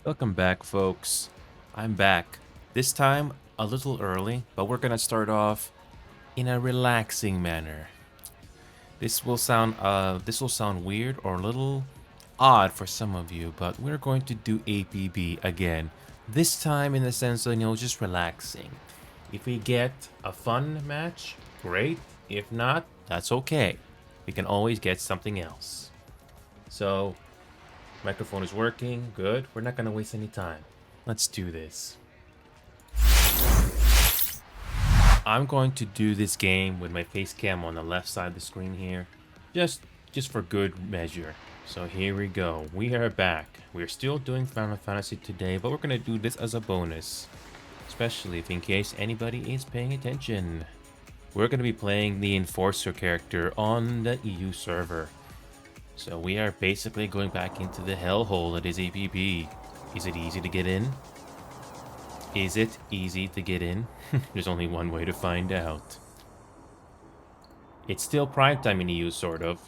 Welcome back, folks. I'm back. This time a little early, but we're gonna start off in a relaxing manner. This will sound weird or a little odd for some of you, but we're going to do APB again. This time in the sense of just relaxing. If we get a fun match, great. If not, that's okay. We can always get something else. So microphone is working. Good. We're not going to waste any time. Let's do this. I'm going to do this game with my face cam on the left side of the screen here. Just for good measure. So here we go. We are back. We're still doing Final Fantasy today, but we're going to do this as a bonus. Especially if in case anybody is paying attention. We're going to be playing the Enforcer character on the EU server. So we are basically going back into the hellhole that is APB. Is it easy to get in? Is it easy to get in? There's only one way to find out. It's still prime time in EU, sort of.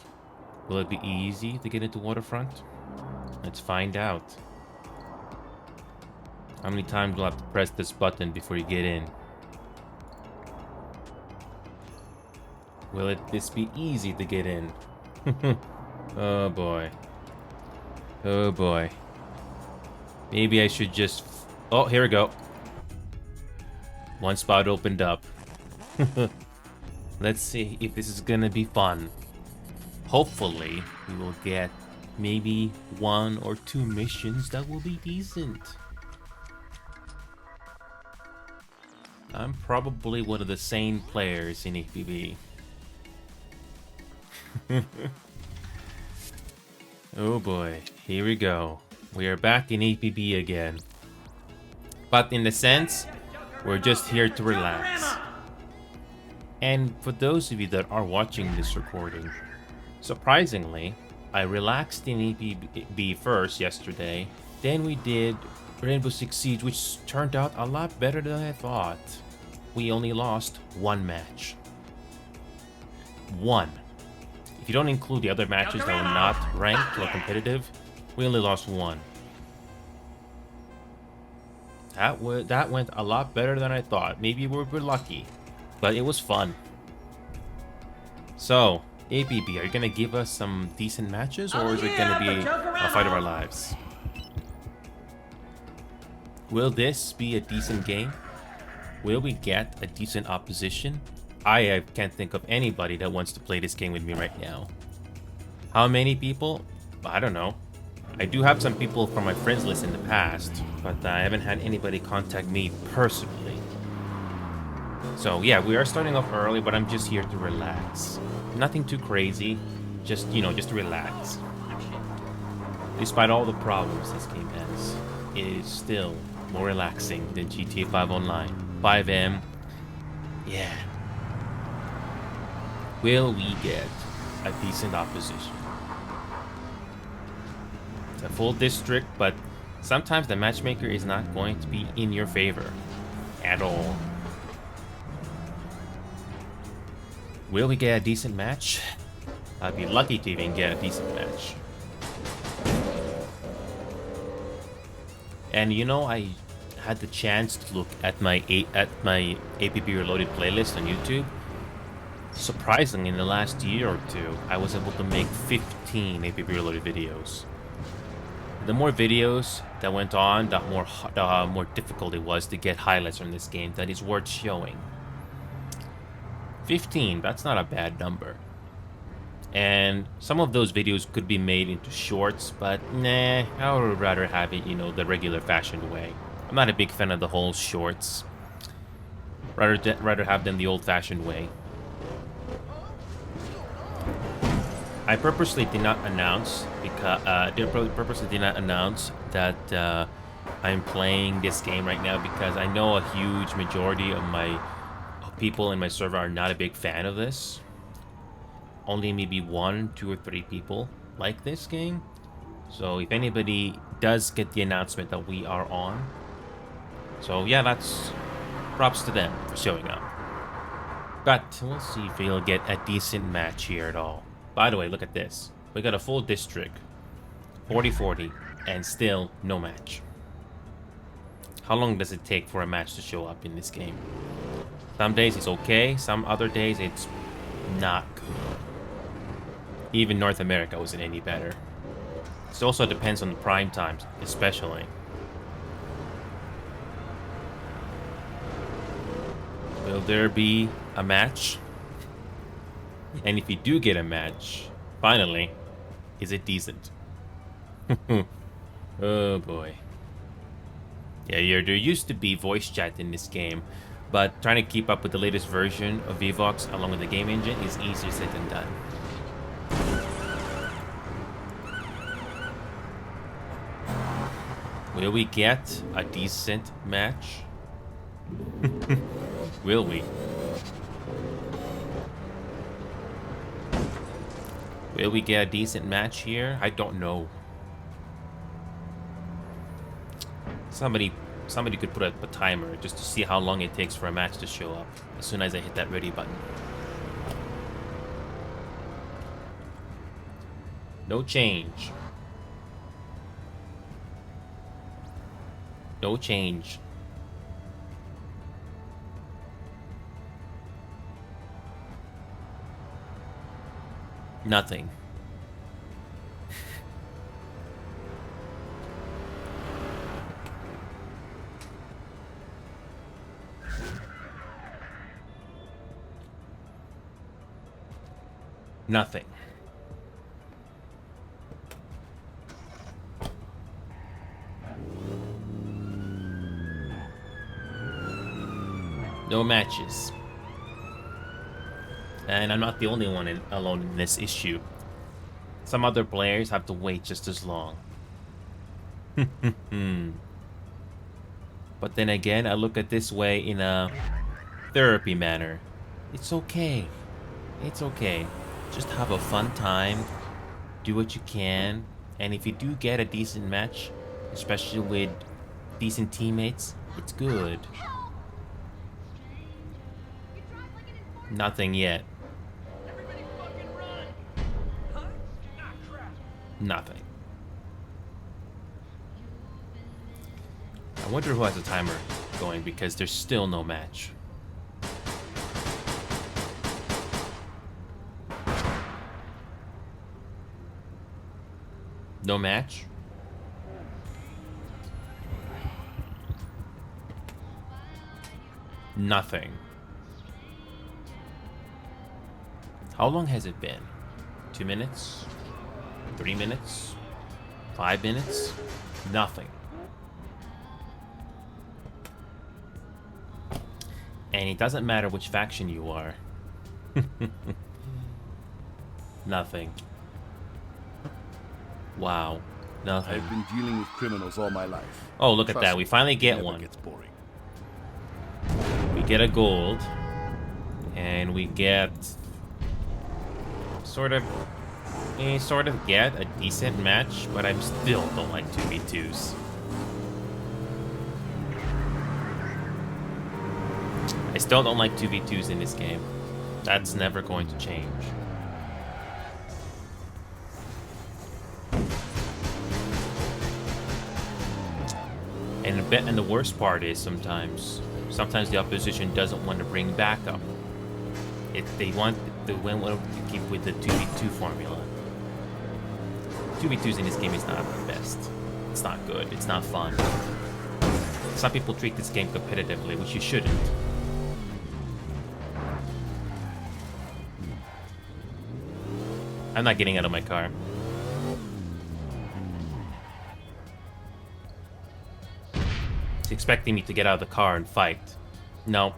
Will it be easy to get into Waterfront? Let's find out. How many times will I have to press this button before you get in? Will this be easy to get in? Oh boy. Oh boy. Maybe I should just... Oh, here we go. One spot opened up. Let's see if this is gonna be fun. Hopefully, we will get maybe 1 or 2 missions that will be decent. I'm probably one of the sane players in APB. Oh boy, here we go. We are back in APB again. But in the sense, we're just here to relax. And for those of you that are watching this recording, surprisingly, I relaxed in APB first yesterday. Then we did Rainbow Six Siege, which turned out a lot better than I thought. We only lost 1 match. 1. If you don't include the other matches that were not ranked or competitive, we only lost 1. That went a lot better than I thought. Maybe we're lucky, but it was fun. So, APB, are you gonna give us some decent matches, or is it gonna be a fight of our lives? Will this be a decent game? Will we get a decent opposition? I can't think of anybody that wants to play this game with me right now. How many people? I don't know. I do have some people from my friends list in the past, but I haven't had anybody contact me personally. So yeah, we are starting off early, but I'm just here to relax. Nothing too crazy, just to relax. Despite all the problems this game has, it is still more relaxing than GTA 5 Online. 5M, yeah. Will we get a decent opposition? It's a full district, but sometimes the matchmaker is not going to be in your favor at all. Will we get a decent match? I'd be lucky to even get a decent match. And I had the chance to look at my APB Reloaded playlist on YouTube. Surprisingly, in the last year or two, I was able to make 15 APB Reloaded videos. The more videos that went on, the more difficult it was to get highlights from this game that is worth showing. 15, that's not a bad number. And some of those videos could be made into shorts, but nah, I would rather have it, the regular fashioned way. I'm not a big fan of the whole shorts. Rather have them the old-fashioned way. I purposely did not announce that I'm playing this game right now because I know a huge majority of my people in my server are not a big fan of this. Only maybe 1, 2, or 3 people like this game. So if anybody does get the announcement that we are on, so yeah, that's props to them for showing up. But we'll see if we'll get a decent match here at all. By the way, look at this. We got a full district, 40-40, and still no match. How long does it take for a match to show up in this game? Some days it's okay, some other days it's not good. Even North America wasn't any better. It also depends on the prime times, especially. Will there be a match? And if you do get a match, finally, is it decent? Oh boy. Yeah, there used to be voice chat in this game, but trying to keep up with the latest version of Vivox along with the game engine is easier said than done. Will we get a decent match? Will we? Will we get a decent match here? I don't know. Somebody could put up a timer just to see how long it takes for a match to show up as soon as I hit that ready button. No change. No change. Nothing. Nothing. No matches. And I'm not the only one alone in this issue. Some other players have to wait just as long. But then again, I look at this way in a therapy manner. It's okay. It's okay. Just have a fun time. Do what you can. And if you do get a decent match, especially with decent teammates, it's good. Nothing yet. Nothing. I wonder who has a timer going because there's still no match. No match? Nothing. How long has it been? 2 minutes? 3 minutes? 5 minutes? Nothing. And it doesn't matter which faction you are. Nothing. Wow. Nothing. I've been dealing with criminals all my life. Oh, look at that. We finally get one. Gets boring. We get a gold. And we get... Sort of get a decent match, but I still don't like 2v2s. I still don't like 2v2s in this game. That's never going to change. And the worst part is sometimes the opposition doesn't want to bring backup. They want to keep with the 2v2 formula. 2v2s in this game is not the best. It's not good. It's not fun. Some people treat this game competitively, which you shouldn't. I'm not getting out of my car. He's expecting me to get out of the car and fight. No.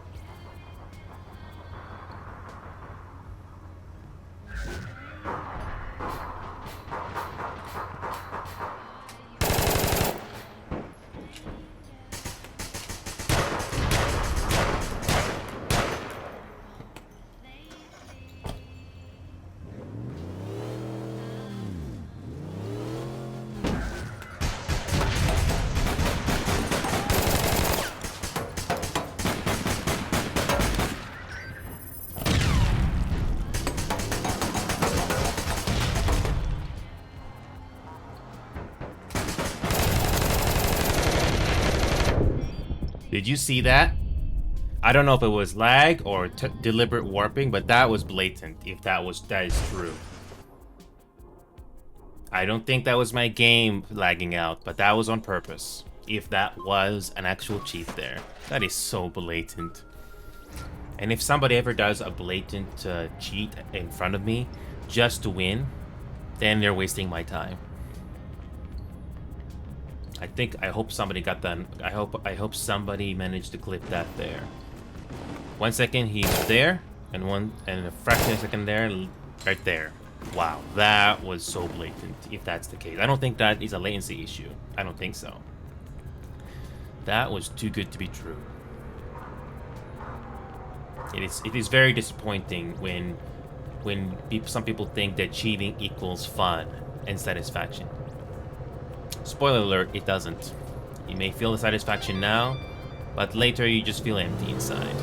Did you see that? I don't know if it was lag or deliberate warping, but that was blatant, if that is true. I don't think that was my game lagging out, but that was on purpose. If that was an actual cheat there. That is so blatant. And if somebody ever does a blatant cheat in front of me just to win, then they're wasting my time. I hope somebody got that. I hope somebody managed to clip that there. 1 second he's there, and a fraction of a second there, right there. Wow, that was so blatant, if that's the case. I don't think that is a latency issue. I don't think so. That was too good to be true. It is very disappointing when some people think that cheating equals fun and satisfaction. Spoiler alert, it doesn't. You may feel the satisfaction now, but later you just feel empty inside.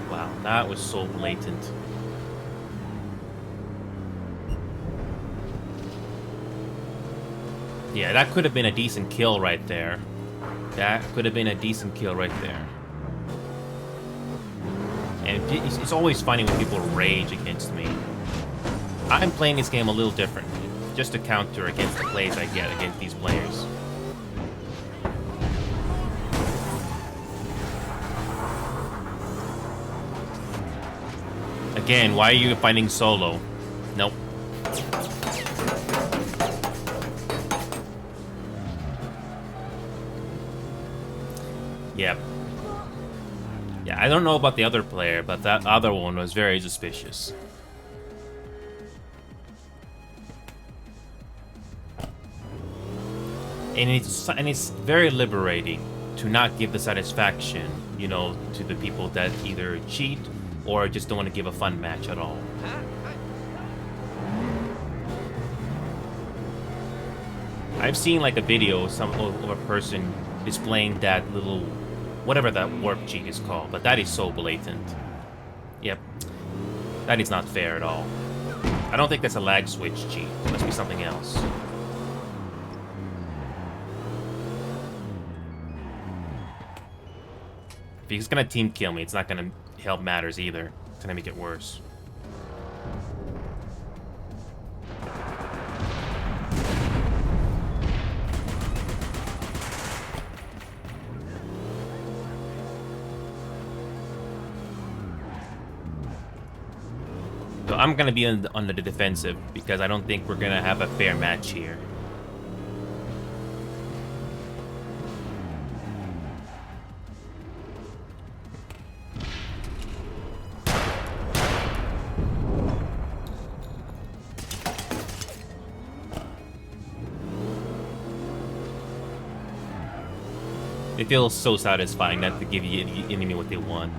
Wow, that was so blatant. Yeah, that could have been a decent kill right there. That could have been a decent kill right there. And it's always funny when people rage against me. I'm playing this game a little different, just to counter against the plays I get against these players. Again, why are you fighting solo? Nope. Yep. Yeah, I don't know about the other player, but that other one was very suspicious. And it's very liberating to not give the satisfaction, you know, to the people that either cheat or just don't want to give a fun match at all. I've seen like a video of a person displaying that little, whatever that warp cheat is called, but that is so blatant. Yep, that is not fair at all. I don't think that's a lag switch cheat. It must be something else. If he's gonna team kill me, it's not gonna help matters either. It's gonna make it worse. So I'm gonna be on the defensive because I don't think we're gonna have a fair match here. It feels so satisfying not to give the enemy what they want.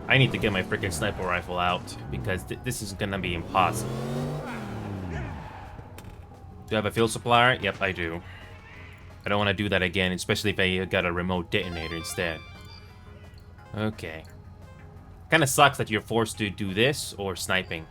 I need to get my freaking sniper rifle out because this is gonna be impossible. Do I have a fuel supplier? Yep, I do. I don't want to do that again, especially if I got a remote detonator instead. Okay. Kinda sucks that you're forced to do this or sniping.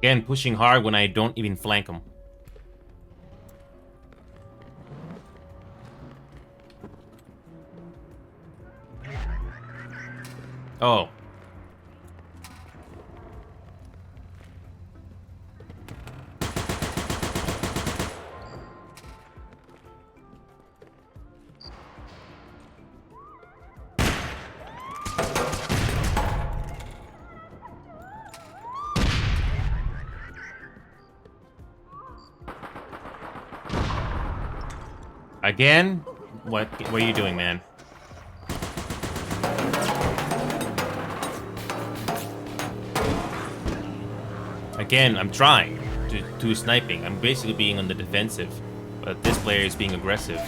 Again, pushing hard when I don't even flank them. Oh. Again? What are you doing, man? Again, I'm trying to do sniping. I'm basically being on the defensive, but this player is being aggressive.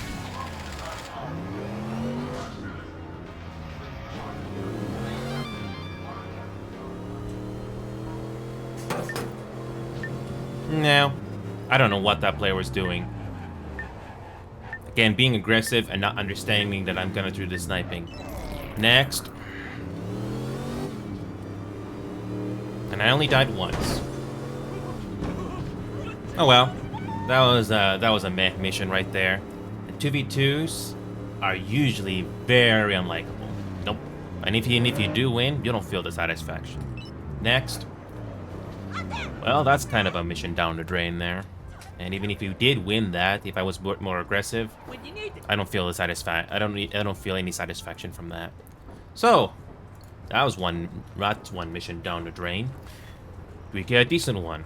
No, I don't know what that player was doing. Again, being aggressive and not understanding that I'm gonna do the sniping. Next. And I only died once. Oh well. That was a meh mission right there. The 2v2s are usually very unlikable. Nope. And if you do win, you don't feel the satisfaction. Next. Well, that's kind of a mission down the drain there. And even if you did win that, if I was more aggressive, I don't feel the I don't feel any satisfaction from that. So, that's one mission down the drain. We get a decent one.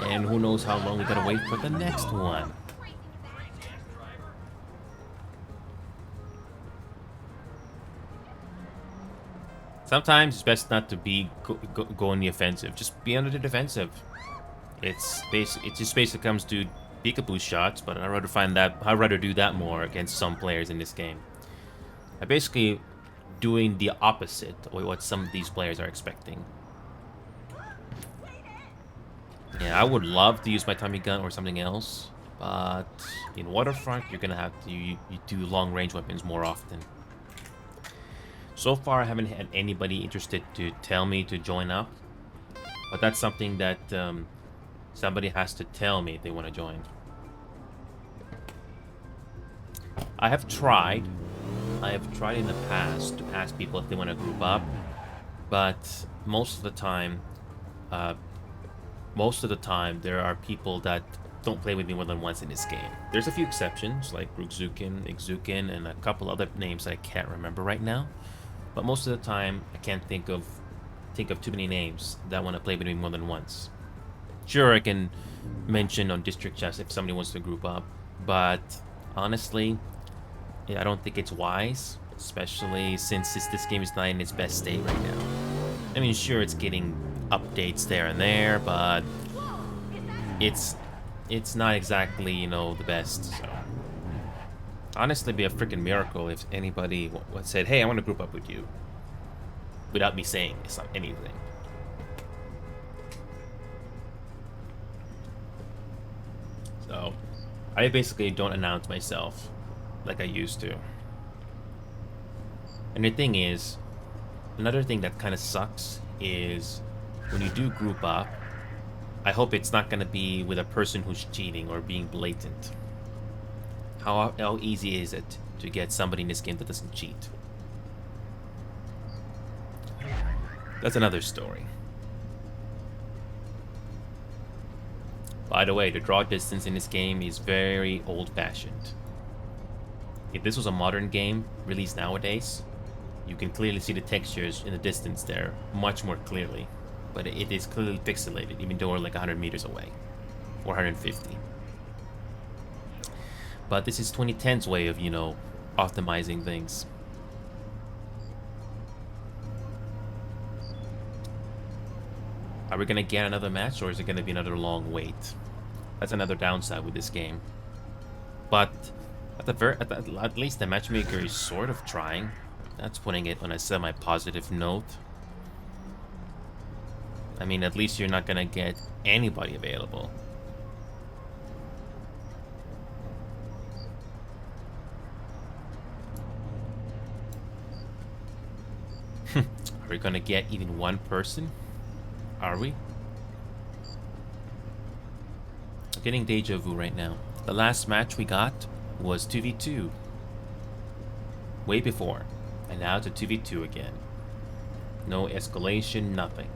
And who knows how long we gotta wait for the next one. Sometimes it's best not to be go on the offensive. Just be under the defensive. It just basically comes to peekaboo shots, but I'd rather do that more against some players in this game. I'm basically doing the opposite of what some of these players are expecting. Yeah, I would love to use my Tommy gun or something else, but in Waterfront, you're gonna have to you do long-range weapons more often. So far, I haven't had anybody interested to tell me to join up, but that's something that somebody has to tell me if they want to join. I have tried in the past to ask people if they want to group up, but most of the time there are people that don't play with me more than once in this game. There's a few exceptions like Igzukin, and a couple other names that I can't remember right now. But most of the time, I can't think of too many names that want to play with me more than once. Sure, I can mention on District Chess if somebody wants to group up, but honestly, yeah, I don't think it's wise, especially since this game is not in its best state right now. I mean, sure, it's getting updates there and there, but it's not exactly, you know, the best. So. Honestly, it'd be a freaking miracle if anybody said, "Hey, I want to group up with you," without me saying anything. So, I basically don't announce myself like I used to. And the thing is, another thing that kind of sucks is when you do group up, I hope it's not going to be with a person who's cheating or being blatant. How easy is it to get somebody in this game that doesn't cheat? That's another story. By the way, the draw distance in this game is very old-fashioned. If this was a modern game released nowadays, you can clearly see the textures in the distance there much more clearly. But it is clearly pixelated, even though we're like 100 meters away. Or 150. But this is 2010's way of, you know, optimizing things. Are we gonna get another match, or is it gonna be another long wait? That's another downside with this game. But at least the matchmaker is sort of trying. That's putting it on a semi-positive note. I mean, at least you're not gonna get anybody available. Are we gonna get even one person? Are we? getting deja vu right now. The last match we got was 2v2. Way before. And now it's a 2v2 again. No escalation, nothing.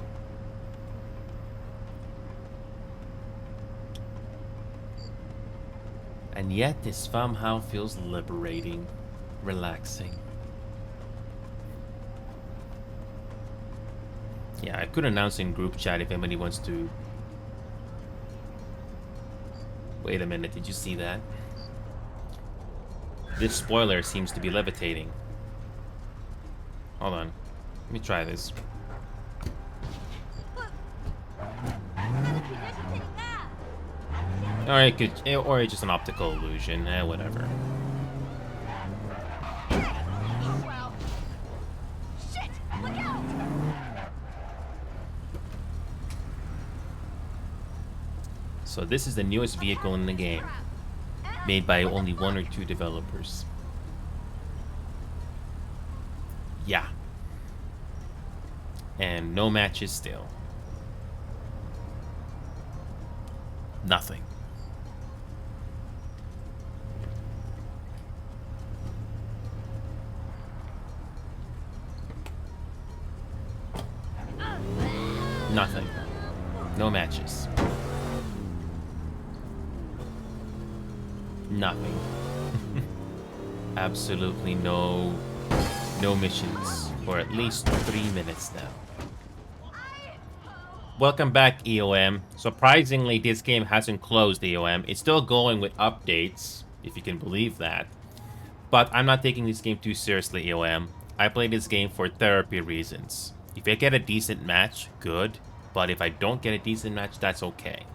And yet this somehow feels liberating, relaxing. Yeah, I could announce in group chat if anybody wants to. Wait a minute, did you see that? This spoiler seems to be levitating. Hold on. Let me try this. Alright, good. Or it's just an optical illusion. Whatever. Oh well. Shit! Look out! So this is the newest vehicle in the game, made by only 1 or 2 developers. Yeah. And no matches still. Nothing. Nothing. No matches. Nothing. Absolutely no missions for at least 3 minutes now. Welcome back, EOM. Surprisingly, this game hasn't closed, EOM. It's still going with updates, if you can believe that. But I'm not taking this game too seriously, EOM. I play this game for therapy reasons. If I get a decent match, good. But if I don't get a decent match, that's okay.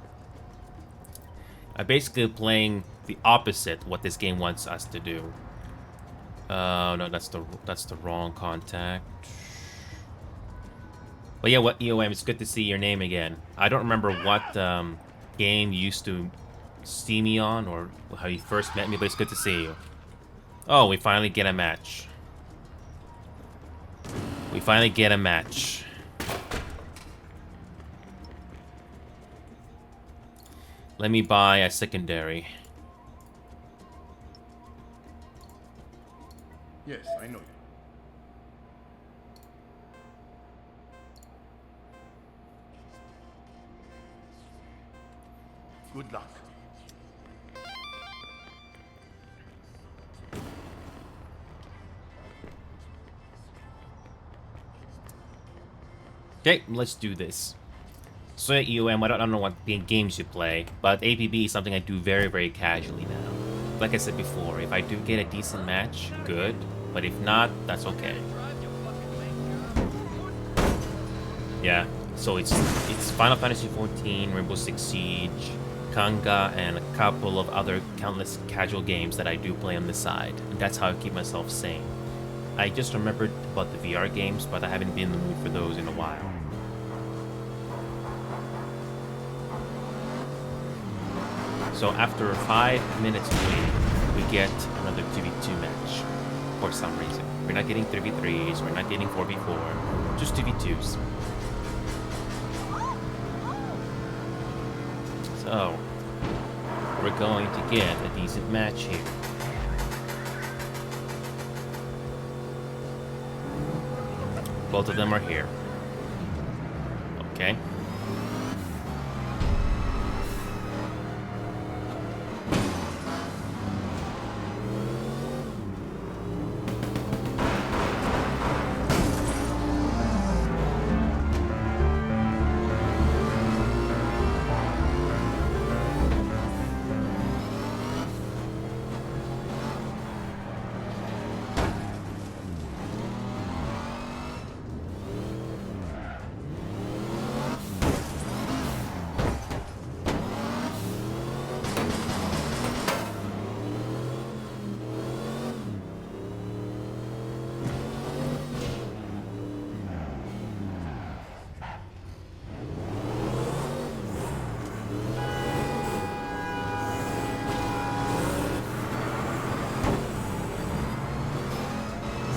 I'm basically playing the opposite what this game wants us to do. No, that's the wrong contact. But yeah, what EOM, it's good to see your name again. I don't remember what game you used to see me on or how you first met me, but it's good to see you. Oh, we finally get a match. We finally get a match. Let me buy a secondary. Yes, I know you. Good luck. Okay, let's do this. So EOM, I don't know what games you play, but APB is something I do very, very casually now. Like I said before, if I do get a decent match, good. But if not, that's okay. Yeah, so it's Final Fantasy XIV, Rainbow Six Siege, Kanga, and a couple of other countless casual games that I do play on the side. And that's how I keep myself sane. I just remembered about the VR games, but I haven't been in the mood for those in a while. So after 5 minutes waiting, we get another 2v2 match. For some reason. We're not getting 3v3s, we're not getting 4v4, just 2v2s. So, we're going to get a decent match here. Both of them are here. Okay.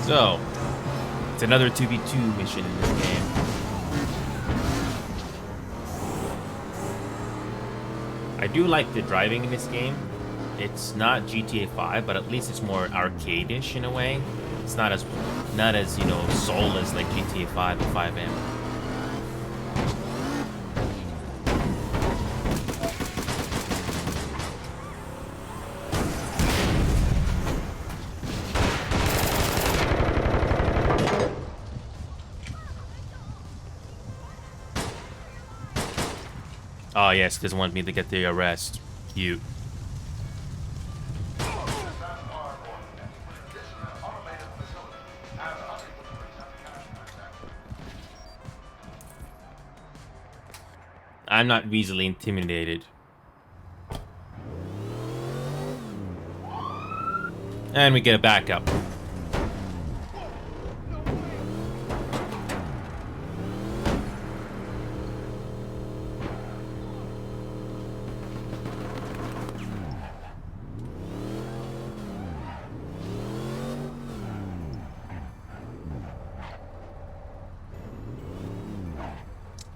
So, it's another 2v2 mission in this game. I do like the driving in this game. It's not GTA 5, but at least it's more arcade-ish in a way. It's not as you know, soulless like GTA 5 and 5M. Oh yes, doesn't want me to get the arrest. Cute. I'm not easily intimidated. And we get a backup.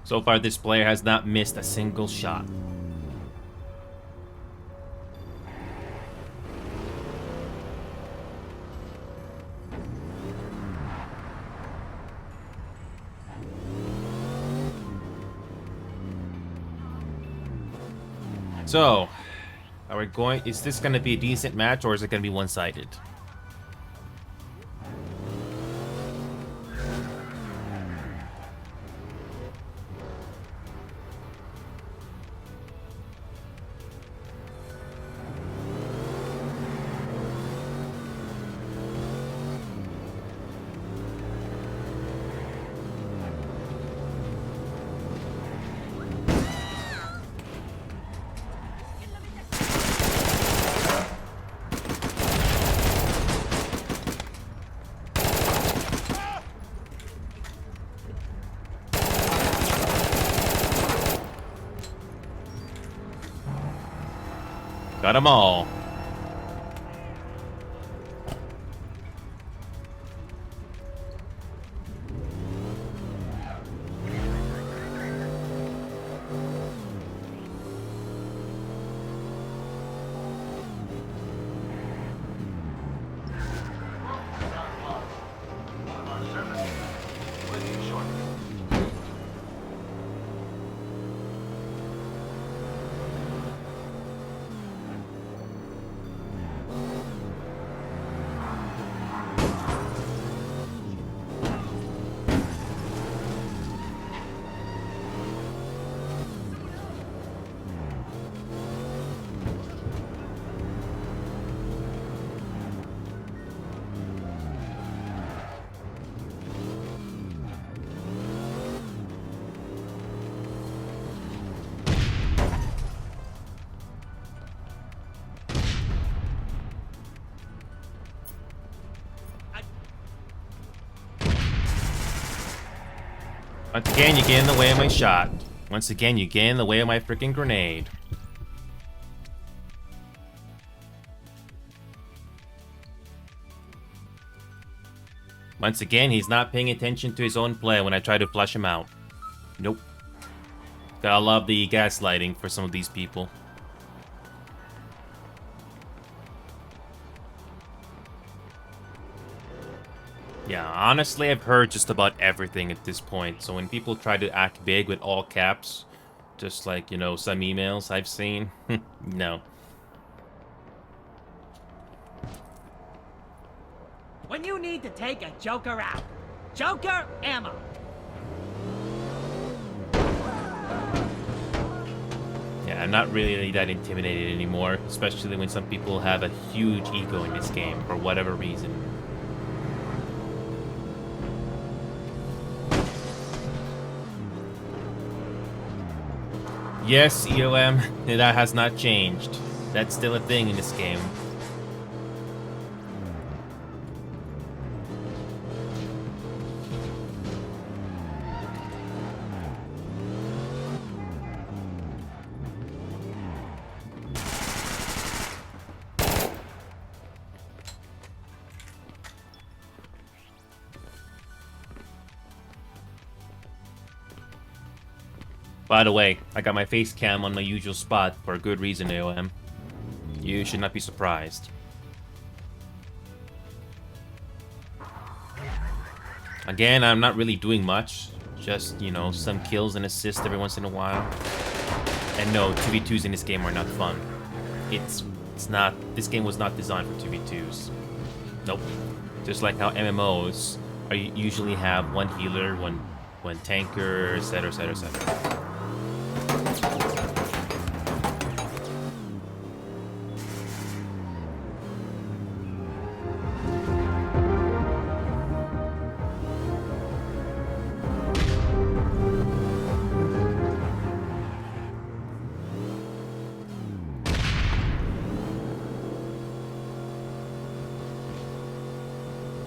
So far, this player has not missed a single shot. So, are we going? Is this going to be a decent match, or is it going to be one-sided? Got them all. Once again, you get in the way of my shot. Once again, you get in the way of my freaking grenade. Once again, he's not paying attention to his own play when I try to flush him out. Nope. Gotta love the gaslighting for some of these people. Yeah, honestly, I've heard just about everything at this point. So when people try to act big with all caps, just like, you know, some emails I've seen, no. When you need to take a Joker out, Joker ammo. Yeah, I'm not really that intimidated anymore, especially when some people have a huge ego in this game for whatever reason. Yes, EOM, that has not changed. That's still a thing in this game. By the way, I got my face cam on my usual spot for a good reason, AOM. You should not be surprised. Again, I'm not really doing much. Just, you know, some kills and assists every once in a while. And no, 2v2s in this game are not fun. It's not... This game was not designed for 2v2s. Nope. Just like how MMOs usually have one healer, one tanker, etc, etc, etc.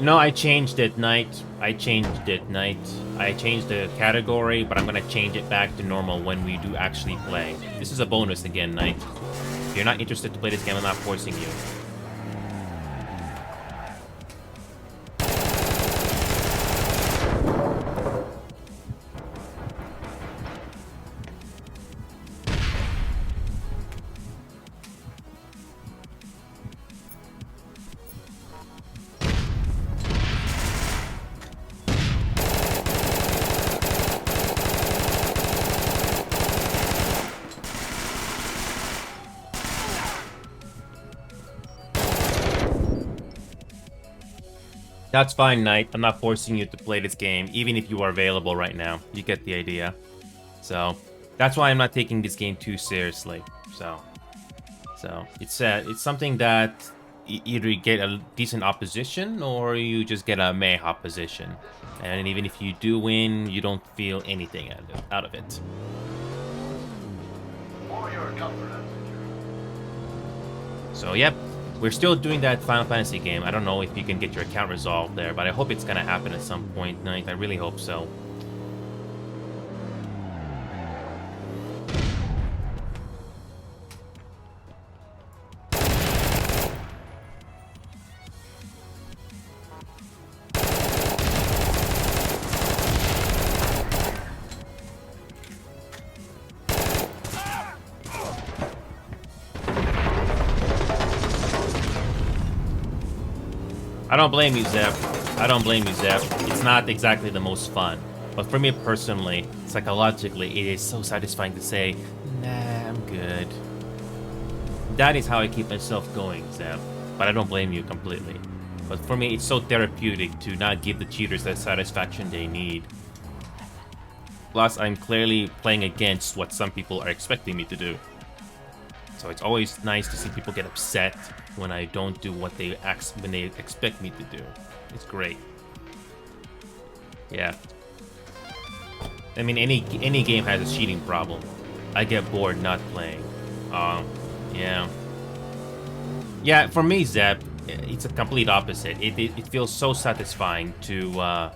No, I changed it, Knight. I changed the category, but I'm gonna change it back to normal when we do actually play. This is a bonus again, Knight. If you're not interested to play this game, I'm not forcing you. That's fine, Knight. I'm not forcing you to play this game, even if you are available right now. You get the idea. So, that's why I'm not taking this game too seriously. So it's something that either you get a decent opposition or you just get a meh opposition. And even if you do win, you don't feel anything out of it. So, yep. We're still doing that Final Fantasy game. I don't know if you can get your account resolved there, but I hope it's gonna happen at some point, Knight. I really hope so. I don't blame you, Zep. I don't blame you, Zep. It's not exactly the most fun. But for me personally, psychologically, it is so satisfying to say, nah, I'm good. That is how I keep myself going, Zep. But I don't blame you completely. But for me, it's so therapeutic to not give the cheaters that satisfaction they need. Plus, I'm clearly playing against what some people are expecting me to do. So it's always nice to see people get upset when I don't do what they expect me to do. It's great. Yeah. I mean, any game has a cheating problem. I get bored not playing. Yeah. Yeah, for me, Zep, it's a complete opposite. It feels so satisfying to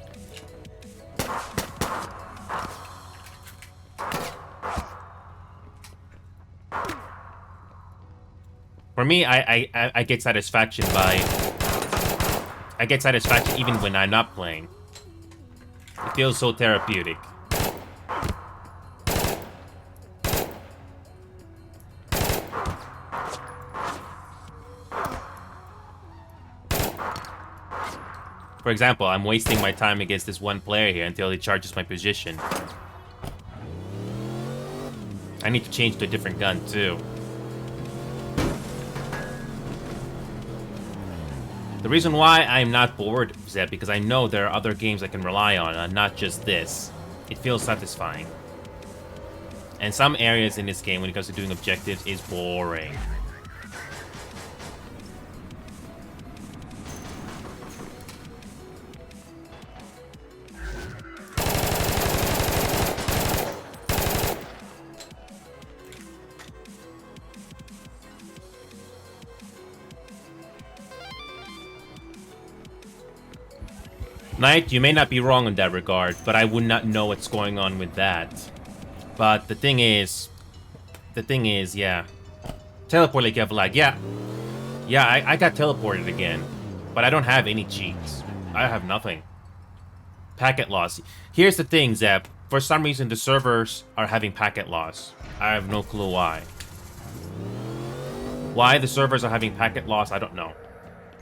For me, I get satisfaction even when I'm not playing. It feels so therapeutic. For example, I'm wasting my time against this one player here until he charges my position. I need to change to a different gun too. The reason why I'm not bored, Zeb, because I know there are other games I can rely on, and not just this. It feels satisfying. And some areas in this game, when it comes to doing objectives, is boring. Knight, you may not be wrong in that regard, but I would not know what's going on with that. But the thing is, yeah. Teleport like Evlag, yeah. Yeah, I got teleported again. But I don't have any cheats. I have nothing. Packet loss. Here's the thing, Zep. For some reason, the servers are having packet loss. I have no clue why. Why the servers are having packet loss, I don't know.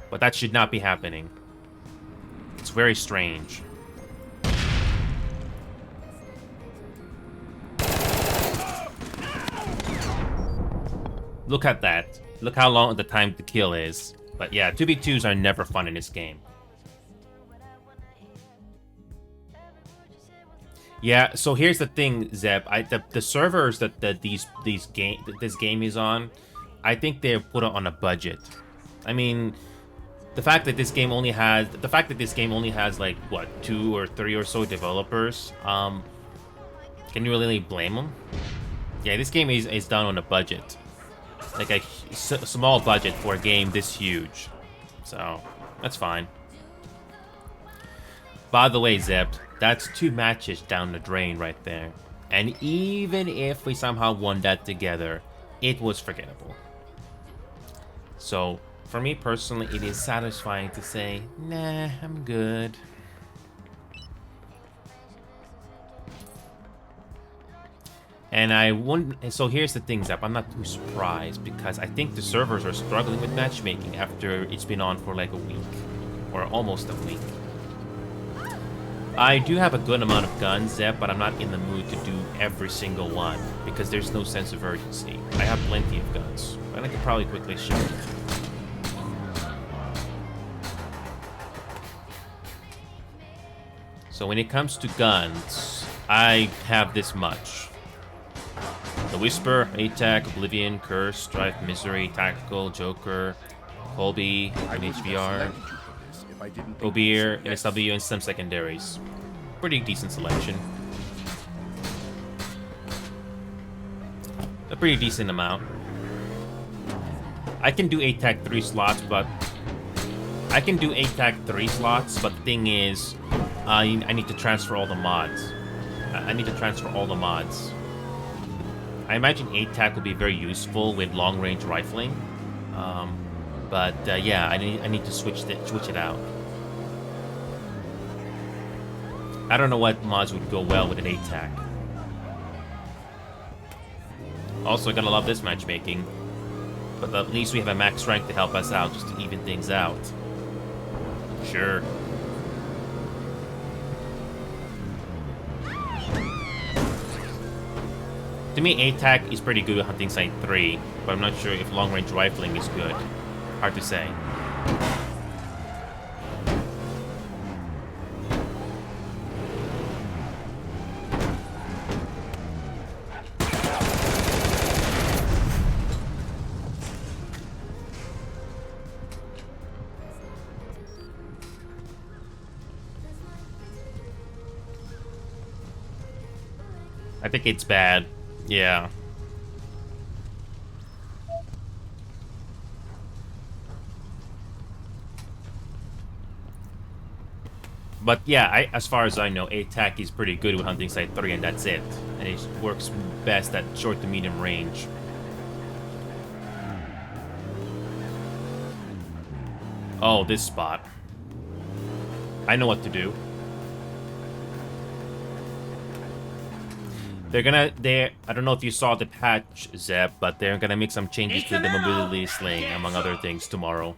But that should not be happening. It's very strange. Look at that. Look how long the time to kill is. But yeah, 2v2s are never fun in this game. Yeah, so here's the thing, Zeb. The servers that this game is on, I think they're put on a budget. I mean, the fact that this game only has like what 2 or 3 or so developers, can you really blame them? Yeah, this game is done on a budget, like a small budget for a game this huge, so that's fine. By the way, Zeb, that's 2 matches down the drain right there. And even if we somehow won that together, it was forgettable. So, for me personally, it is satisfying to say, nah, I'm good. And I wouldn't. So here's the thing, Zap. I'm not too surprised because I think the servers are struggling with matchmaking after it's been on for like a week, or almost a week. I do have a good amount of guns, Zep, but I'm not in the mood to do every single one because there's no sense of urgency. I have plenty of guns, and I could probably quickly show you. So when it comes to guns, I have this much. The Whisper, ATAC, Oblivion, Curse, Strife, Misery, Tactical, Joker, Colby, HVR, Obeer, NSW, and some secondaries. Pretty decent selection. A pretty decent amount. I can do ATAC 3 slots, but... the thing is, I need to transfer all the mods. I imagine ATAC will be very useful with long-range rifling. Yeah, I need to switch it out. I don't know what mods would go well with an ATAC. Also, gonna love this matchmaking. But at least we have a max rank to help us out, just to even things out. Sure. To me, ATAC is pretty good with Hunting Site 3, but I'm not sure if long-range rifling is good. Hard to say. I think it's bad. Yeah. But yeah, as far as I know, ATAC is pretty good with Hunting Site 3, and that's it. And it works best at short to medium range. Oh, this spot. I know what to do. I don't know if you saw the patch, Zeb, but they're gonna make some changes to the mobility sling, among other things, tomorrow.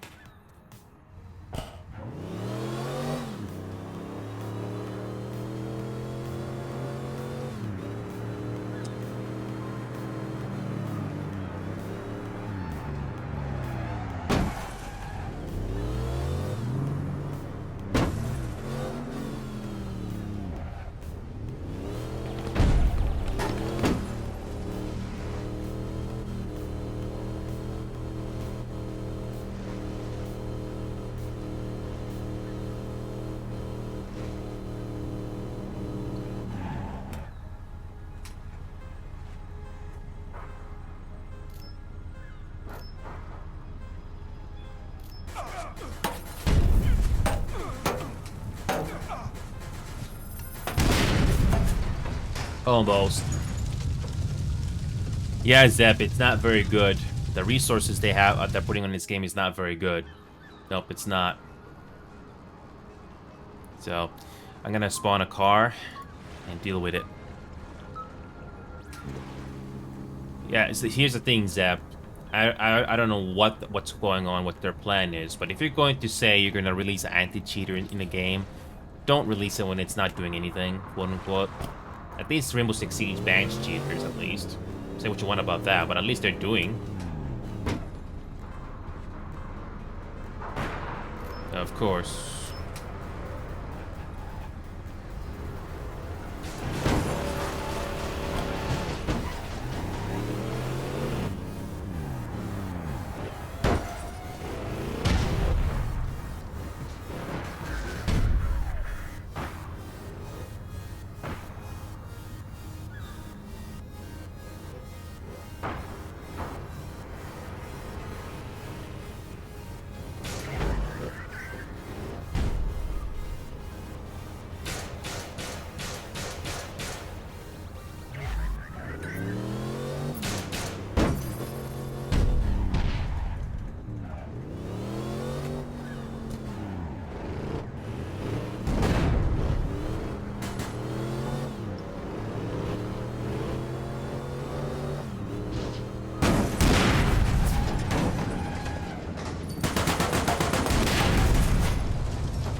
Almost. Yeah, Zeb, it's not very good. The resources they're putting on this game is not very good. Nope, it's not. So, I'm gonna spawn a car and deal with it. Yeah, so here's the thing, Zep. I don't know what's going on, what their plan is, but if you're going to say you're gonna release an anti-cheater in a game, don't release it when it's not doing anything, quote unquote. At least Rainbow Six Siege bans cheaters, at least. Say what you want about that, but at least they're doing. Of course.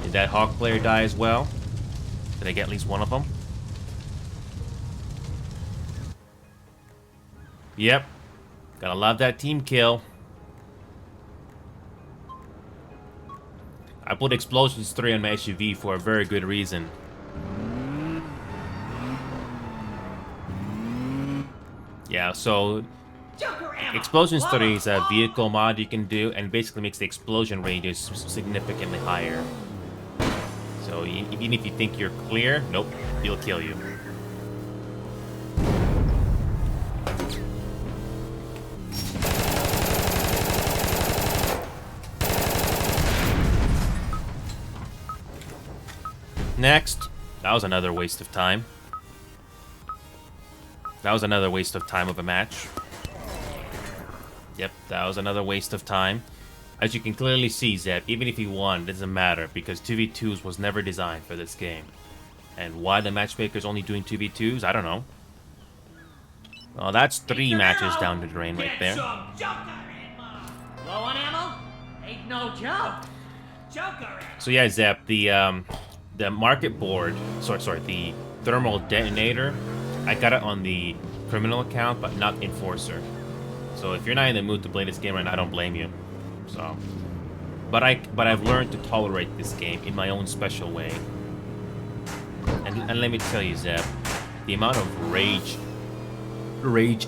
Did that Hawk player die as well? Did I get at least one of them? Yep. Gotta love that team kill. I put Explosions 3 on my SUV for a very good reason. Yeah, so Explosions 3 is a vehicle mod you can do, and basically makes the explosion radius significantly higher. So even if you think you're clear, nope, he'll kill you. Next, that was another waste of time. That was another waste of time of a match. Yep, that was another waste of time. As you can clearly see, Zeb, even if he won, it doesn't matter, because 2v2s was never designed for this game. And why the matchmaker's only doing 2v2s, I don't know. Well, that's 3 matches down the drain right there. Low on ammo? Ain't no joke. Joker ammo. So yeah, Zeb, the market board, sorry, the thermal detonator, I got it on the criminal account, but not enforcer. So if you're not in the mood to play this game right now, I don't blame you. So, but I've learned to tolerate this game in my own special way. And let me tell you, Zeb, the amount of rage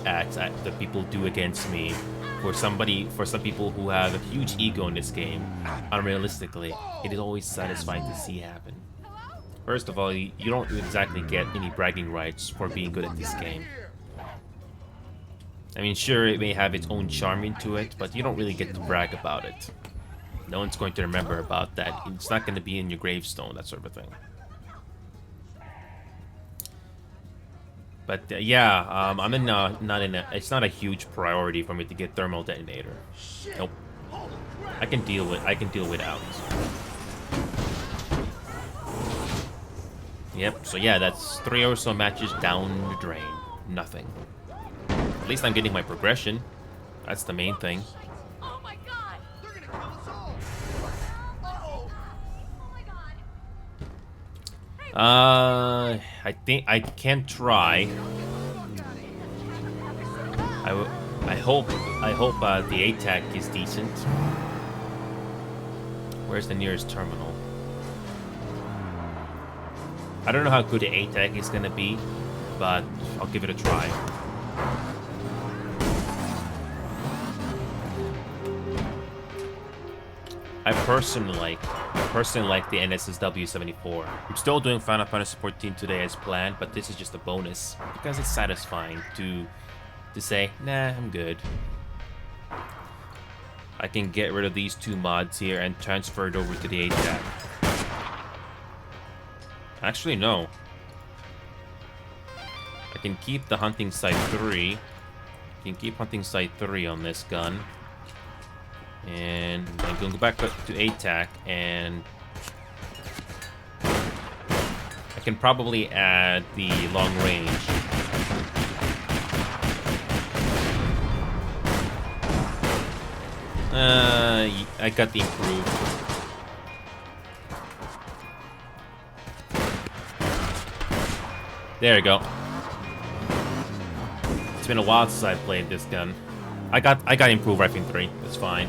acts that people do against me for some people who have a huge ego in this game, unrealistically, it is always satisfying to see happen. First of all, you don't exactly get any bragging rights for being good at this game. I mean, sure, it may have its own charm into it, but you don't really get to brag about it. No one's going to remember about that. It's not going to be in your gravestone, that sort of thing. But yeah, I'm in not in a. It's not a huge priority for me to get thermal detonator. Nope. I can deal without. Yep. So yeah, that's 3 or so matches down the drain. Nothing. At least I'm getting my progression. That's the main thing. Oh my god! They're gonna kill us all! Uh-oh! Oh my god! I think I can try. I hope the ATAC is decent. Where's the nearest terminal? I don't know how good the ATAC is gonna be, but I'll give it a try. I personally like the NSSW 74. I'm still doing Final Fantasy 14 today as planned, but this is just a bonus because it's satisfying to say, nah, I'm good. I can get rid of these 2 mods here and transfer it over to the ATAC. Actually, no. I can keep the Hunting Site 3. I can keep Hunting Site 3 on this gun. And I'm going to go back to ATAC, and I can probably add the long range. I got the improved. There you go. It's been a while since I played this gun. I got improved rifling 3. It's fine.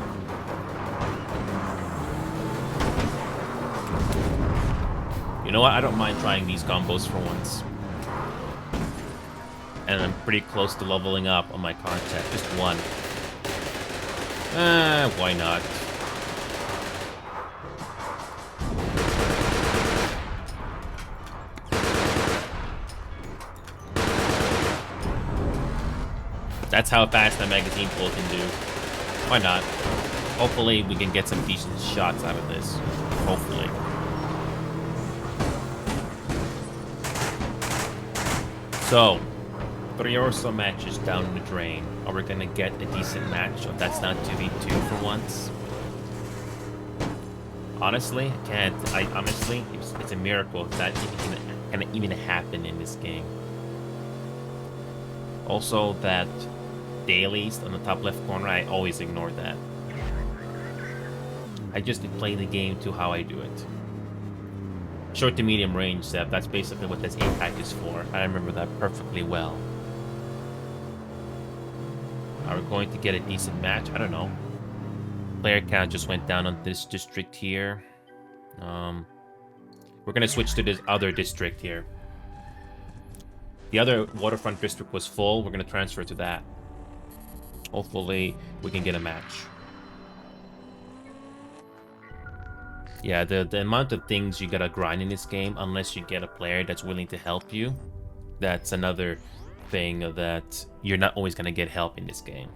You know what? I don't mind trying these combos for once. And I'm pretty close to leveling up on my contact. Just one. Why not? That's how fast the magazine pull can do. Why not? Hopefully we can get some decent shots out of this. Hopefully. So, 3 or so matches down the drain. Are we gonna get a decent match? If that's not 2v2 for once? Honestly, I can't. Honestly, it's a miracle that can even happen in this game. Also, that dailies on the top left corner, I always ignore that. I just play the game to how I do it. Short to medium range, Seb. That's basically what this APAC is for. I remember that perfectly well. Are we going to get a decent match? I don't know. Player count just went down on this district here. We're gonna switch to this other district here. The other waterfront district was full. We're gonna transfer to that. Hopefully, we can get a match. Yeah, the amount of things you gotta grind in this game, unless you get a player that's willing to help you, that's another thing that you're not always gonna get help in this game.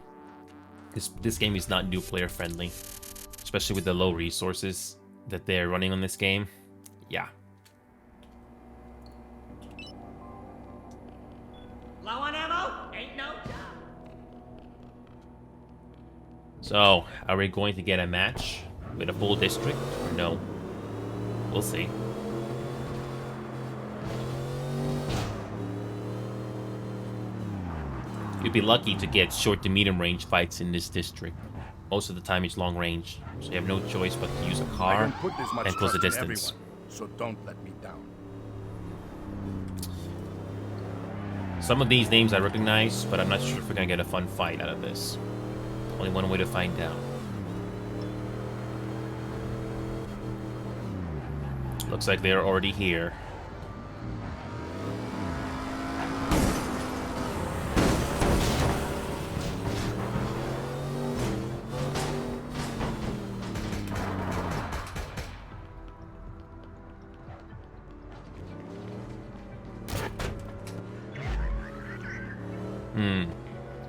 This game is not new player friendly, especially with the low resources that they're running on this game. Yeah. Low on ammo? Ain't no job. So, are we going to get a match with a full district or no? We'll see. You'd be lucky to get short to medium range fights in this district. Most of the time it's long range, so you have no choice but to use a I car don't put this much and close the trust in distance. everyone, so don't let me down. Some of these names I recognize, but I'm not sure if we're gonna get a fun fight out of this. Only one way to find out. Looks like they're already here.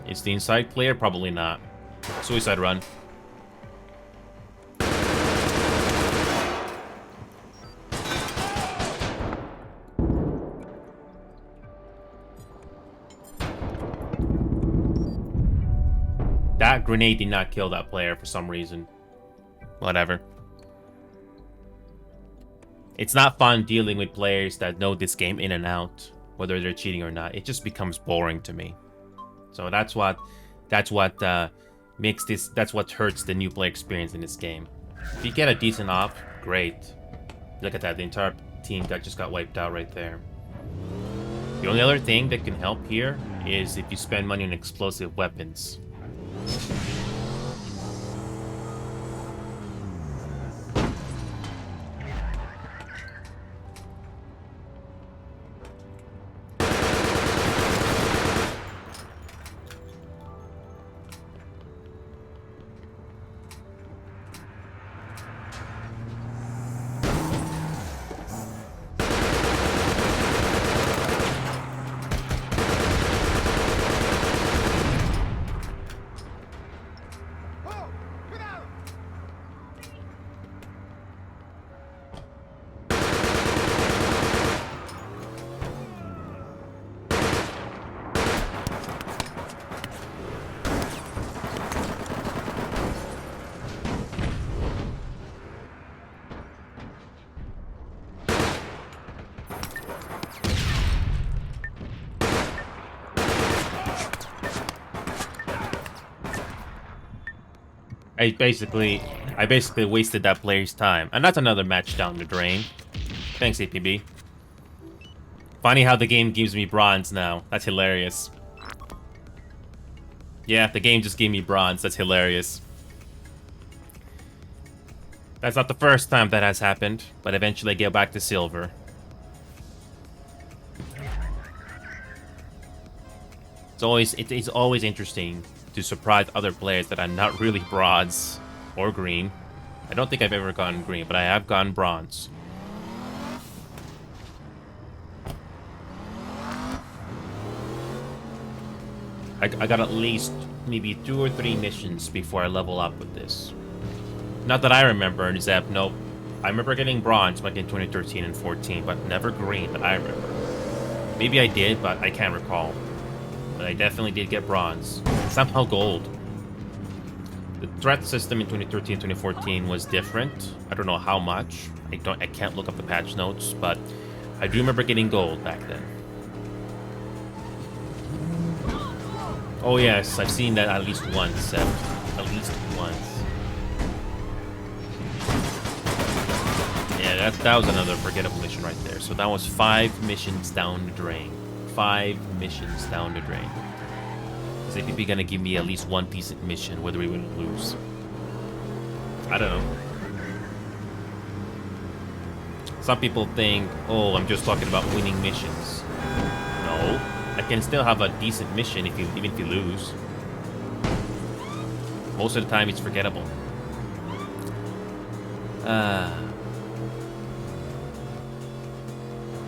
Is the inside clear? Probably not. Suicide run. That grenade did not kill that player for some reason. Whatever. It's not fun dealing with players that know this game in and out, whether they're cheating or not. It just becomes boring to me. So that's what makes this. That's what hurts the new player experience in this game. If you get a decent op, great. Look at that, the entire team that just got wiped out right there. The only other thing that can help here is if you spend money on explosive weapons. I basically wasted that player's time. And that's another match down the drain. Thanks, APB. Funny how the game gives me bronze now. That's hilarious. Yeah, the game just gave me bronze. That's hilarious. That's not the first time that has happened, but eventually I get back to silver. It's always interesting to surprise other players that I'm not really bronze or green. I don't think I've ever gotten green, but I have gotten bronze. I got at least maybe 2 or 3 missions before I level up with this. Not that I remember, Zep, nope. I remember getting bronze back in 2013 and 14, but never green that I remember. Maybe I did, but I can't recall. But I definitely did get bronze. And somehow gold. The threat system in 2013 and 2014 was different. I don't know how much. I can't look up the patch notes, but I do remember getting gold back then. Oh yes, I've seen that at least once, Seth. At least once. Yeah, that was another forgettable mission right there. So that was 5 missions down the drain. 5 missions down the drain. Is APP gonna give me at least one decent mission, whether we win or lose? I don't know. Some people think, oh, I'm just talking about winning missions. No. I can still have a decent mission even if you lose. Most of the time, it's forgettable.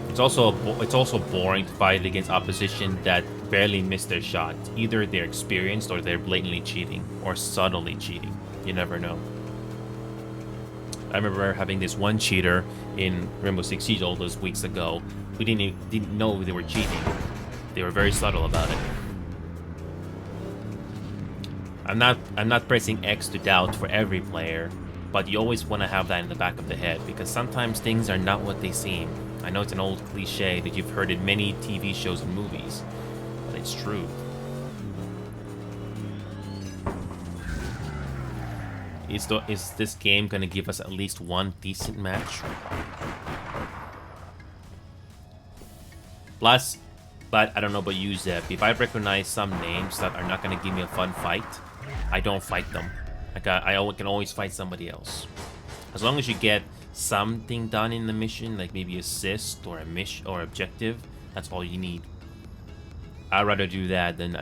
It's also boring to fight against opposition that barely miss their shot. Either they're experienced or they're blatantly cheating or subtly cheating. You never know. I remember having this one cheater in Rainbow Six Siege all those weeks ago. We didn't know they were cheating. They were very subtle about it. I'm not pressing X to doubt for every player, but you always want to have that in the back of the head because sometimes things are not what they seem. I know it's an old cliche that you've heard in many TV shows and movies, but it's true. Is this game gonna give us at least one decent match? Plus, but I don't know about you, Zep. If I recognize some names that are not going to give me a fun fight, I don't fight them. I can always fight somebody else. As long as you get something done in the mission, like maybe assist or a mission or objective, that's all you need. I'd rather do that than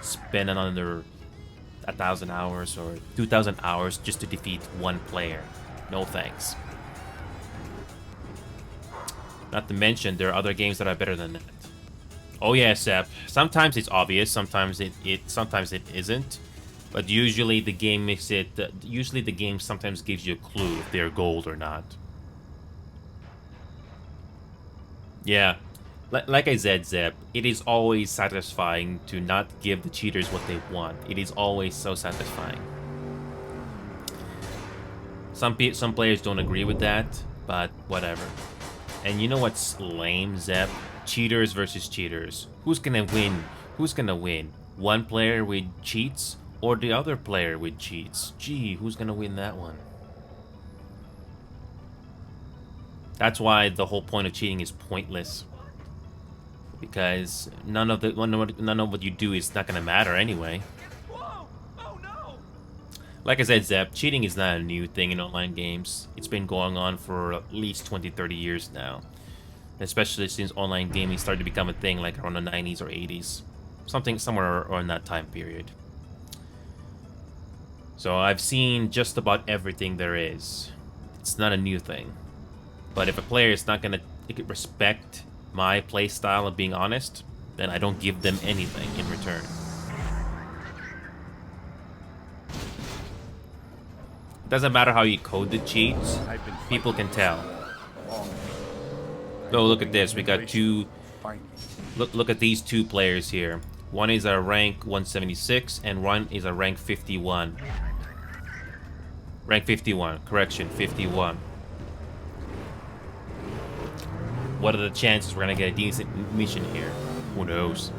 spend another 1,000 hours or 2,000 hours just to defeat one player. No thanks. Not to mention, there are other games that are better than that. Oh yeah, Sep. Sometimes it's obvious, sometimes it isn't. But usually the game makes it. Usually the game sometimes gives you a clue if they're gold or not. Yeah, like I said, Zep. It is always satisfying to not give the cheaters what they want. It is always so satisfying. Some players don't agree with that, but whatever. And you know what's lame, Zep? Cheaters versus cheaters. Who's gonna win? Who's gonna win? One player with cheats or the other player with cheats? Gee, who's gonna win that one? That's why the whole point of cheating is pointless. Because none of what you do is not gonna matter anyway. Whoa! Oh no! Like I said, Zep, cheating is not a new thing in online games. It's been going on for at least 20-30 years now. Especially since online gaming started to become a thing like around the 90s or 80s. Somewhere around that time period. So I've seen just about everything there is. It's not a new thing. But if a player is not going to respect my playstyle of being honest, then I don't give them anything in return. It doesn't matter how you code the cheats, people can tell. Oh, look at this. We got two. Look at these two players here. One is a rank 176 and one is a rank 51. Rank 51. Correction, 51. What are the chances we're gonna get a decent mission here? Who knows?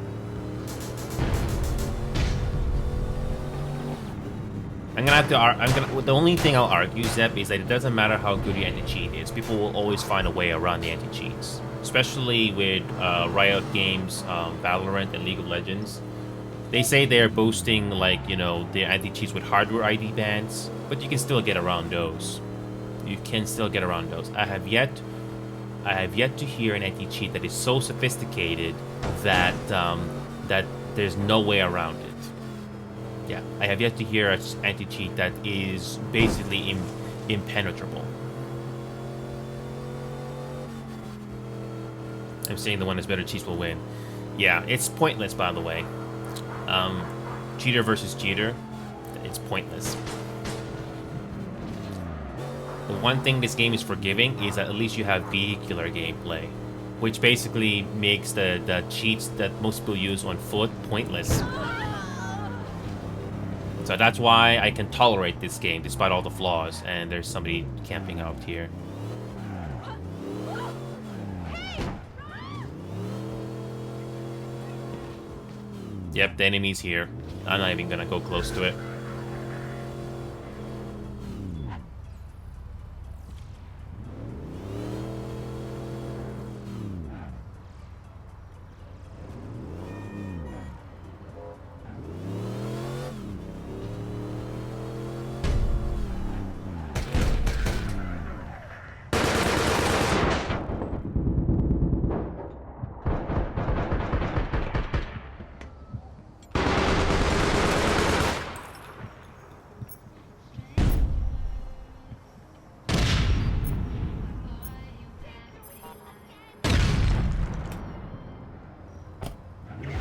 I'm gonna have to. The only thing I'll argue, Zep, is that it doesn't matter how good your anti-cheat is. People will always find a way around the anti-cheats, especially with Riot Games, Valorant, and League of Legends. They say they're boasting like their anti-cheats with hardware ID bans, but you can still get around those. You can still get around those. I have yet to hear an anti-cheat that is so sophisticated that that there's no way around it. Yeah, I have yet to hear an anti-cheat that is basically impenetrable. I'm saying the one that's better cheats will win. Yeah, it's pointless, by the way. Cheater versus cheater, it's pointless. The one thing this game is forgiving is that at least you have vehicular gameplay, which basically makes the cheats that most people use on foot pointless. So that's why I can tolerate this game despite all the flaws, and there's somebody camping out here. Yep, the enemy's here. I'm not even gonna go close to it.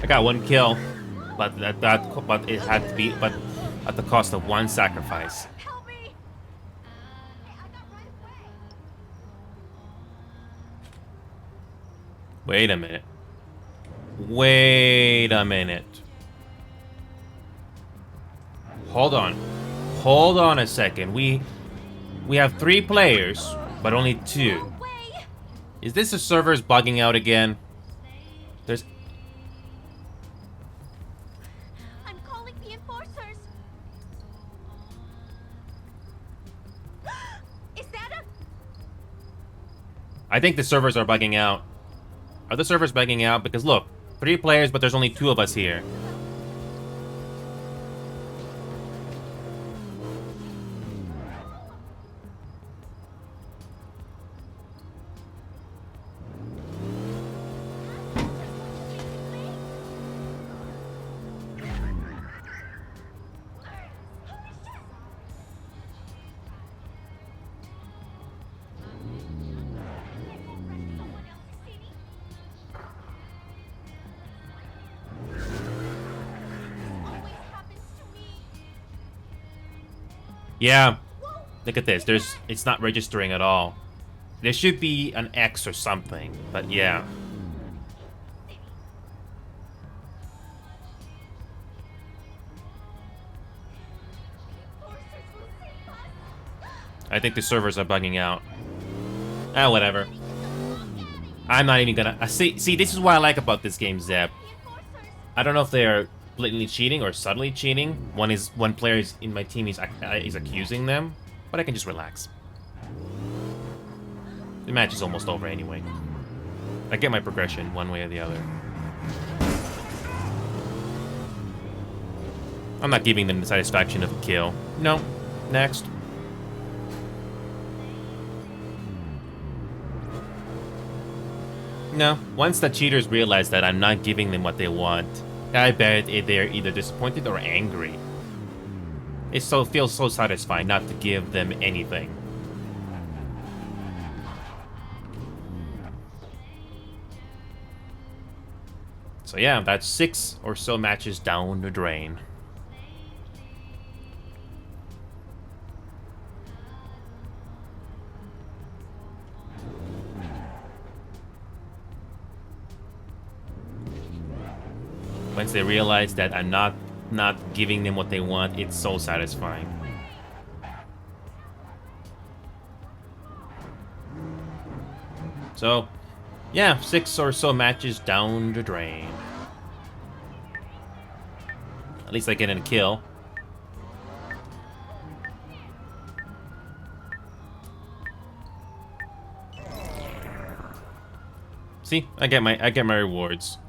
I got one kill, but but it had to be at the cost of one sacrifice. Help me! Hey, I got right away. Wait a minute. Wait a minute. Hold on. Hold on a second. We have 3 players, but only 2. No way! Is this the servers bugging out again? There's I'm calling the enforcers. Is that a... I think the servers are bugging out. Are the servers bugging out? Because look, 3 players, but there's only 2 of us here. Yeah, look at this. It's not registering at all. There should be an X or something, but yeah. I think the servers are bugging out. Ah, whatever. I'm not even gonna... see, this is what I like about this game, Zeb. I don't know if they are blatantly cheating or subtly cheating. One player in my team is accusing them, but I can just relax. The match is almost over anyway. I get my progression one way or the other. I'm not giving them the satisfaction of a kill. No. Next. No. Once the cheaters realize that I'm not giving them what they want, I bet they're either disappointed or angry. It feels so satisfying not to give them anything. So yeah, that's 6 or so matches down the drain. Once they realize that I'm not giving them what they want, it's so satisfying. So, yeah, 6 or so matches down the drain. At least I get a kill. See, I get my rewards.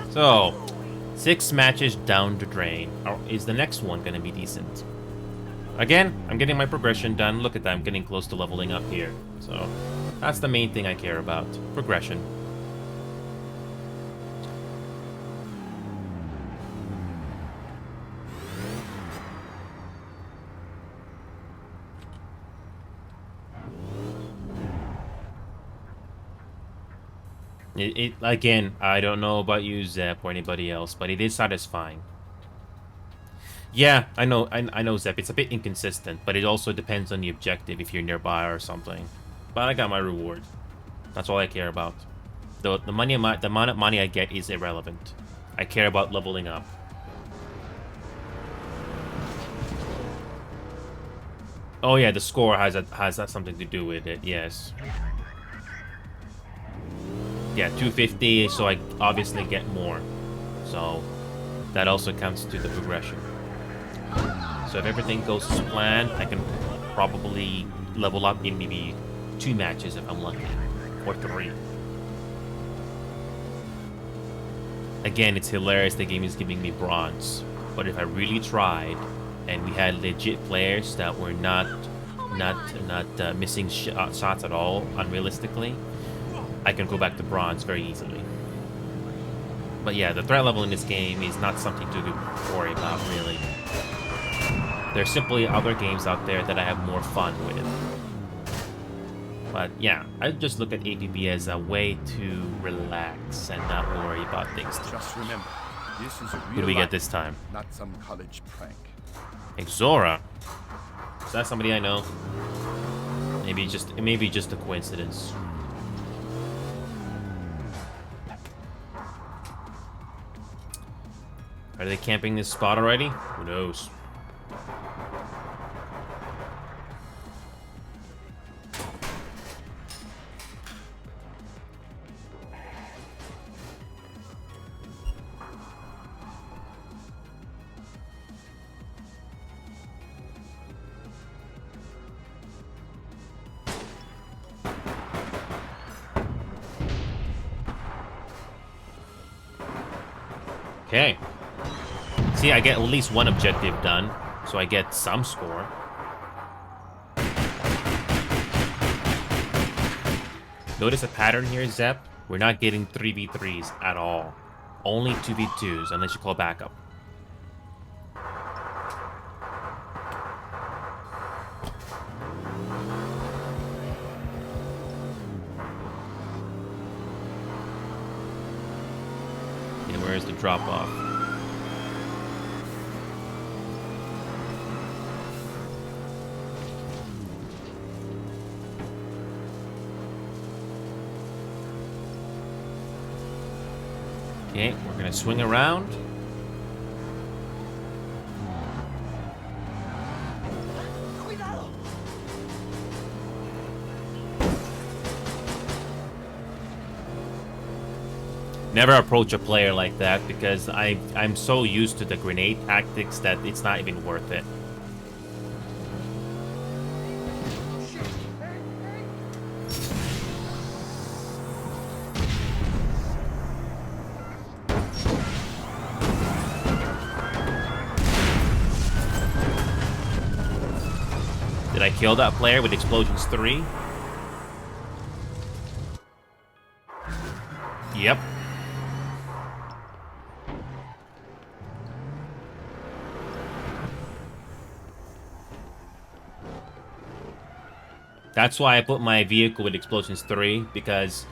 So, 6 matches down the drain. Is the next one gonna be decent? Again, I'm getting my progression done. Look at that, I'm getting close to leveling up here. So, that's the main thing I care about. Progression. Again, I don't know about you, Zep, or anybody else, but it is satisfying. Yeah, I know, Zep. It's a bit inconsistent, but it also depends on the objective if you're nearby or something. But I got my reward. That's all I care about. The amount of money I get is irrelevant. I care about leveling up. Oh yeah, the score has something to do with it. Yes. Yeah, 250, so I obviously get more. So that also counts to the progression. So if everything goes as planned, I can probably level up in maybe 2 matches if I'm lucky. Or 3. Again, it's hilarious the game is giving me bronze. But if I really tried, and we had legit players that were not missing shots at all, unrealistically, I can go back to bronze very easily. But yeah, the threat level in this game is not something to worry about, really. There's simply other games out there that I have more fun with. But yeah, I just look at APB as a way to relax and not worry about things. Just remember, this is a real Who do we life, get this time? not some college prank. Exora. Is that somebody I know? Maybe just a coincidence. Are they camping this spot already? Who knows? Okay. See, I get at least one objective done, so I get some score. Notice a pattern here, Zep? We're not getting 3v3s at all. Only 2v2s, unless you call backup. And where's the drop-off? Okay, we're gonna swing around. Cuidado. Never approach a player like that because I'm so used to the grenade tactics that it's not even worth it. Did I kill that player with Explosions 3? Yep. That's why I put my vehicle with Explosions 3, because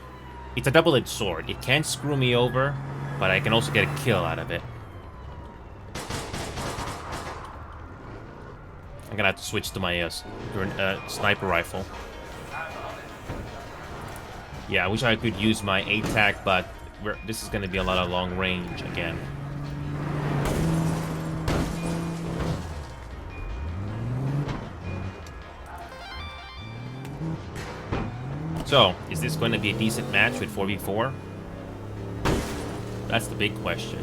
it's a double-edged sword. It can screw me over, but I can also get a kill out of it. I'm gonna have to switch to my sniper rifle. Yeah, I wish I could use my ATAC, but this is gonna be a lot of long range again. So, is this going to be a decent match with 4v4? That's the big question.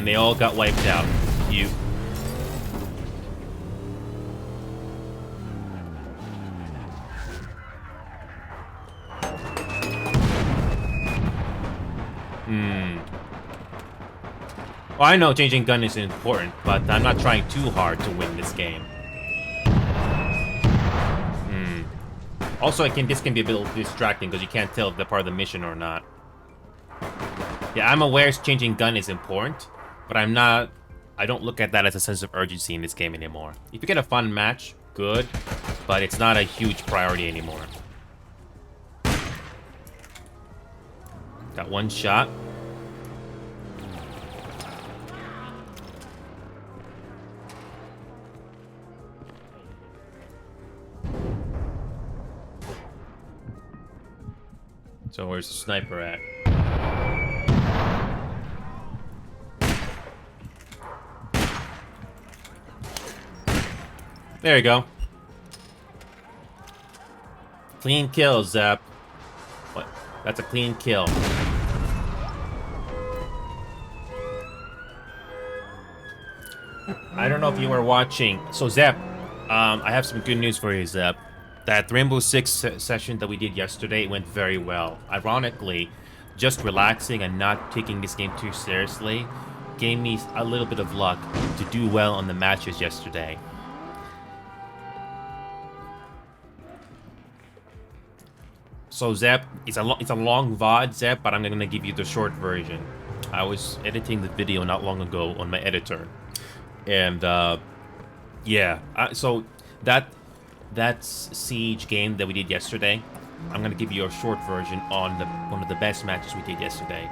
And they all got wiped out. You. Well, I know changing gun is important, but I'm not trying too hard to win this game. Also, this can be a bit distracting because you can't tell if they're part of the mission or not. Yeah, I'm aware changing gun is important, but I don't look at that as a sense of urgency in this game anymore. If you get a fun match, good, but it's not a huge priority anymore. Got one shot. So where's the sniper at? There you go. Clean kill, Zep. What? That's a clean kill. I don't know if you were watching. So, Zep, I have some good news for you, Zep. That Rainbow Six session that we did yesterday went very well. Ironically, just relaxing and not taking this game too seriously gave me a little bit of luck to do well on the matches yesterday. So Zep, it's a long VOD, Zep, but I'm gonna give you the short version. I was editing the video not long ago on my editor, and yeah, so that Siege game that we did yesterday, I'm gonna give you a short version on one of the best matches we did yesterday.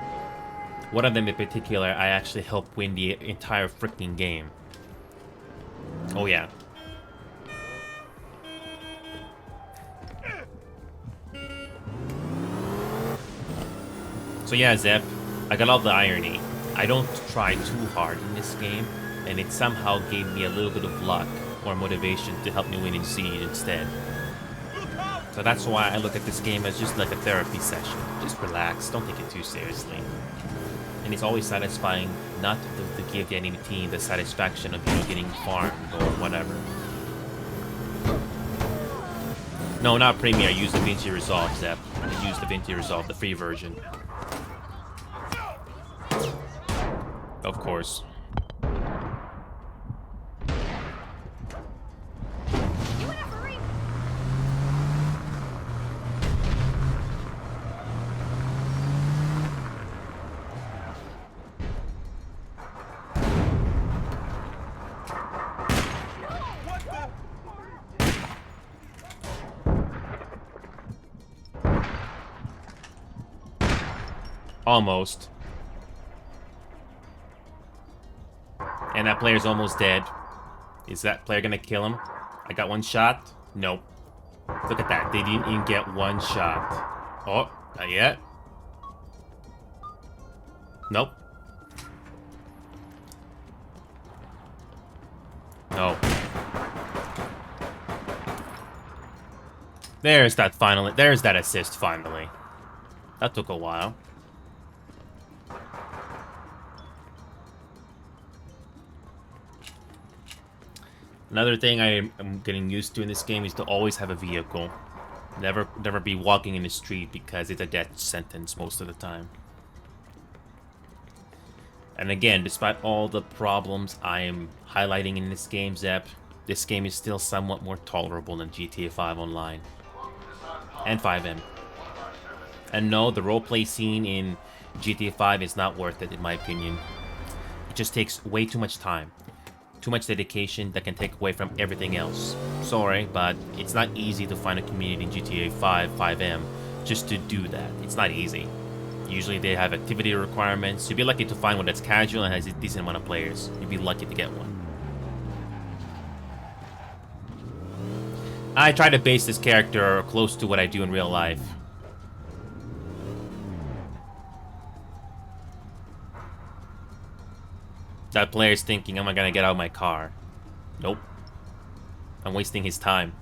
One of them in particular, I actually helped win the entire freaking game. Oh yeah. So yeah, Zep, I got all the irony. I don't try too hard in this game, and it somehow gave me a little bit of luck or motivation to help me win in Siege instead. So that's why I look at this game as just like a therapy session. Just relax, don't take it too seriously. And it's always satisfying not to give the enemy team the satisfaction of, getting farmed or whatever. No, not Premier, I use the Vinci Resolve, Zep. I use the Vinci Resolve, the free version. Of course. Almost. And that player's almost dead. Is that player gonna kill him? I got one shot? Nope. Look at that. They didn't even get one shot. Oh, not yet. Nope. No. There's that assist finally. That took a while. Another thing I am getting used to in this game is to always have a vehicle. Never be walking in the street because it's a death sentence most of the time. And again, despite all the problems I am highlighting in this game, Zep, this game is still somewhat more tolerable than GTA 5 Online. And 5M. And no, the roleplay scene in GTA 5 is not worth it in my opinion. It just takes way too much time. Too much dedication that can take away from everything else. Sorry, but it's not easy to find a community in GTA 5, 5M just to do that. It's not easy. Usually they have activity requirements. You'd be lucky to find one that's casual and has a decent amount of players. You'd be lucky to get one. I try to base this character close to what I do in real life. That player's thinking, am I gonna get out of my car? Nope. I'm wasting his time.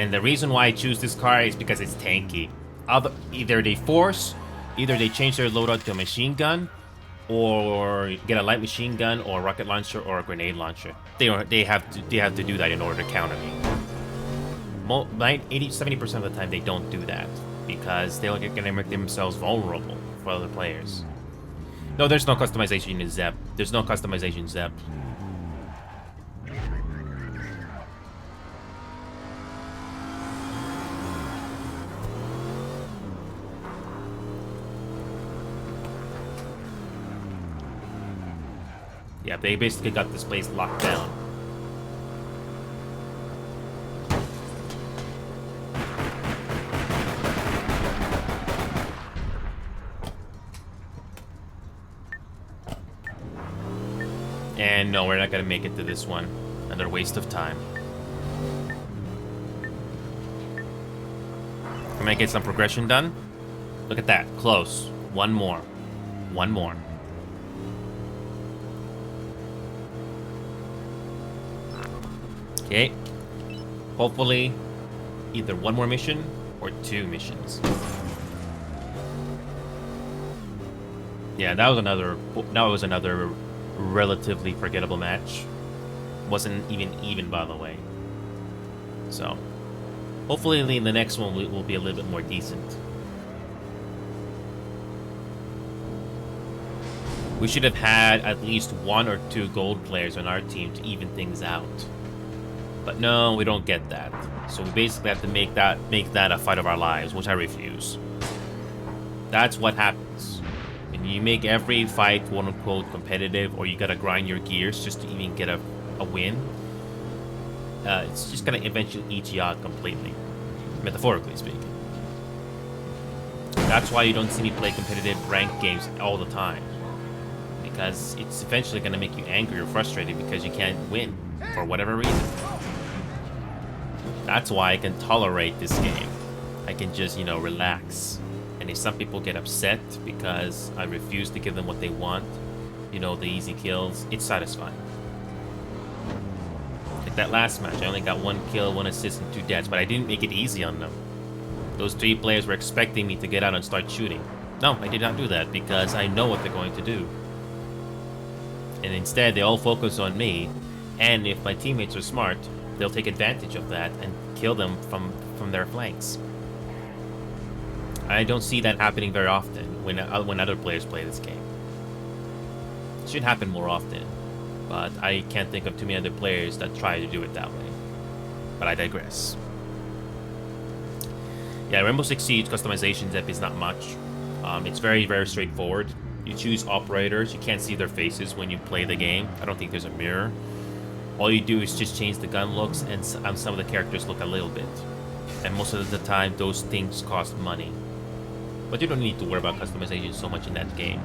And the reason why I choose this car is because it's tanky. Either they change their loadout to a machine gun, or get a light machine gun, or a rocket launcher, or a grenade launcher. They have to do that in order to counter me. 70% of the time they don't do that because they're gonna make themselves vulnerable for other players. No, there's no customization in Zep. There's no customization in Zep. Yeah, they basically got this place locked down. And no, we're not gonna make it to this one. Another waste of time. Can I get some progression done? Look at that, close. One more. One more. Okay. Hopefully, either one more mission or 2 missions. Yeah, that was another relatively forgettable match. Wasn't even by the way. So, hopefully in the next one will be a little bit more decent. We should have had at least 1 or 2 gold players on our team to even things out. But no, we don't get that. So we basically have to make that a fight of our lives, which I refuse. That's what happens. When you make every fight quote-unquote competitive, or you gotta grind your gears just to even get a win, it's just gonna eventually eat you out completely. Metaphorically speaking. That's why you don't see me play competitive ranked games all the time. Because it's eventually gonna make you angry or frustrated because you can't win for whatever reason. That's why I can tolerate this game. I can just, relax. And if some people get upset because I refuse to give them what they want, the easy kills, it's satisfying. Like that last match, I only got 1 kill, 1 assist, and 2 deaths, but I didn't make it easy on them. Those 3 players were expecting me to get out and start shooting. No, I did not do that because I know what they're going to do. And instead, they all focus on me, and if my teammates are smart, they'll take advantage of that and kill them from their flanks. I don't see that happening very often when other players play this game. It should happen more often, but I can't think of too many other players that try to do it that way. But I digress. Yeah, Rainbow Six Siege customization depth is not much. It's very, very straightforward. You choose operators. You can't see their faces when you play the game. I don't think there's a mirror. All you do is just change the gun looks, and some of the characters look a little bit. And most of the time, those things cost money. But you don't need to worry about customization so much in that game.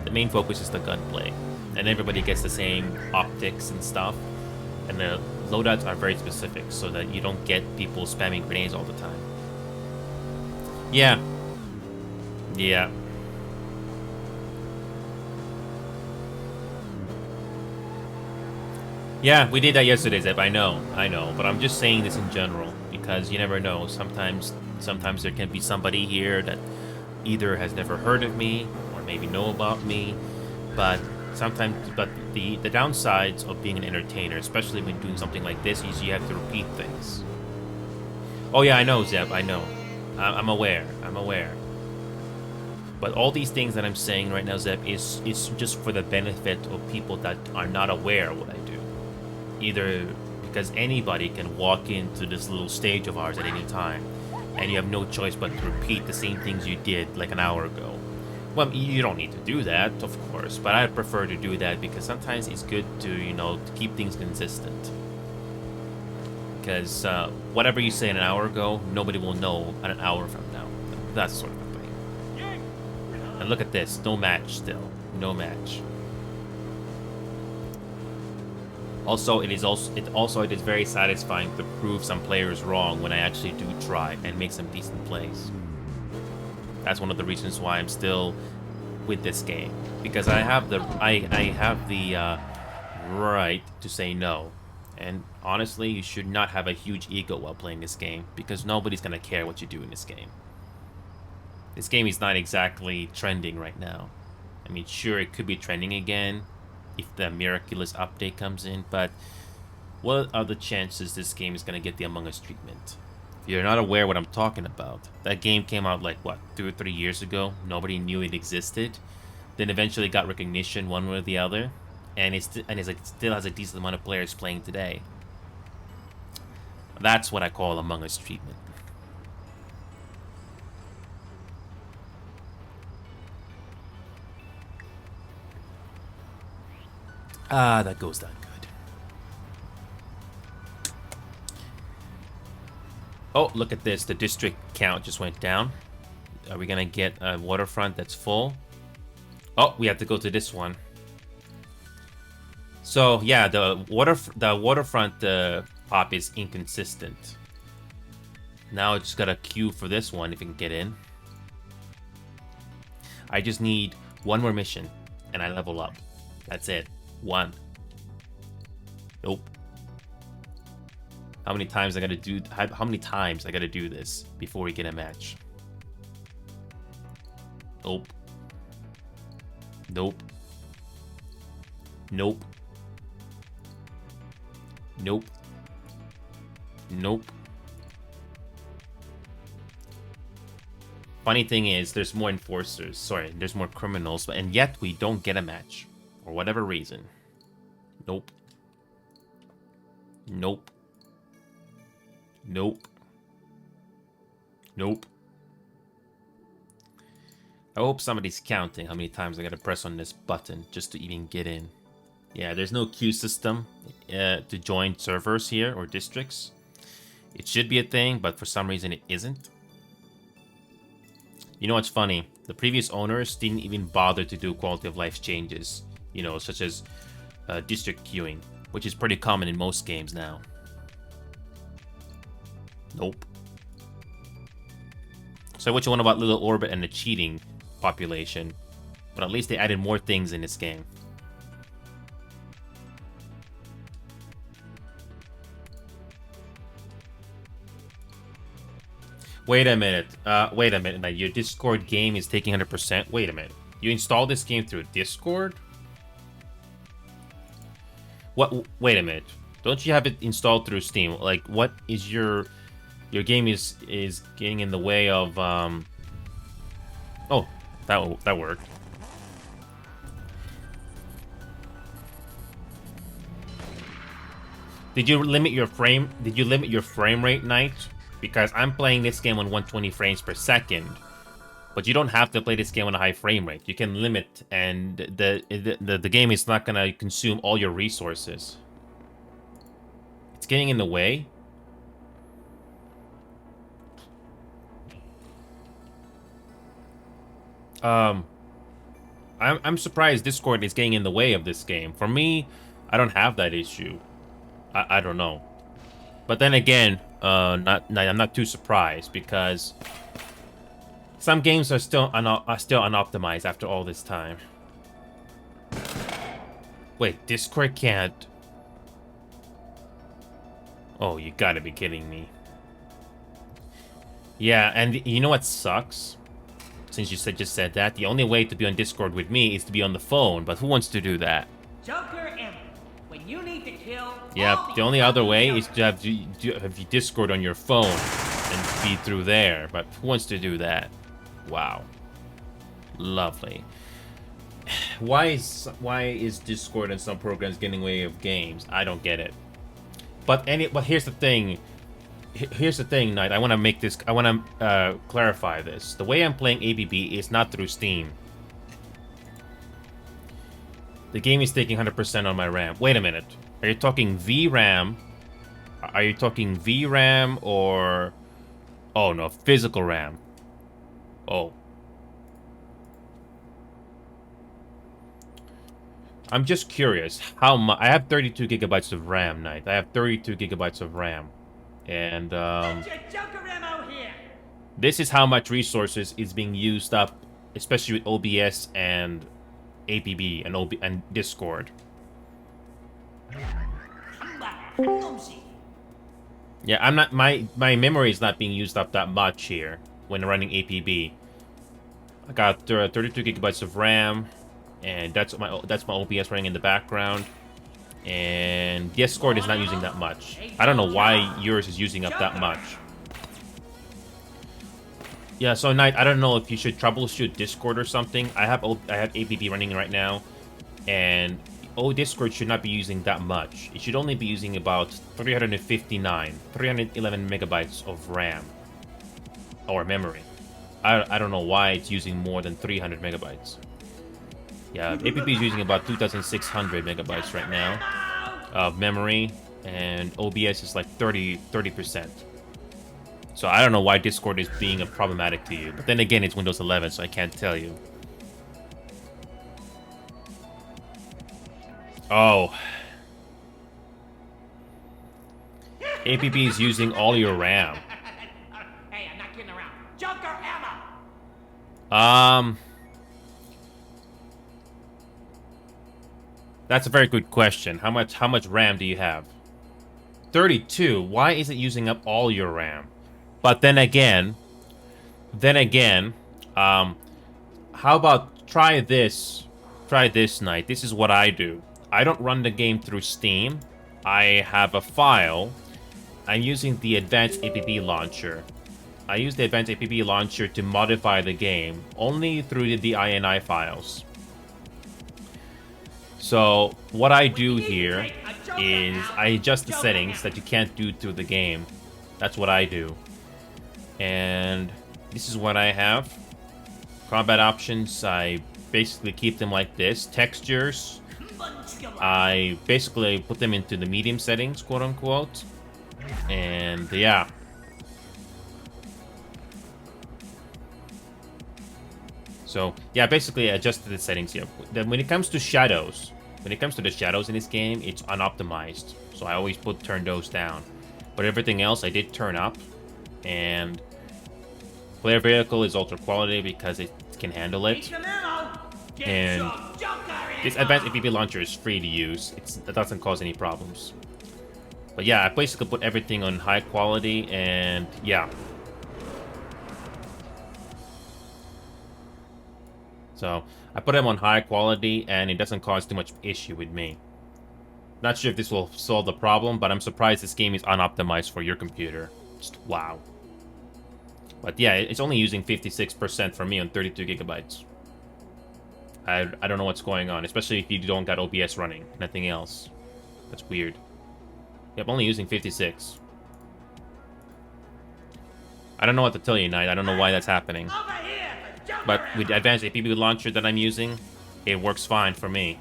The main focus is the gunplay. And everybody gets the same optics and stuff. And the loadouts are very specific, so that you don't get people spamming grenades all the time. Yeah. Yeah. Yeah, we did that yesterday, Zeb. I know, but I'm just saying this in general because you never know. Sometimes there can be somebody here that either has never heard of me or maybe know about me, but the downsides of being an entertainer, especially when doing something like this, is you have to repeat things. Oh yeah, I know, Zeb. I know. I'm aware. But all these things that I'm saying right now, Zeb, is just for the benefit of people that are not aware of what I do. Either because anybody can walk into this little stage of ours at any time, and you have no choice but to repeat the same things you did like an hour ago. Well, you don't need to do that, of course, but I prefer to do that because sometimes it's good to, to keep things consistent. Because whatever you say an hour ago, nobody will know an hour from now. That's sort of a thing. And look at this, no match still. No match. Also, it is very satisfying to prove some players wrong when I actually do try and make some decent plays. That's one of the reasons why I'm still with this game, because I have the right to say no, And honestly, you should not have a huge ego while playing this game, because nobody's gonna care what you do in this game. This game is not exactly trending right now. I mean, sure, it could be trending again if the miraculous update comes in, but what are the chances this game is gonna get the Among Us treatment? If you're not aware what I'm talking about, that game came out like, what, 2 or 3 years ago? Nobody knew it existed. Then eventually got recognition one way or the other, and it still has a decent amount of players playing today. That's what I call Among Us treatment. Ah, that goes down good. Oh, look at this. The district count just went down. Are we gonna get a waterfront that's full? Oh, we have to go to this one. So yeah, the waterfront pop is inconsistent. Now I just gotta queue for this one if we can get in. I just need one more mission and I level up. That's it. One. Nope. How many times I gotta do? How many times I gotta do this before we get a match? Nope. Nope. Nope. Nope. Nope. Funny thing is, there's more enforcers. Sorry, there's more criminals, and yet we don't get a match. For whatever reason. Nope. Nope. Nope. Nope. I hope somebody's counting how many times I gotta press on this button just to even get in. Yeah, there's no queue system to join servers here or districts. It should be a thing, but for some reason it isn't. You know what's funny? The previous owners didn't even bother to do quality of life changes, you know, such as district queuing, which is pretty common in most games now. Nope. So what you want about Little Orbit and the cheating population? But at least they added more things in this game. Wait a minute. Wait a minute. Now, your Discord game is taking 100%. Wait a minute. You installed this game through Discord? What? Wait a minute. Don't you have it installed through Steam? Like, what is your game is getting in the way of Oh, that worked. Did you limit your frame rate, Knight? Because I'm playing this game on 120 frames per second. But you don't have to play this game on a high frame rate. You can limit, and the game is not gonna consume all your resources. It's getting in the way. I'm surprised Discord is getting in the way of this game. For me, I don't have that issue. I don't know. But then again, I'm not too surprised because some games are still unoptimized after all this time. Wait, Discord can't. Oh, you gotta be kidding me. Yeah, and you know what sucks? Since you just said that, the only way to be on Discord with me is to be on the phone, but who wants to do that? Joker Emma, when you need to kill. Yeah, the only other way is to have you Discord on your phone and be through there, but who wants to do that? Wow. Lovely. Why is Discord and some programs getting in the way of games? I don't get it. But here's the thing. Here's the thing, Knight. I want to clarify this. The way I'm playing ABB is not through Steam. The game is taking 100% on my RAM. Wait a minute. Are you talking VRAM? Are you talking VRAM or... Oh, no. Physical RAM. Oh. I'm just curious. How much... I have 32 gigabytes of RAM, Knight. I have 32 gigabytes of RAM. And, this is how much resources is being used up, especially with OBS and APB and Discord. Clumsy. Yeah, I'm not. My memory is not being used up that much here when running APB. I got 32 gigabytes of RAM, and that's my OBS running in the background. And Discord is not using that much. I don't know why yours is using up that much. Yeah, so Knight, I don't know if you should troubleshoot Discord or something. I have APB running right now, and Discord should not be using that much. It should only be using about 311 megabytes of RAM or memory. I don't know why it's using more than 300 megabytes. Yeah, APB is using about 2,600 megabytes right now of memory, and OBS is like 30%. So I don't know why Discord is being problematic to you. But then again, it's Windows 11, so I can't tell you. Oh. APB is using all your RAM. Hey, I'm not kidding around. Joker ammo. That's a very good question. How much RAM do you have? 32. Why is it using up all your RAM? But then again, how about try this Night. This is what I do. I don't run the game through Steam. I have a file. I'm using the Advanced APB Launcher. I use the Advanced APB Launcher to modify the game only through the INI files. So what I do here is I adjust the settings that you can't do through the game. That's what I do. And this is what I have. Combat options, I basically keep them like this. Textures, I basically put them into the medium settings, quote unquote. And yeah. So yeah, basically I adjusted the settings here. Then when it comes to shadows, the shadows in this game, it's unoptimized. So I always turn those down. But everything else I did turn up. And player vehicle is ultra quality because it can handle it. And this Advanced APB launcher is free to use. It doesn't cause any problems. But yeah, I basically put everything on high quality, and yeah. So I put them on high quality, and it doesn't cause too much issue with me. Not sure if this will solve the problem, but I'm surprised this game is unoptimized for your computer. Just wow. But yeah, it's only using 56% for me on 32 gigabytes. I don't know what's going on, especially if you don't got OBS running, nothing else. That's weird. Yep, only using 56. I don't know what to tell you, Knight. I don't know why that's happening. But with the Advanced APB Launcher that I'm using, it works fine for me.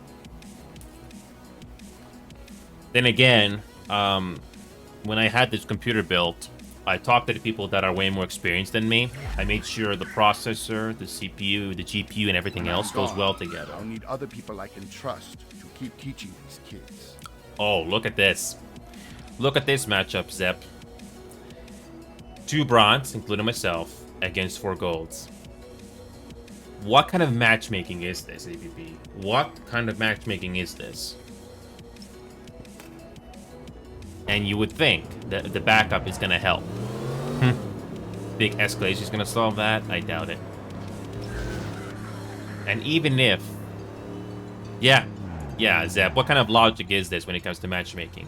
Then again, when I had this computer built, I talked to the people that are way more experienced than me. I made sure the processor, the CPU, the GPU, and everything else goes well together. I'll need other people I can trust to keep teaching these kids. Oh, look at this. Look at this matchup, Zep. 2 bronze, including myself, against 4 golds. What kind of matchmaking is this, APB? What kind of matchmaking is this? And you would think that the backup is gonna help. Big escalation is gonna solve that? I doubt it. And even if... Yeah, Zep, what kind of logic is this when it comes to matchmaking?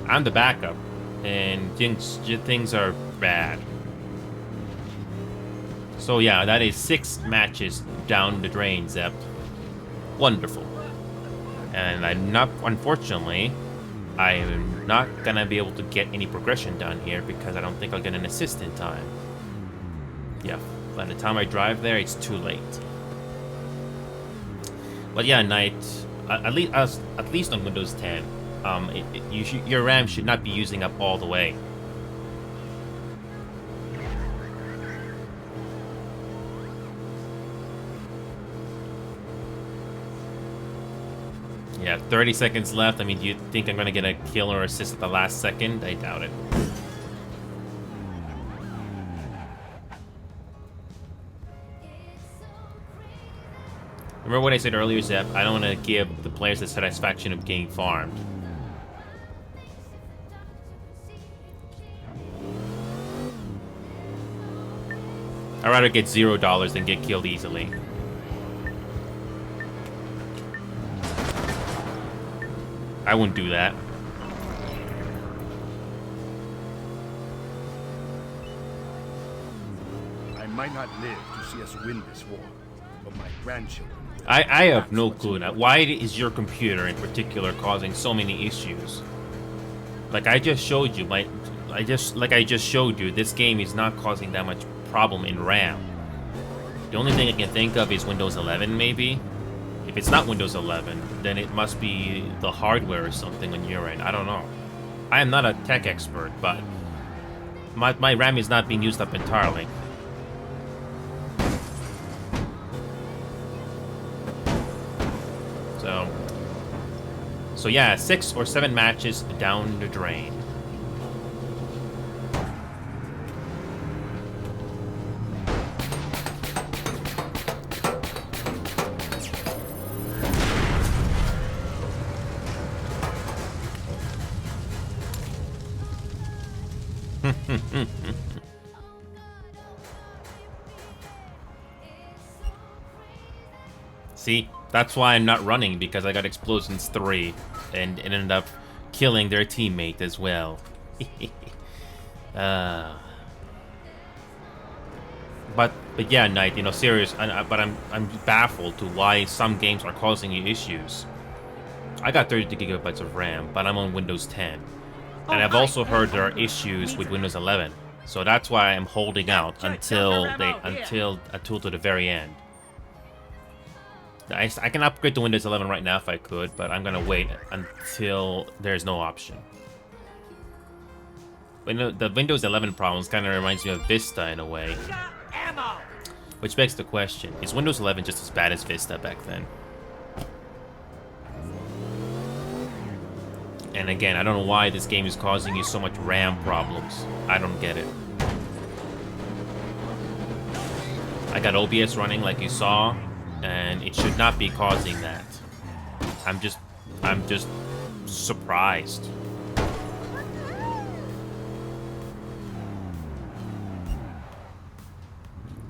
I'm the backup, and things are bad. So yeah, that is 6 matches down the drain, Zep. Wonderful. And unfortunately, I'm not gonna be able to get any progression done here because I don't think I'll get an assist in time. Yeah, by the time I drive there, it's too late. But yeah, Knight, at least on Windows 10, your RAM should not be using up all the way. Yeah, 30 seconds left. I mean, do you think I'm going to get a kill or assist at the last second? I doubt it. Remember what I said earlier, Zep? I don't want to give the players the satisfaction of getting farmed. I'd rather get $0 than get killed easily. I wouldn't do that. I might not live to see us win this war, but my grandchildren will. I have no clue now. Why is your computer in particular causing so many issues? Like I just showed you, I just showed you, this game is not causing that much problem in RAM. The only thing I can think of is Windows 11, maybe. If it's not Windows 11, then it must be the hardware or something on your end. I don't know. I am not a tech expert, but my RAM is not being used up entirely. So yeah, 6 or 7 matches down the drain. See, that's why I'm not running, because I got Explosions 3 and it ended up killing their teammate as well. But yeah, Knight, you know, serious. But I'm baffled to why some games are causing you issues. I got 32 gigabytes of RAM, but I'm on Windows 10, and I've also heard there are issues with Windows 11. So that's why I'm holding out until to the very end. I can upgrade to Windows 11 right now if I could, but I'm gonna wait until there's no option. The Windows 11 problems kind of reminds me of Vista in a way. Which begs the question, is Windows 11 just as bad as Vista back then? And again, I don't know why this game is causing you so much RAM problems. I don't get it. I got OBS running like you saw, and it should not be causing that. I'm just surprised.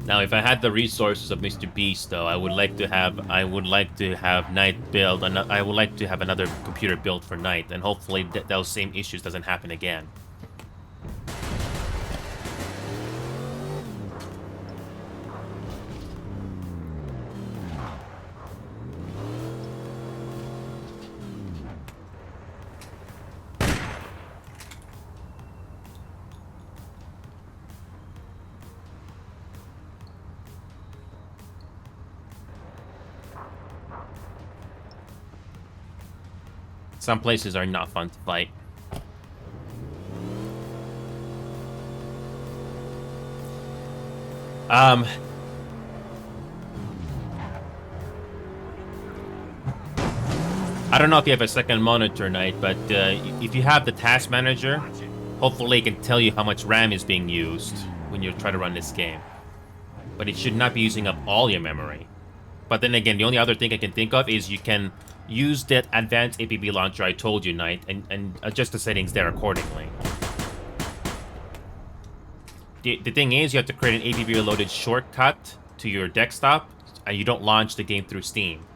Now, if I had the resources of Mr. Beast, though, I would like to have Knight build, and I would like to have another computer built for Knight, and hopefully those same issues doesn't happen again. Some places are not fun to fight. I don't know if you have a second monitor, Knight, but if you have the task manager, hopefully it can tell you how much RAM is being used when you try to run this game. But it should not be using up all your memory. But then again, the only other thing I can think of is you can use that advanced APB launcher I told you, Knight, and adjust the settings there accordingly. The thing is, you have to create an APB reloaded shortcut to your desktop, and you don't launch the game through Steam.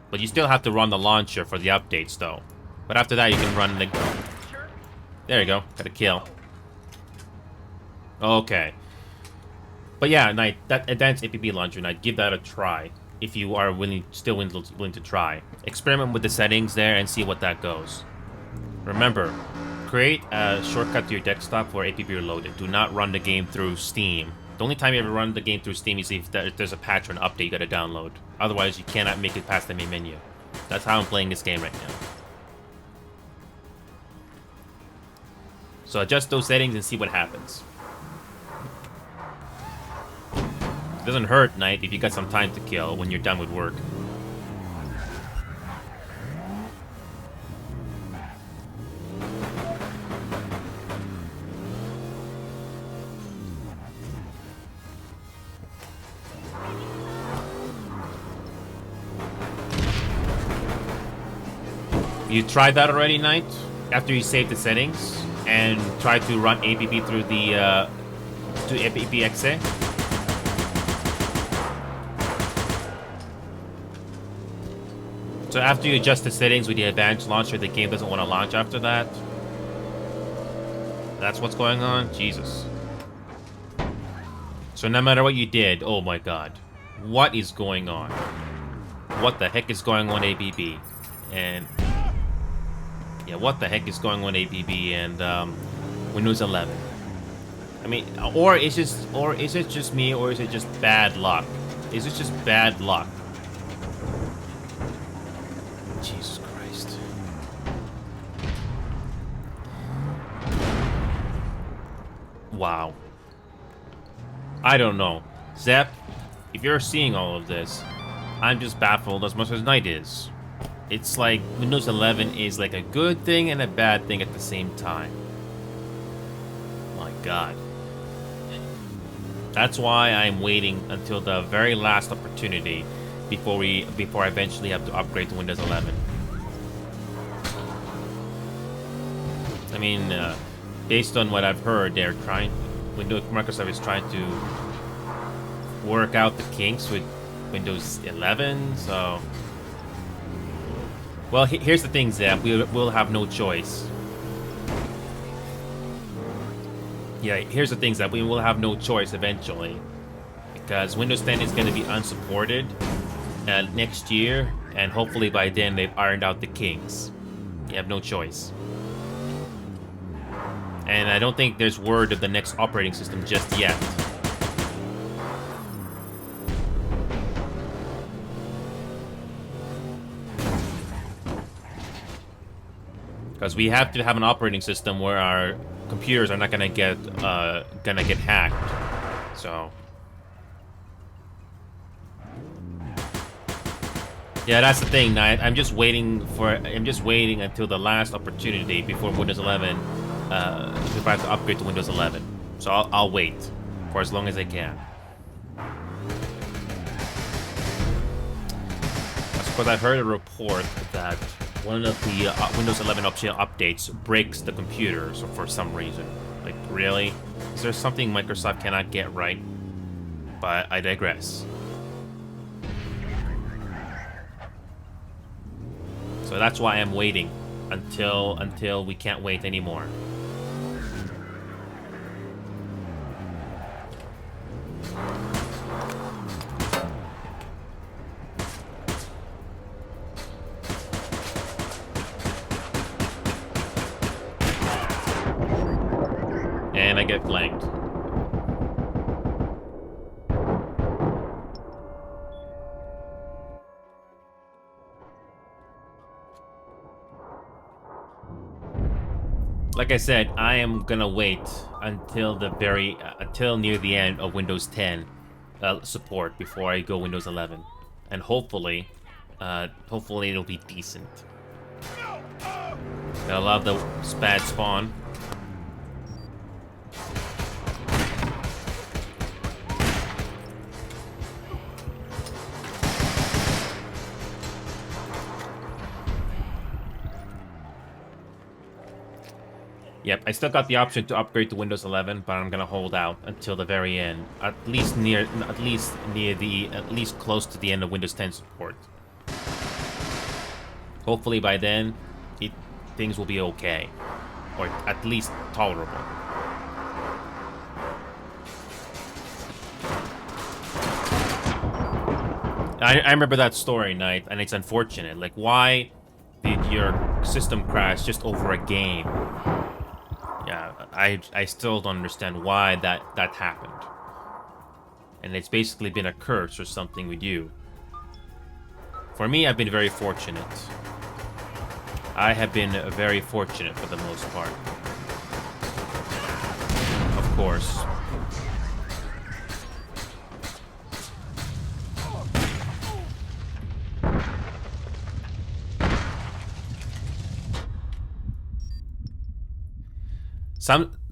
But you still have to run the launcher for the updates, though. But after that, you can run the... There you go. Got a kill. Okay. But yeah, Knight, that advanced APB launcher, Knight, give that a try. If you are still willing to try. Experiment with the settings there and see what that goes. Remember, create a shortcut to your desktop for APB reloaded. Do not run the game through Steam. The only time you ever run the game through Steam is if there's a patch or an update you gotta download. Otherwise, you cannot make it past the main menu. That's how I'm playing this game right now. So adjust those settings and see what happens. It doesn't hurt, Knight, if you got some time to kill when you're done with work. You tried that already, Knight? After you saved the settings and tried to run APP through the to APP-exe? So after you adjust the settings with the advanced launcher, the game doesn't want to launch after that? That's what's going on? Jesus. So no matter what you did, oh my god. What is going on? What the heck is going on, APP? And... yeah, what the heck is going on, APP and Windows 11? I mean, or is it just me, or is it just bad luck? Is it just bad luck? Jesus Christ. Wow. I don't know. Zep, if you're seeing all of this, I'm just baffled as much as Knight is. It's like Windows 11 is like a good thing and a bad thing at the same time. My god. That's why I'm waiting until the very last opportunity before I eventually have to upgrade to Windows 11. I mean, based on what I've heard, Microsoft is trying to work out the kinks with Windows 11, so... well, here's the thing, Zap. We'll have no choice. Yeah, here's the thing, Zap. We will have no choice eventually. Because Windows 10 is going to be unsupported next year, and hopefully by then they've ironed out the kinks. You have no choice. And I don't think there's word of the next operating system just yet. Because we have to have an operating system where our computers are not gonna get hacked. So yeah, that's the thing. I'm just waiting until the last opportunity before Windows 11. If I have to upgrade to Windows 11, so I'll wait for as long as I can. Because I've heard a report that one of the Windows 11 optional updates breaks the computer for some reason. Like, really? Is there something Microsoft cannot get right? But I digress. So that's why I'm waiting until we can't wait anymore. And I get flanked. Like I said, I am gonna wait until until near the end of Windows 10 support before I go Windows 11, and hopefully it'll be decent. Gotta love the SPAD spawn. Yep, I still got the option to upgrade to Windows 11, but I'm gonna hold out until the very end, at least close to the end of Windows 10 support. Hopefully by then, things will be okay, or at least tolerable. I remember that story, Knight, and it's unfortunate. Like, why did your system crash just over a game? Yeah, I still don't understand why that happened. And it's basically been a curse or something with you. For me, I've been very fortunate. I have been very fortunate for the most part. Of course.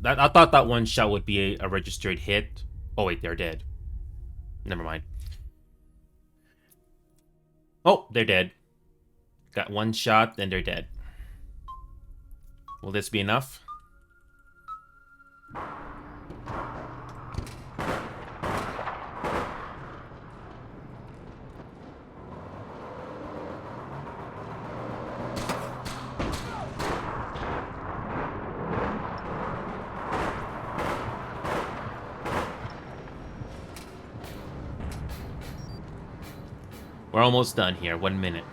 I thought that one shot would be a registered hit. Oh wait, they're dead. Never mind. Oh, they're dead. Got one shot, then they're dead. Will this be enough? We're almost done here. 1 minute.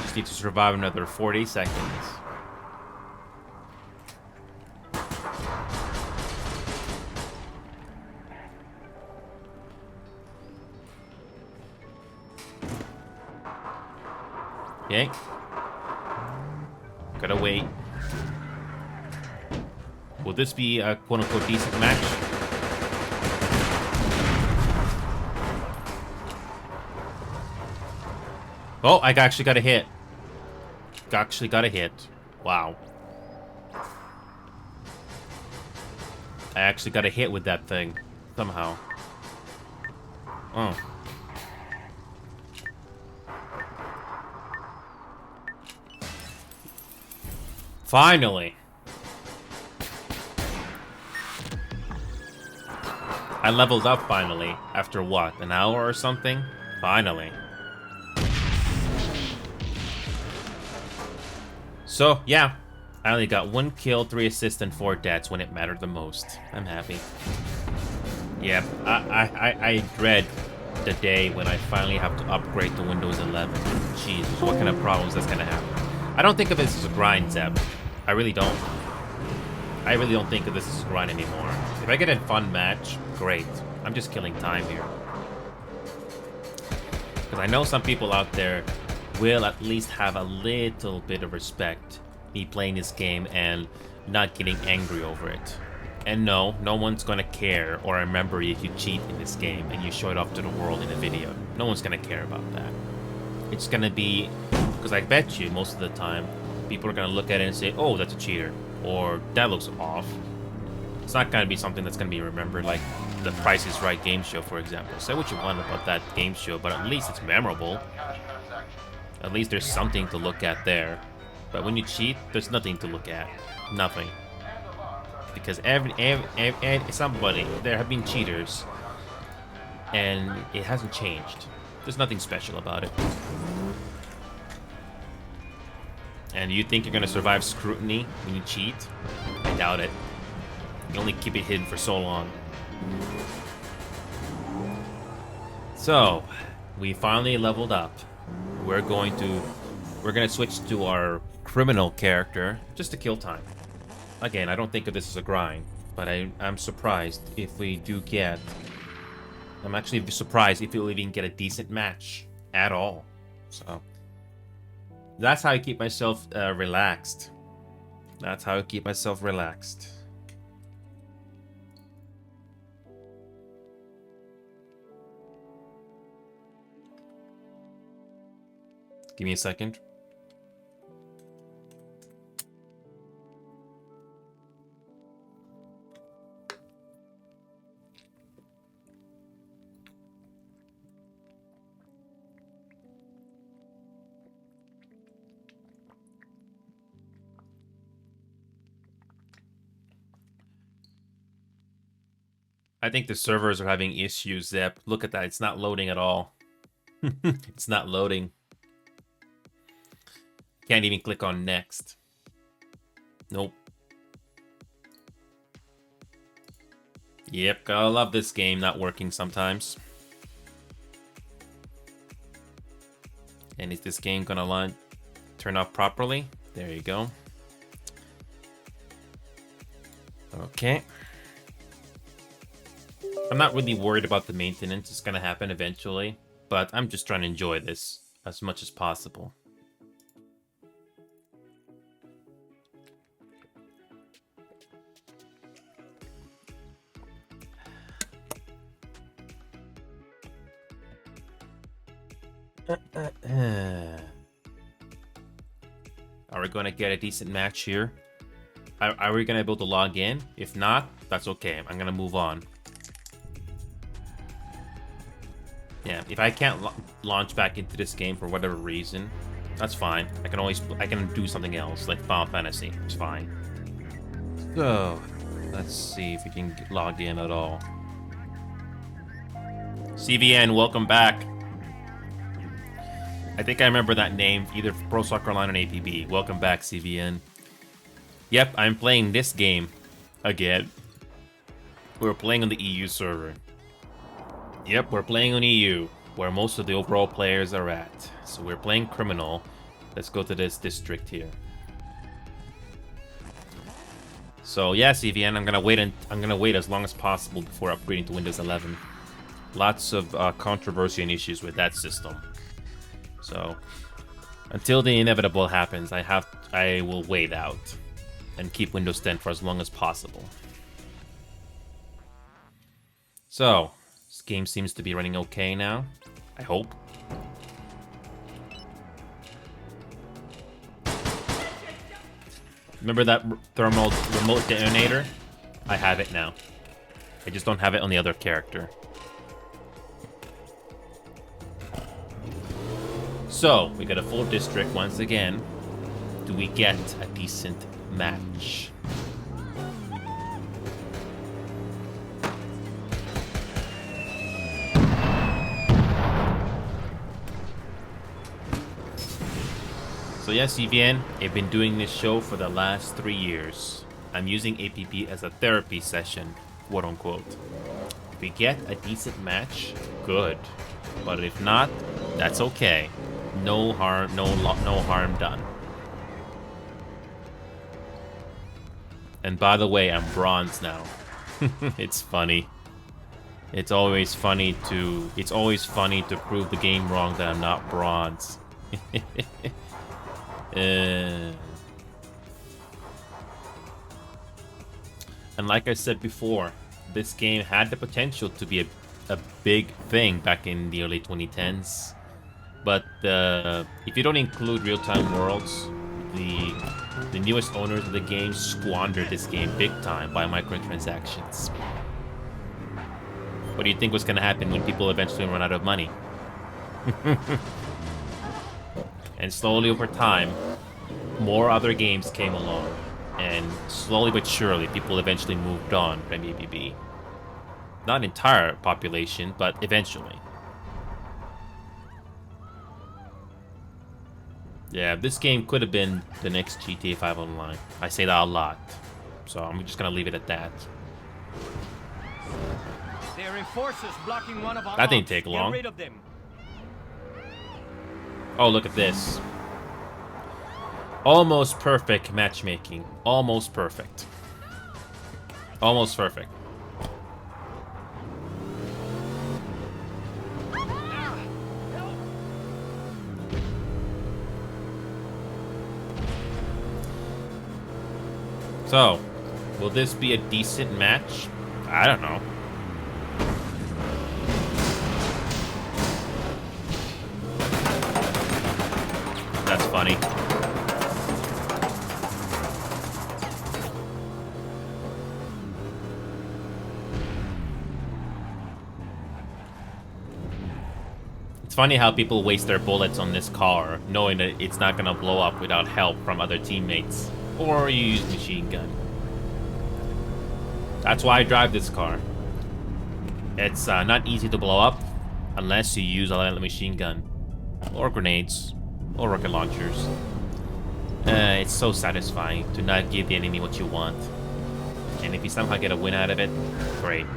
Just need to survive another 40 seconds. Okay. Gotta wait. Will this be a quote-unquote decent match? Oh, I actually got a hit. Actually got a hit. Wow. I actually got a hit with that thing. Somehow. Oh. Finally. I leveled up finally. After what? An hour or something? Finally. So, yeah. I only got 1 kill, 3 assists, and 4 deaths when it mattered the most. I'm happy. Yeah, I dread the day when I finally have to upgrade to Windows 11. Jesus, what kind of problems that's gonna happen? I don't think of this as a grind, Zeb. I really don't. I really don't think of this as a grind anymore. If I get a fun match, great. I'm just killing time here. Because I know some people out there will at least have a little bit of respect me playing this game and not getting angry over it. And no, no one's gonna care or remember if you cheat in this game and you show it off to the world in a video. No one's gonna care about that. It's gonna be, because I bet you most of the time, people are gonna look at it and say, oh, that's a cheater, or that looks off. It's not gonna be something that's gonna be remembered like the Price is Right game show, for example. Say what you want about that game show, but at least it's memorable. At least there's something to look at there. But when you cheat, there's nothing to look at. Nothing. Because somebody, there have been cheaters, and it hasn't changed. There's nothing special about it. And you think you're gonna survive scrutiny when you cheat? I doubt it. You only keep it hidden for so long. So, we finally leveled up. We're gonna switch to our criminal character just to kill time. Again, I don't think of this as a grind, but I'm surprised if we do get... I'm actually surprised if we'll even get a decent match at all. So, that's how I keep myself relaxed. That's how I keep myself relaxed. Give me a second. I think the servers are having issues, Zep. Look at that. It's not loading at all. It's not loading. Can't even click on next. Nope. Yep, gotta love this game not working sometimes. And is this game gonna turn off properly? There you go. Okay. I'm not really worried about the maintenance. It's gonna happen eventually. But I'm just trying to enjoy this as much as possible. we going to get a decent match here? Are we going to be able to log in? If not, that's okay. I'm going to move on. Yeah, if I can't launch back into this game for whatever reason, that's fine. I can do something else, like Final Fantasy. It's fine. So, let's see if we can log in at all. CVN, welcome back. I think I remember that name, either Pro Soccer Online or APB. Welcome back, CVN. Yep, I'm playing this game again. We're playing on the EU server. Yep, we're playing on EU, where most of the overall players are at. So we're playing Criminal. Let's go to this district here. So yeah, CVN, I'm gonna wait as long as possible before upgrading to Windows 11. Lots of controversy and issues with that system. So until the inevitable happens, I will wait out and keep Windows 10 for as long as possible. So this game seems to be running okay now. I hope. Remember that thermal remote detonator? I have it now. I just don't have it on the other character. So, we got a full district once again. Do we get a decent match? So yes, CVN, I've been doing this show for the last 3 years. I'm using APP as a therapy session, quote unquote. If we get a decent match, good. But if not, that's okay. No harm, no harm done. And by the way, I'm bronze now. It's funny. It's always funny to prove the game wrong that I'm not bronze. And like I said before, this game had the potential to be a big thing back in the early 2010s. But if you don't include real-time worlds, the newest owners of the game squandered this game big time by microtransactions. What do you think was going to happen when people eventually run out of money? And slowly over time, more other games came along. And slowly but surely, people eventually moved on from ABB. Not entire population, but eventually. Yeah, this game could have been the next GTA 5 Online. I say that a lot. So I'm just going to leave it at that. There are enforcers blocking one of our That didn't arms. take long. Get rid of them. Oh, look at this. Almost perfect matchmaking. Almost perfect. Almost perfect. So, will this be a decent match? I don't know. That's funny. It's funny how people waste their bullets on this car, knowing that it's not gonna blow up without help from other teammates. Or you use machine gun. That's why I drive this car. It's not easy to blow up unless you use a machine gun. Or grenades. Or rocket launchers. It's so satisfying to not give the enemy what you want. And if you somehow get a win out of it, great.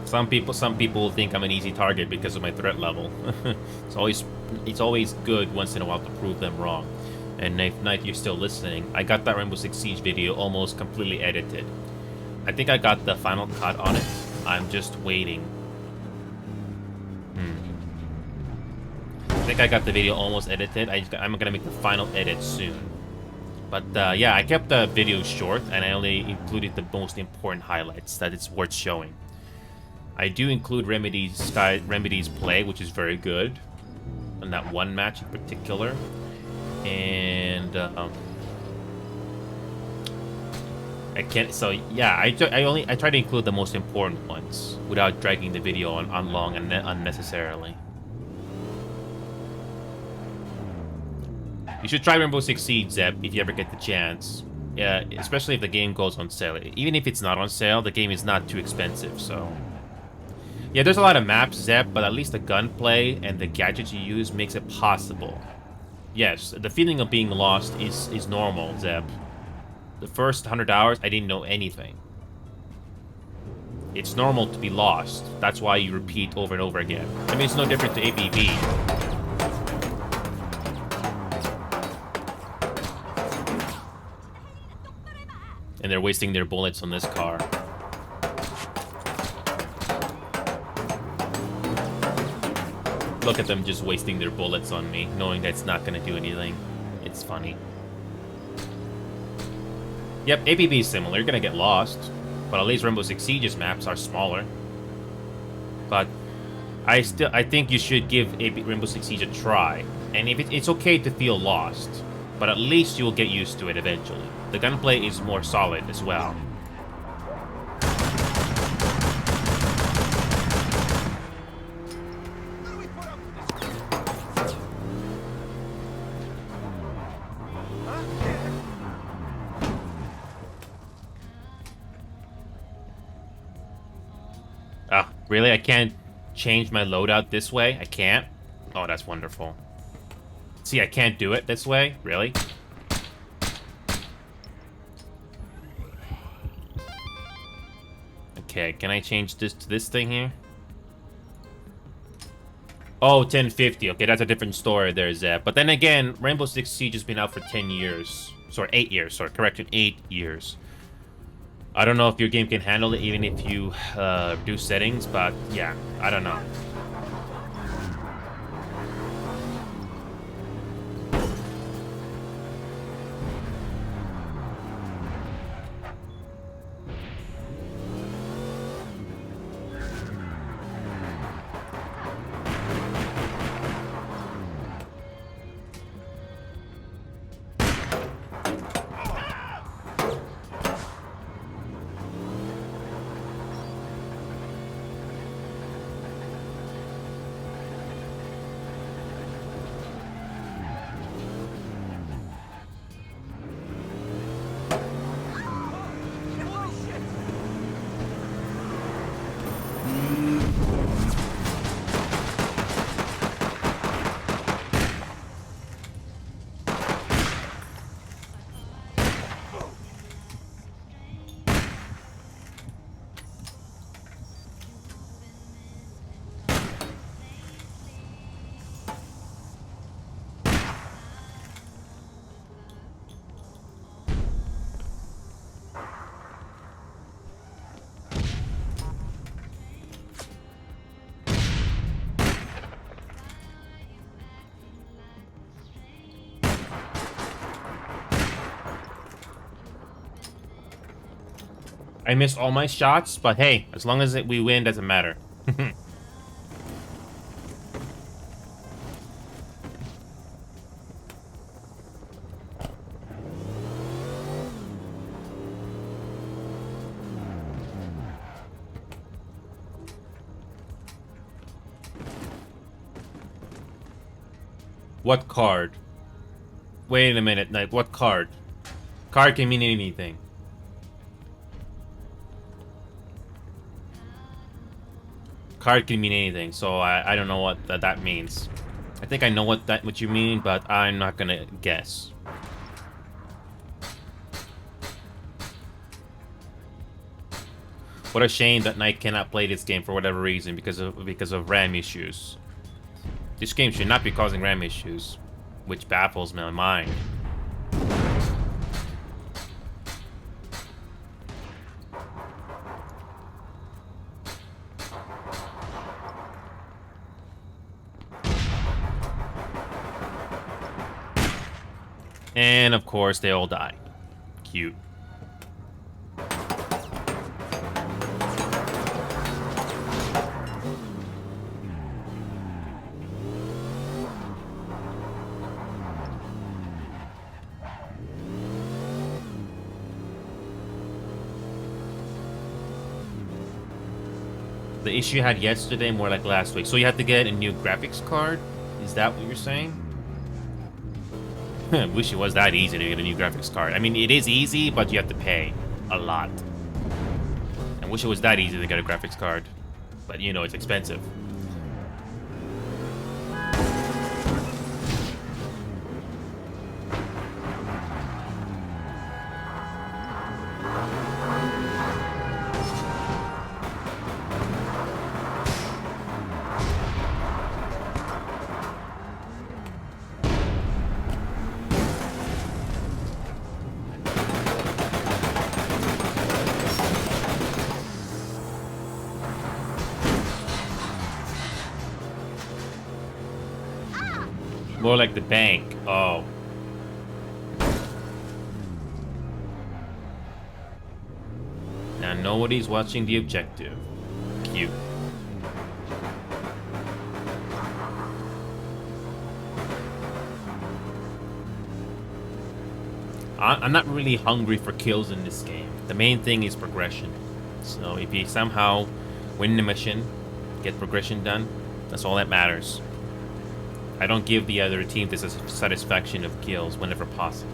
Some people think I'm an easy target because of my threat level. It's always good once in a while to prove them wrong. And if Knight, you're still listening, I got that Rainbow Six Siege video almost completely edited. I think I got the final cut on it. I'm just waiting. I think I got the video almost edited. I'm gonna make the final edit soon. But yeah, I kept the video short and I only included the most important highlights that it's worth showing. I do include Remedy's play, which is very good. on that one match in particular. And I can't. So yeah, I try to include the most important ones without dragging the video on long and unnecessarily. You should try Rainbow Six Siege, Zep, if you ever get the chance. Yeah, especially if the game goes on sale. Even if it's not on sale, the game is not too expensive, so... Yeah, there's a lot of maps, Zep, but at least the gunplay and the gadgets you use makes it possible. Yes, the feeling of being lost is normal, Zep. The first 100 hours, I didn't know anything. It's normal to be lost. That's why you repeat over and over again. I mean, it's no different to ABB. And they're wasting their bullets on this car. Look at them just wasting their bullets on me, knowing that it's not going to do anything. It's funny. Yep, ABB is similar. You're going to get lost. But at least Rainbow Six Siege's maps are smaller. But I think you should give Rainbow Six Siege a try. And if it's okay to feel lost. But at least you'll get used to it eventually. The gunplay is more solid as well. Ah, really? I can't change my loadout this way? I can't? Oh, that's wonderful. See, I can't do it this way? Really? Okay, can I change this to this thing here? Oh, 1050. Okay, that's a different story there, Zep. But then again, Rainbow Six Siege has been out for 10 years. Sorry, 8 years. Sorry, correction, 8 years. I don't know if your game can handle it even if you do settings, but yeah, I don't know. I missed all my shots, but hey, as long as we win, doesn't matter. What card? Wait a minute, like, what card? Card can mean anything. Card can mean anything, so I don't know what that means. I think I know what you mean, but I'm not gonna guess. What a shame that Knight cannot play this game for whatever reason because of RAM issues. This game should not be causing RAM issues, which baffles my mind. And of course, they all die. Cute. the issue you had yesterday, more like last week. So you have to get a new graphics card? Is that what you're saying? Wish it was that easy to get a new graphics card. I mean, it is easy, but you have to pay a lot. I wish it was that easy to get a graphics card. But, you know, it's expensive. More like the bank. Oh. Now nobody's watching the objective. Cute. I'm not really hungry for kills in this game. The main thing is progression. So if you somehow win the mission, get progression done, that's all that matters. I don't give the other team the satisfaction of kills whenever possible.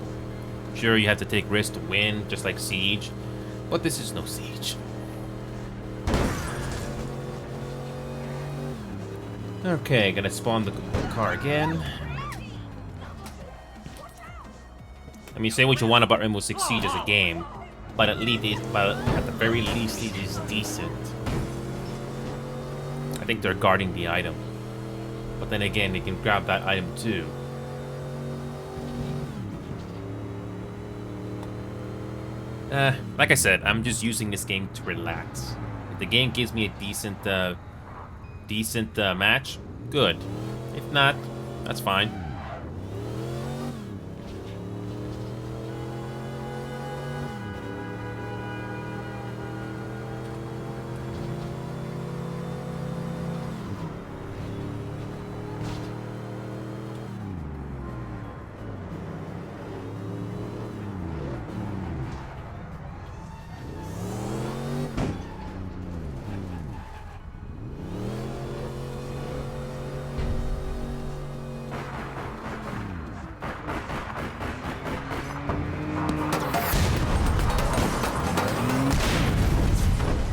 Sure, you have to take risks to win, just like Siege, but this is no Siege. Okay, gonna spawn the car again. I mean, say what you want about Rainbow Six Siege as a game, but at the very least, it is decent. I think they're guarding the item, but then again, they can grab that item too. Like I said, I'm just using this game to relax. If the game gives me a decent match, good. If not, that's fine.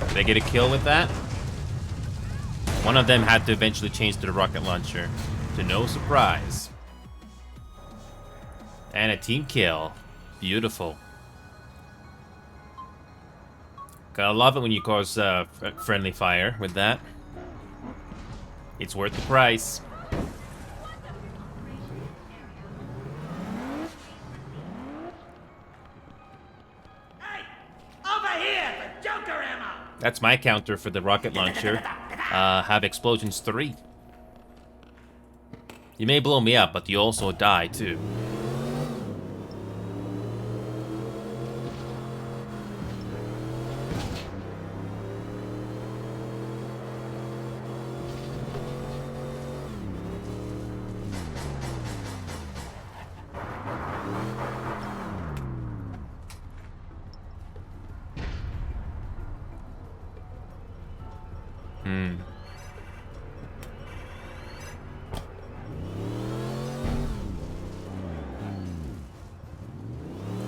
Did I get a kill with that? One of them had to eventually change to the rocket launcher, to no surprise. And a team kill. Beautiful. Gotta love it when you cause friendly fire with that. It's worth the price. That's my counter for the rocket launcher. Have explosions 3. You may blow me up, but you also die too.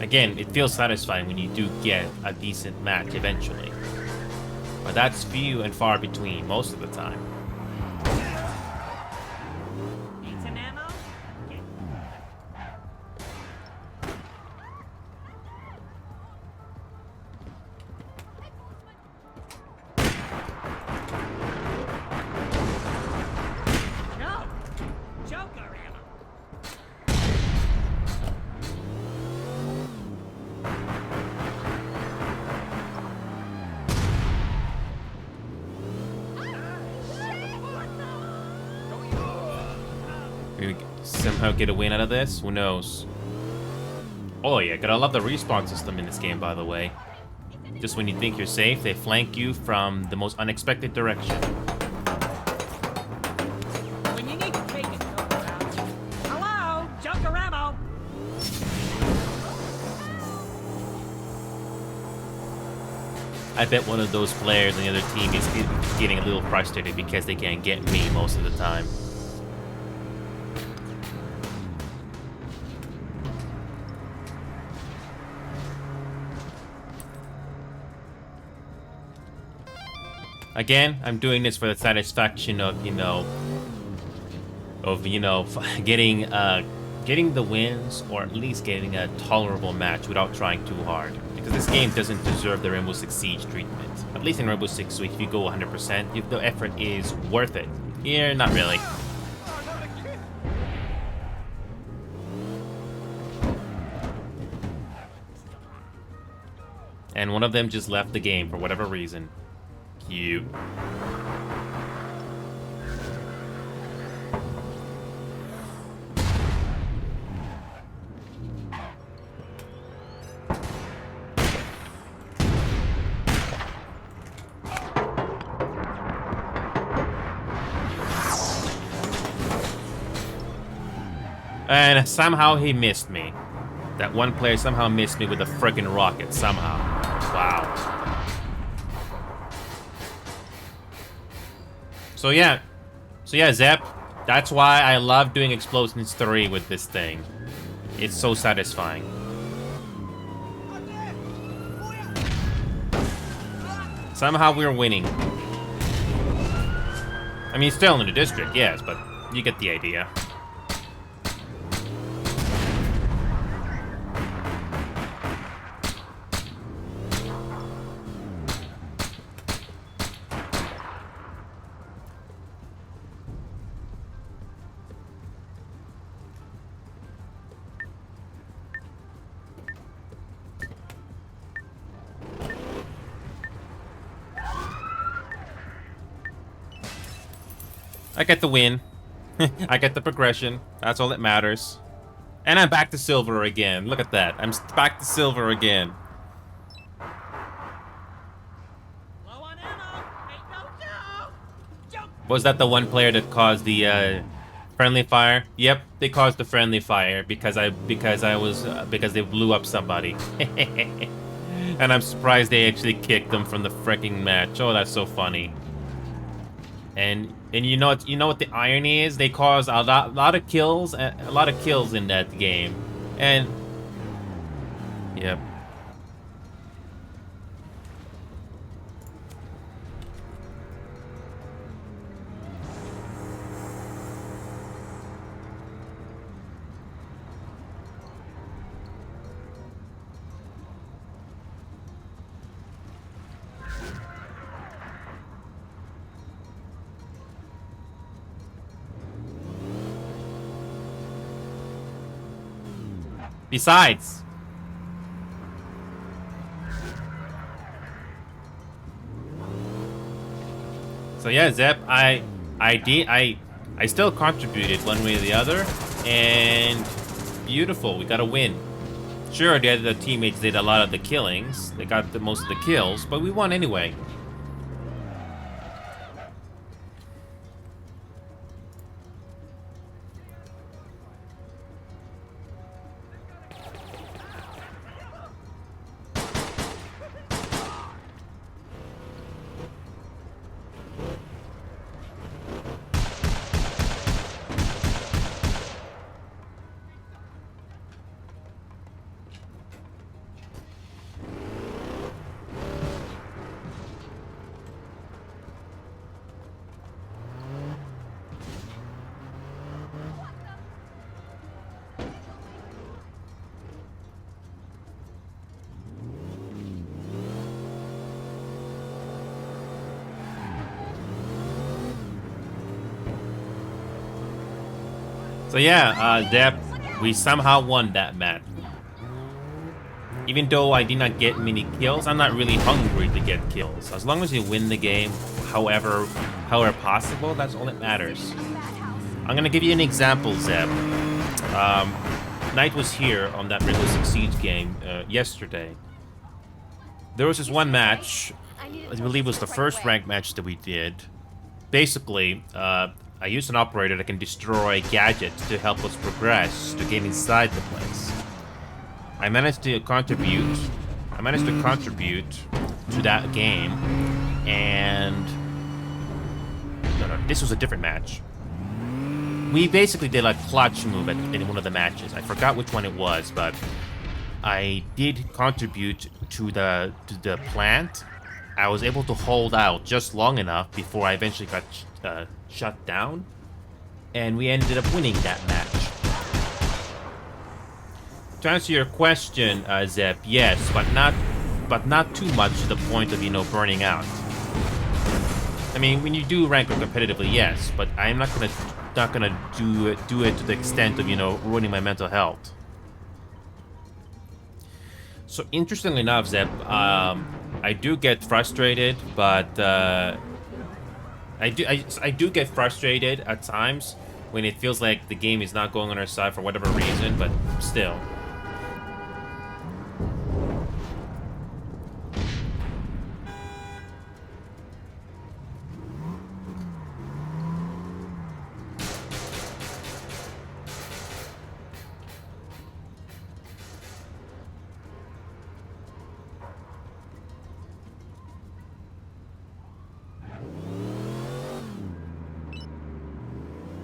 Again, it feels satisfying when you do get a decent match eventually. But that's few and far between most of the time. Need some ammo? No! Joker ammo! Maybe somehow get a win out of this? Who knows? Oh yeah, gotta love the respawn system in this game, by the way. Just when you think you're safe, they flank you from the most unexpected direction. When you need to take it, Joker ammo. Hello? Joker ammo! I bet one of those players on the other team is getting a little frustrated because they can't get me most of the time. Again, I'm doing this for the satisfaction of, getting the wins, or at least getting a tolerable match without trying too hard. Because this game doesn't deserve the Rainbow Six Siege treatment. At least in Rainbow Six Siege, if you go 100%, if the effort is worth it. Here, not really. And one of them just left the game for whatever reason. Cute. And somehow he missed me. That one player somehow missed me with a frickin' rocket, somehow. Wow. So yeah, Zep, that's why I love doing Explosions 3 with this thing. It's so satisfying. Somehow we're winning. I mean, still in the district, yes, but you get the idea. I get the win. I get the progression. That's all that matters. And I'm back to silver again. Look at that. I'm back to silver again. Low on ammo. Ain't no joke. Joke. Was that the one player that caused the friendly fire? Yep, they caused the friendly fire because they blew up somebody. And I'm surprised they actually kicked them from the freaking match. Oh, that's so funny. And you know what the irony is? They caused a lot of kills in that game. And yep. Besides, so yeah, Zep, I still contributed one way or the other, and beautiful, we got a win. Sure, the other teammates did a lot of the killings, they got the most of the kills, but we won anyway. So yeah, Zep, we somehow won that match. Even though I did not get many kills, I'm not really hungry to get kills. As long as you win the game, however possible, that's all that matters. I'm gonna give you an example, Zeb. Knight was here on that Rainbow Six Siege game yesterday. There was this one match, I believe it was the first ranked match that we did. Basically, I used an operator that can destroy gadgets to help us progress, to get inside the place. I managed to contribute to that game, and no, this was a different match. We basically did a clutch move in one of the matches. I forgot which one it was, but I did contribute to the plant. I was able to hold out just long enough before I eventually got shut down, and we ended up winning that match. To answer your question, Zep, yes, but not too much to the point of, you know, burning out. I mean, when you do ranked competitively, yes, but I'm not gonna do it to the extent of, you know, ruining my mental health. So interestingly enough, Zep, I do get frustrated, but I do get frustrated at times when it feels like the game is not going on our side for whatever reason, but still.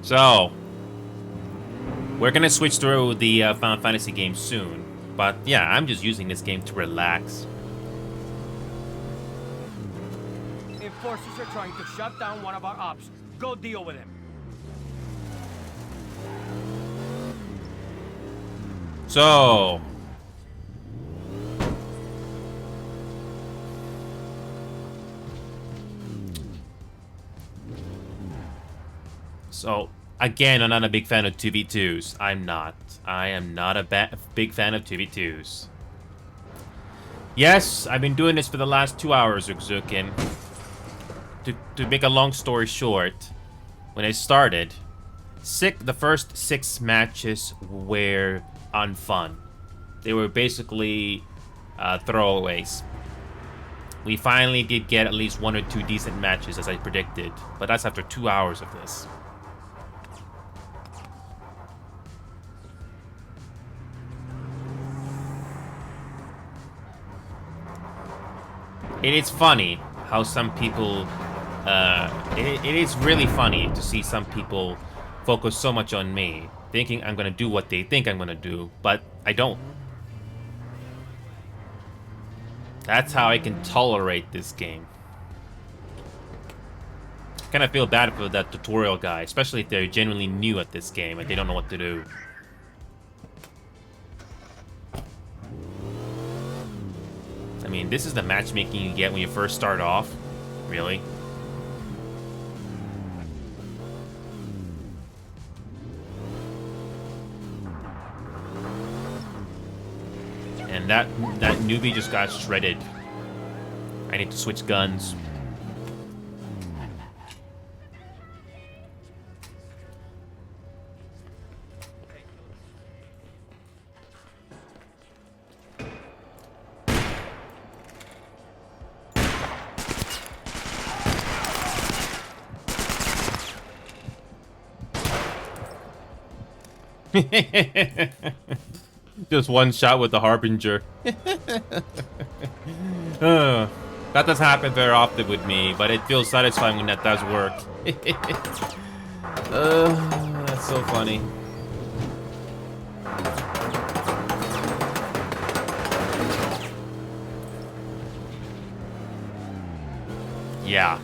So, we're gonna switch through the Final Fantasy game soon, but yeah, I'm just using this game to relax. Enforcers are trying to shut down one of our ops. Go deal with him. So, again, I'm not a big fan of 2v2s. I'm not. I am not a big fan of 2v2s. Yes, I've been doing this for the last 2 hours, Uxukin. To make a long story short, when I started, the first 6 matches were unfun. They were basically throwaways. We finally did get at least 1 or 2 decent matches, as I predicted, but that's after 2 hours of this. It is funny how some people, it is really funny to see some people focus so much on me, thinking I'm gonna do what they think I'm gonna do, but I don't. That's how I can tolerate this game. Kind of feel bad for that tutorial guy, especially if they're genuinely new at this game and they don't know what to do. I mean, this is the matchmaking you get when you first start off. Really? And that newbie just got shredded. I need to switch guns. Just one shot with the Harbinger. That doesn't happen very often with me, but it feels satisfying when that does work. That's so funny. Yeah.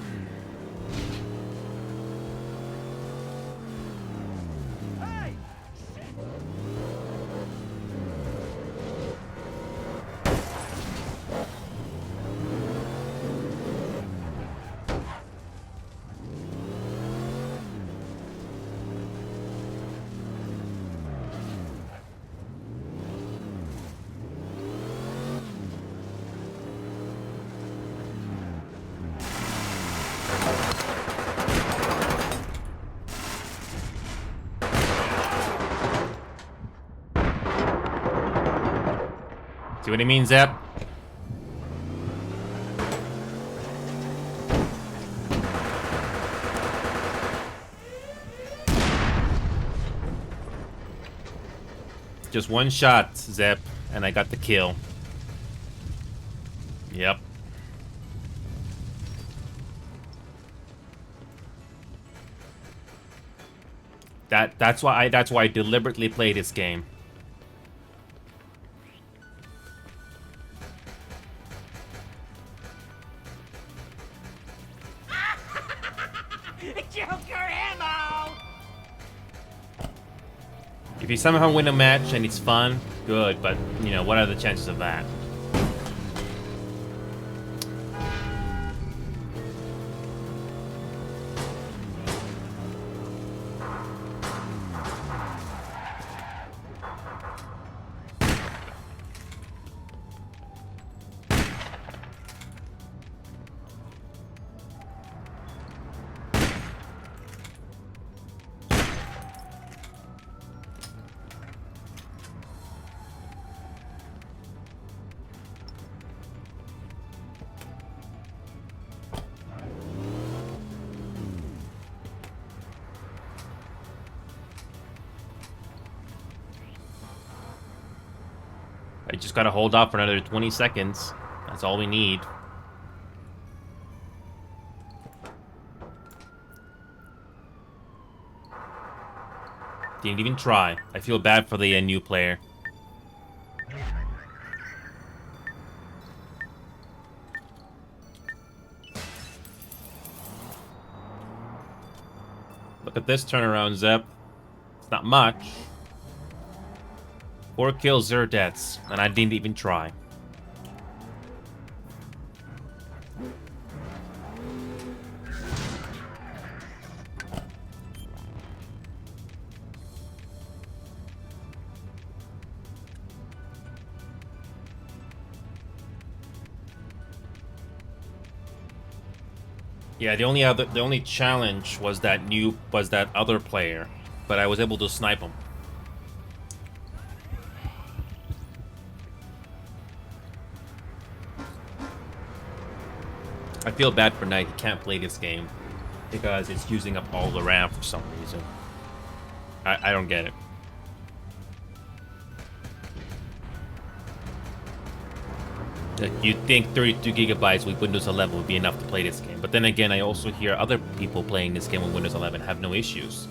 See what he means, Zep? Just one shot, Zep, and I got the kill. Yep. That's why I deliberately play this game. Joker ammo! If you somehow win a match and it's fun, good, but, you know, what are the chances of that? I just gotta hold off for another 20 seconds. That's all we need. Didn't even try. I feel bad for the new player. Look at this turnaround, Zep. It's not much. 4 kills, 0 deaths, and I didn't even try. Yeah, the only challenge was that other player, but I was able to snipe him. I feel bad for Knight. He can't play this game because it's using up all the RAM for some reason. I don't get it. You'd think 32 gigabytes with Windows 11 would be enough to play this game, but then again, I also hear other people playing this game on Windows 11 have no issues.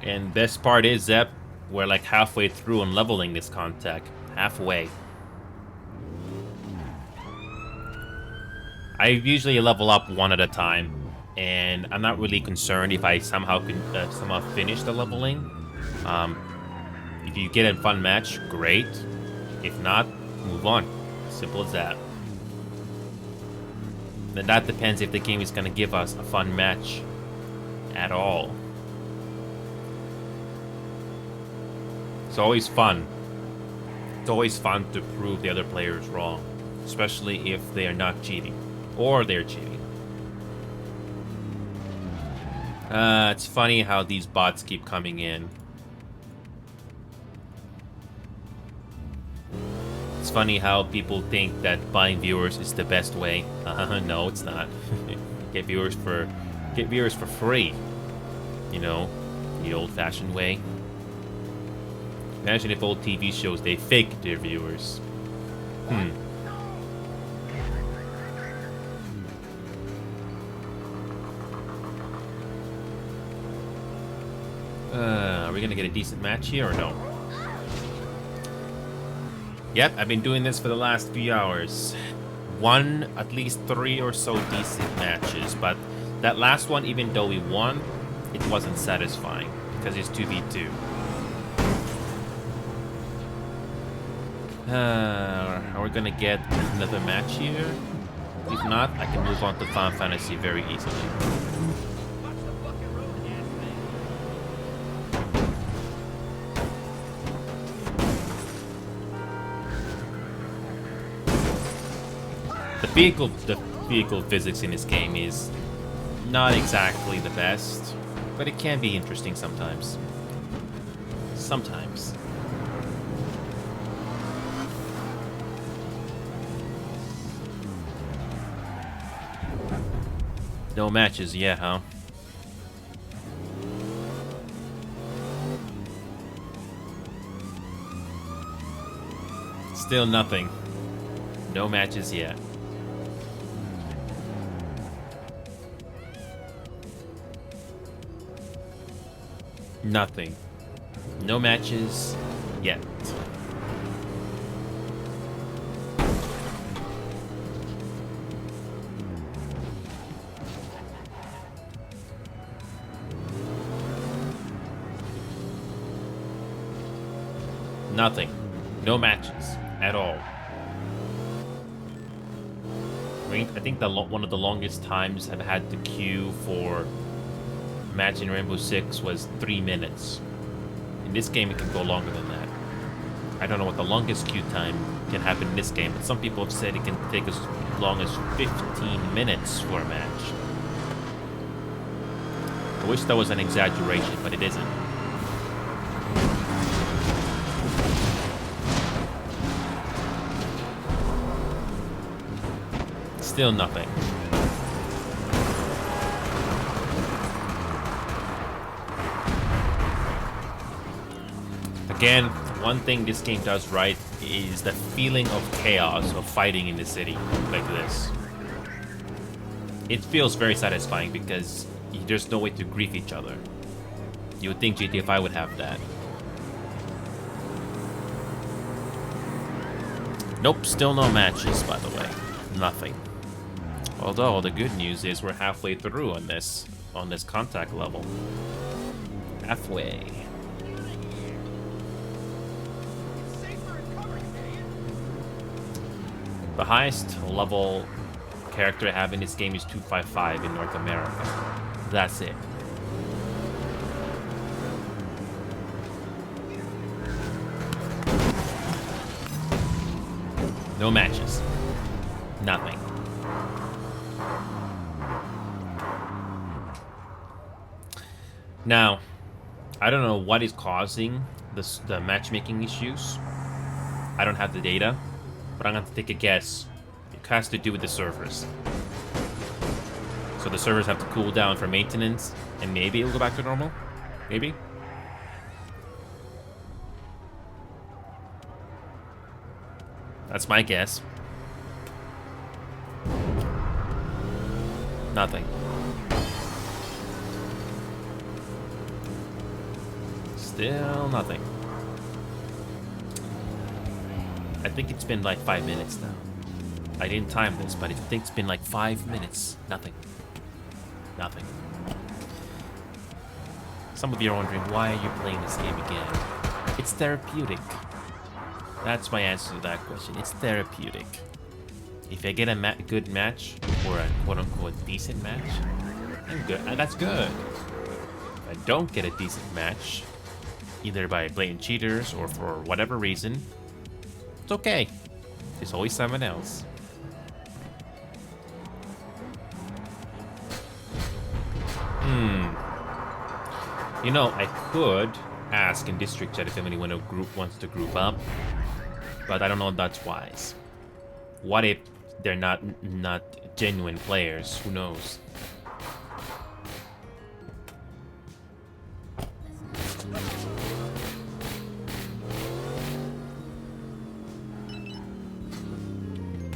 And best part is, Zep, we're like halfway through on leveling this contact. Halfway. I usually level up one at a time, and I'm not really concerned if I somehow finish the leveling. If you get a fun match, great. If not, move on. Simple as that. Then that depends if the game is going to give us a fun match at all. It's always fun. It's always fun to prove the other player is wrong, especially if they are not cheating, or they're cheating. It's funny how these bots keep coming in. It's funny how people think that buying viewers is the best way. No, it's not. Get viewers for free. You know, the old-fashioned way. Imagine if old TV shows, they faked their viewers. Are we gonna get a decent match here or no? Yep, I've been doing this for the last few hours. Won at least 3 or so decent matches, but that last one, even though we won, it wasn't satisfying because it's 2v2. Are we gonna get another match here? If not, I can move on to Final Fantasy very easily. The vehicle physics in this game is not exactly the best, but it can be interesting sometimes. Sometimes. No matches yet, huh? Still nothing. No matches yet. Nothing. No matches yet. Nothing. No matches at all. I think one of the longest times I've had to queue for a match in Rainbow Six was 3 minutes. In this game, it can go longer than that. I don't know what the longest queue time can happen in this game, but some people have said it can take as long as 15 minutes for a match. I wish that was an exaggeration, but it isn't. Still nothing. Again, one thing this game does right is the feeling of chaos of fighting in the city like this. It feels very satisfying because there's no way to grief each other. You would think GTA 5 would have that. Nope, still no matches, by the way. Nothing. Although the good news is we're halfway through on this contact level. Halfway. The highest level character I have in this game is 255 in North America. That's it. No matches. Nothing. Now, I don't know what is causing the matchmaking issues. I don't have the data, but I'm going to take a guess. It has to do with the servers. So the servers have to cool down for maintenance, and maybe it'll go back to normal? Maybe? That's my guess. Nothing. Still nothing. I think it's been like 5 minutes now. I didn't time this, but I think it's been like 5 minutes. Nothing. Nothing. Some of you are wondering, why are you playing this game again? It's therapeutic. That's my answer to that question. It's therapeutic. If I get a good match, or a quote-unquote decent match, I'm good. That's good. If I don't get a decent match, either by blatant cheaters or for whatever reason, it's okay. There's always someone else. You know, I could ask in District Chat if anyone in a group wants to group up, but I don't know if that's wise. What if they're not genuine players? Who knows?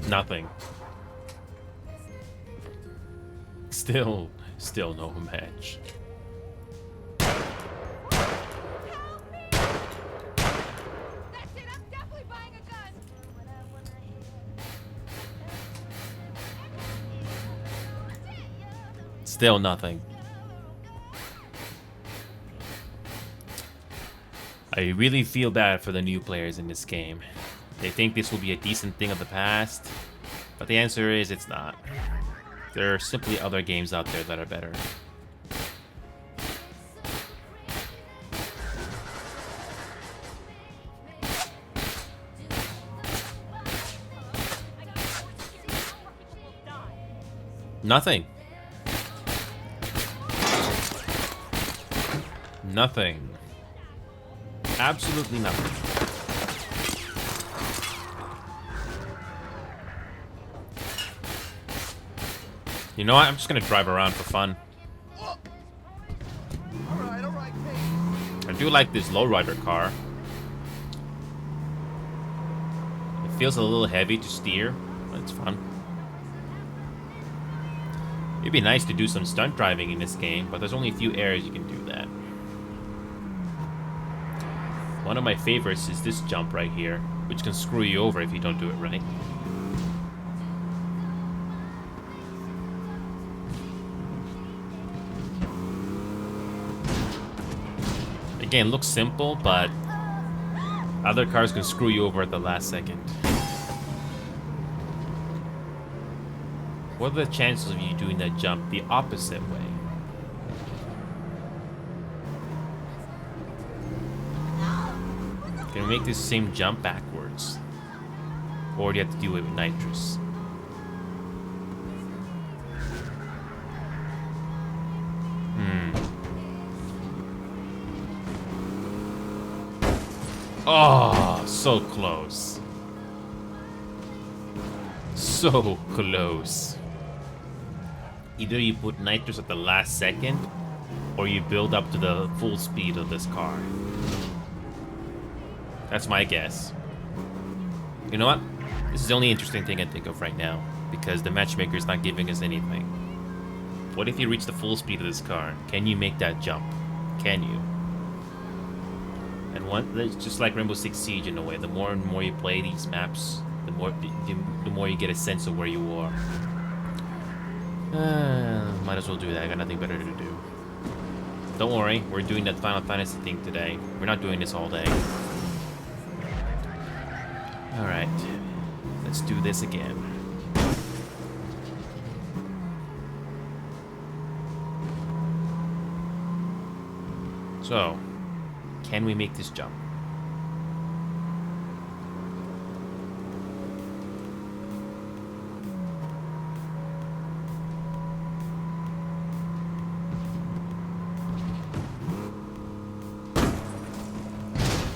Nothing. Still no match. Still nothing. I really feel bad for the new players in this game. They think this will be a decent thing of the past, but the answer is it's not. There are simply other games out there that are better. Nothing. Nothing. Absolutely nothing. You know what? I'm just gonna drive around for fun. Alright, I do like this lowrider car. It feels a little heavy to steer, but it's fun. It'd be nice to do some stunt driving in this game, but there's only a few areas you can do that. One of my favorites is this jump right here, which can screw you over if you don't do it right. Again, looks simple, but other cars can screw you over at the last second. What are the chances of you doing that jump the opposite way? Can we make this same jump backwards? Or do you have to do it with nitrous? Oh, so close. So close. Either you put nitrous at the last second, or you build up to the full speed of this car. That's my guess. You know what? This is the only interesting thing I think of right now, because the matchmaker is not giving us anything. What if you reach the full speed of this car? Can you make that jump? Can you? And it's just like Rainbow Six Siege in a way. The more and more you play these maps, the more you get a sense of where you are. Might as well do that. I got nothing better to do. Don't worry, we're doing that Final Fantasy thing today. We're not doing this all day. Alright, let's do this again. So, can we make this jump?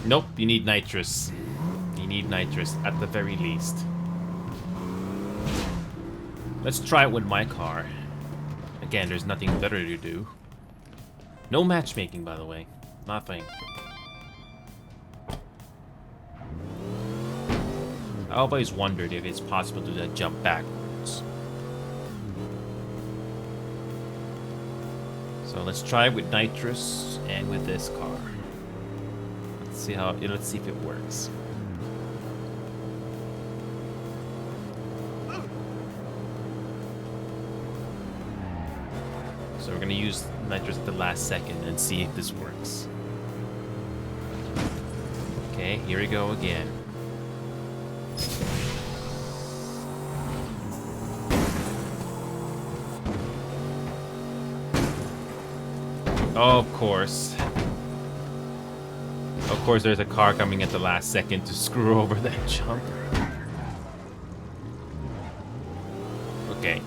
Nope, you need nitrous. You need nitrous at the very least. Let's try it with my car. Again, there's nothing better to do. No matchmaking, by the way. Nothing. I always wondered if it's possible to do that jump backwards. So let's try it with nitrous and with this car. Let's see if it works. So we're gonna use nitrous at the last second and see if this works. Okay, here we go again. Oh, of course. Of course, there's a car coming at the last second to screw over that jump. Okay.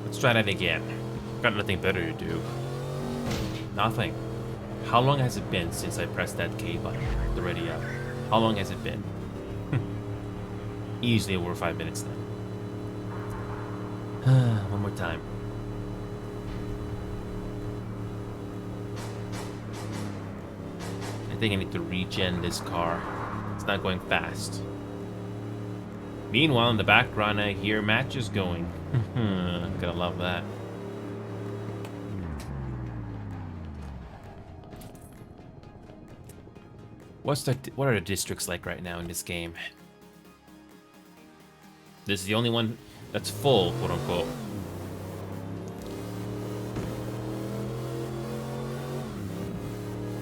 Let's try that again. Got nothing better to do. Nothing. How long has it been since I pressed that K button? The radio. How long has it been? Easily over 5 minutes now. One more time. I think I need to regen this car. It's not going fast. Meanwhile, in the background, I hear matches going. Gotta love that. What are the districts like right now in this game? This is the only one that's full, quote unquote.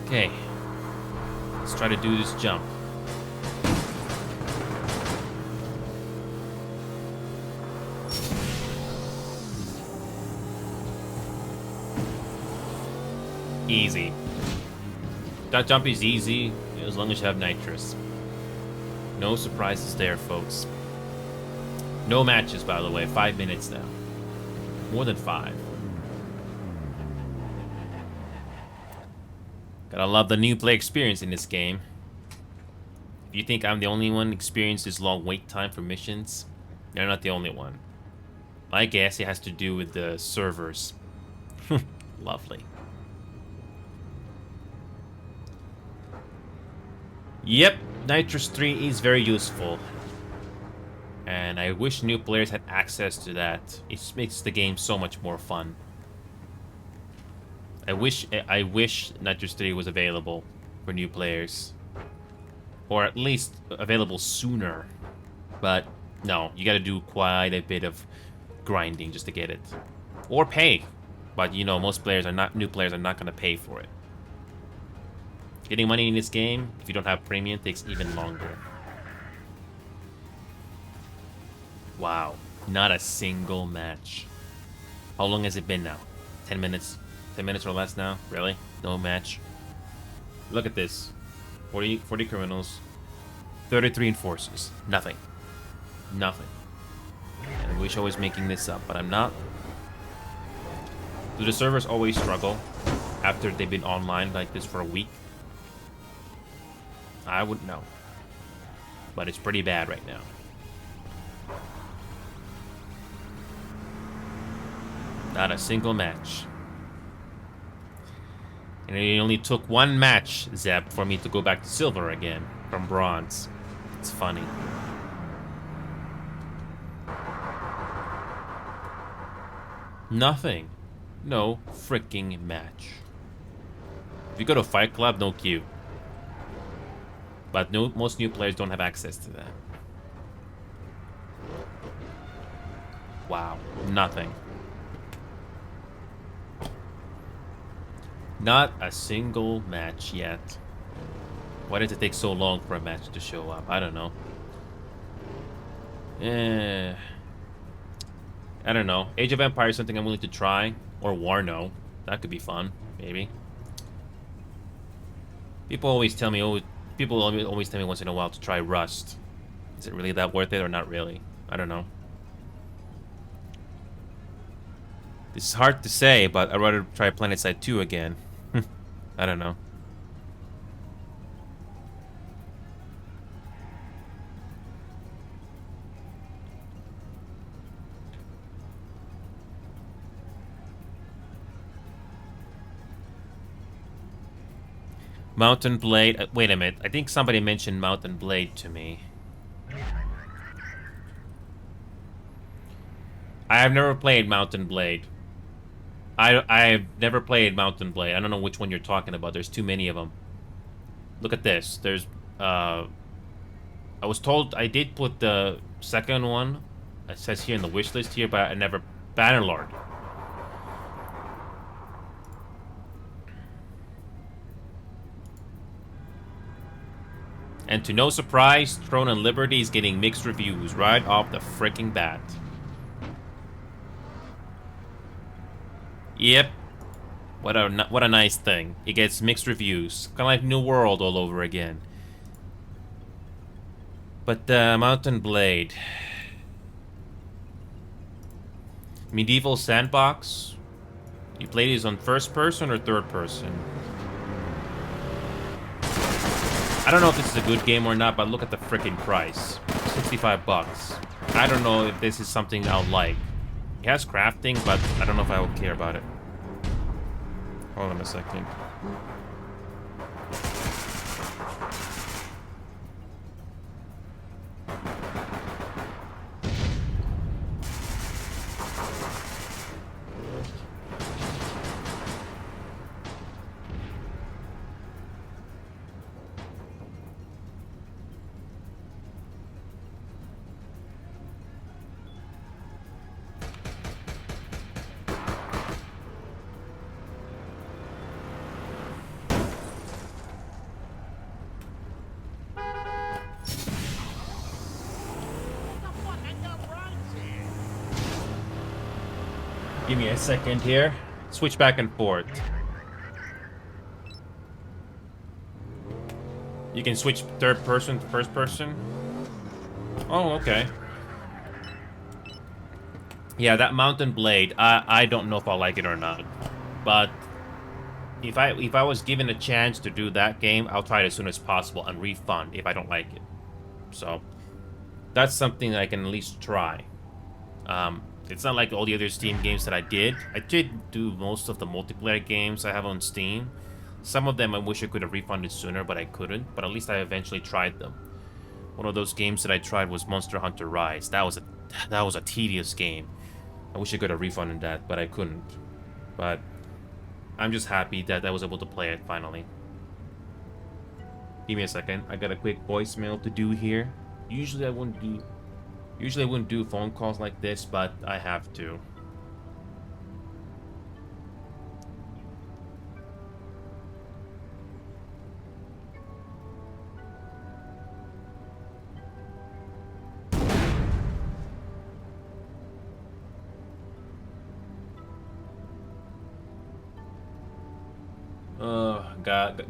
Okay. Let's try to do this jump. Easy. That jump is easy as long as you have nitrous. No surprises there, folks. No matches, by the way. 5 minutes now. More than 5. Gotta love the new play experience in this game. If you think I'm the only one experiencing this long wait time for missions, you're not the only one. My guess it has to do with the servers. Lovely. Yep, Nitrous 3 is very useful. And I wish new players had access to that. It makes the game so much more fun. I wish Nitrous 3 was available for new players. Or at least available sooner. But no, you gotta do quite a bit of grinding just to get it. Or pay. But you know, most players are not, new players are not gonna pay for it. Getting money in this game, if you don't have premium, takes even longer. Wow, not a single match. How long has it been now? 10 minutes? 10 minutes or less now? Really? No match? Look at this. 40 criminals. 33 enforcers. Nothing. Nothing. And I wish I was making this up, but I'm not. Do the servers always struggle after they've been online like this for a week? I wouldn't know. But it's pretty bad right now. Not a single match. And it only took one match, Zep, for me to go back to silver again from bronze. It's funny. Nothing. No freaking match. If you go to Fight Club, no queue. But no, most new players don't have access to that. Wow. Nothing. Not a single match yet. Why did it take so long for a match to show up? I don't know. I don't know. Age of Empires is something I'm willing to try. Or Warno. That could be fun, maybe. People always tell me, always tell me once in a while to try Rust. Is it really that worth it or not really? I don't know. This is hard to say, but I'd rather try PlanetSide 2 again. I don't know. Mountain Blade. Wait a minute. I think somebody mentioned Mountain Blade to me. I have never played Mountain Blade. I've never played Mountain Blade. I don't know which one you're talking about. There's too many of them. Look at this. There's, I was told I did put the second one. It says here in the wish list here, but I never... Bannerlord. And to no surprise, Throne and Liberty is getting mixed reviews right off the freaking bat. Yep. What a nice thing. It gets mixed reviews. Kind of like New World all over again. But Mountain Blade. Medieval Sandbox. You play these on first person or third person? I don't know if this is a good game or not, but look at the freaking price. 65 bucks. I don't know if this is something I'll like. It has crafting, but I don't know if I would care about it. Hold on a second. Give me a second here. Switch back and forth. You can switch third person to first person. Oh, okay. Yeah, that Mountain Blade, I don't know if I'll like it or not. But if I was given a chance to do that game, I'll try it as soon as possible and refund if I don't like it. So that's something that I can at least try. It's not like all the other Steam games that I did. I did do most of the multiplayer games I have on Steam. Some of them I wish I could have refunded sooner, but I couldn't. But at least I eventually tried them. One of those games that I tried was Monster Hunter Rise. That was a tedious game. I wish I could have refunded that, but I couldn't. But I'm just happy that I was able to play it finally. Give me a second. I got a quick voicemail to do here. Usually I wouldn't do phone calls like this, but I have to.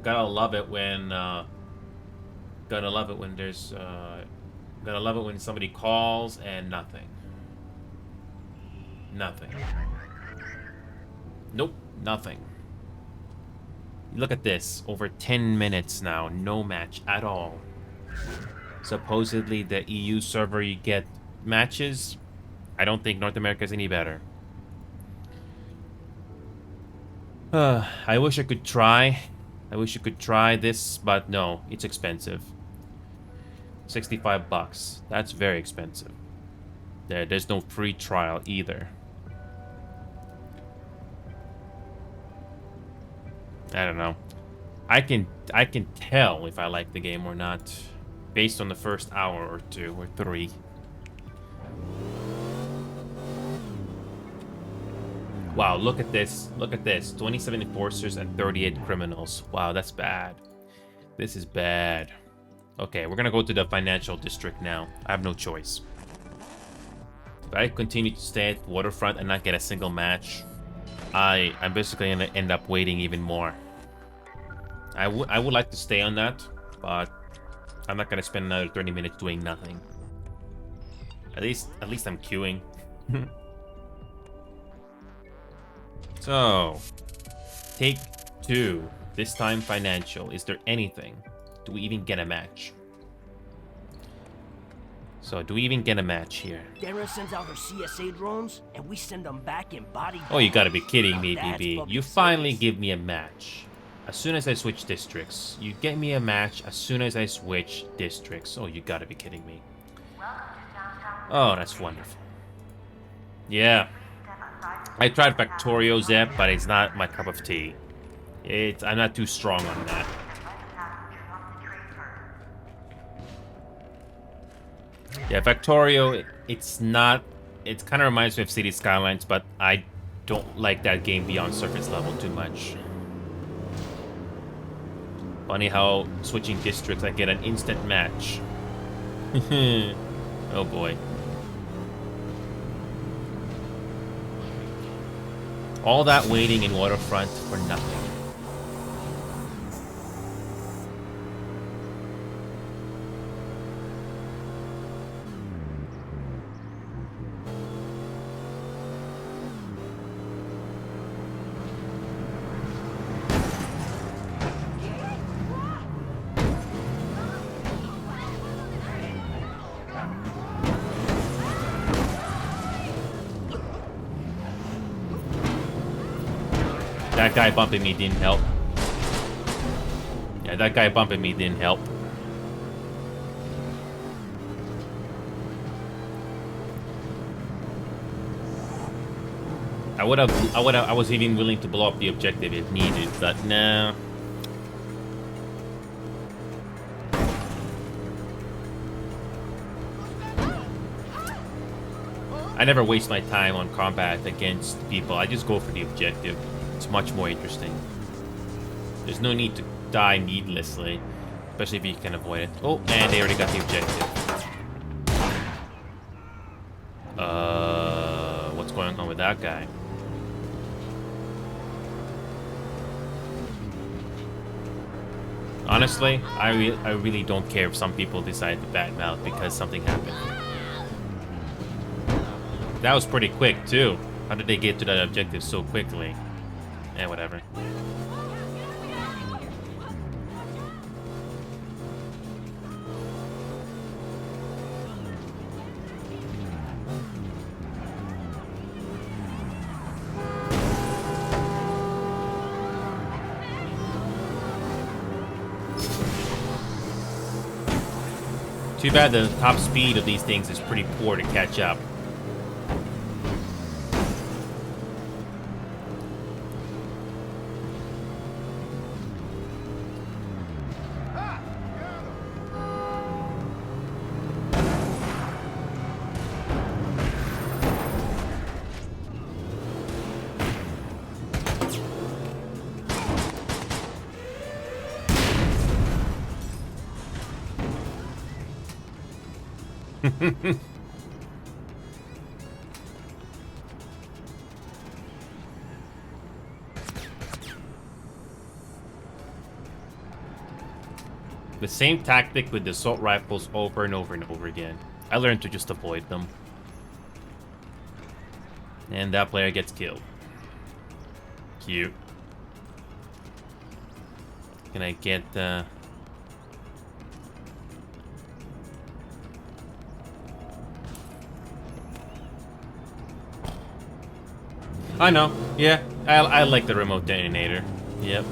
Gotta love it when there's gotta love it when somebody calls and nothing. Nothing. Nope, nothing. Look at this. Over 10 minutes now, no match at all. Supposedly the EU server you get matches. I don't think North America is any better. I wish I could try. I wish you could try this, but no, it's expensive. 65 bucks. That's very expensive. There's no free trial either. I don't know. I can tell if I like the game or not based on the first hour or 2 or 3. Wow, look at this. Look at this. 27 enforcers and 38 criminals. Wow, that's bad. This is bad. Okay, we're gonna go to the financial district now. I have no choice. If I continue to stay at Waterfront and not get a single match, I'm basically gonna end up waiting even more. I would like to stay on that, but I'm not gonna spend another 30 minutes doing nothing. At least I'm queuing. So, take 2. This time financial. Is there anything? Do we even get a match? So, do we even get a match here? Darren sends out her CSA drones, and we send them back in body. Oh, you gotta be kidding me, Now that's BB. fucking You finally serious. give me a match. As soon as I switch districts. You get me a match as soon as I switch districts. Oh, you gotta be kidding me. Oh, that's wonderful. Yeah. I tried Factorio Zep, but it's not my cup of tea. I'm not too strong on that. Yeah, Factorio, it's not... It kind of reminds me of City Skylines, but I don't like that game beyond surface level too much. Funny how switching districts, I get an instant match. Oh boy. All that waiting in Waterfront for nothing. That guy bumping me didn't help. Yeah, that guy bumping me didn't help. I was even willing to blow up the objective if needed, but nah. I never waste my time on combat against people. I just go for the objective. It's much more interesting. There's no need to die needlessly, especially if you can avoid it. Oh, and they already got the objective. What's going on with that guy? Honestly, I really don't care if some people decide to badmouth because something happened. That was pretty quick too. How did they get to that objective so quickly? Eh, whatever. Too bad the top speed of these things is pretty poor to catch up. The same tactic with the assault rifles over and over and over again. I learned to just avoid them. And that player gets killed. Cute. Can I get I know. Yeah, I like the remote detonator. Yep.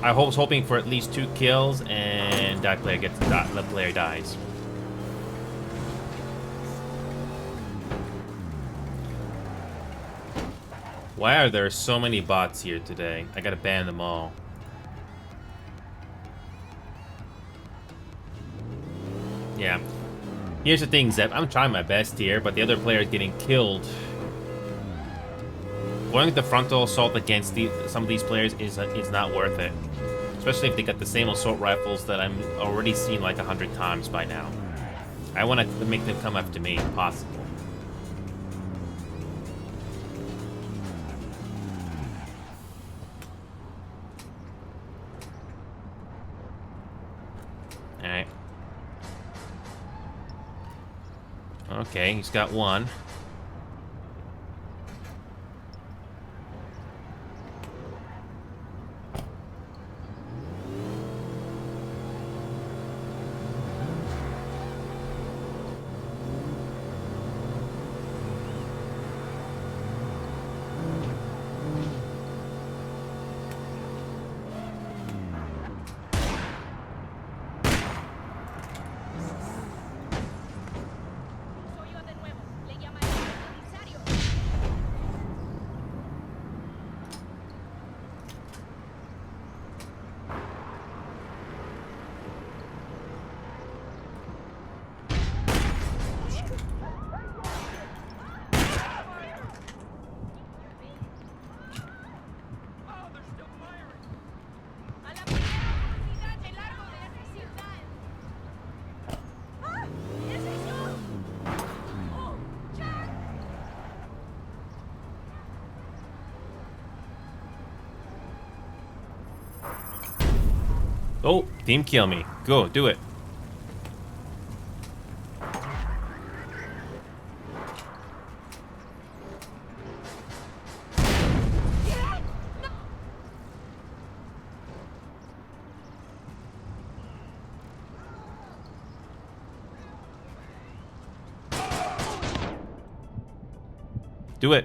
I was hoping for at least 2 kills, and that player dies. Why are there so many bots here today? I gotta ban them all. Yeah. Here's the thing, Zep. I'm trying my best here, but the other player is getting killed. Going with the frontal assault against some of these players is not worth it. Especially if they got the same assault rifles that I'm already seen like 100 times by now. I want to make them come after me if possible. Alright. Okay, he's got one. Soy yo de nuevo. Le llamaré al comisario. A la primera oportunidad de largo de esta ciudad. ¡Ah! ¡Ese es yo! ¡Oh! ¡Jack! Oh, team kill me. Go, do it. Do it.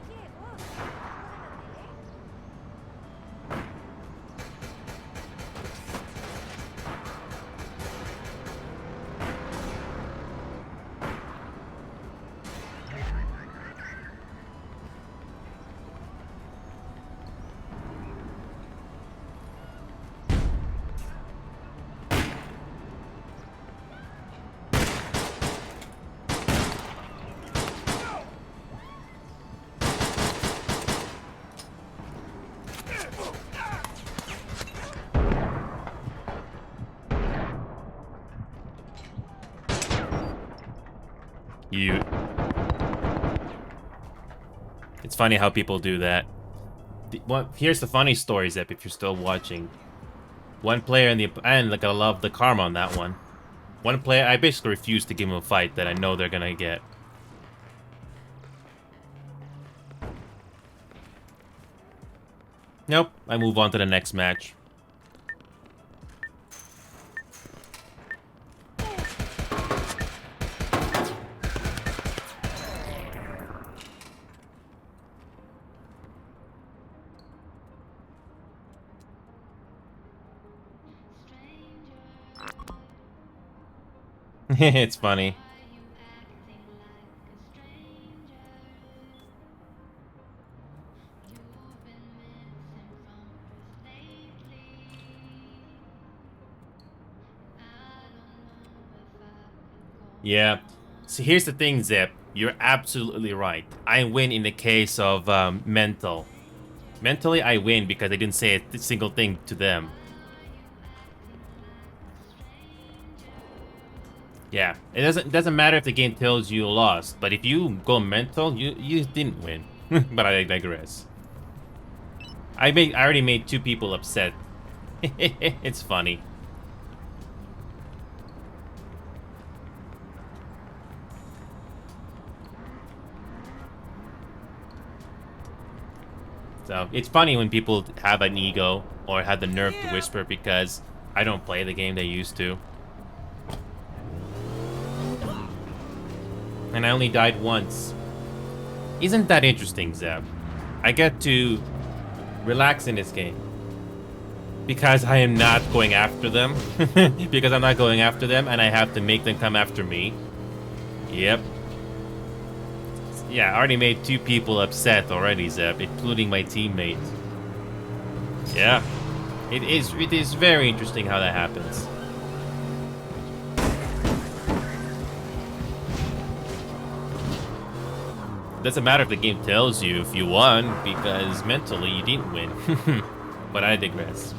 Oye, vos, ¿algo de la tele? You. It's funny how people do that. Here's the funny story, Zep, if you're still watching. One player in the... And like, I love the karma on that one. One player, I basically refuse to give him a fight that I know they're gonna get. Nope, I move on to the next match. It's funny. Yeah. So here's the thing, Zip. You're absolutely right. I win in the case of mental. Mentally, I win because I didn't say a single thing to them. Yeah, it doesn't matter if the game tells you lost, but if you go mental, you didn't win. But I digress. I already made 2 people upset. It's funny. So it's funny when people have an ego or have the nerve to whisper because I don't play the game they used to. And I only died once. Isn't that interesting, Zeb? I get to relax in this game. Because I am not going after them. Because I'm not going after them and I have to make them come after me. Yep. Yeah, I already made 2 people upset already, Zeb, including my teammate. Yeah. It is very interesting how that happens. Doesn't matter if the game tells you if you won, because mentally you didn't win. But I digress.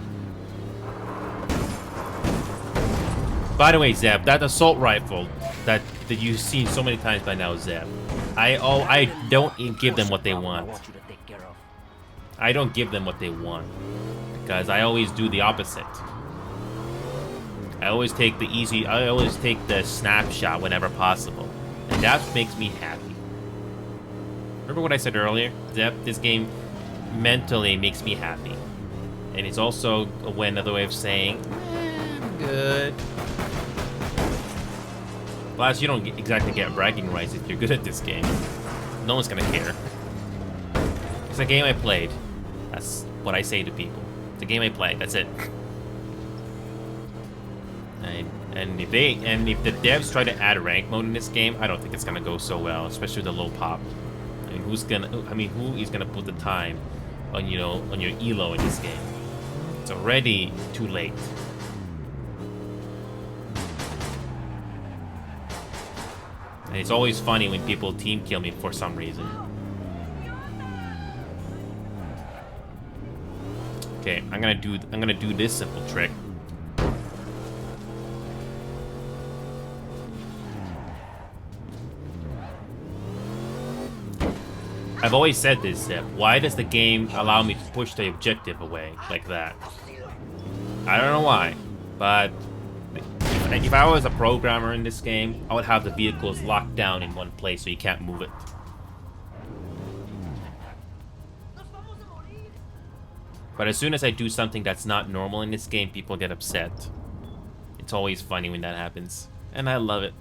By the way, Zeb, that assault rifle that you've seen so many times by now, Zeb, I don't give them what they want. I don't give them what they want because I always do the opposite. I always take the snapshot whenever possible, and that makes me happy. Remember what I said earlier? Zeb, this game mentally makes me happy, and it's also another way of saying I'm good. Plus, you don't exactly get bragging rights if you're good at this game. No one's gonna care. It's a game I played. That's what I say to people. It's a game I played. That's it. And if the devs try to add rank mode in this game, I don't think it's gonna go so well, especially with the low pop. I mean, who is gonna put the time on on your elo in this game? It's already too late. And it's always funny when people team kill me for some reason. Okay, I'm gonna do this simple trick. I've always said this, Zip. Why does the game allow me to push the objective away like that? I don't know why, but if I was a programmer in this game, I would have the vehicles locked down in one place so you can't move it. But as soon as I do something that's not normal in this game, people get upset. It's always funny when that happens, and I love it.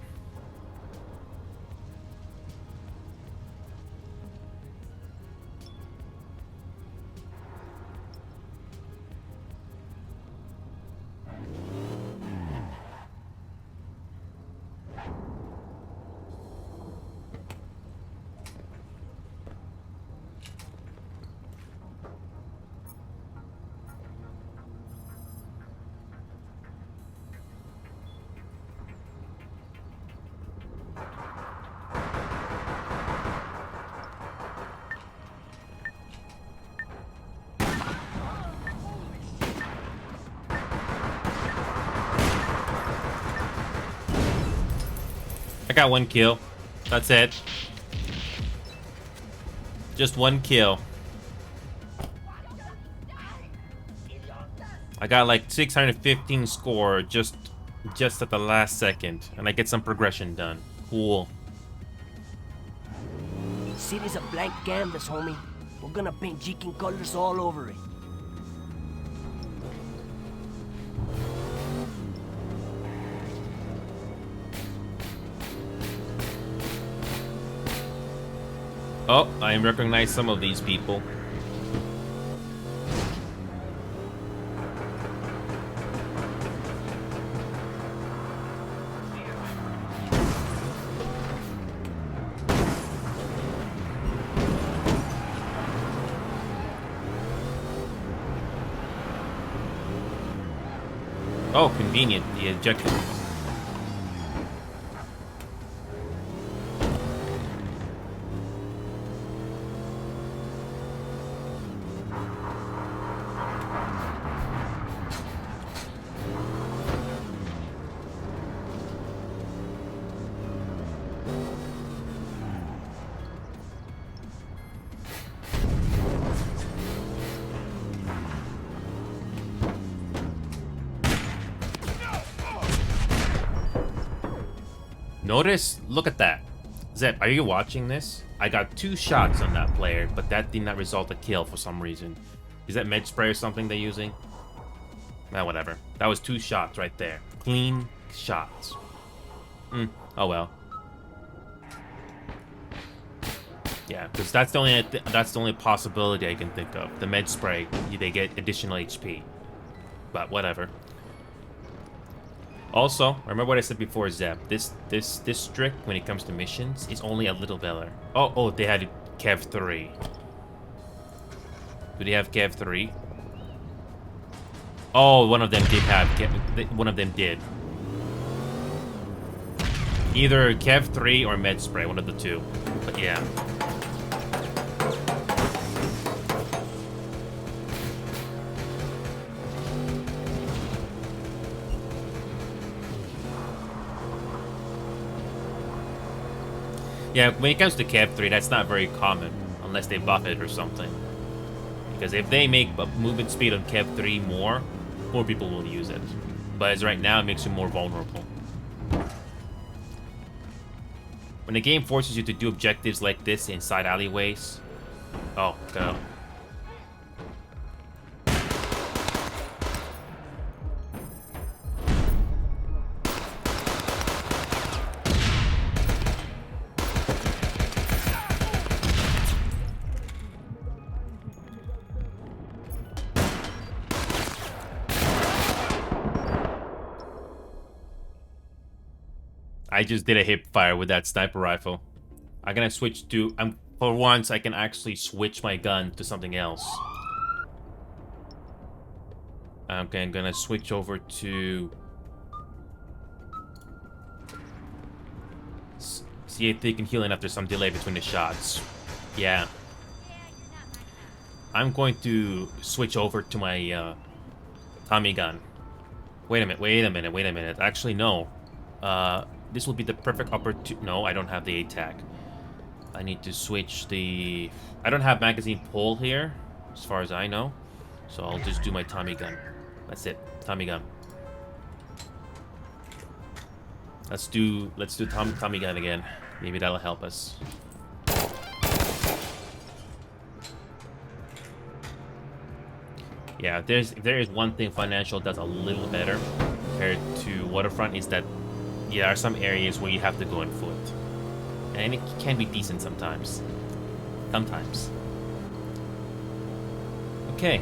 I got 1 kill. That's it. Just 1 kill. I got like 615 score just at the last second, and I get some progression done. Cool. City's a blank canvas, homie. We're gonna paint Jeeking colors all over it. Oh, I recognize some of these people. Oh, convenient, the objective. Notice, look at that. Zep, are you watching this? I got 2 shots on that player, but that did not result a kill for some reason. Is that med spray or something they're using? Whatever. That was 2 shots right there. Clean shots. Oh well. Yeah, because that's the only possibility I can think of. The med spray, they get additional HP. But whatever. Also, remember what I said before, Zeb. This district, when it comes to missions, is only a little better. Oh, they had Kev 3. Do they have Kev 3? Oh, one of them did have one of them did. Either Kev 3 or med spray, one of the two. But yeah. Yeah, when it comes to Kev 3, that's not very common, unless they buff it or something. Because if they make movement speed on Kev 3 more people will use it. But as right now, it makes you more vulnerable. When the game forces you to do objectives like this inside alleyways... Oh, go. I just did a hip fire with that sniper rifle. I'm gonna switch to... for once, I can actually switch my gun to something else. Okay, I'm gonna switch over to... see if they can heal after some delay between the shots. Yeah. I'm going to switch over to my Tommy gun. Wait a minute. Actually, no. This will be the perfect opportunity. No, I don't have the ATAC. I need to switch the... I don't have magazine pull here, as far as I know. So I'll just do my Tommy gun. That's it. Tommy gun. Let's do Tommy gun again. Maybe that'll help us. Yeah, if there is one thing Financial does a little better compared to Waterfront is that there are some areas where you have to go on foot. And it can be decent sometimes. Sometimes. Okay.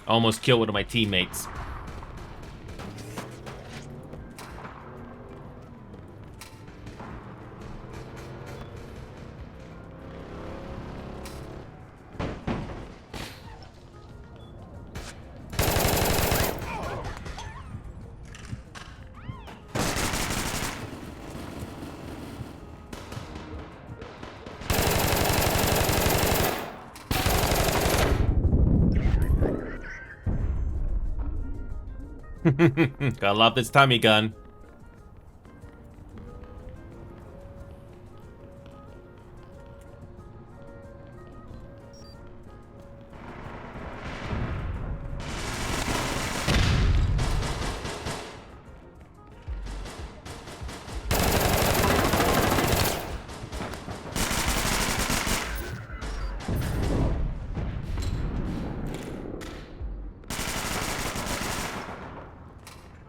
Almost killed one of my teammates. Gotta love this Tommy gun.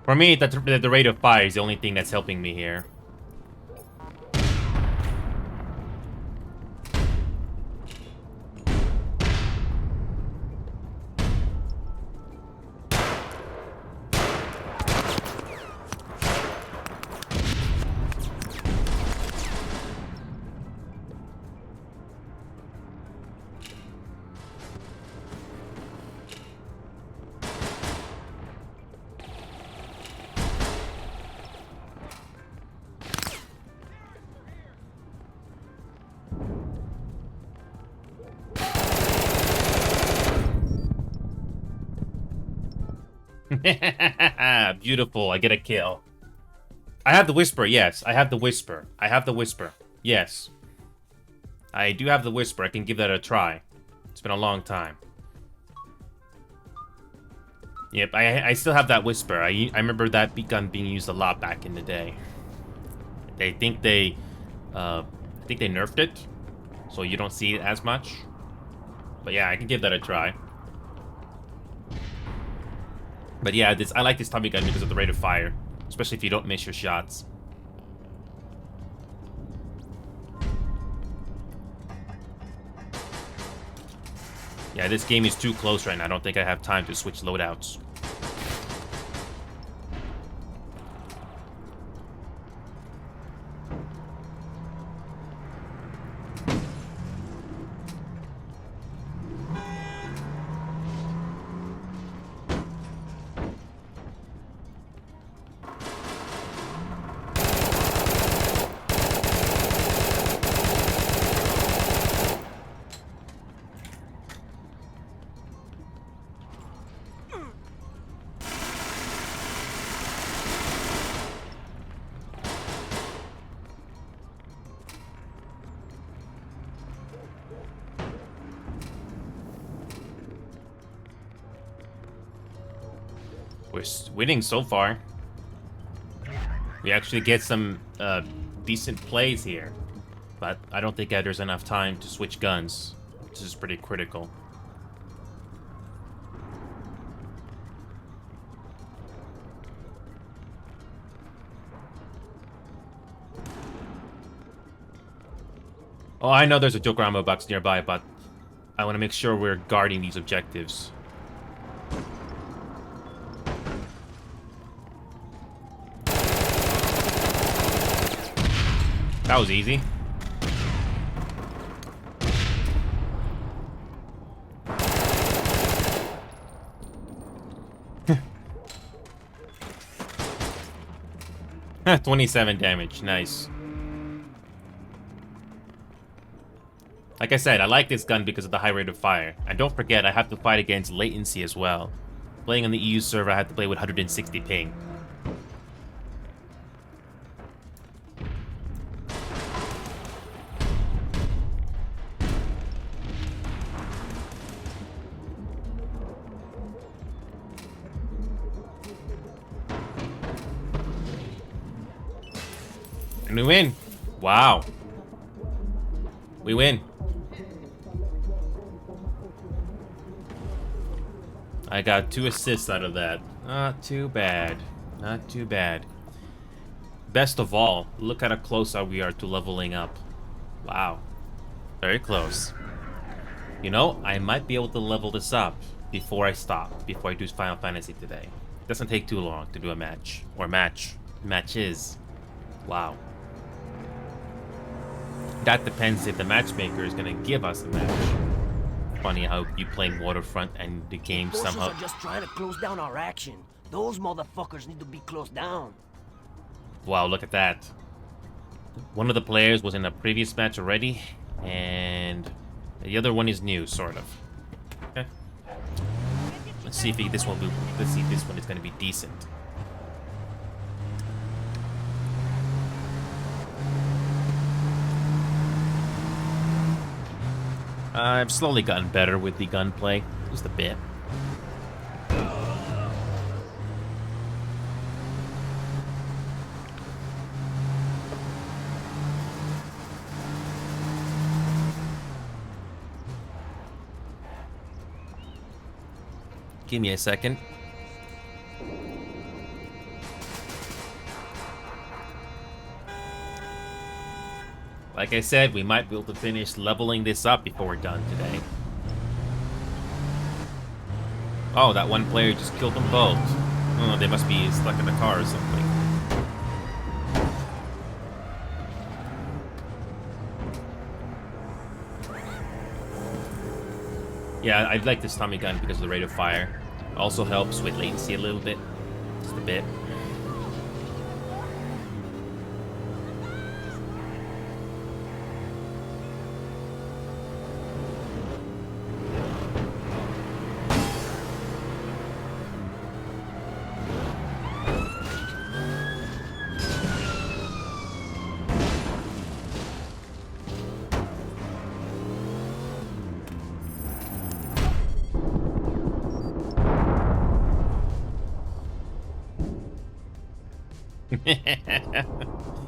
For me, the rate of fire is the only thing that's helping me here. Beautiful. I get a kill. I have the whisper. Yes, I have the whisper. I have the whisper. Yes. I do have the whisper. I can give that a try. It's been a long time. Yep, I still have that whisper. I remember that gun being used a lot back in the day. I think they nerfed it, so you don't see it as much. But yeah, I can give that a try. But yeah, I like this Tommy gun because of the rate of fire, especially if you don't miss your shots. Yeah, this game is too close right now. I don't think I have time to switch loadouts. We're winning so far. We actually get some decent plays here. But I don't think there's enough time to switch guns. This is pretty critical. Oh, I know there's a Joker ammo box nearby, but I want to make sure we're guarding these objectives. That was easy. Huh, 27 damage. Nice. Like I said, I like this gun because of the high rate of fire. And don't forget, I have to fight against latency as well. Playing on the EU server, I have to play with 160 ping. And we win. Wow. We win. I got 2 assists out of that. Not too bad. Not too bad. Best of all, look at how close we are to leveling up. Wow. Very close. You know, I might be able to level this up before I stop, before I do Final Fantasy today. It doesn't take too long to do a match. Or matches. Wow. That depends if the matchmaker is gonna give us a match. Funny how you playing Waterfront and the game Forces somehow... are just trying to close down our action. Those motherfuckers need to be closed down. Wow, look at that. One of the players was in a previous match already, and the other one is new, sort of. Okay. Let's see if this one is gonna be decent. I've slowly gotten better with the gunplay, just a bit. Give me a second. Like I said, we might be able to finish leveling this up before we're done today. Oh, that one player just killed them both. Oh, they must be stuck in the car or something. Yeah, I like this Tommy gun because of the rate of fire. Also helps with latency a little bit. Just a bit.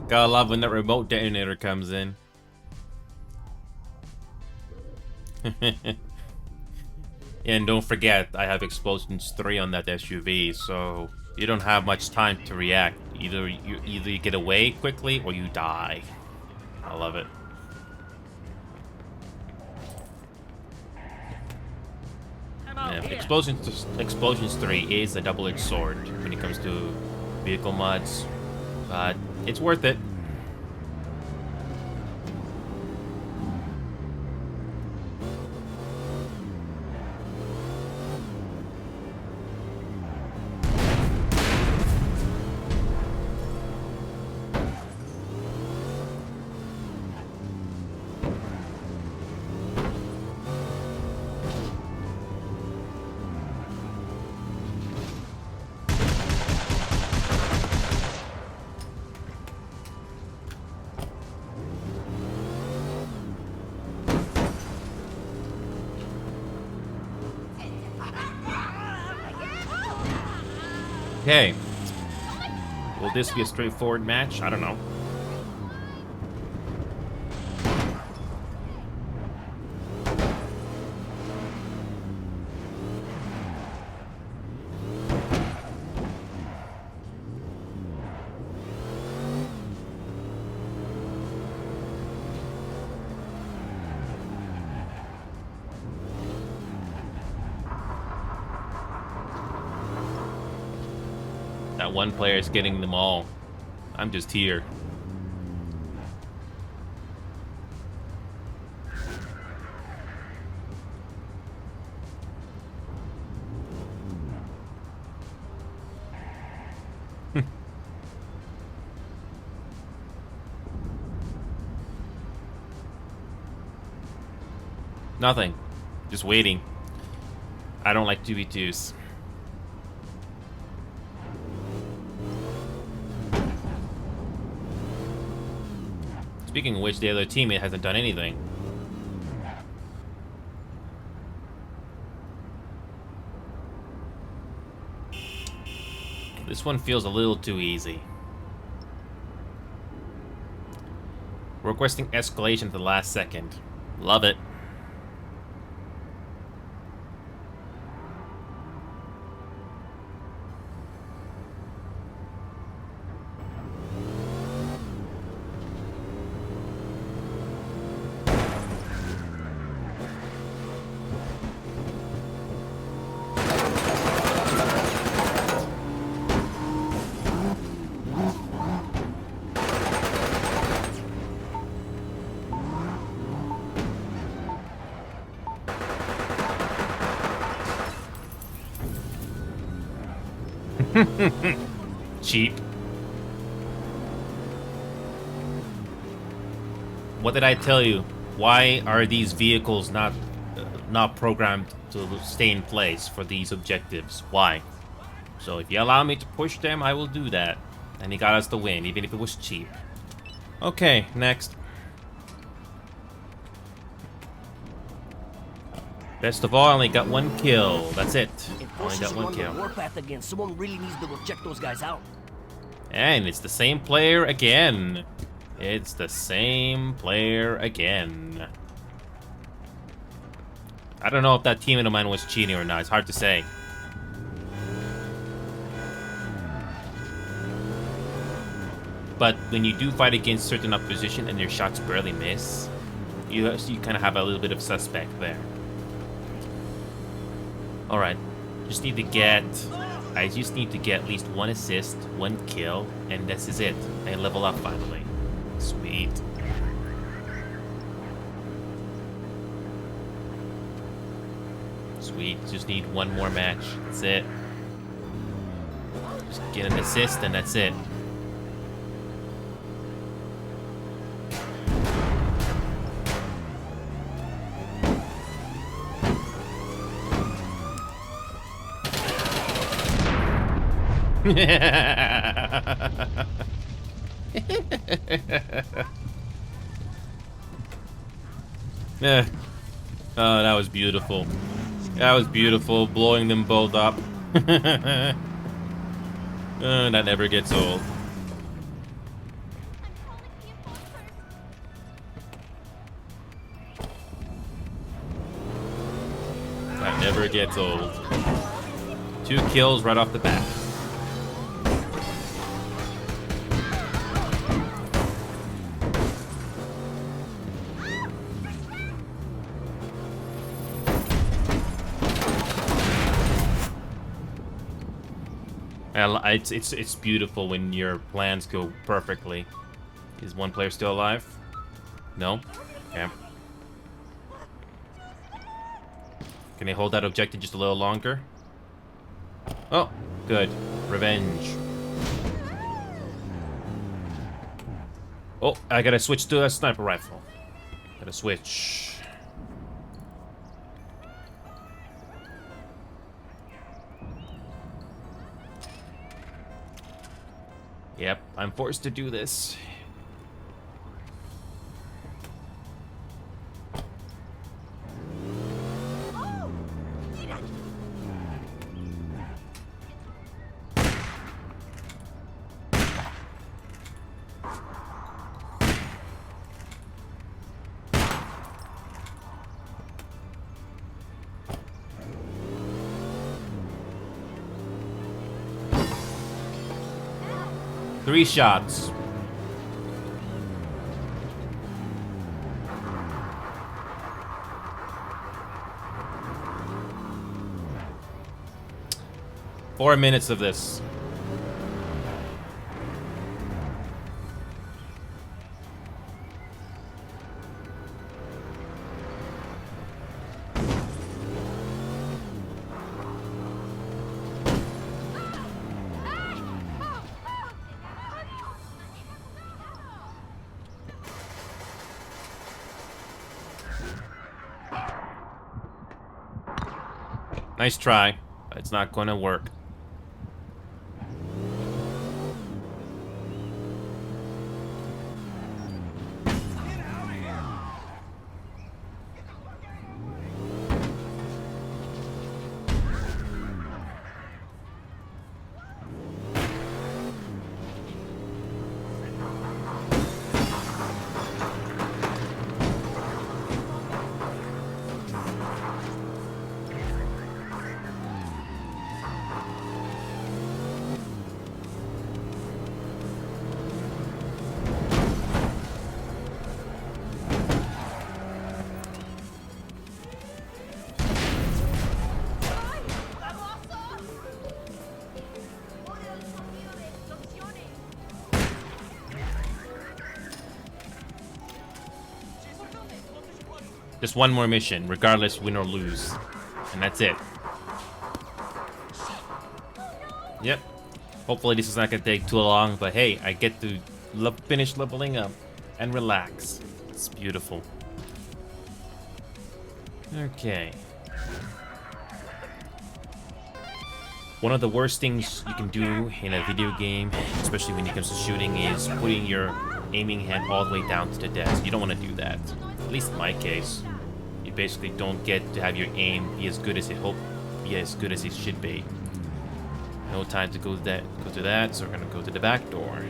Gotta love when that remote detonator comes in. And don't forget, I have Explosions 3 on that SUV, so you don't have much time to react. Either you get away quickly or you die. I love it. Yeah, Explosions 3 is a double-edged sword when it comes to vehicle mods, but it's worth it. Okay. Will this be a straightforward match? I don't know. That one player is getting them all. I'm just here. Nothing. Just waiting. I don't like 2v2s. Speaking of which, the other teammate hasn't done anything. This one feels a little too easy. Requesting escalation at the last second. Love it. Cheap. What did I tell you? Why are these vehicles not programmed to stay in place for these objectives? Why? So if you allow me to push them, I will do that. And he got us the win, even if it was cheap. Okay, next. Best of all, I only got one kill. That's it. Only got one kill. Warpath again. Someone really needs to go check those guys out. And it's the same player again. It's the same player again. I don't know if that teammate of mine was cheating or not. It's hard to say. But when you do fight against certain opposition and your shots barely miss, you kind of have a little bit of suspect there. Alright, I just need to get at least one assist, one kill, and this is it. I level up finally. Sweet. Sweet, just need one more match. That's it. Just get an assist and that's it. Yeah. Oh, that was beautiful. That was beautiful, blowing them both up. That never gets old. Never gets old. 2 kills right off the bat. It's beautiful when your plans go perfectly. Is one player still alive? No? Okay. Can they hold that objective just a little longer? Oh, good. Revenge. Oh, I gotta switch to a sniper rifle. Gotta switch. Yep, I'm forced to do this. Three shots. Four minutes of this. Nice try, but it's not gonna work. Just one more mission, regardless win or lose. And that's it. Yep. Hopefully this is not gonna take too long, but hey, I get to finish leveling up and relax. It's beautiful. Okay. One of the worst things you can do in a video game, especially when it comes to shooting, is putting your aiming hand all the way down to the desk. You don't want to do that. At least in my case. You basically don't get to have your aim be as good as it should be. No time to go to that, so we're gonna go to the back door.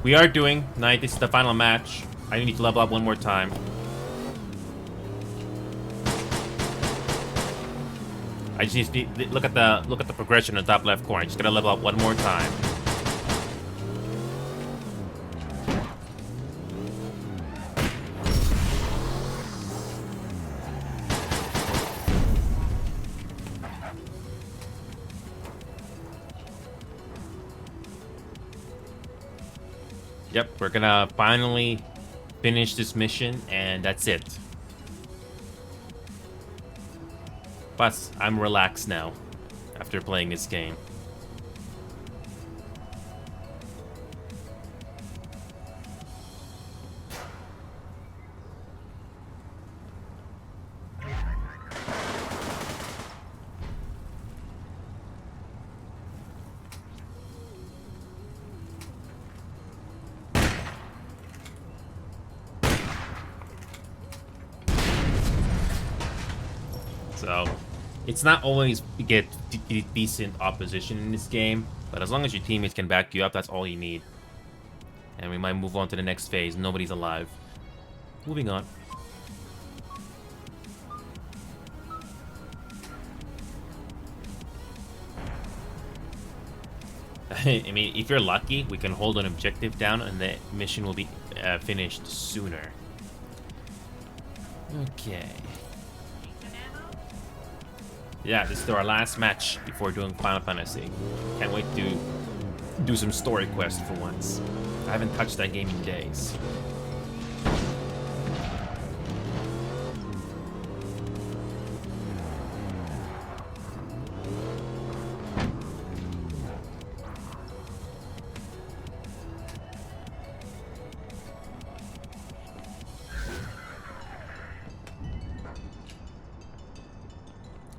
We are doing 9. This is the final match. I need to level up one more time. I just need to look at the progression in the top left corner. I just gotta level up one more time. Yep, we're gonna finally finish this mission, and that's it. But I'm relaxed now after playing this game. So it's not always you get decent opposition in this game, but as long as your teammates can back you up, that's all you need. And we might move on to the next phase. Nobody's alive. Moving on. I mean, if you're lucky, we can hold an objective down and the mission will be finished sooner. Okay. Yeah, this is our last match before doing Final Fantasy. Can't wait to do some story quests for once. I haven't touched that game in days.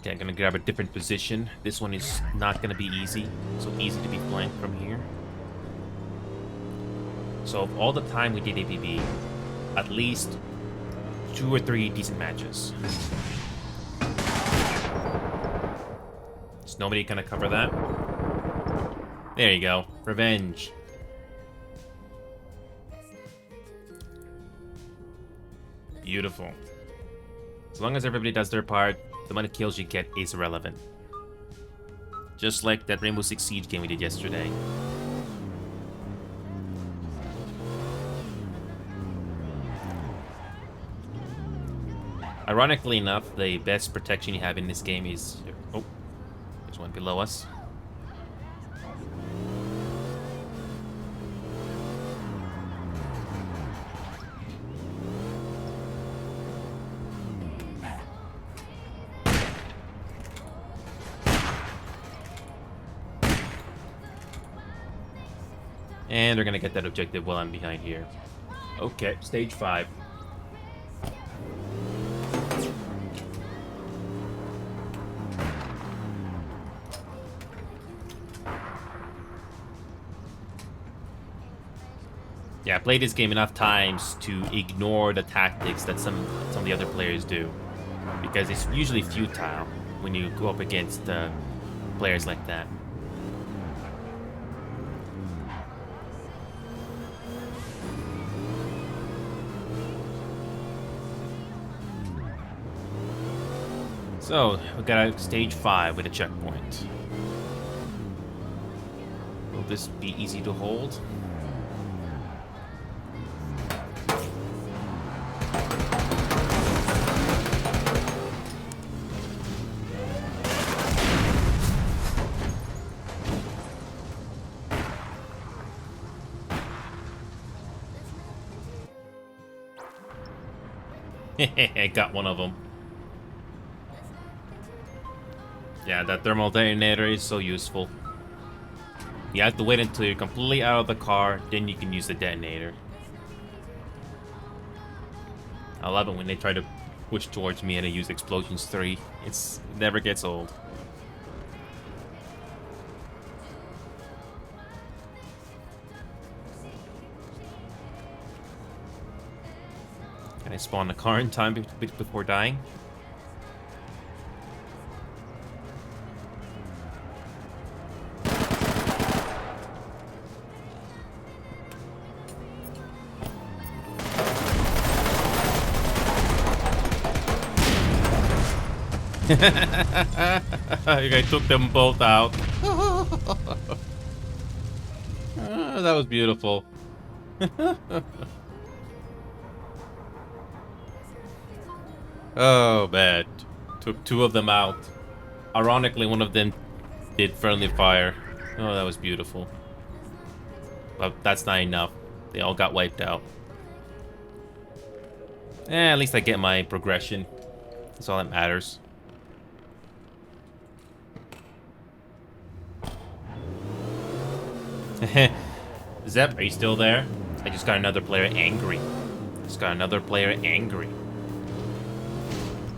Okay, I'm gonna grab a different position. This one is not gonna be easy. So easy to be flanked from here. So of all the time we did APB, at least 2 or 3 decent matches. Is nobody gonna cover that? There you go. Revenge. Beautiful. As long as everybody does their part, the amount of kills you get is irrelevant. Just like that Rainbow Six Siege game we did yesterday. Ironically enough, the best protection you have in this game is... Oh, there's one below us. And they're gonna get that objective while I'm behind here. Okay, stage 5. Yeah, I played this game enough times to ignore the tactics that some of the other players do. Because it's usually futile when you go up against players like that. So, we got a stage 5 with a checkpoint. Will this be easy to hold? I got one of them. Yeah, that thermal detonator is so useful. You have to wait until you're completely out of the car, then you can use the detonator. I love it when they try to push towards me and I use Explosions 3. It never gets old. Can I spawn the car in time before dying? I took them both out. That was beautiful. Oh, bad. Took 2 of them out. Ironically, one of them did friendly fire. Oh, that was beautiful. But that's not enough. They all got wiped out. At least I get my progression. That's all that matters. Zep, are you still there? I just got another player angry. Just got another player angry.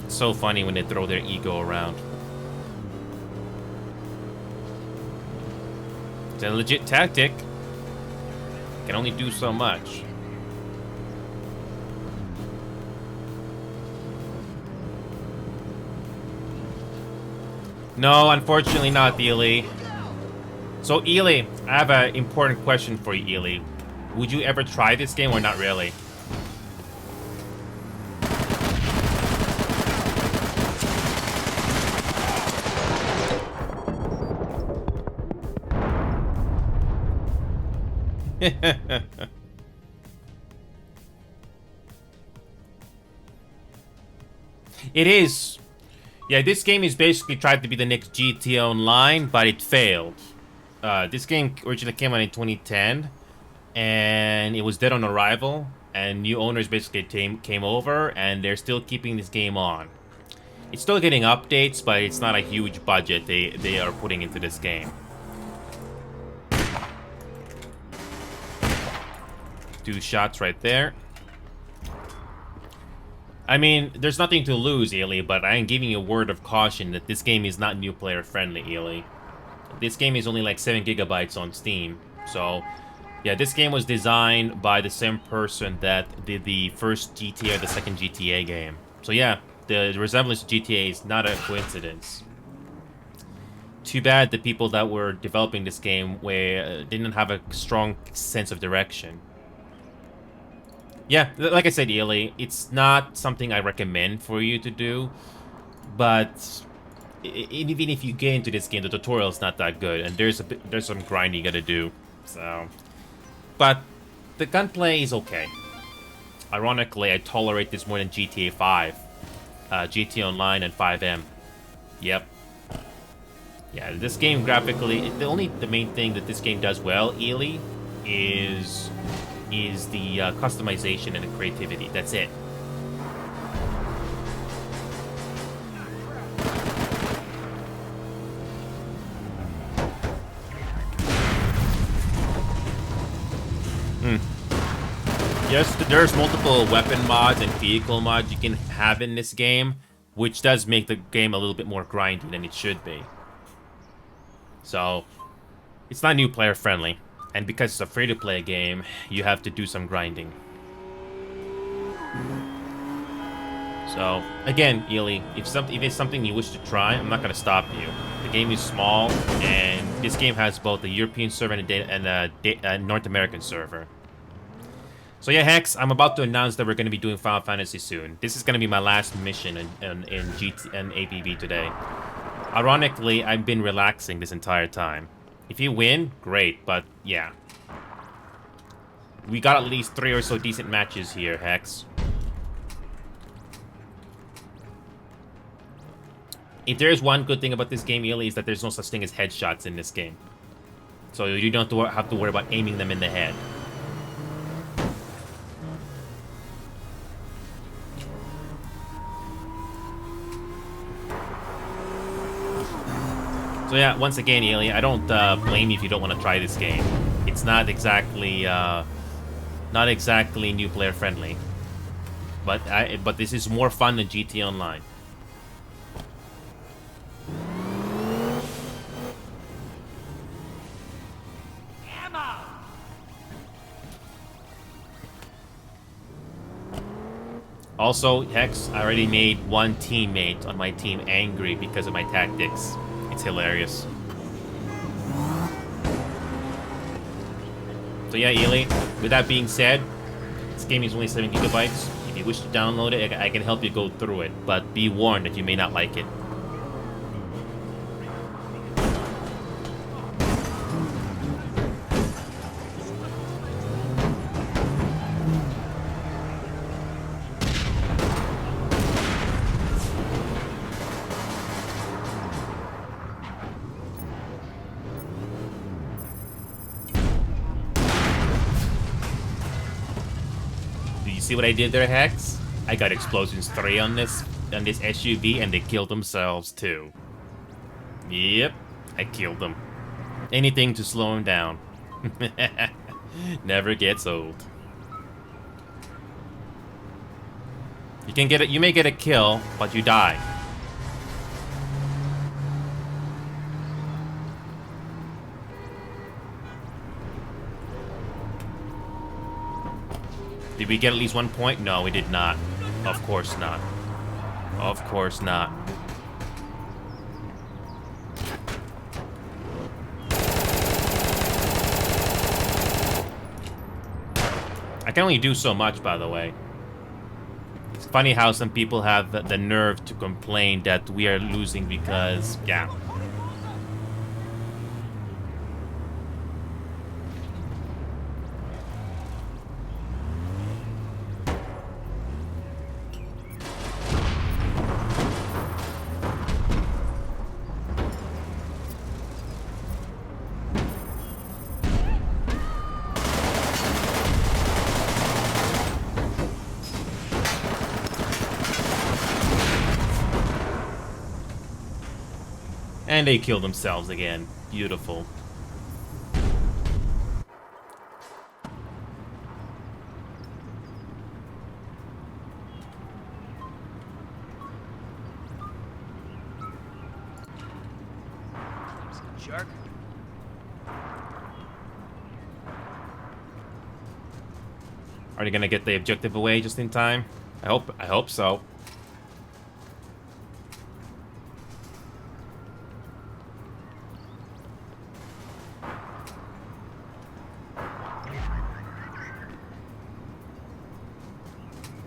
It's so funny when they throw their ego around. It's a legit tactic. Can only do so much. No, unfortunately not, Ely. So, Ely, I have an important question for you, Ely. Would you ever try this game or not really? It is. Yeah, this game is basically tried to be the next GTA Online, but it failed. This game originally came out in 2010, and it was dead on arrival, and new owners basically came over, and they're still keeping this game on. It's still getting updates, but it's not a huge budget they are putting into this game. 2 shots right there. I mean, there's nothing to lose, Ely, but I am giving you a word of caution that this game is not new player friendly, Ely. This game is only like 7 gigabytes on Steam. So, yeah, this game was designed by the same person that did the first GTA or the second GTA game. So yeah, the resemblance to GTA is not a coincidence. Too bad the people that were developing this game didn't have a strong sense of direction. Yeah, like I said, Ely, it's not something I recommend for you to do, but even if you get into this game, the tutorial is not that good, and there's some grind you gotta do. So, but the gunplay is okay. Ironically, I tolerate this more than GTA 5, GTA Online, and 5M. Yep. Yeah, this game graphically, the main thing that this game does well, Ely, is the customization and the creativity. That's it. Yes, there's multiple weapon mods and vehicle mods you can have in this game, which does make the game a little bit more grindy than it should be. So, it's not new player friendly. And because it's a free-to-play game, you have to do some grinding. So, again, Ely, if it's something you wish to try, I'm not going to stop you. The game is small, and this game has both a European server and a North American server. So yeah, Hex, I'm about to announce that we're going to be doing Final Fantasy soon. This is going to be my last mission in APB today. Ironically, I've been relaxing this entire time. If you win, great, but yeah. We got at least 3 or so decent matches here, Hex. If there is one good thing about this game, Ely, is that there's no such thing as headshots in this game. So you don't have to worry about aiming them in the head. So yeah, once again, Ely, I don't blame you if you don't want to try this game. It's not exactly new player friendly, but this is more fun than GT Online. Ammo! Also, Hex, I already made one teammate on my team angry because of my tactics. It's hilarious. So yeah, Ely, with that being said, this game is only 7 gigabytes. If you wish to download it, I can help you go through it, but be warned that you may not like it. See what I did there, Hex? I got Explosions 3 on this SUV, and they killed themselves too. Yep, I killed them. Anything to slow them down. Never gets old. You may get a kill, but you die. Did we get at least 1 point? No, we did not. Of course not. Of course not. can only do so much, by the way. It's funny how some people have the nerve to complain that we are losing because, yeah. And they kill themselves again. Beautiful. Jerk. Are they gonna get the objective away just in time? I hope so.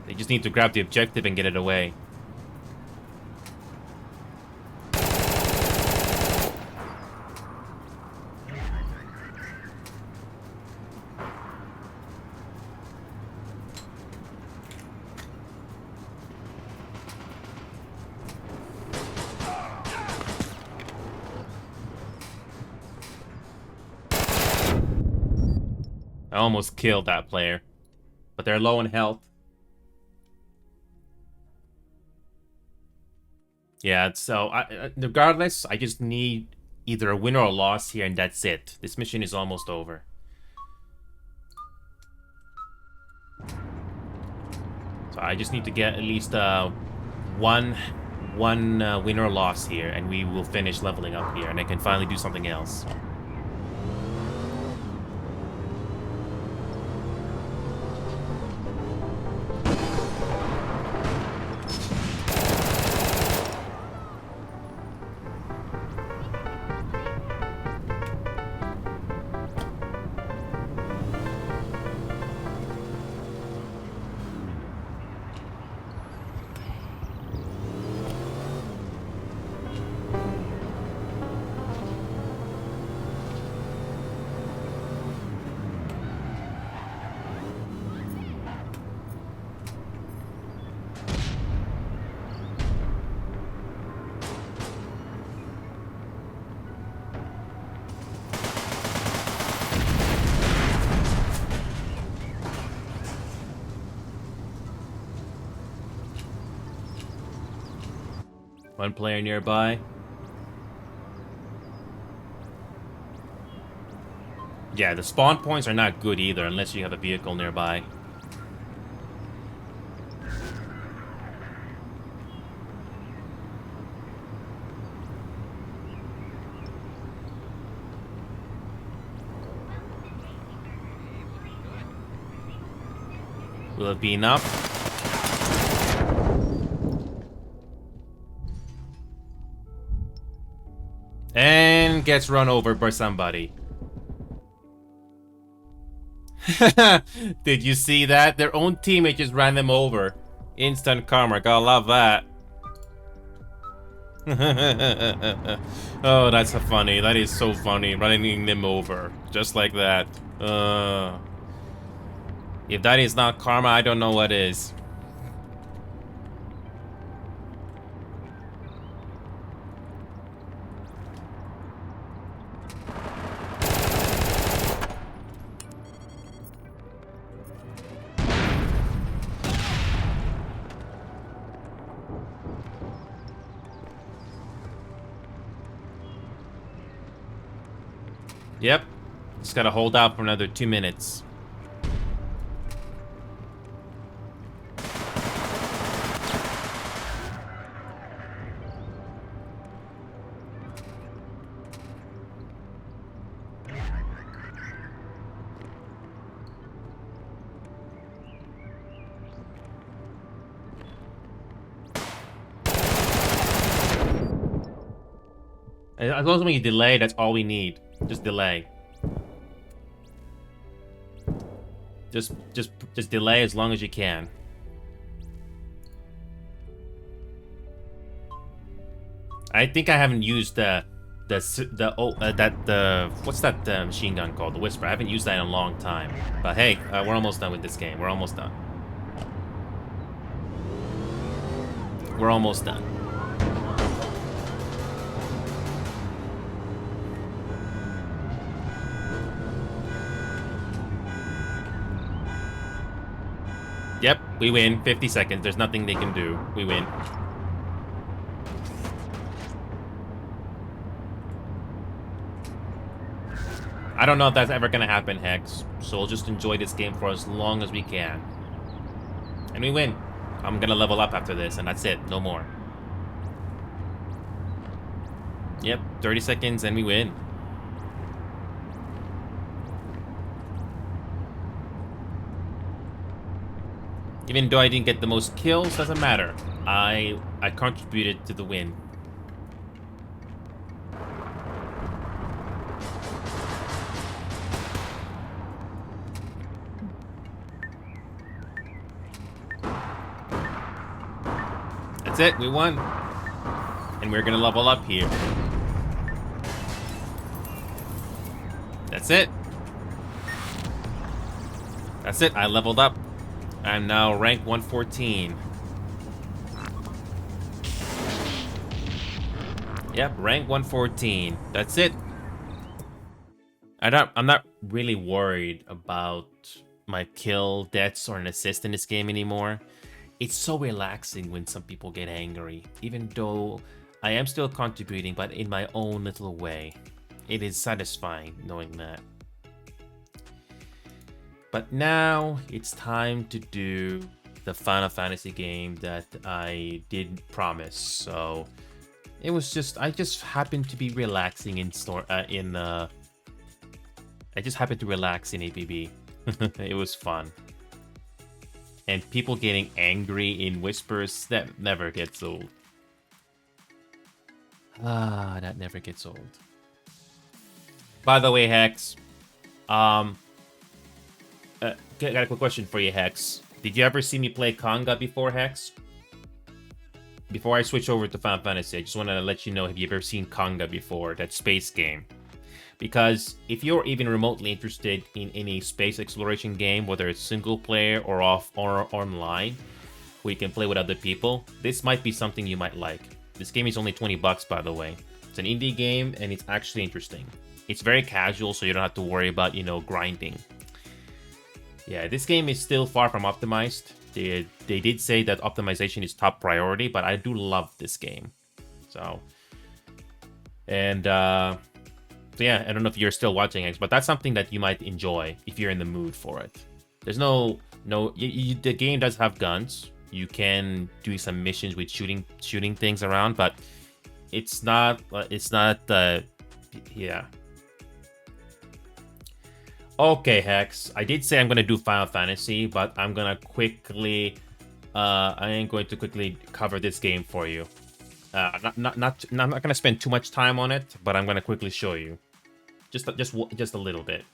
They just need to grab the objective and get it away. I almost killed that player, but they're low in health. Yeah, so regardless, I just need either a win or a loss here, and that's it. This mission is almost over. So I just need to get at least one win or loss here, and we will finish leveling up here, and I can finally do something else. One player nearby. Yeah, the spawn points are not good either unless you have a vehicle nearby. Will it be enough? And gets run over by somebody. Did you see that? Their own teammate just ran them over. Instant karma, gotta love that. Oh, that's so funny. That is so funny, running them over. Just like that. If that is not karma, I don't know what is. Yep. Just gotta hold out for another 2 minutes. As long as we delay, that's all we need. Just delay. Just delay as long as you can. I think I haven't used what's that machine gun called? The Whisper. I haven't used that in a long time. But hey, we're almost done with this game. We're almost done. We're almost done. Yep, we win. 50 seconds. There's nothing they can do. We win. I don't know if that's ever gonna happen, Hex. So we'll just enjoy this game for as long as we can. And we win. I'm gonna level up after this, and that's it. No more. Yep, 30 seconds, and we win. Even though I didn't get the most kills, doesn't matter. I contributed to the win. That's it, we won. And we're gonna level up here. That's it. That's it, I leveled up. I'm now rank 114. Yep, rank 114. That's it. I'm not really worried about my kill, deaths, or an assist in this game anymore. It's so relaxing when some people get angry, even though I am still contributing, but in my own little way. It is satisfying knowing that. But now it's time to do the Final Fantasy game that I did promise. So it was just, I just happened to be relaxing I just happened to relax in APB. It was fun. And people getting angry in whispers, that never gets old. Ah, that never gets old. By the way, Hex, got a quick question for you, Hex. Did you ever see me play Conga before, Hex? Before I switch over to Final Fantasy, I just want to let you know, have you ever seen Conga before, that space game? Because if you're even remotely interested in any space exploration game, whether it's single player or online, where you can play with other people, this might be something you might like. This game is only 20 bucks, by the way. It's an indie game, and it's actually interesting. It's very casual, so you don't have to worry about, grinding. Yeah, this game is still far from optimized. They did say that optimization is top priority, but I do love this game. So, and yeah, I don't know if you're still watching X, but that's something that you might enjoy if you're in the mood for it. There's the game does have guns. You can do some missions with shooting things around, but it's not yeah. Okay, Hex. I did say I'm gonna do Final Fantasy, but I'm gonna quickly, I am going to quickly cover this game for you. I'm not gonna spend too much time on it, but I'm gonna quickly show you, just a little bit.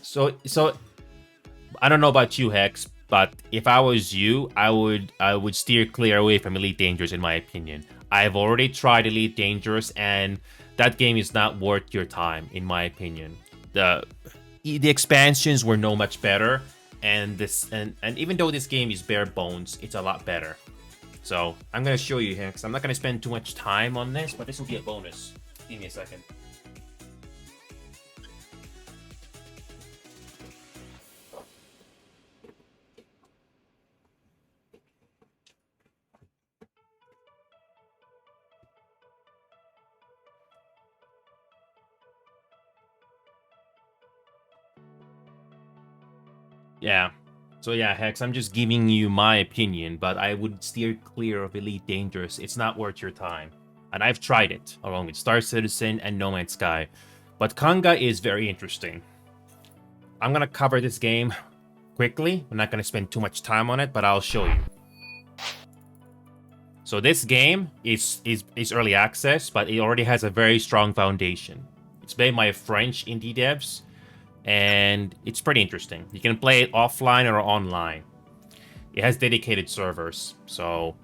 So I don't know about you, Hex, but if I was you, I would steer clear away from Elite Dangerous, in my opinion. I've already tried Elite Dangerous, and that game is not worth your time, in my opinion. The expansions were no much better, and even though this game is bare bones, it's a lot better. So I'm gonna show you, Hex. I'm not gonna spend too much time on this, but this will be a bonus. Give me a second. Yeah. So yeah, Hex, I'm just giving you my opinion, but I would steer clear of Elite Dangerous. It's not worth your time. And I've tried it, along with Star Citizen and No Man's Sky. But Conga is very interesting. I'm gonna cover this game quickly. I'm not gonna spend too much time on it, but I'll show you. So this game is early access, but it already has a very strong foundation. It's made by French indie devs, and it's pretty interesting. You can play it offline or online. It has dedicated servers, so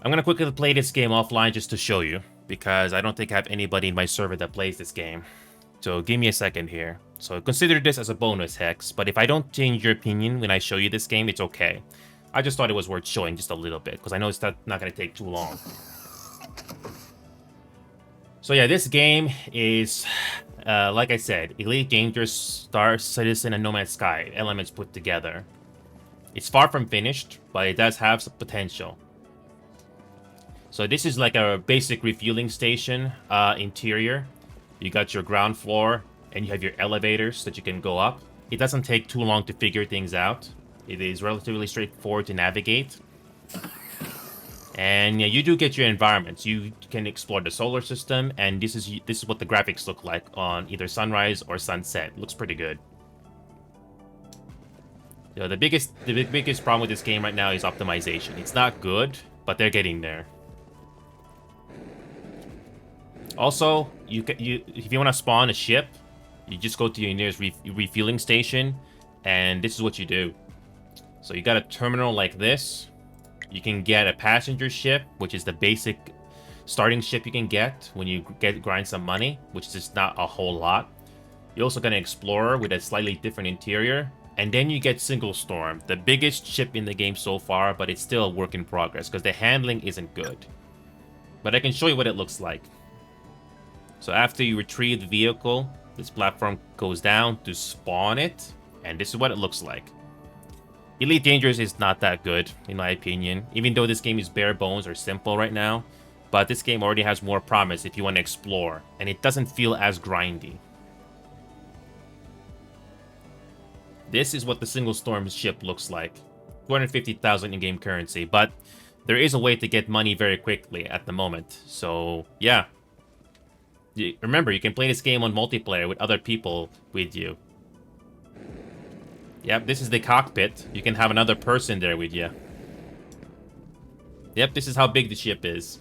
I'm gonna quickly play this game offline just to show you, because I don't think I have anybody in my server that plays this game. So give me a second here. So consider this as a bonus, Hex, but if I don't change your opinion when I show you this game, it's okay. I just thought it was worth showing just a little bit, because I know it's not gonna take too long. So yeah, this game is, like I said, Elite Dangerous, Star Citizen, and No Man's Sky elements put together. It's far from finished, but it does have some potential. So this is like a basic refueling station interior. You got your ground floor, and you have your elevators that you can go up. It doesn't take too long to figure things out. It is relatively straightforward to navigate. And yeah, you do get your environments. You can explore the solar system, and this is what the graphics look like on either sunrise or sunset. Looks pretty good. You know, the biggest problem with this game right now is optimization. It's not good, but they're getting there. Also, if you want to spawn a ship, you just go to your nearest refueling station, and this is what you do. So you got a terminal like this. You can get a passenger ship, which is the basic starting ship you can get when you grind some money, which is just not a whole lot. You also got an explorer with a slightly different interior, and then you get Single Storm, the biggest ship in the game so far, but it's still a work in progress because the handling isn't good. But I can show you what it looks like. So after you retrieve the vehicle, this platform goes down to spawn it, and this is what it looks like. Elite Dangerous is not that good, in my opinion, even though this game is bare bones or simple right now, but this game already has more promise if you want to explore, and it doesn't feel as grindy. This is what the Single Storm ship looks like. 250,000 in-game currency, but there is a way to get money very quickly at the moment, so yeah. Remember, you can play this game on multiplayer with other people with you. Yep, this is the cockpit. You can have another person there with you. Yep, this is how big the ship is.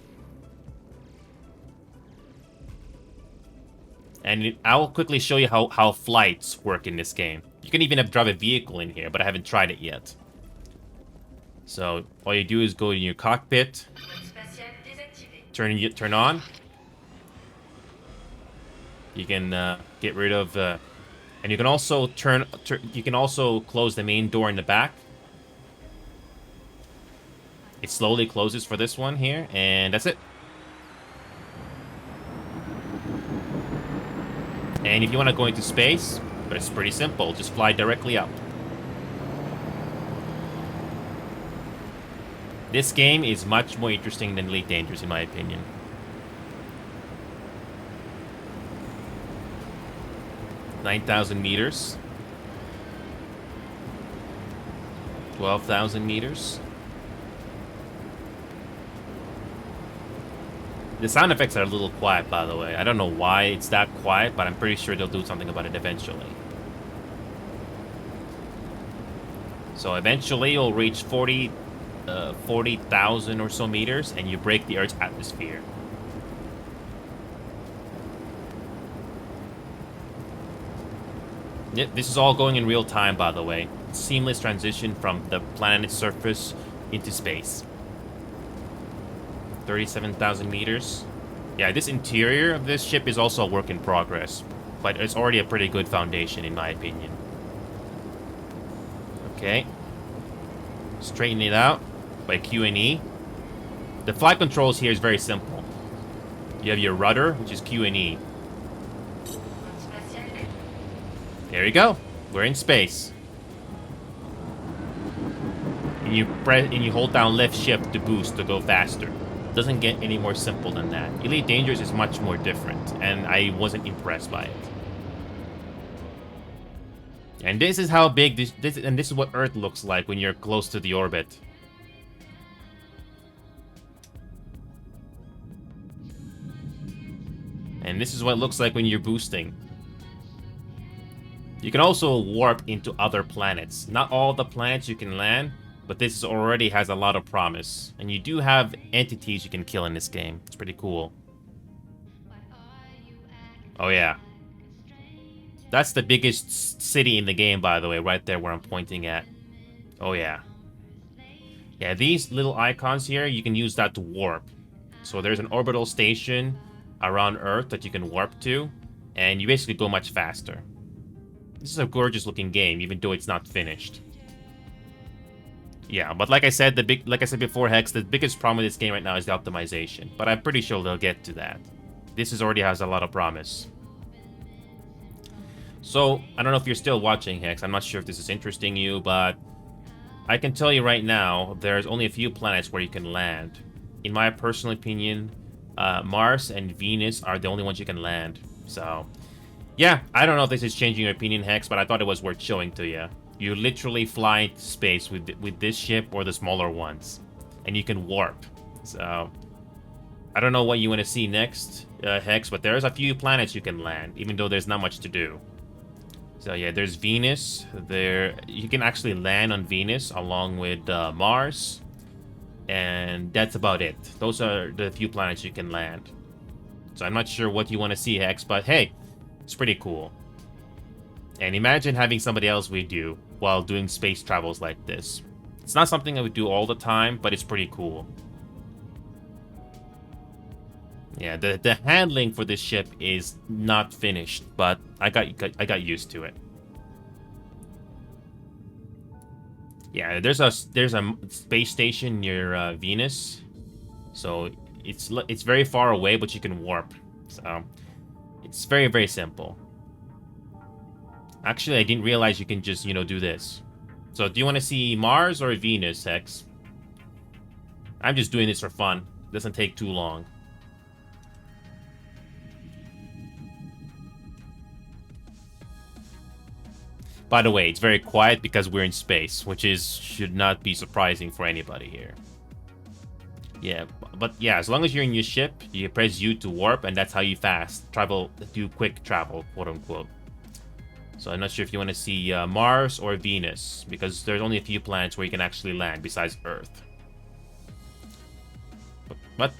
And I'll quickly show you how flights work in this game. You can even drive a vehicle in here, but I haven't tried it yet. So, all you do is go in your cockpit. Turn on. You can get rid of... and you can also you can also close the main door in the back. It slowly closes for this one here, and that's it. And if you want to go into space, it's pretty simple. Just fly directly up. This game is much more interesting than Elite Dangerous, in my opinion. $9,000 meters. 12,000 meters. The sound effects are a little quiet, by the way. I don't know why it's that quiet, but I'm pretty sure they'll do something about it eventually. So eventually you'll reach 40,000 or so meters, and you break the Earth's atmosphere. Yep, this is all going in real time, by the way. Seamless transition from the planet's surface into space. 37,000 meters. Yeah, this interior of this ship is also a work in progress, but it's already a pretty good foundation, in my opinion. Okay. Straighten it out by Q and E. The flight controls here is very simple. You have your rudder, which is Q and E. There you go. We're in space. And you hold down left shift to boost to go faster. Doesn't get any more simple than that. Elite Dangerous is much more different, and I wasn't impressed by it. And this is how big this is what Earth looks like when you're close to the orbit. And this is what it looks like when you're boosting. You can also warp into other planets. Not all the planets you can land, But this already has a lot of promise. And you do have entities you can kill in this game. It's pretty cool. Oh yeah. That's the biggest city in the game, by the way, right there where I'm pointing at. Oh yeah. Yeah, these little icons here, you can use that to warp. So there's an orbital station around Earth that you can warp to, and you basically go much faster. This is a gorgeous looking game, even though it's not finished. Yeah, but like I said before, Hex, the biggest problem with this game right now is the optimization. But I'm pretty sure they'll get to that. This already has a lot of promise. So, I don't know if you're still watching, Hex. I'm not sure if this is interesting you, but I can tell you right now, there's only a few planets where you can land. In my personal opinion, Mars and Venus are the only ones you can land. So, yeah, I don't know if this is changing your opinion, Hex, but I thought it was worth showing to you. You literally fly into space with this ship or the smaller ones. And you can warp. So, I don't know what you want to see next, Hex, but there's a few planets you can land, even though there's not much to do. So yeah, there's Venus. You can actually land on Venus along with Mars. And that's about it. Those are the few planets you can land. So I'm not sure what you want to see, Hex, but hey, it's pretty cool. And imagine having somebody else with you while doing space travels like this. It's not something I would do all the time, but it's pretty cool. Yeah, the handling for this ship is not finished, but I got used to it. Yeah, there's a space station near Venus, so it's very far away, but you can warp. So it's very, very simple. Actually, I didn't realize you can just, do this. So do you want to see Mars or Venus, Hex? I'm just doing this for fun. It doesn't take too long. By the way, it's very quiet because we're in space, which should not be surprising for anybody here. Yeah, but yeah, as long as you're in your ship, you press U to warp, and that's how you do quick travel, quote unquote. So I'm not sure if you want to see Mars or Venus, because there's only a few planets where you can actually land besides Earth. But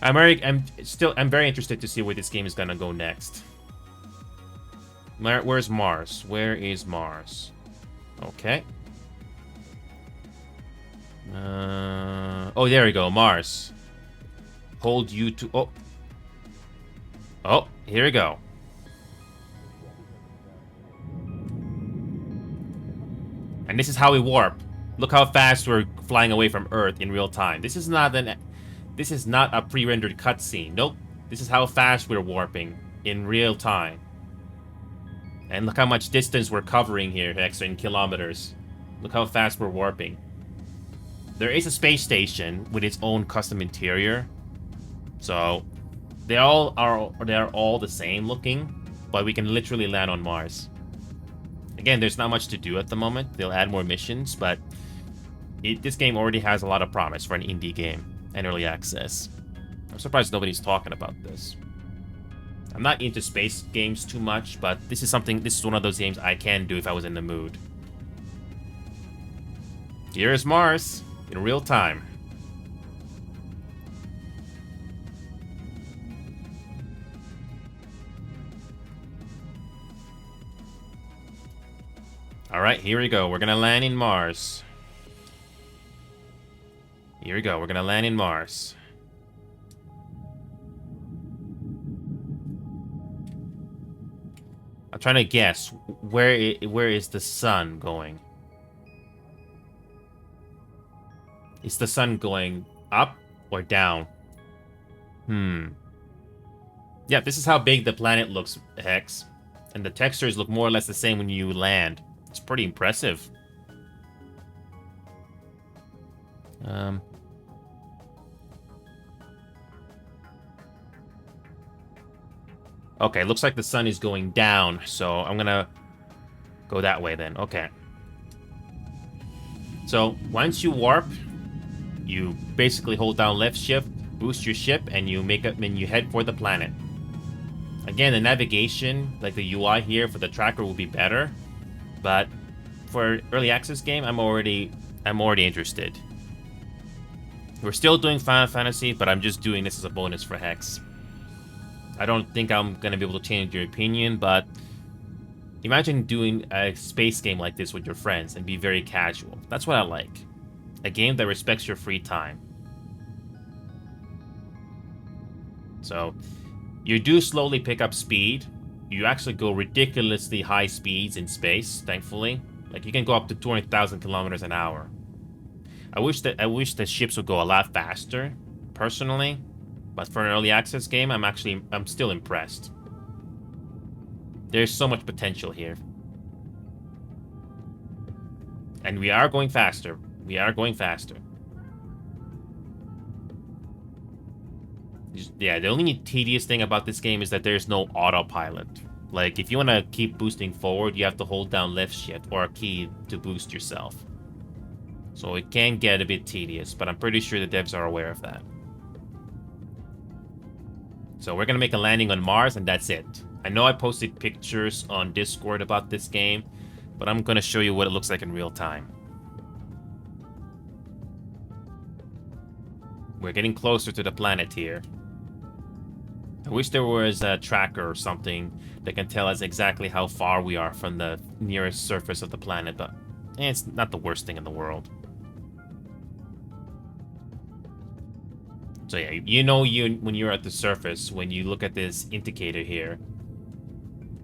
I'm very interested to see where this game is gonna go next. Where's Mars? Where is Mars? Okay. Oh, there we go. Mars. Hold you to... Oh. Oh, here we go. And this is how we warp. Look how fast we're flying away from Earth in real time. This is not a pre-rendered cutscene. Nope. This is how fast we're warping in real time. And look how much distance we're covering here, Hex, in kilometers. Look how fast we're warping. There is a space station with its own custom interior. So, they are all the same looking, but we can literally land on Mars. Again, there's not much to do at the moment. They'll add more missions, but this game already has a lot of promise for an indie game and early access. I'm surprised nobody's talking about this. I'm not into space games too much, but this is one of those games I can do if I was in the mood. Here is Mars, in real time. Alright, here we go. We're gonna land in Mars. Here we go. We're gonna land in Mars. I'm trying to guess, where is the sun going? Is the sun going up or down? Yeah, this is how big the planet looks, Hex. And the textures look more or less the same when you land. It's pretty impressive. Okay, looks like the sun is going down, so I'm gonna go that way then. Okay. So, once you warp, you basically hold down left shift, boost your ship, and you head for the planet. Again, the navigation, like the UI here for the tracker will be better, but for early access game, I'm already I'm already interested. We're still doing Final Fantasy, but I'm just doing this as a bonus for Hex. I don't think I'm gonna be able to change your opinion, but imagine doing a space game like this with your friends and be very casual. That's what I like. A game that respects your free time. So, you do slowly pick up speed. You actually go ridiculously high speeds in space, thankfully. Like, you can go up to 200,000 kilometers an hour. I wish the ships would go a lot faster, personally. But for an early access game, I'm still impressed. There's so much potential here. And we are going faster. We are going faster. Yeah, the only tedious thing about this game is that there's no autopilot. Like, if you want to keep boosting forward, you have to hold down left shift or a key to boost yourself. So it can get a bit tedious, but I'm pretty sure the devs are aware of that. So we're gonna make a landing on Mars, and that's it. I know I posted pictures on Discord about this game, but I'm gonna show you what it looks like in real time. We're getting closer to the planet here. I wish there was a tracker or something that can tell us exactly how far we are from the nearest surface of the planet, but it's not the worst thing in the world. So yeah, you know when you're at the surface, when you look at this indicator here.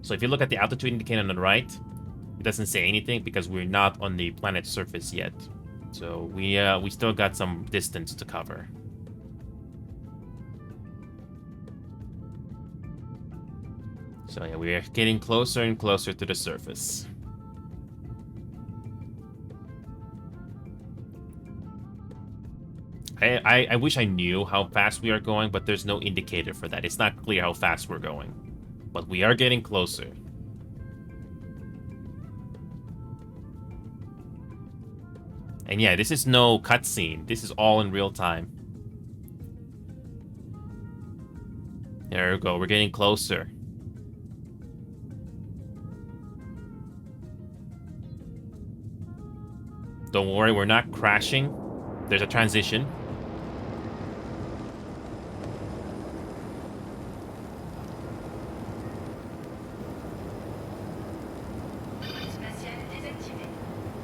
So if you look at the altitude indicator on the right, it doesn't say anything because we're not on the planet's surface yet. So we still got some distance to cover. So yeah, we are getting closer and closer to the surface. I wish I knew how fast we are going, but there's no indicator for that. It's not clear how fast we're going. But we are getting closer. And yeah, this is no cutscene. This is all in real time. There we go. We're getting closer. Don't worry, we're not crashing. There's a transition.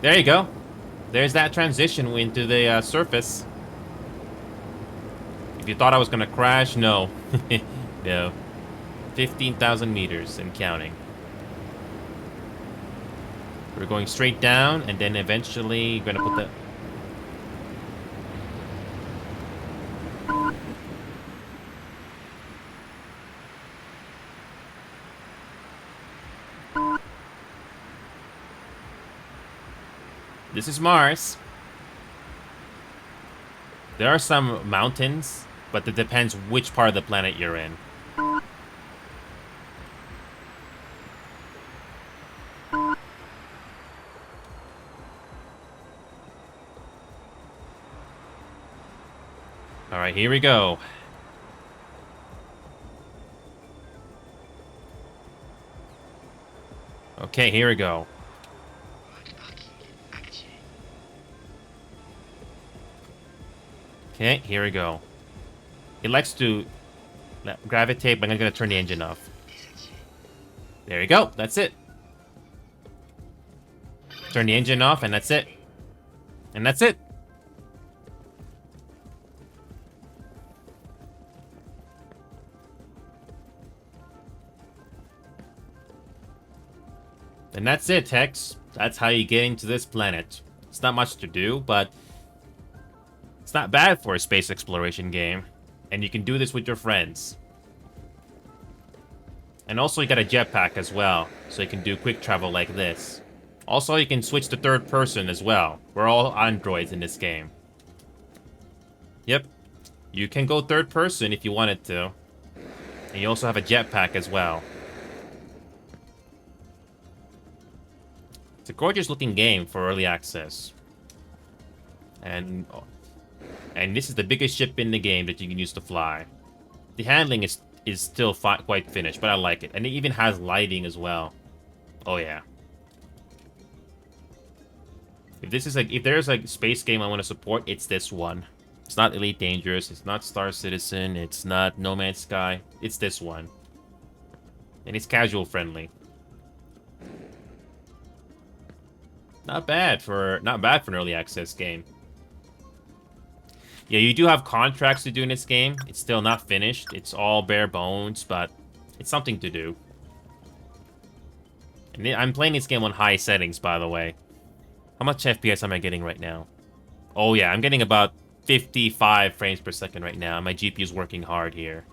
There you go. There's that transition into the surface. If you thought I was gonna crash, no. No. 15,000 meters and counting. We're going straight down, and then eventually gonna put the... This is Mars. There are some mountains, but it depends which part of the planet you're in. Alright, here we go. Okay, here we go. Okay, here we go. It likes to gravitate, but I'm gonna turn the engine off. There you go, that's it. Turn the engine off, and that's it. And that's it. And that's it, Hex. That's how you get into this planet. It's not much to do, but it's not bad for a space exploration game. And you can do this with your friends. And also you got a jetpack as well, so you can do quick travel like this. Also, you can switch to third person as well. We're all androids in this game. Yep. You can go third person if you wanted to. And you also have a jetpack as well. It's a gorgeous looking game for early access. And this is the biggest ship in the game that you can use to fly. The handling is still quite finished, but I like it. And it even has lighting as well. Oh yeah. If there's like a space game I want to support, it's this one. It's not Elite Dangerous, it's not Star Citizen, it's not No Man's Sky. It's this one. And it's casual friendly. Not bad for an early access game. Yeah, you do have contracts to do in this game. It's still not finished. It's all bare bones, but it's something to do. And I'm playing this game on high settings, by the way. How much FPS am I getting right now? Oh yeah, I'm getting about 55 frames per second right now. My GPU is working hard here.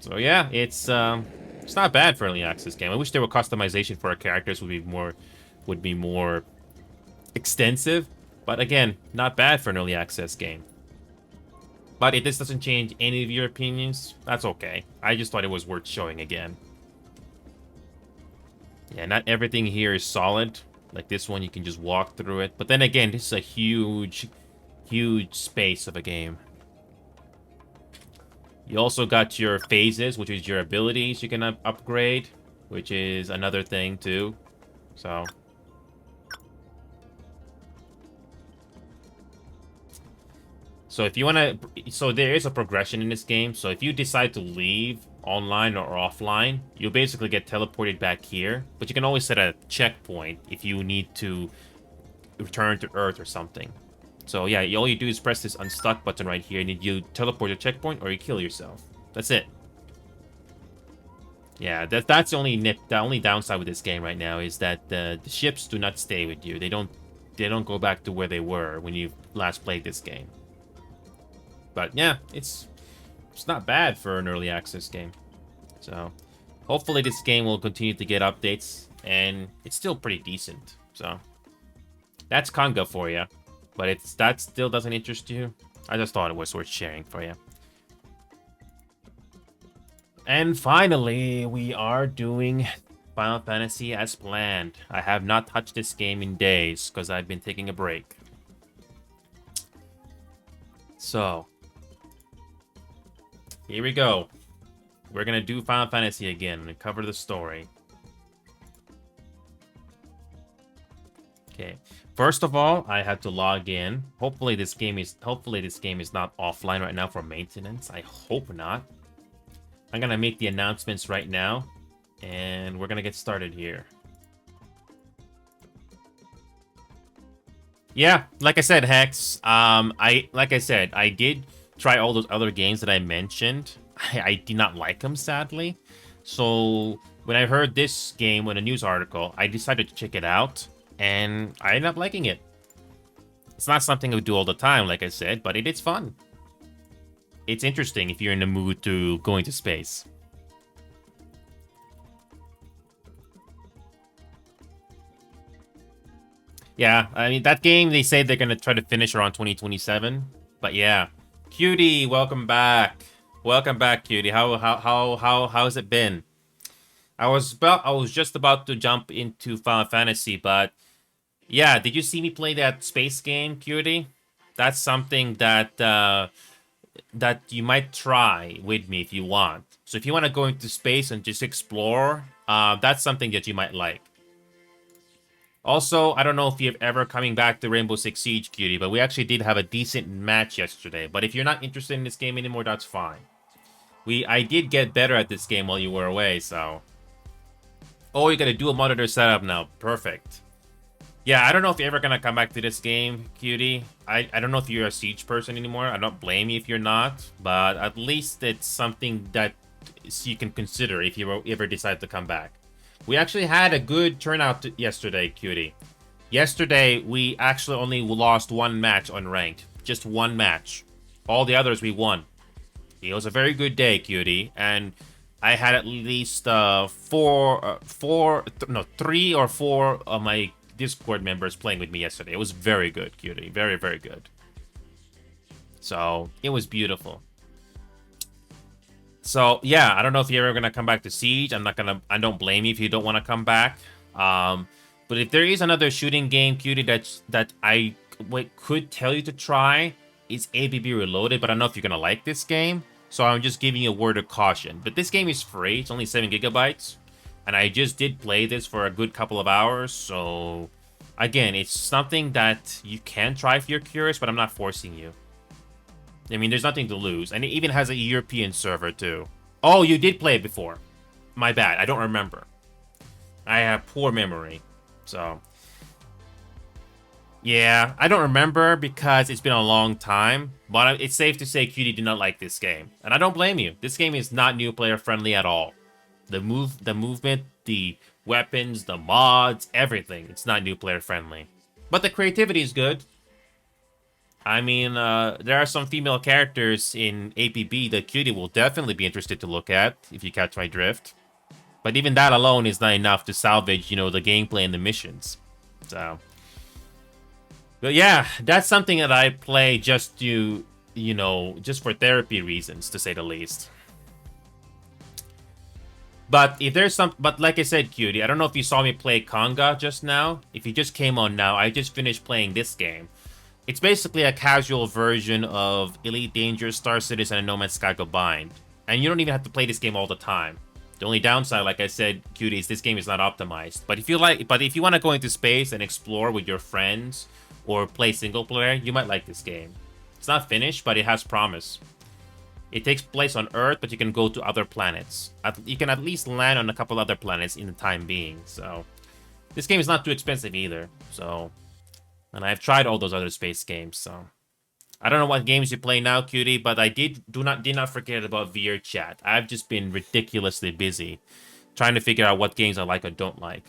So yeah, it's not bad for early access game. I wish there were customization for our characters would be more extensive, but again, not bad for an early access game. But if this doesn't change any of your opinions, that's okay. I just thought it was worth showing again. Yeah, not everything here is solid. Like this one, you can just walk through it. But then again, this is a huge space of a game. You also got your phases, which is your abilities you can upgrade, which is another thing too. So if you want to... So there is a progression in this game. So if you decide to leave online or offline, you'll basically get teleported back here. But you can always set a checkpoint if you need to return to Earth or something. So yeah, all you do is press this unstuck button right here, and you teleport to checkpoint or you kill yourself. That's it. Yeah, that's the only downside with this game right now is that the ships do not stay with you. They don't go back to where they were when you last played this game. But yeah, it's not bad for an early access game. So hopefully this game will continue to get updates, and it's still pretty decent. So that's Conga for you. But if that still doesn't interest you, I just thought it was worth sharing for you. And finally, we are doing Final Fantasy as planned. I have not touched this game in days because I've been taking a break. So here we go. We're gonna do Final Fantasy again and cover the story. Okay. First of all, I have to log in. Hopefully this game is not offline right now for maintenance. I hope not. I'm gonna make the announcements right now, and we're gonna get started here. Yeah, like I said, Hex. I did try all those other games that I mentioned. I did not like them, sadly. So when I heard this game in a news article, I decided to check it out, and I ended up liking it. It's not something I would do all the time, like I said, but it is fun. It's interesting if you're in the mood to go into space. Yeah, I mean, that game, they say they're going to try to finish around 2027. But yeah. Cutie, welcome back. Welcome back, Cutie. How's it been? I was just about to jump into Final Fantasy, but yeah, did you see me play that space game, Cutie? That's something that that you might try with me if you want. So if you want to go into space and just explore, that's something that you might like. Also, I don't know if you're ever coming back to Rainbow Six Siege, Cutie, but we actually did have a decent match yesterday. But if you're not interested in this game anymore, that's fine. I did get better at this game while you were away, so... Oh, you got a dual monitor setup now. Perfect. Yeah, I don't know if you're ever gonna come back to this game, Cutie. I don't know if you're a Siege person anymore. I don't blame you if you're not. But at least it's something that you can consider if you ever decide to come back. We actually had a good turnout yesterday, Cutie. Yesterday, we actually only lost one match on ranked. Just one match. All the others we won. It was a very good day, Cutie. And I had at least 3 or 4 of my Discord members playing with me yesterday. It was very good, Cutie. Very, very good. So, it was beautiful. So, yeah, I don't know if you're ever going to come back to Siege. I don't blame you if you don't want to come back. But if there is another shooting game, Cutie, that I could tell you to try, it's ABB Reloaded, but I don't know if you're going to like this game. So I'm just giving you a word of caution. But this game is free. It's only 7 gigabytes. And I just did play this for a good couple of hours, so... Again, it's something that you can try if you're curious, but I'm not forcing you. I mean, there's nothing to lose. And it even has a European server, too. Oh, you did play it before. My bad. I don't remember. I have poor memory. So... Yeah, I don't remember because it's been a long time, but it's safe to say Cutie did not like this game. And I don't blame you. This game is not new player friendly at all. The movement, the weapons, the mods, everything. It's not new player friendly. But the creativity is good. I mean, there are some female characters in APB that Cutie will definitely be interested to look at, if you catch my drift. But even that alone is not enough to salvage, you know, the gameplay and the missions. So... But yeah, that's something that I play just to, you know, just for therapy reasons, to say the least. But if there's but like I said, Cutie, I don't know if you saw me play Conga just now. If you just came on now, I just finished playing this game. It's basically a casual version of Elite Dangerous, Star Citizen, and No Man's Sky combined. And you don't even have to play this game all the time. The only downside, like I said, Cutie, is this game is not optimized. But if you want to go into space and explore with your friends, or play single player, you might like this game. It's not finished, but it has promise. It takes place on Earth, but you can go to other planets. You can at least land on a couple other planets in the time being, so... This game is not too expensive either, so... And I've tried all those other space games, so... I don't know what games you play now, Cutie, but I did not forget about VR Chat. I've just been ridiculously busy trying to figure out what games I like or don't like.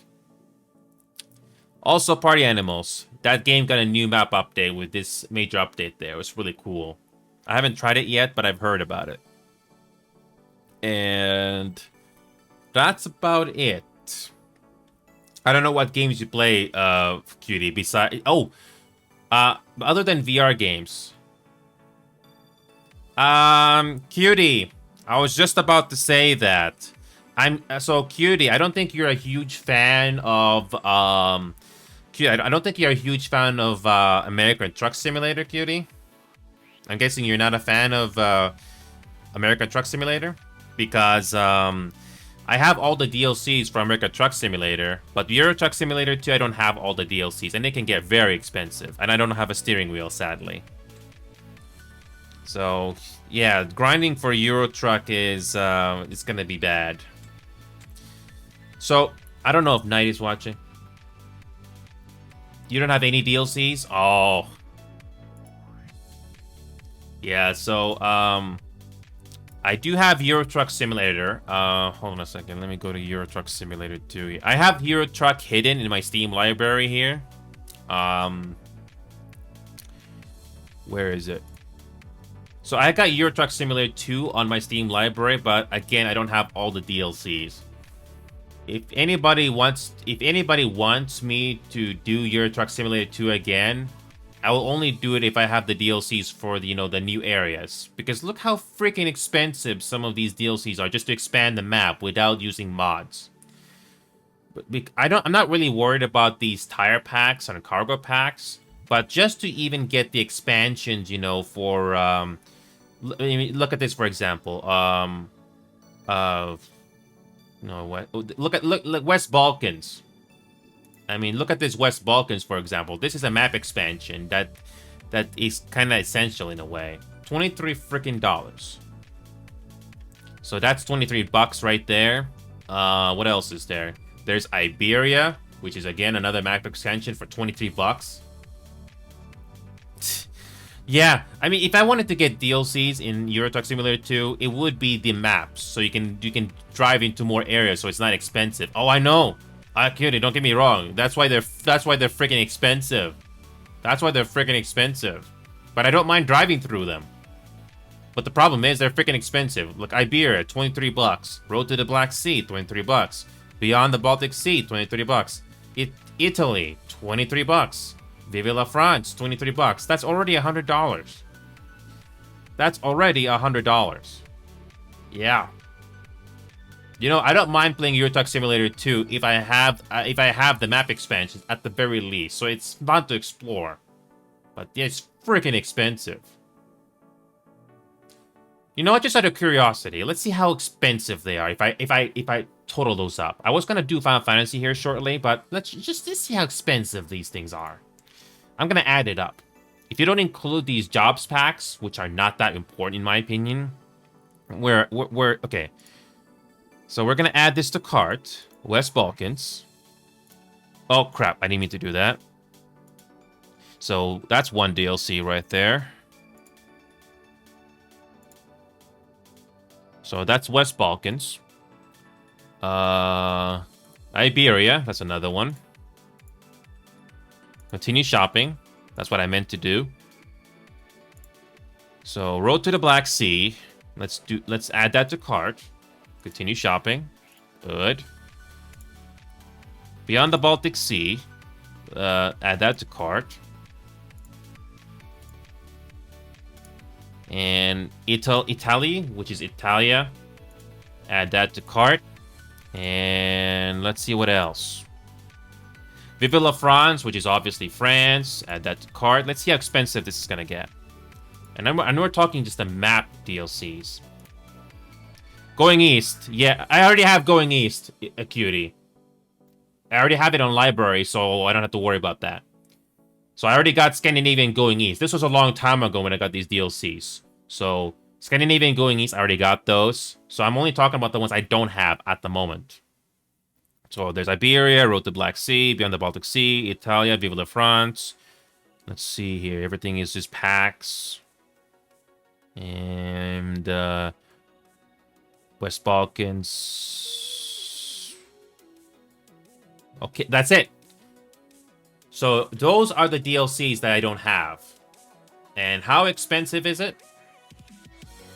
Also, Party Animals. That game got a new map update with this major update there. It was really cool. I haven't tried it yet, but I've heard about it. And that's about it. I don't know what games you play, Cutie, besides... Oh! Other than VR games. Cutie, I was just about to say that. So, Cutie, I don't think you're a huge fan of, Cutie, I don't think you're a huge fan of American Truck Simulator, Cutie. I'm guessing you're not a fan of American Truck Simulator? Because I have all the DLCs for American Truck Simulator, but Euro Truck Simulator 2, I don't have all the DLCs, and they can get very expensive. And I don't have a steering wheel, sadly. So, yeah, grinding for Euro Truck is it's gonna be bad. So, I don't know if Knight is watching. You don't have any DLCs? Oh. Yeah, so, I do have Euro Truck Simulator. Hold on a second. Let me go to Euro Truck Simulator 2. I have Euro Truck hidden in my Steam library here. Where is it? So I got Euro Truck Simulator 2 on my Steam library, but again, I don't have all the DLCs. If anybody wants me to do Euro Truck Simulator 2 again, I will only do it if I have the DLCs for the, the new areas. Because look how freaking expensive some of these DLCs are just to expand the map without using mods. But I'm not really worried about these tire packs and cargo packs, but just to even get the expansions, for look at this for example. Look West Balkans. I mean, look at this West Balkans, for example. This is a map expansion that is kind of essential in a way. $23 freaking dollars. So that's $23 right there. What else is there? There's Iberia, which is again another map expansion for $23. Yeah, I mean, if I wanted to get DLCs in Euro Truck Simulator 2, it would be the maps, so you can drive into more areas, so it's not expensive. Oh, I know. Cutie, don't get me wrong. That's why they're freaking expensive. That's why they're freaking expensive. But I don't mind driving through them. But the problem is they're freaking expensive. Look, Iberia, $23. Road to the Black Sea, $23. Beyond the Baltic Sea, $23. Italy, $23. Vive la France, $23. That's already $100. That's already $100. Yeah. I don't mind playing Euro Truck Simulator 2 if I have the map expansions at the very least, so it's fun to explore. But yeah, it's freaking expensive. Just out of curiosity, let's see how expensive they are. If I total those up. I was gonna do Final Fantasy here shortly, but let's just see how expensive these things are. I'm gonna add it up. If you don't include these jobs packs, which are not that important in my opinion, we're okay. So we're gonna add this to cart. West Balkans. Oh crap! I didn't mean to do that. So that's one DLC right there. So that's West Balkans. Iberia, that's another one. Continue shopping. That's what I meant to do. So Road to the Black Sea. Let's add that to cart. Continue shopping. Good. Beyond the Baltic Sea. Add that to cart. And Italy, which is Italia. Add that to cart. And let's see what else. Vive la France, which is obviously France. Add that to cart. Let's see how expensive this is going to get. And I know we're talking just the map DLCs. Going East. Yeah, I already have Going East, a cutie. I already have it on library, so I don't have to worry about that. So I already got Scandinavian Going East. This was a long time ago when I got these DLCs. So Scandinavian Going East, I already got those. So I'm only talking about the ones I don't have at the moment. So there's Iberia, Road to Black Sea, Beyond the Baltic Sea, Italia, Vive la France. Let's see here. Everything is just packs. And West Balkans. Okay, that's it. So those are the DLCs that I don't have. And how expensive is it?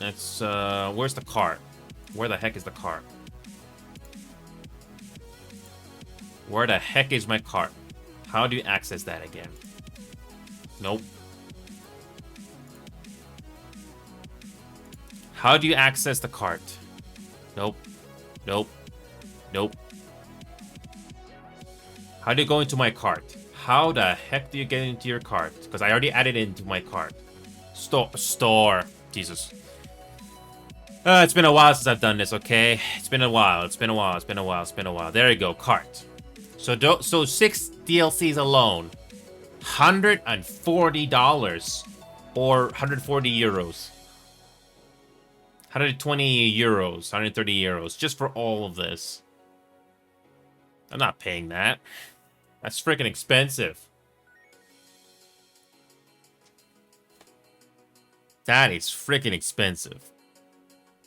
It's where's the cart? Where the heck is the cart? Where the heck is my cart? How do you access that again? Nope. How do you access the cart? Nope. Nope. Nope. How do you go into my cart? How the heck do you get into your cart? Because I already added it into my cart. Store. Jesus. It's been a while since I've done this, okay? It's been a while. There you go, cart. So 6 DLCs alone. $140 or 140 euros. 120 euros, 130 euros just for all of this. I'm not paying that. That's freaking expensive. That is freaking expensive.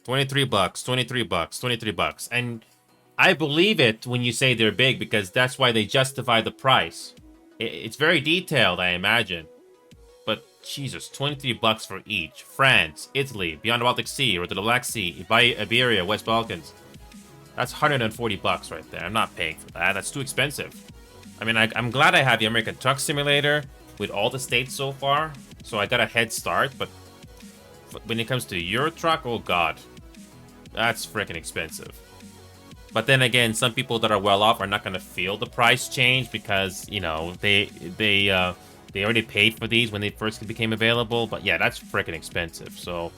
23 bucks, 23 bucks, 23 bucks. And I believe it when you say they're big because that's why they justify the price. It's very detailed, I imagine. But Jesus, 23 bucks for each. France, Italy, Beyond the Baltic Sea, or to the Black Sea, Iberia, West Balkans. That's 140 bucks right there. I'm not paying for that. That's too expensive. I mean, I'm glad I have the American Truck Simulator with all the states so far. So I got a head start, but when it comes to Euro Truck, oh god. That's freaking expensive. But then again, some people that are well off are not going to feel the price change because, you know, they already paid for these when they first became available. But yeah, that's freaking expensive. So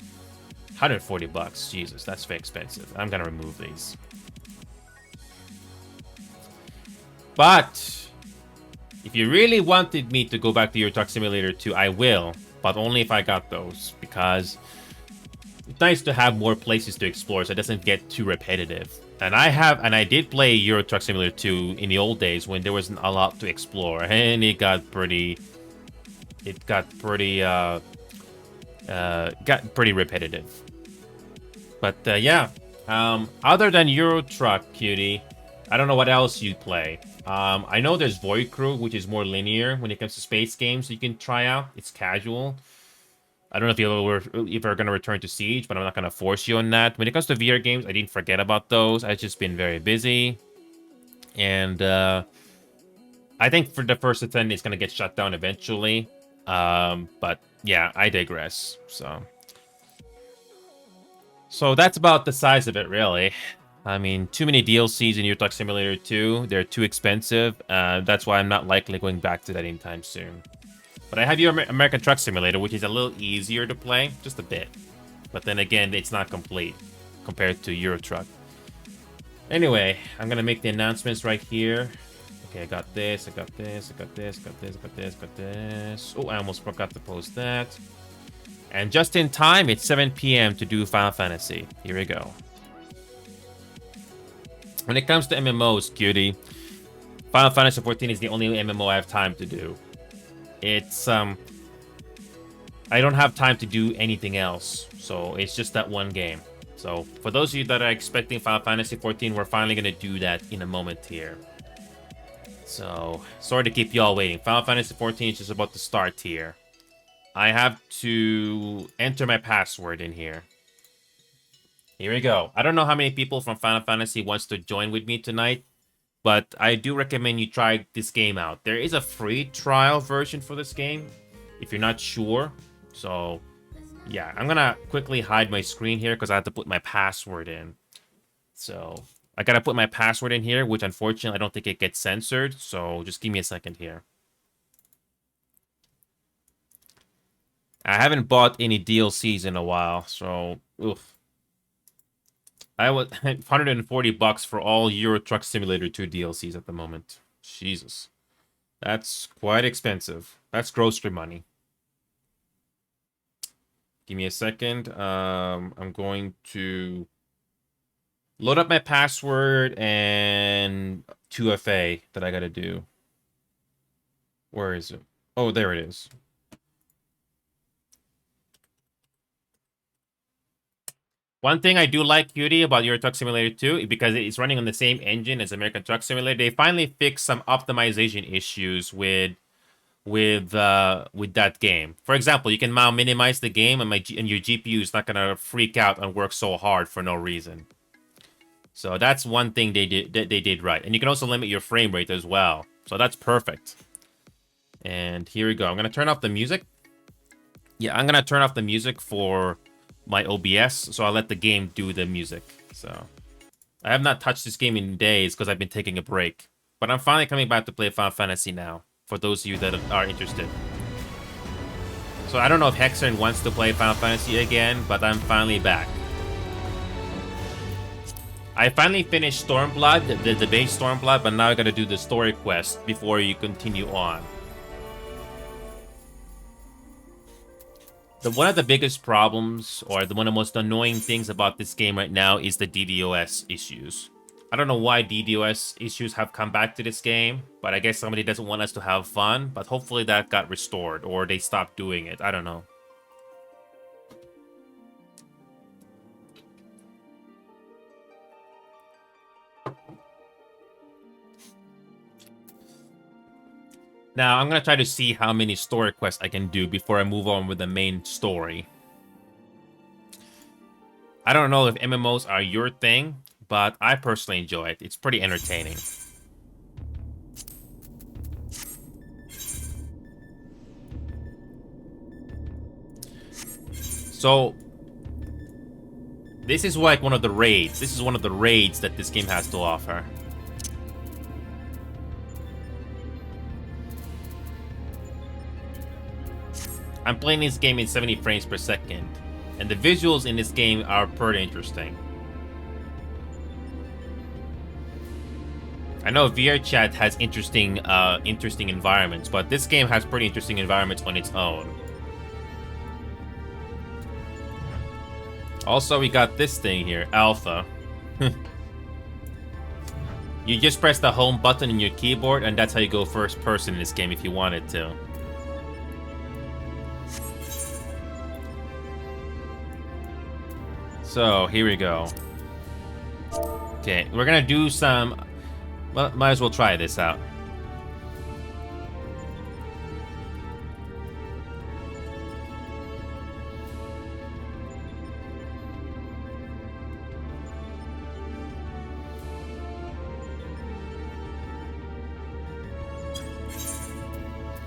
140 bucks. Jesus, that's very expensive. I'm going to remove these. But if you really wanted me to go back to Euro Truck Simulator 2, I will. But only if I got those. Because it's nice to have more places to explore so it doesn't get too repetitive. And I did play Euro Truck Simulator 2 in the old days when there wasn't a lot to explore, and it got pretty repetitive. But yeah, other than Euro Truck, cutie, I don't know what else you play. I know there's Void Crew, which is more linear when it comes to space games, so you can try out. It's casual. I don't know if you're going to return to Siege, but I'm not going to force you on that. When it comes to VR games, I didn't forget about those. I've just been very busy. And I think for the first attempt, it's going to get shut down eventually. But yeah, I digress. So that's about the size of it, really. I mean, too many DLCs in Euro Truck Simulator 2. They're too expensive. That's why I'm not likely going back to that anytime soon. But I have your American Truck Simulator, which is a little easier to play, just a bit. But then again, it's not complete compared to Euro Truck. Anyway, I'm gonna make the announcements right here. Okay, I got this, I got this, I got this, got this, got this, got this. Oh, I almost forgot to post that. And just in time, it's 7 p.m. to do Final Fantasy. Here we go. When it comes to MMOs, cutie, Final Fantasy 14 is the only MMO I have time to do. It's, I don't have time to do anything else. So it's just that one game. So for those of you that are expecting Final Fantasy 14, we're finally going to do that in a moment here. So, sorry to keep y'all waiting. Final Fantasy 14 is just about to start here. I have to enter my password in here. Here we go. I don't know how many people from Final Fantasy wants to join with me tonight, but I do recommend you try this game out. There is a free trial version for this game, if you're not sure. So, yeah, I'm gonna quickly hide my screen here because I have to put my password in. So, I gotta put my password in here, which unfortunately I don't think it gets censored. So, just give me a second here. I haven't bought any DLCs in a while, so oof. I was $140 for all Euro Truck Simulator 2 DLCs at the moment. Jesus. That's quite expensive. That's grocery money. Give me a second. I'm going to load up my password and 2FA that I gotta do. Where is it? Oh, there it is. One thing I do like, Cutie, about Euro Truck Simulator 2, because it's running on the same engine as American Truck Simulator, they finally fixed some optimization issues with that game. For example, you can now minimize the game, and your GPU is not gonna freak out and work so hard for no reason. So that's one thing they did right, and you can also limit your frame rate as well. So that's perfect. And here we go. I'm gonna turn off the music. Yeah, I'm gonna turn off the music for my OBS, so I'll let the game do the music. So I have not touched this game in days because I've been taking a break, but I'm finally coming back to play Final Fantasy now, for those of you that are interested. So I don't know if Hexern wants to play Final Fantasy again, but I'm finally back. I finally finished Stormblood, the base Stormblood, but now I gotta do the story quest before you continue on. One of the biggest problems, or one of the most annoying things about this game right now is the DDoS issues. I don't know why DDoS issues have come back to this game, but I guess somebody doesn't want us to have fun, but hopefully that got restored, or they stopped doing it. I don't know. Now, I'm going to try to see how many story quests I can do before I move on with the main story. I don't know if MMOs are your thing, but I personally enjoy it. It's pretty entertaining. So, this is like one of the raids. This is one of the raids that this game has to offer. I'm playing this game in 70 frames per second, and the visuals in this game are pretty interesting. I know VRChat has interesting environments, but this game has pretty interesting environments on its own. Also, we got this thing here, Alpha. You just press the home button in your keyboard, and that's how you go first person in this game if you wanted to. So, here we go. Okay, we're gonna do some... Well, might as well try this out.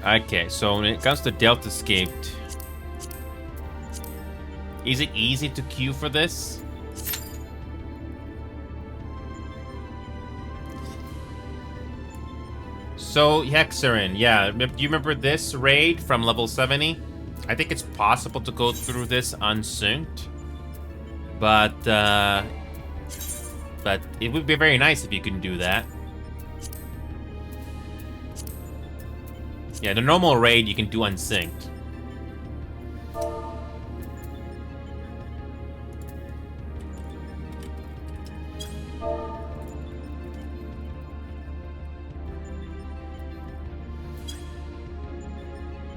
Okay, so when it comes to Delta Escaped, is it easy to queue for this? So, Hexerin, yeah, do you remember this raid from level 70? I think it's possible to go through this unsynced, but but it would be very nice if you can do that. Yeah, the normal raid you can do unsynced.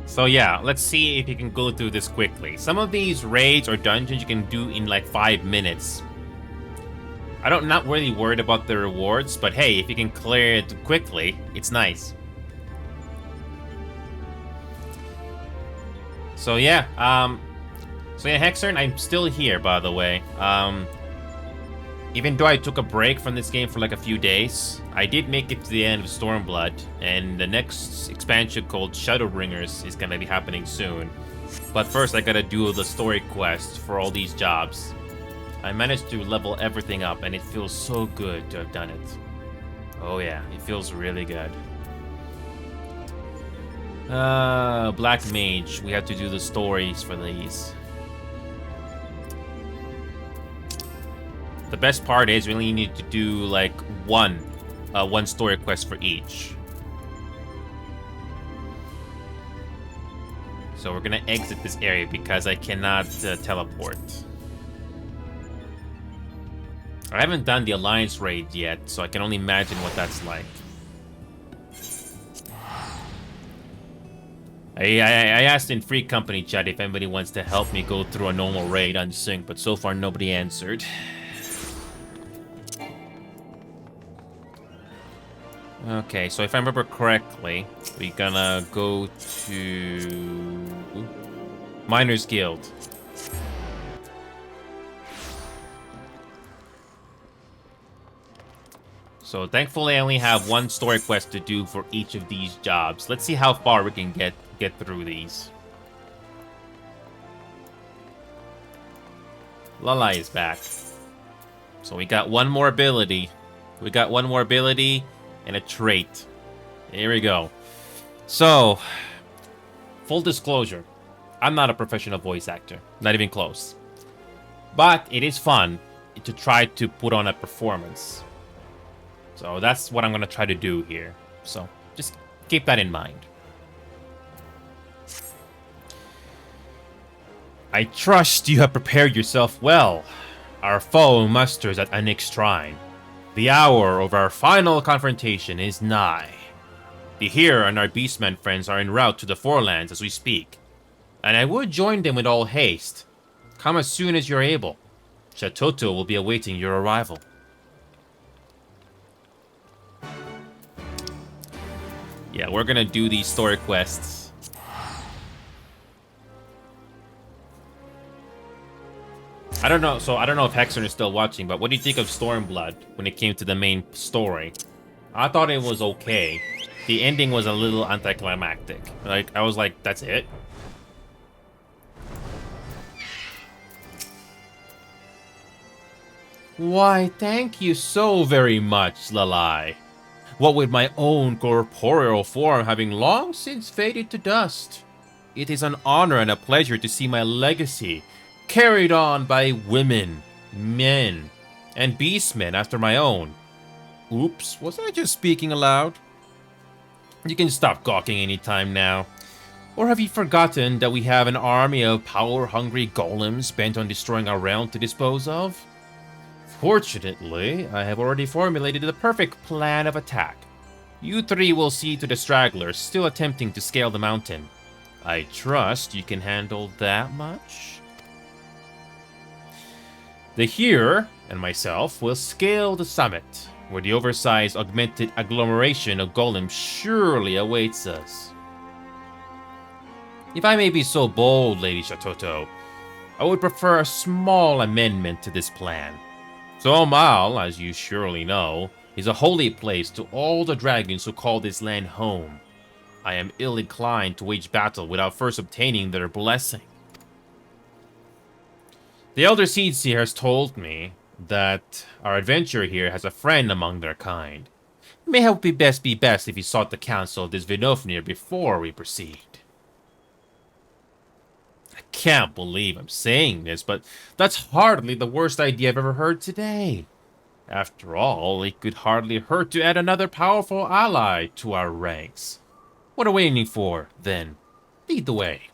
So yeah, let's see if you can go through this quickly. Some of these raids or dungeons you can do in like 5 minutes. I'm not really worried about the rewards, but hey, if you can clear it quickly, it's nice. So yeah, Hexern, I'm still here, by the way. Even though I took a break from this game for like a few days, I did make it to the end of Stormblood, and the next expansion called Shadowbringers is gonna be happening soon. But first, I gotta do the story quest for all these jobs. I managed to level everything up, and it feels so good to have done it. Oh yeah, it feels really good. Black Mage, we have to do the stories for these. The best part is we only need to do like one story quest for each. So we're gonna exit this area because I cannot teleport. I haven't done the Alliance raid yet, so I can only imagine what that's like. I asked in Free Company chat if anybody wants to help me go through a normal raid unsync, but so far nobody answered. Okay, so if I remember correctly, we're gonna go to Miners Guild. So thankfully I only have one story quest to do for each of these jobs. Let's see how far we can get through these. Lalai is back. So we got one more ability. And a trait. Here we go. So, full disclosure, I'm not a professional voice actor. Not even close. But it is fun to try to put on a performance. So that's what I'm going to try to do here. So, just keep that in mind. I trust you have prepared yourself well. Our foe musters at Anyx's shrine. The hour of our final confrontation is nigh. The Hero and our beastmen friends are en route to the Forelands as we speak, and I would join them with all haste. Come as soon as you're able. Shatoto will be awaiting your arrival. Yeah, we're gonna do these story quests. I don't know if Hexern is still watching, but what do you think of Stormblood when it came to the main story? I thought it was okay. The ending was a little anticlimactic. Like, I was like, that's it? Why, thank you so very much, Lalai. What with my own corporeal form having long since faded to dust, it is an honor and a pleasure to see my legacy carried on by women, men, and beastmen after my own. Oops, was I just speaking aloud? You can stop gawking anytime now. Or have you forgotten that we have an army of power-hungry golems bent on destroying our realm to dispose of? Fortunately, I have already formulated the perfect plan of attack. You three will see to the stragglers still attempting to scale the mountain. I trust you can handle that much? The Hero and myself will scale the summit, where the oversized augmented agglomeration of golems surely awaits us. If I may be so bold, Lady Shatoto, I would prefer a small amendment to this plan. Zomal, as you surely know, is a holy place to all the dragons who call this land home. I am ill-inclined to wage battle without first obtaining their blessing. The Elder Seedseer has told me that our adventurer here has a friend among their kind. It may help be best if he sought the counsel of this Vinofnir before we proceed. I can't believe I'm saying this, but that's hardly the worst idea I've ever heard today. After all, it could hardly hurt to add another powerful ally to our ranks. What are we waiting for, then? Lead the way.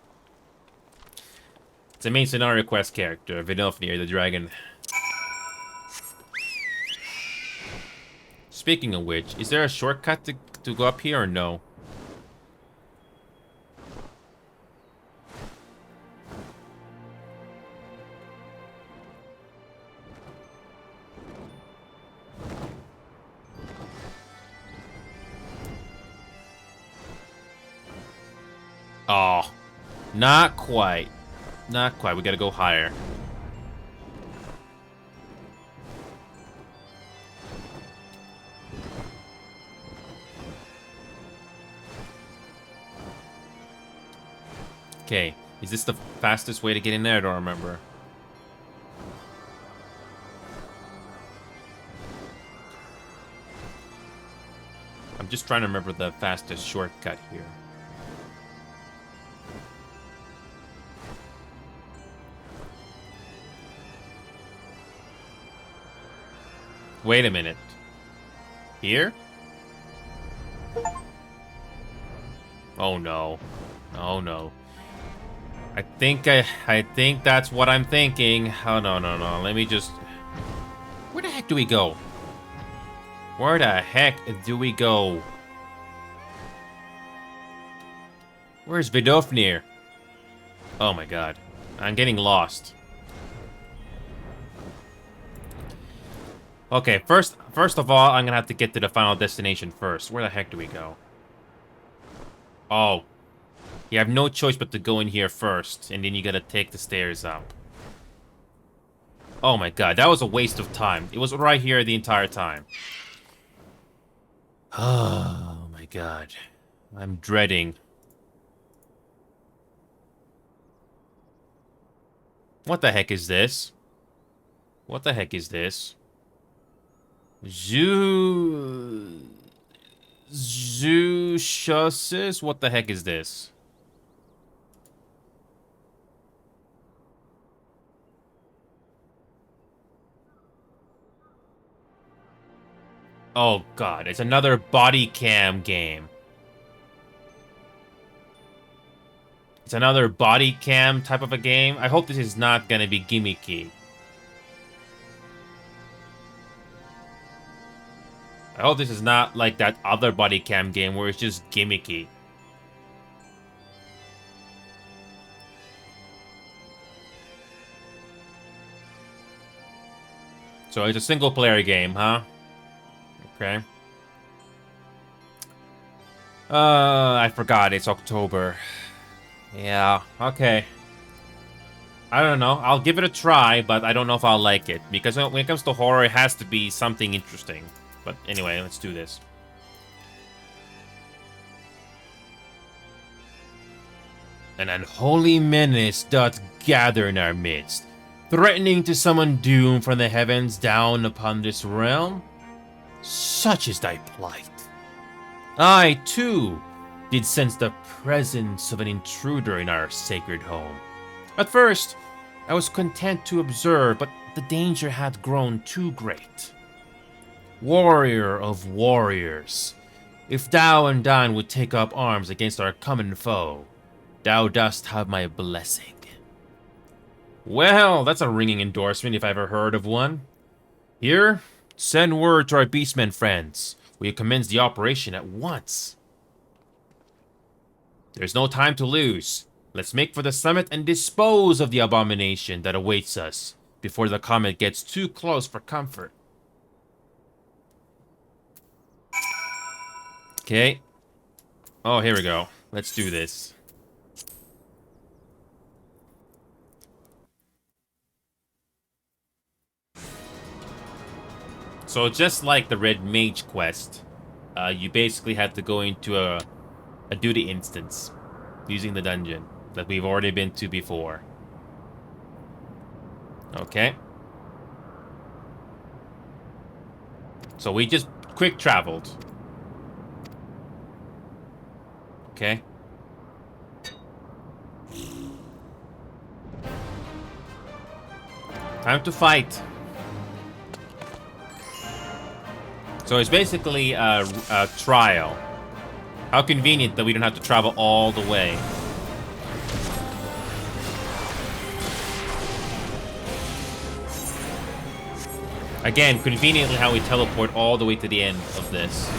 It's a main scenario quest character, Vidofnir the dragon. Speaking of which, is there a shortcut to go up here or no? Oh, not quite. Not quite. We gotta go higher. Okay, is this the fastest way to get in there? I don't remember. I'm just trying to remember the fastest shortcut here. Wait a minute. Here? Oh no. Oh no. I think that's what I'm thinking. Oh no. Let me just... Where the heck do we go? Where the heck do we go? Where's Vidofnir? Oh my god. I'm getting lost. Okay, first of all, I'm gonna have to get to the final destination first. Where the heck do we go? Oh. You have no choice but to go in here first, and then you gotta take the stairs up. Oh my god, that was a waste of time. It was right here the entire time. Oh my god. I'm dreading. What the heck is this? What the heck is this? Zoochosis? What the heck is this? Oh god, it's another body cam game. It's another body cam type of a game. I hope this is not gonna be gimmicky. I hope this is not like that other body cam game where it's just gimmicky. So it's a single player game, huh? Okay. I forgot it's October. Yeah, okay. I don't know. I'll give it a try, but I don't know if I'll like it. Because when it comes to horror, it has to be something interesting. But anyway, let's do this. An unholy menace doth gather in our midst, threatening to summon doom from the heavens down upon this realm. Such is thy plight. I, too, did sense the presence of an intruder in our sacred home. At first, I was content to observe, but the danger had grown too great. Warrior of warriors, if thou and thine would take up arms against our common foe, thou dost have my blessing. Well, that's a ringing endorsement if I ever heard of one. Here, send word to our beastmen friends. We commence the operation at once. There's no time to lose. Let's make for the summit and dispose of the abomination that awaits us before the comet gets too close for comfort. Okay. Oh, here we go. Let's do this. So just like the Red Mage quest, you basically have to go into a duty instance using the dungeon that we've already been to before. Okay. So we just quick traveled. Okay. Time to fight. So it's basically a trial. How convenient that we don't have to travel all the way. Again, conveniently how we teleport all the way to the end of this.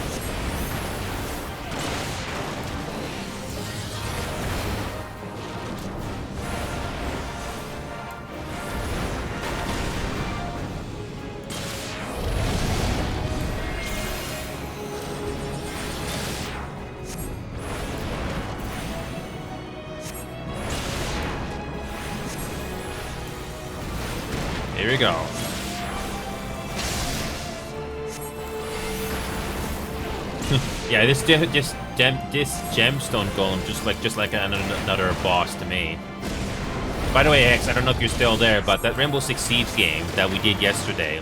Here we go. Yeah, this gemstone golem just like another boss to me. By the way, X, I don't know if you're still there, but that Rainbow Six Siege game that we did yesterday,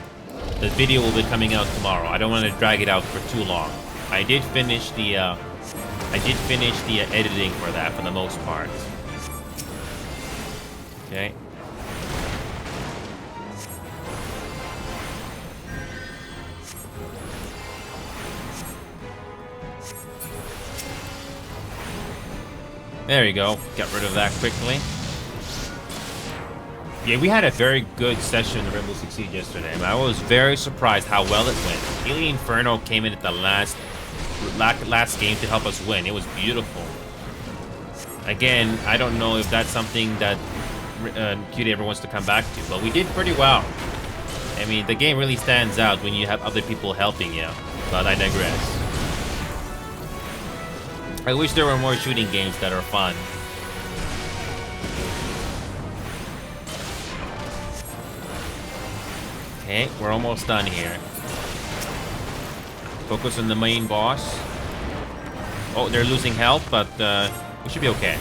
the video will be coming out tomorrow. I don't want to drag it out for too long. I did finish the editing for that for the most part. Okay. There you go. Got rid of that quickly. Yeah, we had a very good session in Rainbow Six Siege yesterday. I was very surprised how well it went. Alien Inferno came in at the last game to help us win. It was beautiful. Again, I don't know if that's something that QD ever wants to come back to, but we did pretty well. I mean, the game really stands out when you have other people helping you, but I digress. I wish there were more shooting games that are fun. Okay, we're almost done here. Focus on the main boss. Oh, they're losing health, but we should be okay.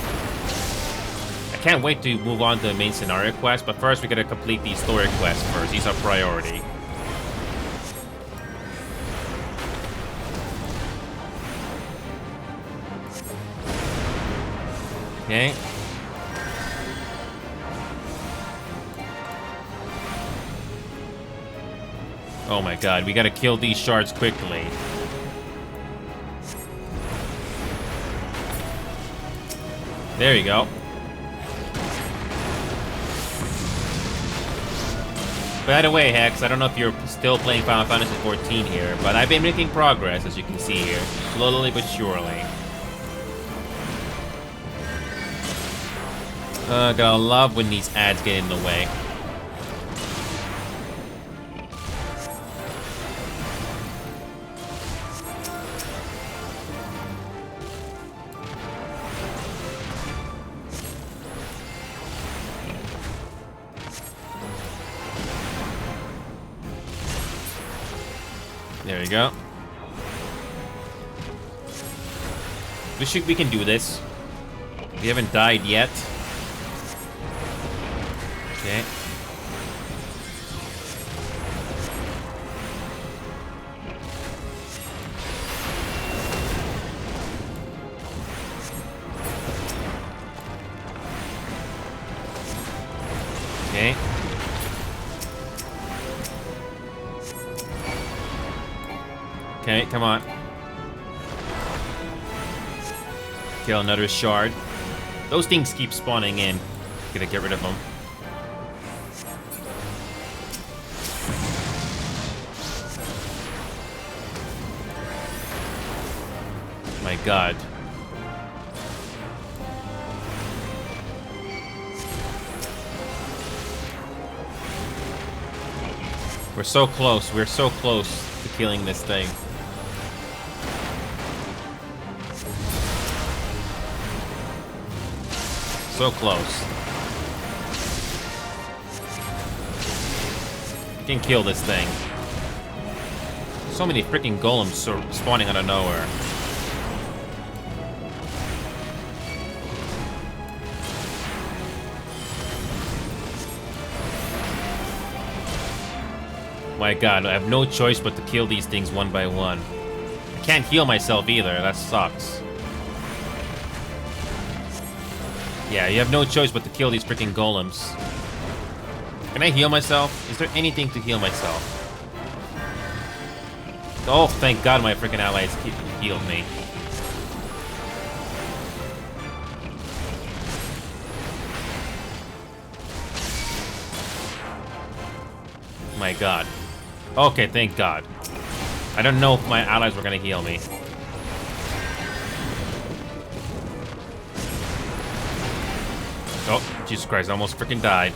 I can't wait to move on to the main scenario quest, but first we gotta complete these story quests first. These are priority. Okay. Oh my god, we gotta kill these shards quickly. There you go. By the way, Hex, I don't know if you're still playing Final Fantasy XIV here, but I've been making progress, as you can see here. Slowly but surely. Gotta love when these ads get in the way. There we go. We can do this. We haven't died yet. Okay. Okay. Okay, come on. Kill another shard. Those things keep spawning in. Gotta get rid of them. My god. We're so close. We're so close to killing this thing. So close. We can kill this thing. So many freaking golems spawning out of nowhere. My god, I have no choice but to kill these things one by one. I can't heal myself either, that sucks. Yeah, you have no choice but to kill these freaking golems. Can I heal myself? Is there anything to heal myself? Oh, thank God my freaking allies healed me. My God. Okay, thank God. I don't know if my allies were gonna heal me. Oh, Jesus Christ, I almost freaking died.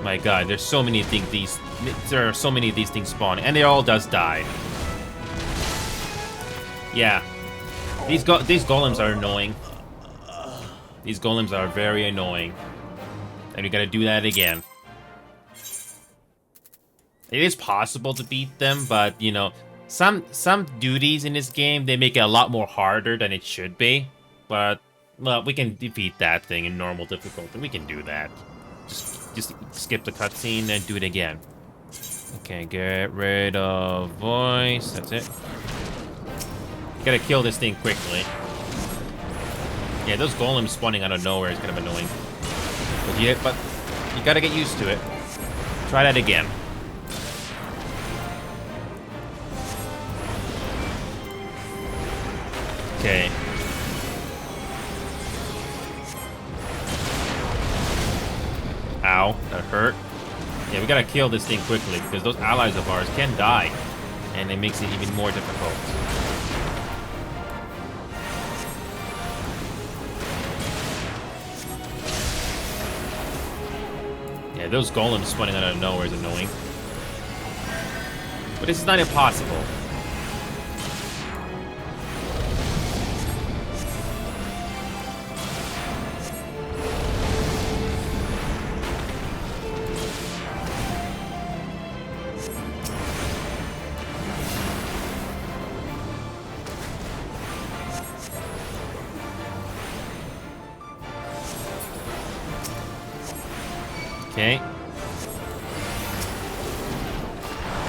My God, there's so many things. There are so many of these things spawning, and they all does die. Yeah, these golems are annoying. These golems are very annoying, and we gotta do that again. It is possible to beat them, but you know, some duties in this game they make it a lot more harder than it should be. But well, we can defeat that thing in normal difficulty. We can do that. Just skip the cutscene and do it again. Okay, get rid of voice. That's it. Gotta kill this thing quickly. Yeah, those golems spawning out of nowhere is kind of annoying. But you gotta get used to it. Try that again. Okay. Ow, that hurt. Yeah, we gotta kill this thing quickly because those allies of ours can die. And it makes it even more difficult. Yeah, those golems spawning out of nowhere is annoying. But this is not impossible. Okay.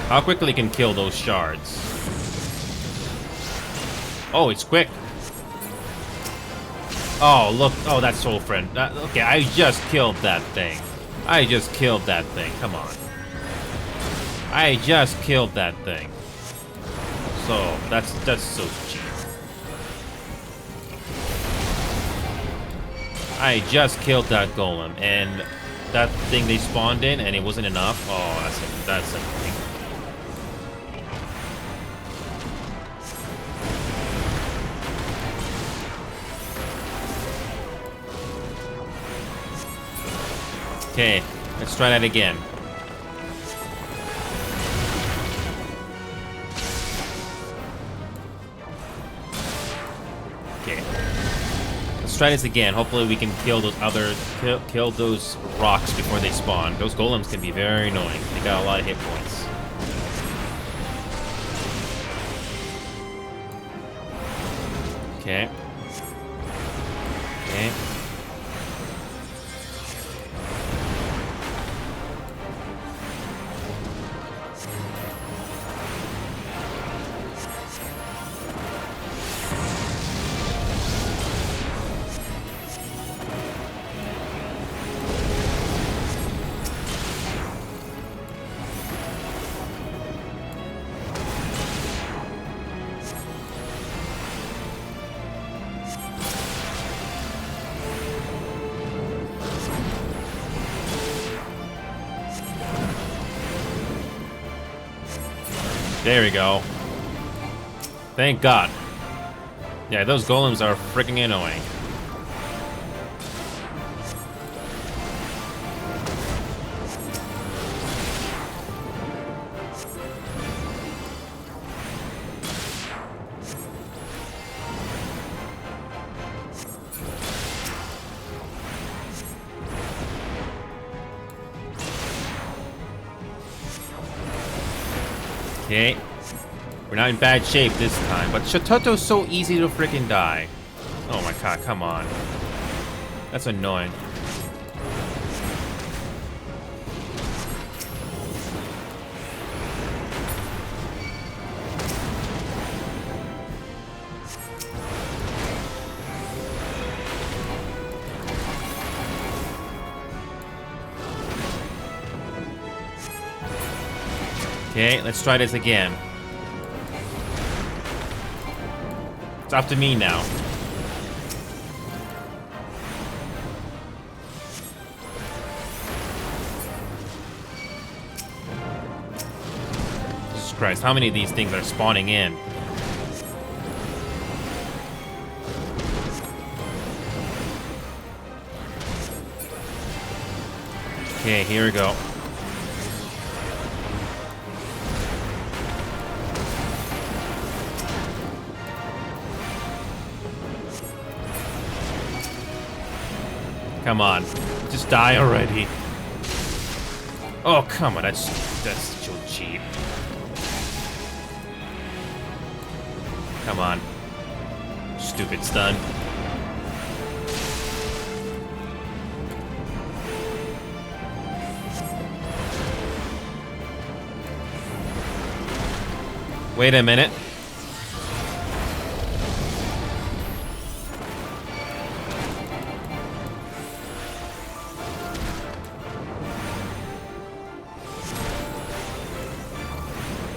How quickly can kill those shards? Oh, it's quick. Oh, look. Oh, that's Soul Friend. Okay, I just killed that thing. I just killed that thing. Come on. I just killed that thing. So, that's so cheap. I just killed that golem, and that thing they spawned in, and it wasn't enough. Oh, that's annoying. Okay, let's try that again. Okay. Let's try this again. Hopefully we can kill those kill those rocks before they spawn. Those golems can be very annoying. They got a lot of hit points. Okay. Okay. There we go. Thank God. Yeah, those golems are freaking annoying. Okay. We're not in bad shape this time, but Shototo's so easy to freaking die. Oh my God, come on. That's annoying. Okay, let's try this again. It's up to me now. Jesus Christ, how many of these things are spawning in? Okay, here we go. Come on. Just die already. Oh, come on. That's so cheap. Come on. Stupid stun. Wait a minute.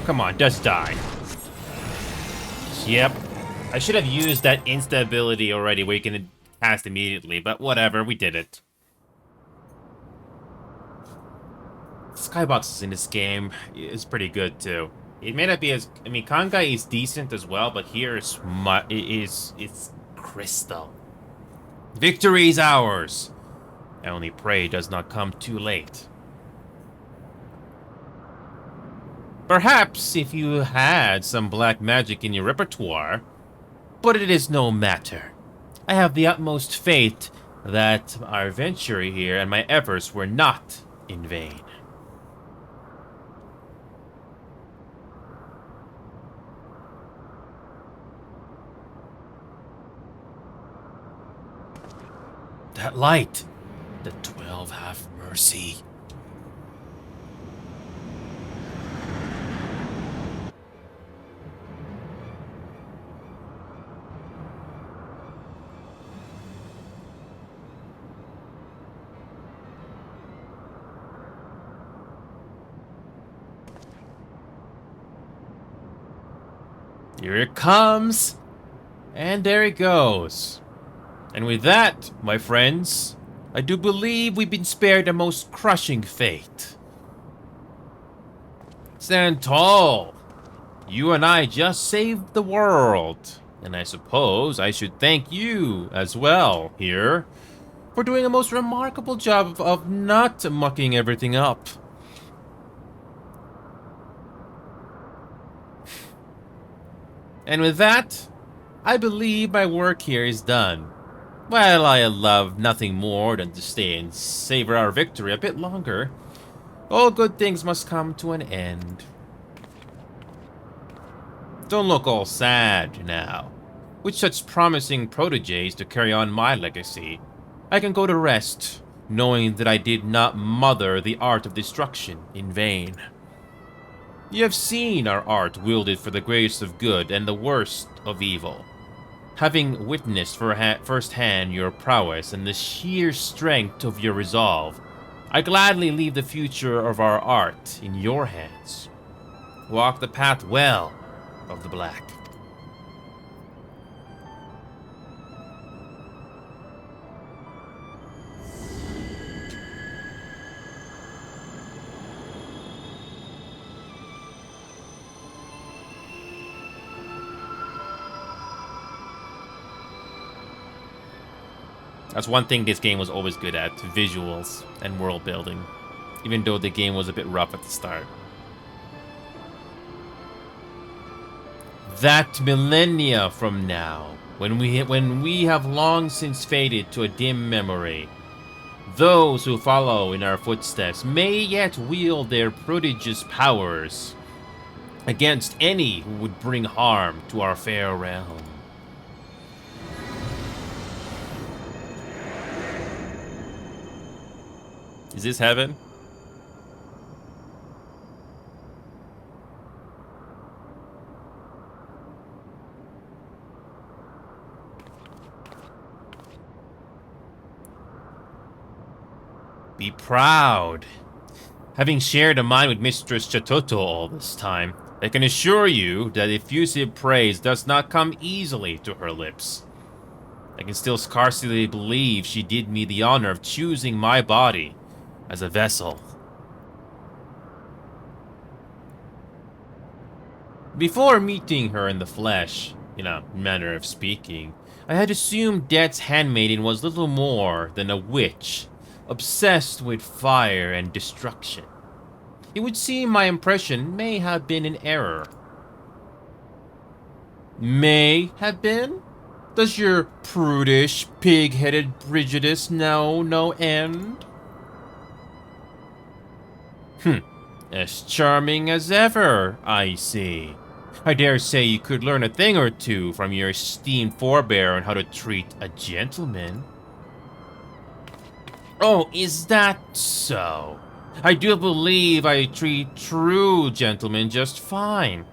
Come on, just die. Yep. I should have used that insta ability already where you can cast immediately, but whatever, we did it. Skyboxes in this game is pretty good too. It may not be as, I mean, Kangai is decent as well, but here it's crystal. Victory is ours. I only pray it does not come too late. Perhaps if you had some black magic in your repertoire, but it is no matter. I have the utmost faith that our venture here and my efforts were not in vain. That light! The 12 have mercy. Here it comes! And there it goes. And with that, my friends, I do believe we've been spared a most crushing fate. Stand tall. You and I just saved the world. And I suppose I should thank you as well here for doing a most remarkable job of not mucking everything up. And with that, I believe my work here is done. Well, I love nothing more than to stay and savor our victory a bit longer. All good things must come to an end. Don't look all sad now. With such promising proteges to carry on my legacy, I can go to rest, knowing that I did not mother the art of destruction in vain. You have seen our art wielded for the greatest of good and the worst of evil. Having witnessed firsthand your prowess and the sheer strength of your resolve, I gladly leave the future of our art in your hands. Walk the path well of the black. That's one thing this game was always good at, visuals and world building, even though the game was a bit rough at the start. That millennia from now, when we have long since faded to a dim memory, those who follow in our footsteps may yet wield their prodigious powers against any who would bring harm to our fair realm. Is this heaven? Be proud. Having shared a mind with Mistress Chatoto all this time, I can assure you that effusive praise does not come easily to her lips. I can still scarcely believe she did me the honor of choosing my body as a vessel. Before meeting her in the flesh, in a manner of speaking, I had assumed Death's handmaiden was little more than a witch, obsessed with fire and destruction. It would seem my impression may have been in error. May have been? Does your prudish, pig-headed prejudice know no end? As charming as ever, I see. I dare say you could learn a thing or two from your esteemed forebear on how to treat a gentleman. Oh, is that so? I do believe I treat true gentlemen just fine.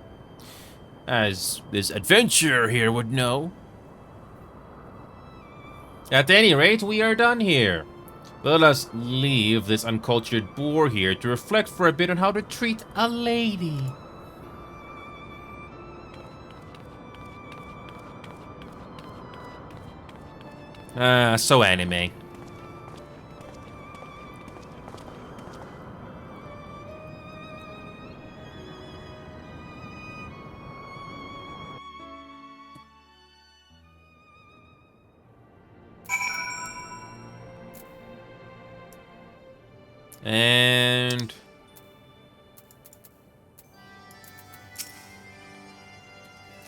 As this adventurer here would know. At any rate, we are done here. Let us leave this uncultured boor here to reflect for a bit on how to treat a lady. So anime. And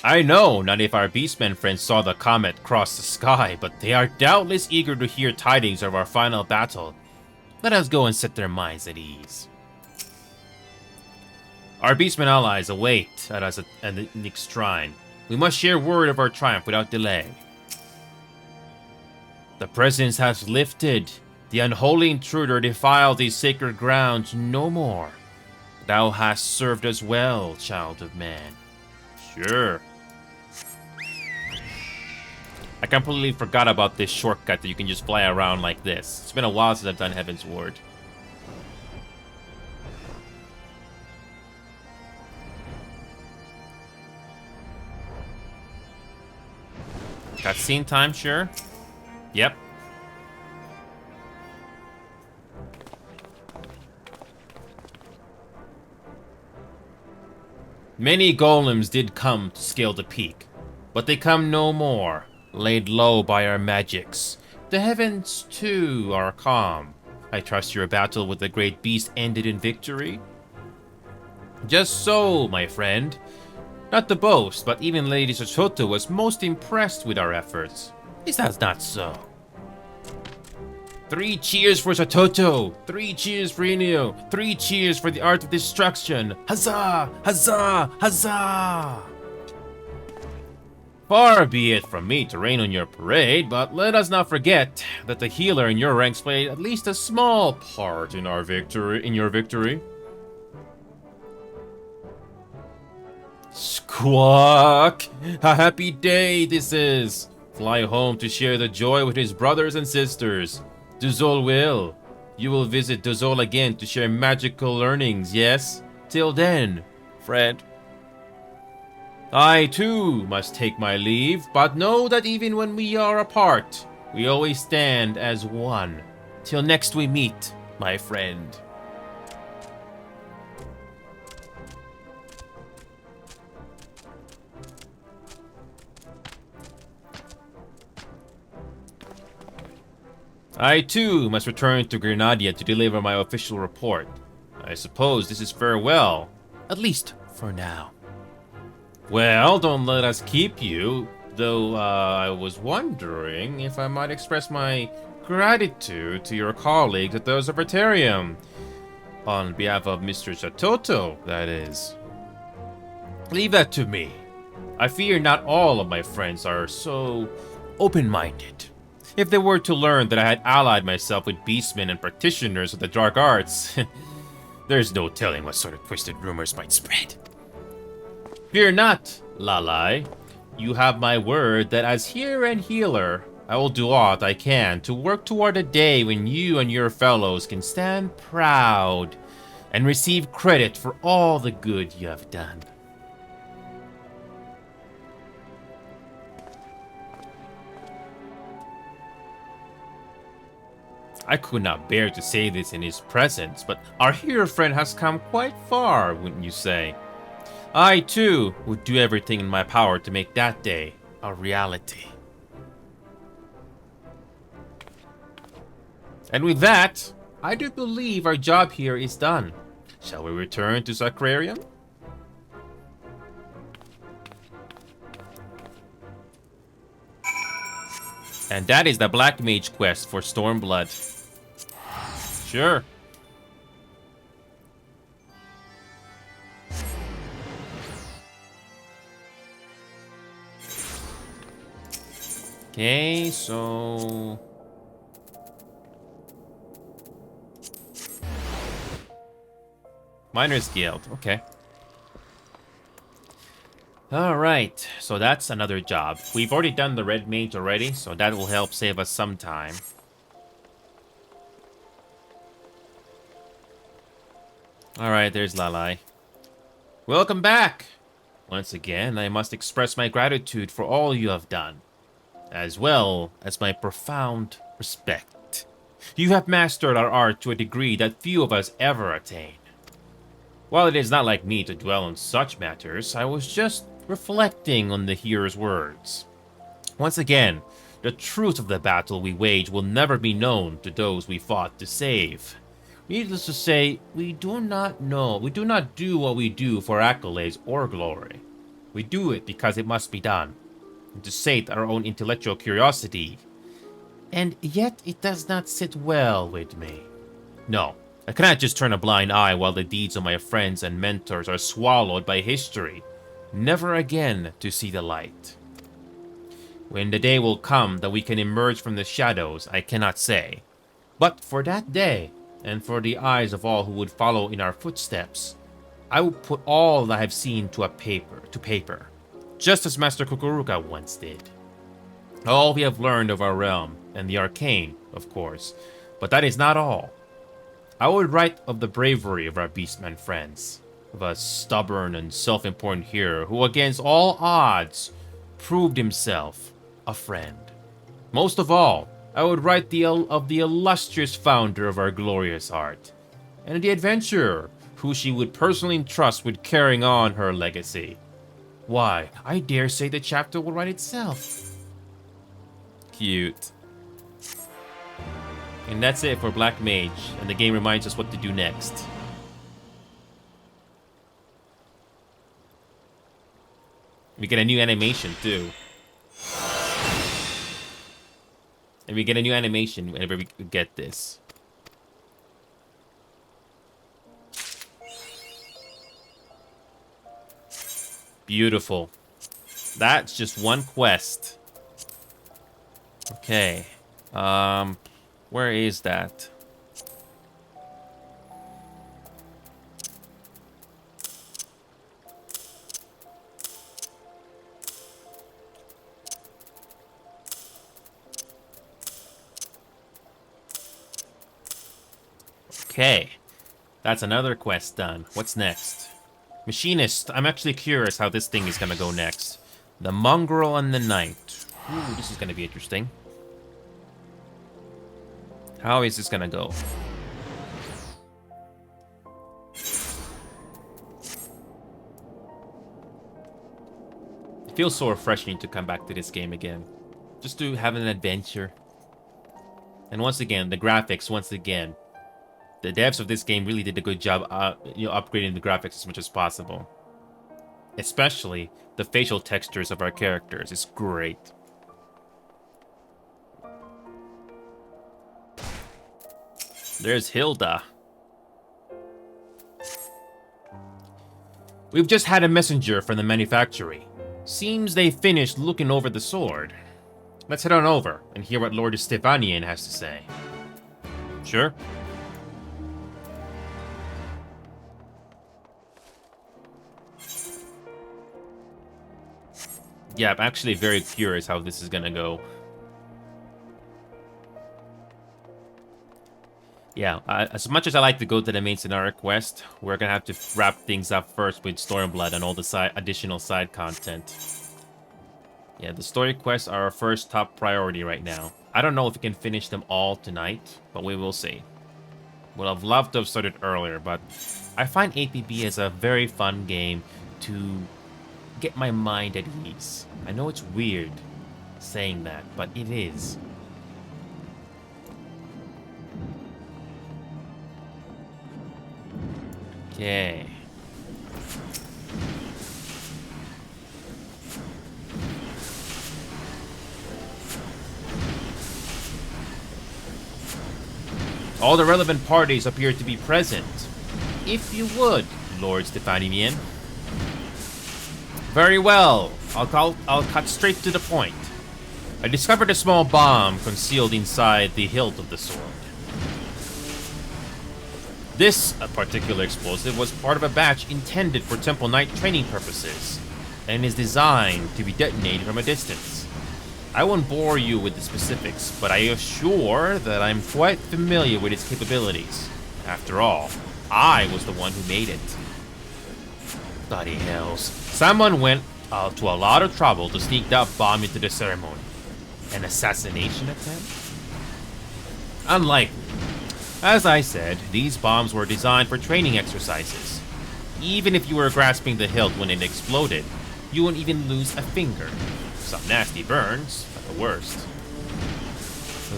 I know not if our beastmen friends saw the comet cross the sky, but they are doubtless eager to hear tidings of our final battle. Let us go and set their minds at ease. Our beastmen allies await at us at the next shrine. We must share word of our triumph without delay. The presence has lifted. The unholy intruder defiled these sacred grounds no more. Thou hast served us well, child of man. Sure. I completely forgot about this shortcut that you can just fly around like this. It's been a while since I've done Heaven's Ward. Cutscene time, sure. Yep. Many golems did come to scale the peak, but they come no more, laid low by our magics. The heavens, too, are calm. I trust your battle with the great beast ended in victory? Just so, my friend. Not to boast, but even Lady Sochoto was most impressed with our efforts. Is that not so? 3 cheers for Sochoto! 3 cheers for Inio! 3 cheers for the art of destruction! Huzzah! Huzzah! Huzzah! Far be it from me to rain on your parade, but let us not forget that the healer in your ranks played at least a small part in our victory. Squawk! A happy day this is! Fly home to share the joy with his brothers and sisters. Duzol will. You will visit Duzol again to share magical learnings, yes? Till then, friend. I too must take my leave, but know that even when we are apart, we always stand as one. Till next we meet, my friend. I too must return to Grenadia to deliver my official report. I suppose this is farewell, at least for now. Well, don't let us keep you, though I was wondering if I might express my gratitude to your colleagues at the Observatorium. On behalf of Mr. Chatoto, that is. Leave that to me. I fear not all of my friends are so open-minded. If they were to learn that I had allied myself with beastmen and practitioners of the dark arts, there's no telling what sort of twisted rumors might spread. Fear not, Lalai. You have my word that as healer and healer, I will do aught I can to work toward a day when you and your fellows can stand proud and receive credit for all the good you have done. I could not bear to say this in his presence, but our hero friend has come quite far, wouldn't you say? I, too, would do everything in my power to make that day a reality. And with that, I do believe our job here is done. Shall we return to Sacrarium? And that is the Black Mage quest for Stormblood. Sure. Okay, so... Miners Guild, okay. Alright, so that's another job. We've already done the Red Mage already, so that will help save us some time. Alright, there's Lalai. Welcome back! Once again, I must express my gratitude for all you have done, as well as my profound respect. You have mastered our art to a degree that few of us ever attain. While it is not like me to dwell on such matters, I was just reflecting on the hero's words. Once again, the truth of the battle we wage will never be known to those we fought to save. Needless to say, we do not do what we do for accolades or glory. We do it because it must be done, and to sate our own intellectual curiosity. And yet it does not sit well with me. No, I cannot just turn a blind eye while the deeds of my friends and mentors are swallowed by history, never again to see the light. When the day will come that we can emerge from the shadows, I cannot say. But for that day, and for the eyes of all who would follow in our footsteps, I will put all that I have seen to paper, just as Master Kukuruka once did. All we have learned of our realm, and the arcane, of course, but that is not all. I would write of the bravery of our beastmen friends, of a stubborn and self-important hero who against all odds proved himself a friend. Most of all, I would write of the illustrious founder of our glorious art, and the adventurer who she would personally entrust with carrying on her legacy. Why, I dare say the chapter will write itself. Cute. And that's it for Black Mage, and the game reminds us what to do next. We get a new animation too. And we get a new animation whenever we get this. Beautiful. That's just one quest. Okay. Where is that? Okay. That's another quest done. What's next? Machinist. I'm actually curious how this thing is gonna go next. The Mongrel and the Knight. Ooh, this is gonna be interesting. How is this gonna go? It feels so refreshing to come back to this game again. Just to have an adventure. And once again, the graphics, the devs of this game really did a good job upgrading the graphics as much as possible. Especially the facial textures of our characters is great. There's Hilda. We've just had a messenger from the manufactory. Seems they finished looking over the sword. Let's head on over and hear what Lord Stefanian has to say. Sure. Yeah, I'm actually very curious how this is gonna go. Yeah, as much as I like to go to the main scenario quest, we're gonna have to wrap things up first with Stormblood and all the additional side content. Yeah, the story quests are our first top priority right now. I don't know if we can finish them all tonight, but we will see. Would have loved to have started earlier, but I find APB as a very fun game to get my mind at ease. I know it's weird saying that, but it is. Okay. All the relevant parties appear to be present. If you would, Lord Stefaninian. Very well. I'll cut straight to the point. I discovered a small bomb concealed inside the hilt of the sword. This particular explosive was part of a batch intended for Temple Knight training purposes, and is designed to be detonated from a distance. I won't bore you with the specifics, but I assure that I'm quite familiar with its capabilities. After all, I was the one who made it. Bloody hells. Someone went to a lot of trouble to sneak that bomb into the ceremony. An assassination attempt? Unlikely. As I said, these bombs were designed for training exercises. Even if you were grasping the hilt when it exploded, you wouldn't even lose a finger. Some nasty burns, at the worst.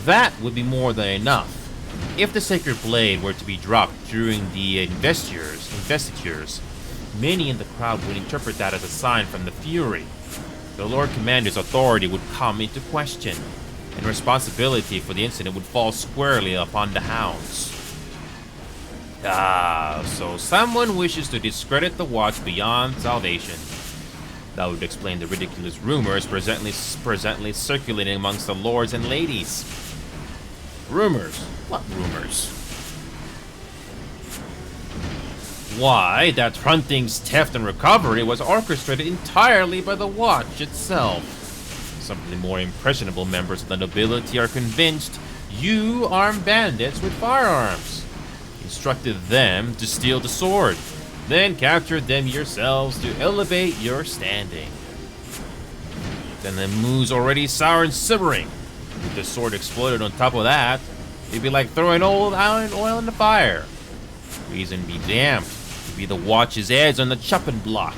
That would be more than enough. If the sacred blade were to be dropped during the investitures, many in the crowd would interpret that as a sign from the Fury. The Lord Commander's authority would come into question, and responsibility for the incident would fall squarely upon the hounds. So someone wishes to discredit the watch beyond salvation. That would explain the ridiculous rumors presently circulating amongst the lords and ladies. Rumors? What rumors? Why, that Hunting's theft and recovery was orchestrated entirely by the watch itself. Some of the more impressionable members of the nobility are convinced you armed bandits with firearms. Instructed them to steal the sword, then captured them yourselves to elevate your standing. Then the mood's already sour and simmering. If the sword exploded on top of that, it'd be like throwing old iron oil in the fire. Reason be damned. It'd be the watch's edge on the chopping block.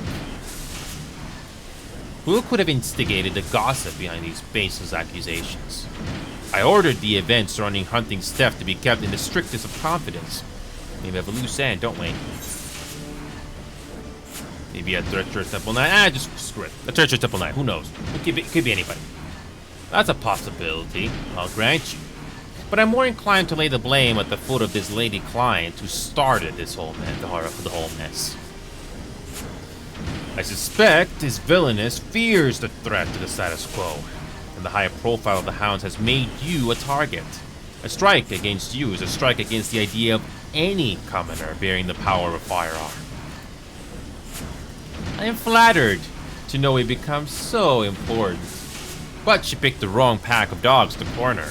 Who could have instigated the gossip behind these baseless accusations? I ordered the event surrounding Hunting's theft to be kept in the strictest of confidence. Maybe have a loose end, don't we? Maybe a treacherous Temple Knight. Just screw it. A treacherous Temple Knight. Who knows? It could be anybody. That's a possibility, I'll grant you. But I'm more inclined to lay the blame at the foot of this lady client who started this whole mess. I suspect this villainess fears the threat to the status quo, and the high profile of the hounds has made you a target. A strike against you is a strike against the idea of any commoner bearing the power of a firearm. I am flattered to know it becomes so important. But she picked the wrong pack of dogs to corner.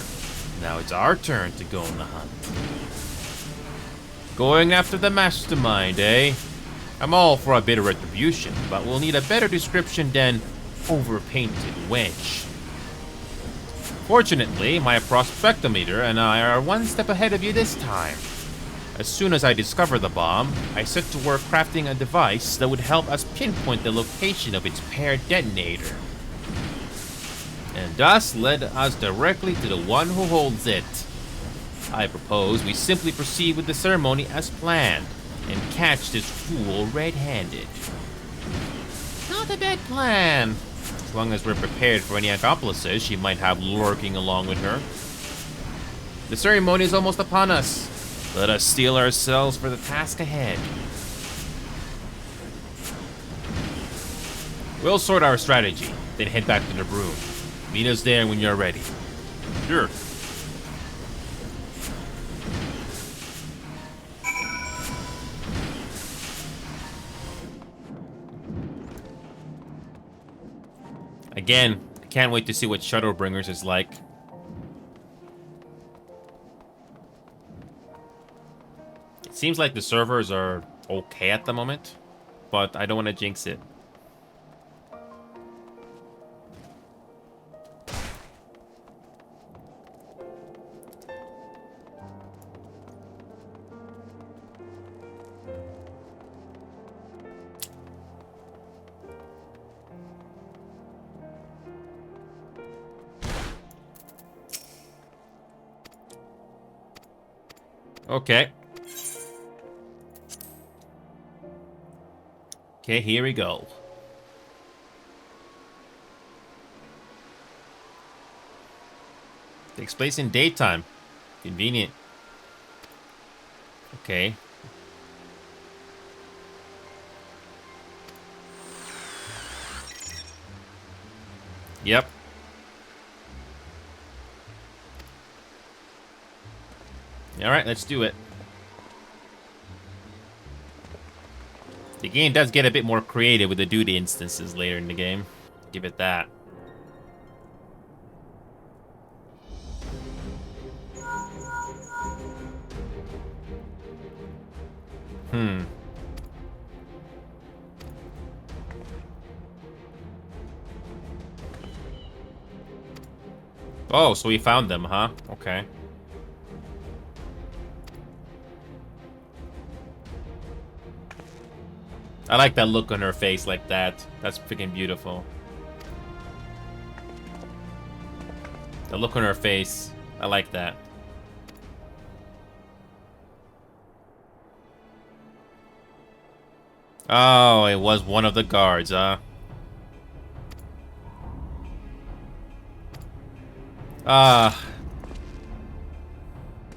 Now it's our turn to go on the hunt. Going after the mastermind, eh? I'm all for a bit of retribution, but we'll need a better description than overpainted wench. Fortunately, my prospectometer and I are one step ahead of you this time. As soon as I discover the bomb, I set to work crafting a device that would help us pinpoint the location of its paired detonator. And thus led us directly to the one who holds it. I propose we simply proceed with the ceremony as planned, and catch this fool red-handed. Not a bad plan, as long as we're prepared for any accomplices she might have lurking along with her. The ceremony is almost upon us. Let us steel ourselves for the task ahead. We'll sort our strategy, then head back to the room. Meet us there when you're ready. Sure. Again, I can't wait to see what Shadowbringers is like. Seems like the servers are okay at the moment, but I don't want to jinx it. Okay. Okay, here we go. Takes place in daytime. Convenient. Okay. Yep. Alright, let's do it. The game does get a bit more creative with the duty instances later in the game. Give it that. Oh, so we found them, huh? Okay. I like that look on her face like that. That's freaking beautiful. The look on her face. I like that. Oh, it was one of the guards, huh?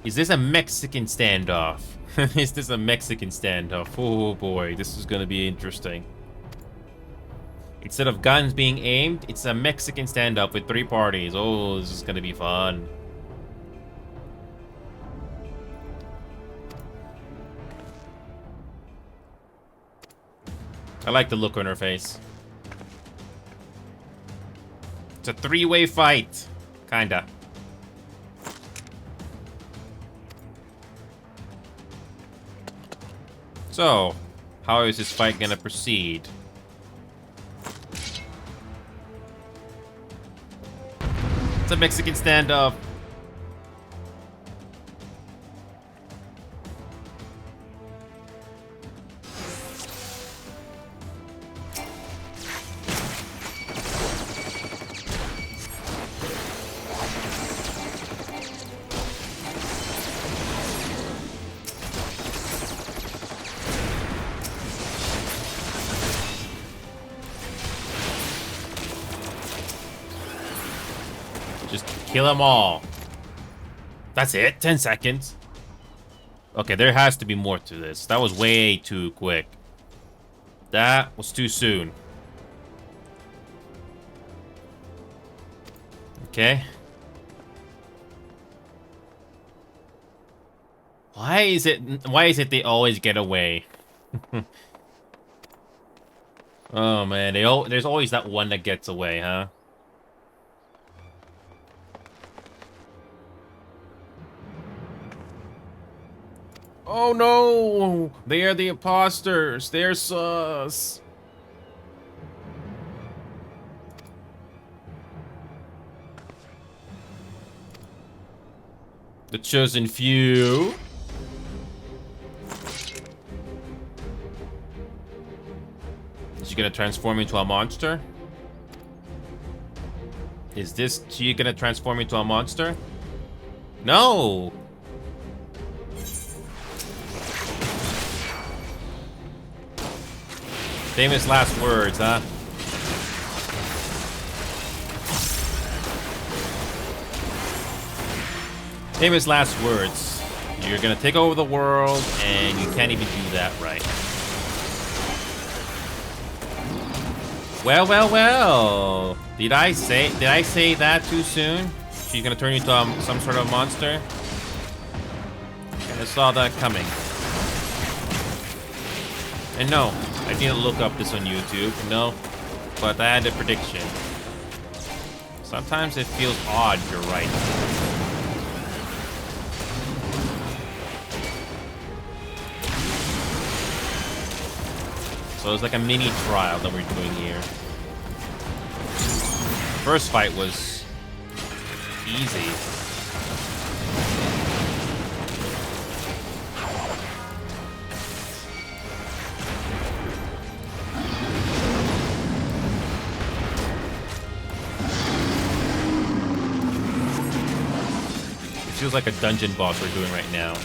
Is this a Mexican standoff? Is this a Mexican standoff? Oh boy, this is gonna be interesting. Instead of guns being aimed, it's a Mexican standoff with 3 parties. Oh, this is gonna be fun. I like the look on her face. It's a 3-way fight. Kinda. So, how is this fight gonna proceed? It's a Mexican standoff. Kill them all. That's it? 10 seconds? Okay, there has to be more to this. That was way too quick. That was too soon. Okay. Why is it they always get away? Oh man, there's always that one that gets away, huh? Oh no! They are the imposters. They're sus. The chosen few. Is she gonna transform into a monster? Is she gonna transform into a monster? No! Famous last words, huh? Famous last words. You're gonna take over the world, and you can't even do that right. Well, well, well. Did I say that too soon? She's gonna turn into some sort of monster? I saw that coming. And no, I didn't look up this on YouTube, no, but I had a prediction. Sometimes it feels odd, you're right. So it's like a mini trial that we're doing here. First fight was easy. It feels like a dungeon boss we're doing right now.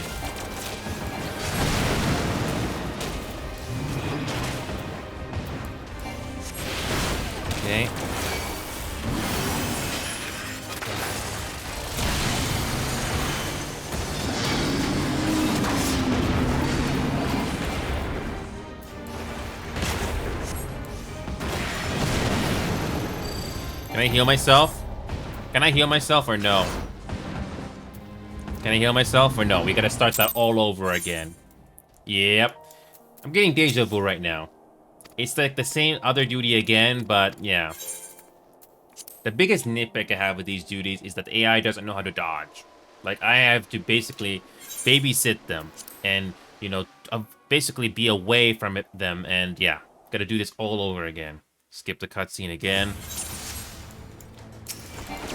Okay. Can I heal myself? Can I heal myself or no? Can I heal myself or no? We gotta start that all over again. Yep. I'm getting deja vu right now. It's like the same other duty again, but yeah. The biggest nitpick I have with these duties is that the AI doesn't know how to dodge. Like, I have to basically babysit them and, you know, basically be away from them, and yeah. Gotta do this all over again. Skip the cutscene again.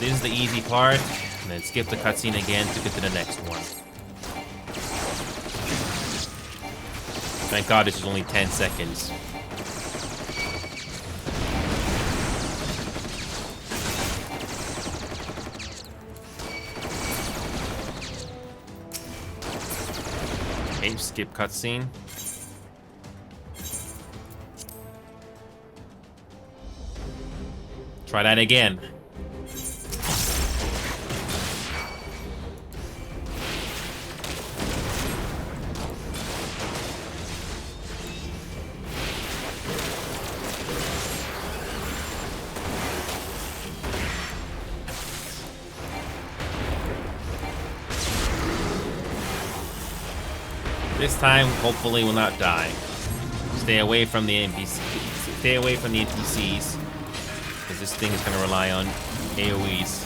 This is the easy part, and then skip the cutscene again to get to the next one. Thank God this is only 10 seconds. Okay, skip cutscene. Try that again. This time, hopefully, we'll not die. Stay away from the NPCs. Stay away from the NPCs, because this thing is going to rely on AoEs.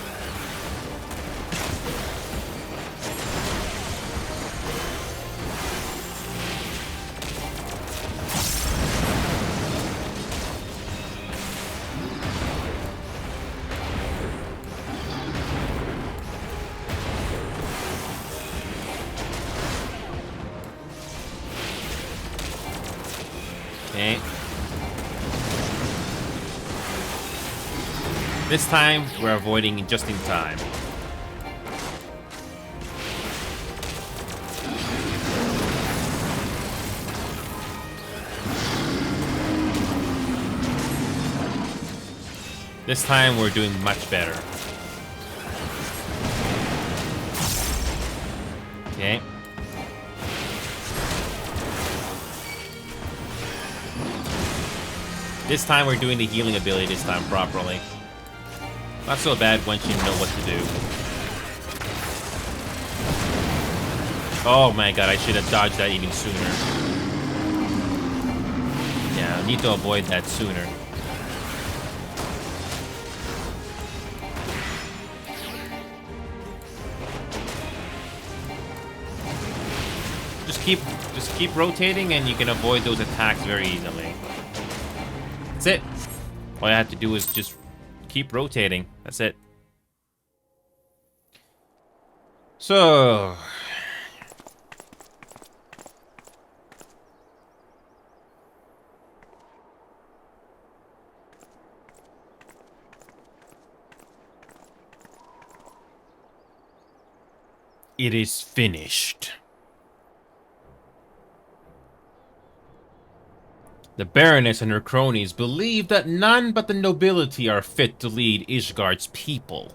Okay. This time, we're avoiding just in time. This time, we're doing much better. Okay. This time we're doing the healing ability this time properly. Not so bad once you know what to do. Oh my god, I should have dodged that even sooner. Yeah, I need to avoid that sooner. Just keep rotating and you can avoid those attacks very easily. That's it. All I have to do is just keep rotating. That's it. So... it is finished. The Baroness and her cronies believe that none but the nobility are fit to lead Ishgard's people.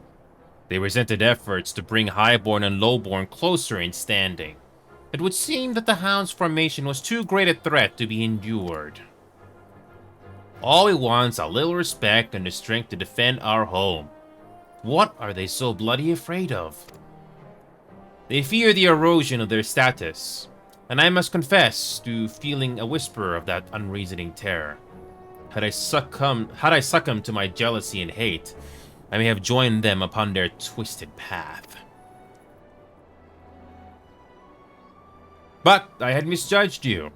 They resented efforts to bring Highborn and Lowborn closer in standing. It would seem that the Hound's formation was too great a threat to be endured. All we want's a little respect and the strength to defend our home. What are they so bloody afraid of? They fear the erosion of their status. And I must confess to feeling a whisper of that unreasoning terror. Had I succumbed to my jealousy and hate, I may have joined them upon their twisted path. But I had misjudged you.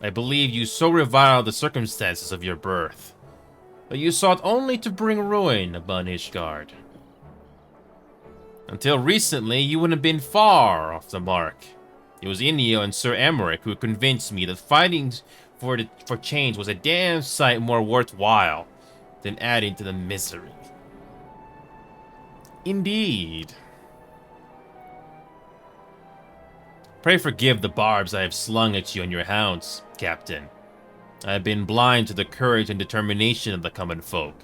I believe you so reviled the circumstances of your birth, that you sought only to bring ruin upon Ishgard. Until recently, you wouldn't have been far off the mark. It was Inio and Sir Emmerich who convinced me that fighting for change was a damn sight more worthwhile than adding to the misery. Indeed. Pray forgive the barbs I have slung at you and your hounds, Captain. I have been blind to the courage and determination of the common folk,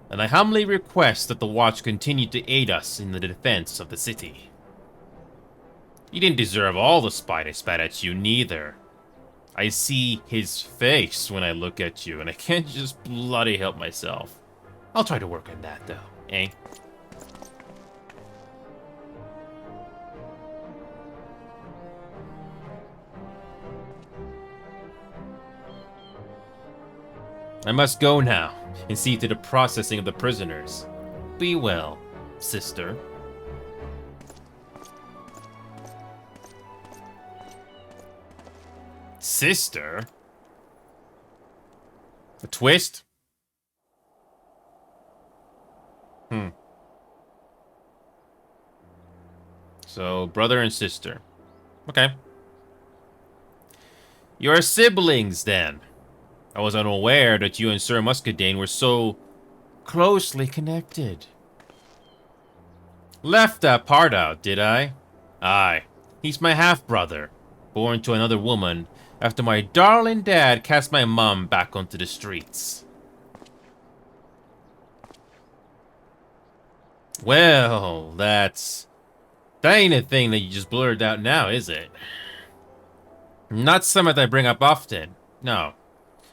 and I humbly request that the Watch continue to aid us in the defense of the city. You didn't deserve all the spite I spat at you, neither. I see his face when I look at you, and I can't just bloody help myself. I'll try to work on that, though, eh? I must go now and see to the processing of the prisoners. Be well, sister. Sister? A twist? So, brother and sister. Okay. You're siblings, then. I was unaware that you and Sir Muscadine were so closely connected. Left that part out, did I? Aye. He's my half-brother, born to another woman after my darling dad cast my mom back onto the streets. Well, that ain't a thing that you just blurted out now, is it? Not something I bring up often, no.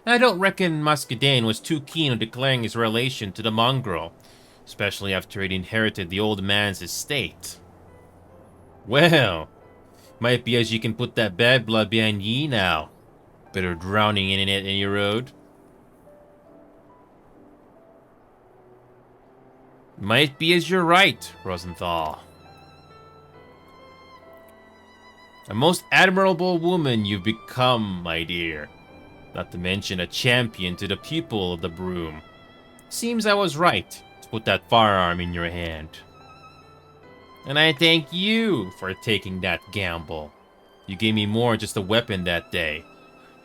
I don't reckon Muscadine was too keen on declaring his relation to the mongrel, especially after he'd inherited the old man's estate. Well, might be as you can put that bad blood behind ye now. Better drowning in it any road. Might be as you're right, Rosenthal. A most admirable woman you've become, my dear. Not to mention a champion to the people of the broom. Seems I was right to put that firearm in your hand. And I thank you for taking that gamble. You gave me more than just a weapon that day.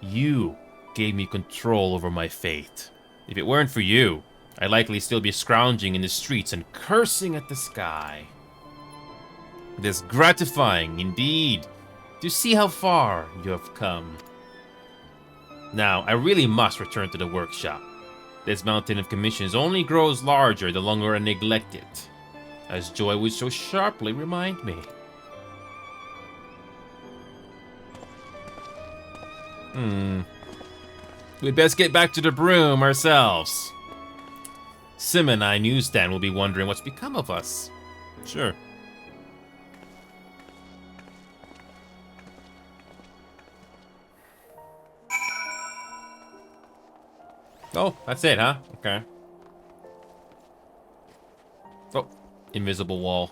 You gave me control over my fate. If it weren't for you, I'd likely still be scrounging in the streets and cursing at the sky. It is gratifying, indeed, to see how far you have come. Now, I really must return to the workshop. This mountain of commissions only grows larger the longer I neglect it, as Joy would so sharply remind me. We'd best get back to the broom ourselves. Sim and I newsstand will be wondering what's become of us. Sure. Oh, that's it, huh? Okay. Oh, invisible wall.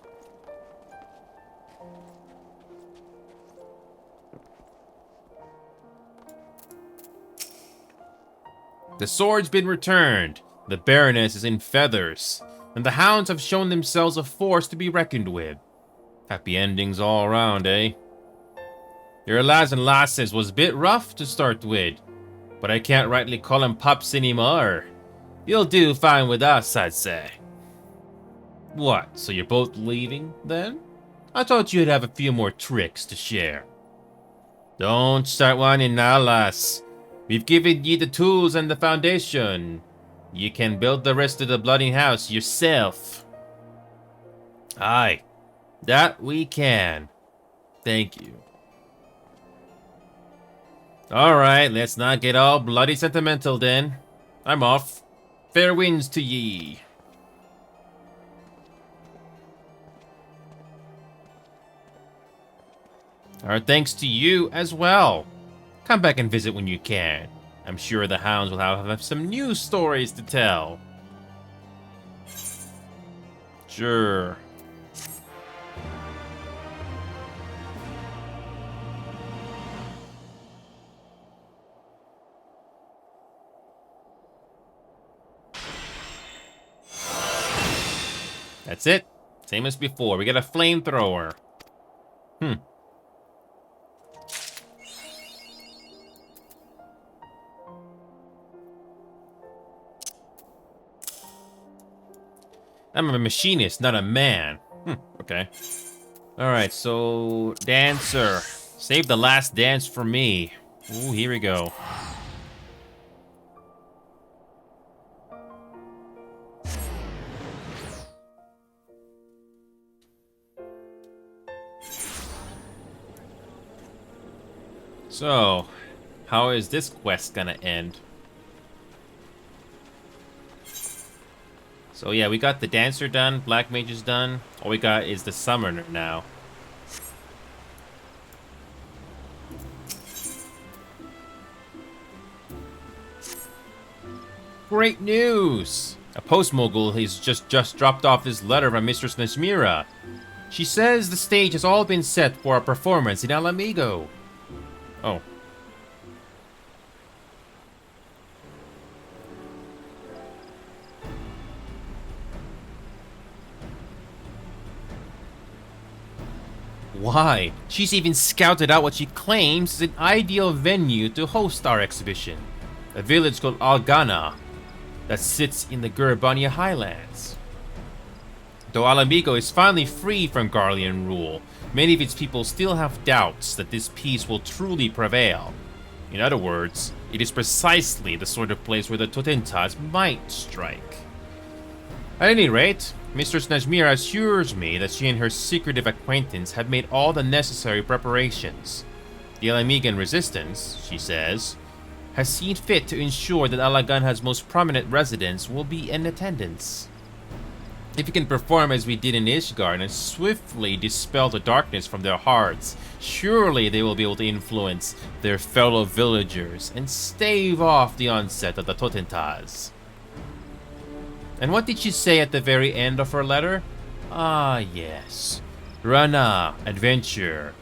The sword's been returned. The Baroness is in feathers. And the hounds have shown themselves a force to be reckoned with. Happy endings all around, eh? Your lads and lasses was a bit rough to start with. But I can't rightly call them pups anymore. You'll do fine with us, I'd say. What, so you're both leaving, then? I thought you'd have a few more tricks to share. Don't start whining now, lass. We've given ye the tools and the foundation. You can build the rest of the bloody house yourself. Aye, that we can. Thank you. Alright, let's not get all bloody sentimental then. I'm off. Fair winds to ye. Our thanks to you as well. Come back and visit when you can. I'm sure the hounds will have some new stories to tell. Sure. That's it. Same as before. We get a flamethrower. I'm a machinist, not a man. Okay. Alright, so... Dancer. Save the last dance for me. Ooh, here we go. So, how is this quest gonna end? So yeah, we got the dancer done, black mage is done. All we got is the summoner now. Great news! A post mogul has just dropped off this letter from Mistress Najmira. She says the stage has all been set for a performance in Alamigo. Oh. Why? She's even scouted out what she claims is an ideal venue to host our exhibition. A village called Algana that sits in the Gurabania Highlands. Though Alamigo is finally free from Garlean rule, many of its people still have doubts that this peace will truly prevail. In other words, it is precisely the sort of place where the Totentas might strike. At any rate, Mistress Najmira assures me that she and her secretive acquaintance have made all the necessary preparations. The Alamigan resistance, she says, has seen fit to ensure that Alaganha's most prominent residents will be in attendance. If we can perform as we did in Ishgard and swiftly dispel the darkness from their hearts, surely they will be able to influence their fellow villagers and stave off the onset of the Totentas. And what did she say at the very end of her letter? Ah, yes. Rana, adventure.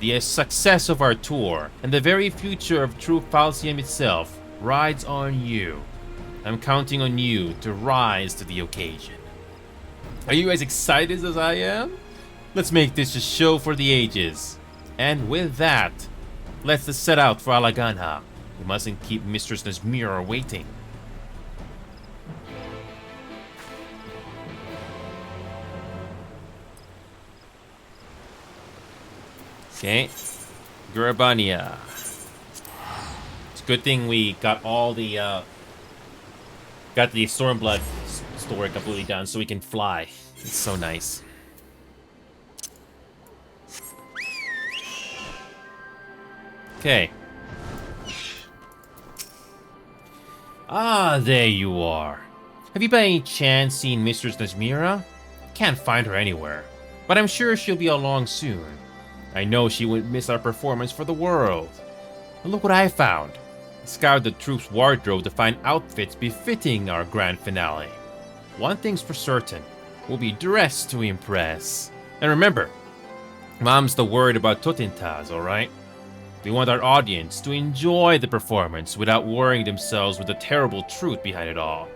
The success of our tour, and the very future of True Falcium itself, rides on you. I'm counting on you to rise to the occasion. Are you as excited as I am? Let's make this a show for the ages. And with that, let's set out for Alaganha. We mustn't keep Mistress Najmira waiting. Okay, Gurabania. It's a good thing we got all the got the Stormblood story completely done, so we can fly. It's so nice. Okay. Ah, there you are. Have you by any chance seen Mistress Najmira? Can't find her anywhere, but I'm sure she'll be along soon. I know she wouldn't miss our performance for the world. And look what I found. I scoured the troops' wardrobe to find outfits befitting our grand finale. One thing's for certain, we'll be dressed to impress. And remember, Mom's the word about Totentas, alright? We want our audience to enjoy the performance without worrying themselves with the terrible truth behind it all.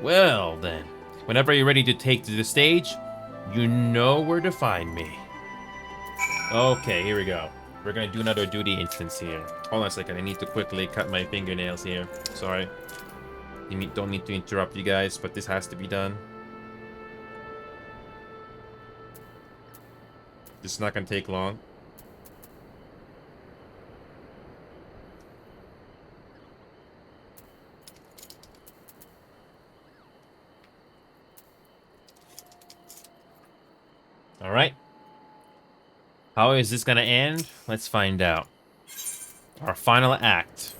Well then, whenever you're ready to take to the stage, you know where to find me. Okay, here we go. We're gonna do another duty instance here. Hold on a second, I need to quickly cut my fingernails here. Sorry. Don't need to interrupt you guys, but this has to be done. This is not gonna take long. Alright. How is this gonna end? Let's find out. Our final act.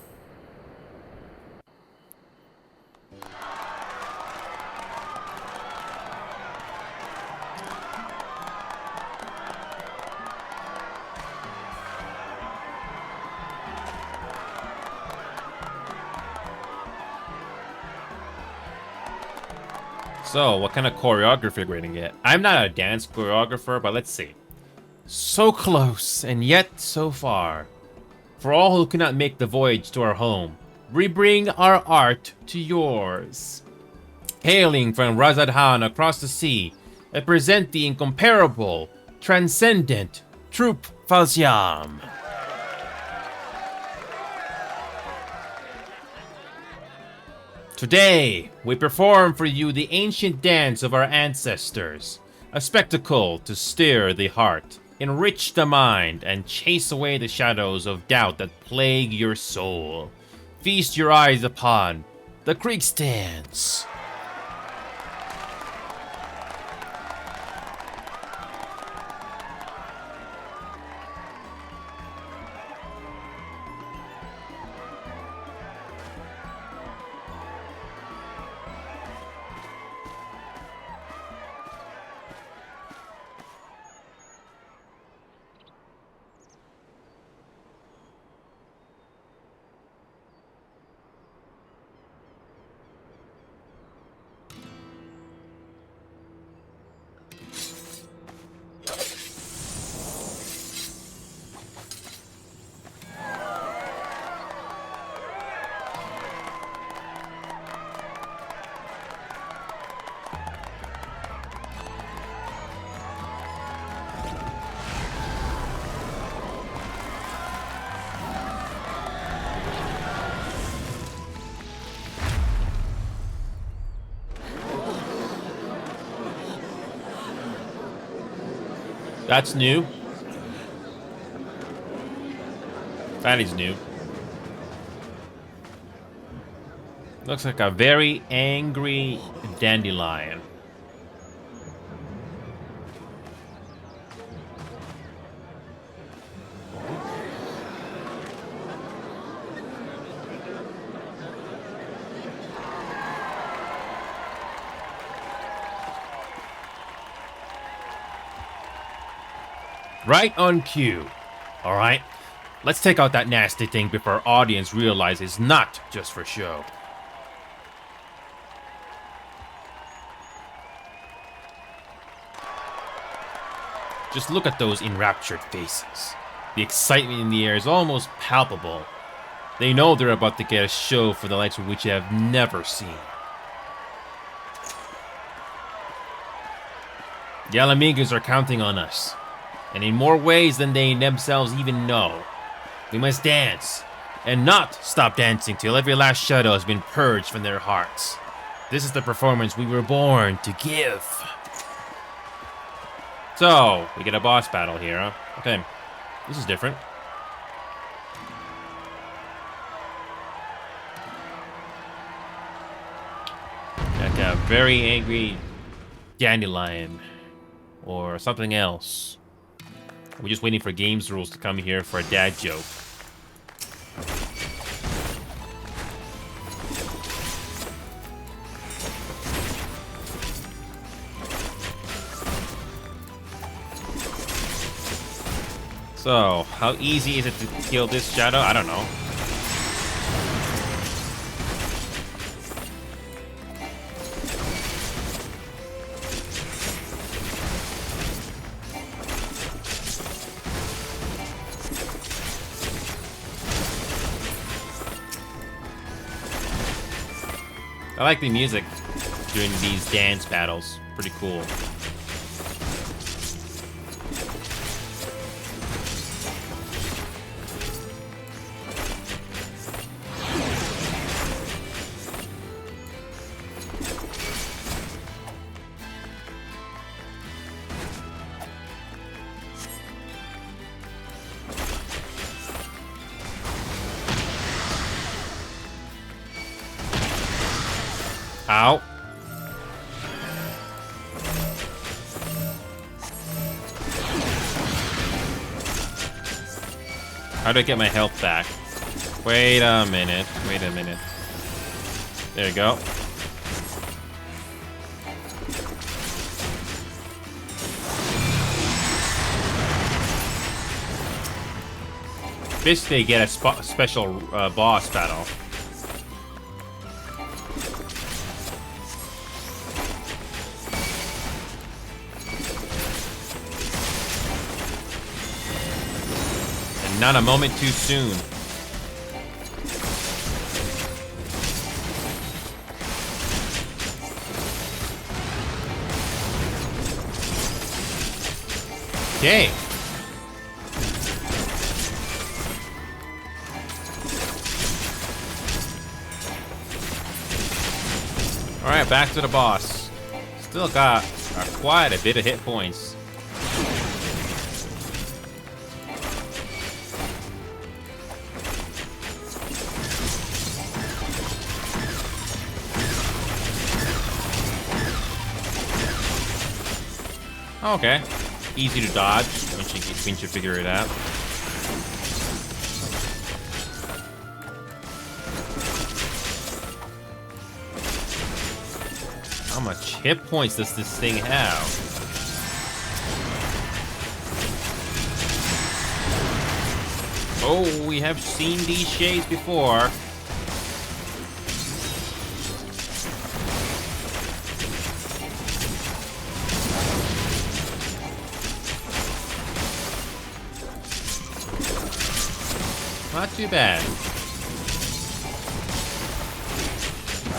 So, what kind of choreography we're gonna get? I'm not a dance choreographer, but let's see. So close, and yet so far. For all who cannot make the voyage to our home, we bring our art to yours. Hailing from Razadhan across the sea, I present the incomparable, transcendent Troop Falsiam. Today, we perform for you the ancient dance of our ancestors, a spectacle to stir the heart, enrich the mind, and chase away the shadows of doubt that plague your soul. Feast your eyes upon the Kriegsdance. That's new. That is new. Looks like a very angry dandelion. Right on cue. All right, let's take out that nasty thing before our audience realizes it's not just for show. Just look at those enraptured faces. The excitement in the air is almost palpable. They know they're about to get a show for the likes of which they have never seen. The Alamigos are counting on us, and in more ways than they themselves even know. We must dance, and not stop dancing till every last shadow has been purged from their hearts. This is the performance we were born to give. So, we get a boss battle here, huh? Okay, this is different. Like a very angry dandelion, or something else. We're just waiting for games rules to come here for a dad joke. So, how easy is it to kill this shadow? I don't know. I like the music during these dance battles. Pretty cool. Ow. How do I get my health back? Wait a minute. Wait a minute. There you go. This they get a special boss battle. Not a moment too soon. Okay. Alright, back to the boss. Still got quite a bit of hit points. Okay. Easy to dodge once you figure it out. How much hit points does this thing have? Oh, we have seen these shades before. Not too bad.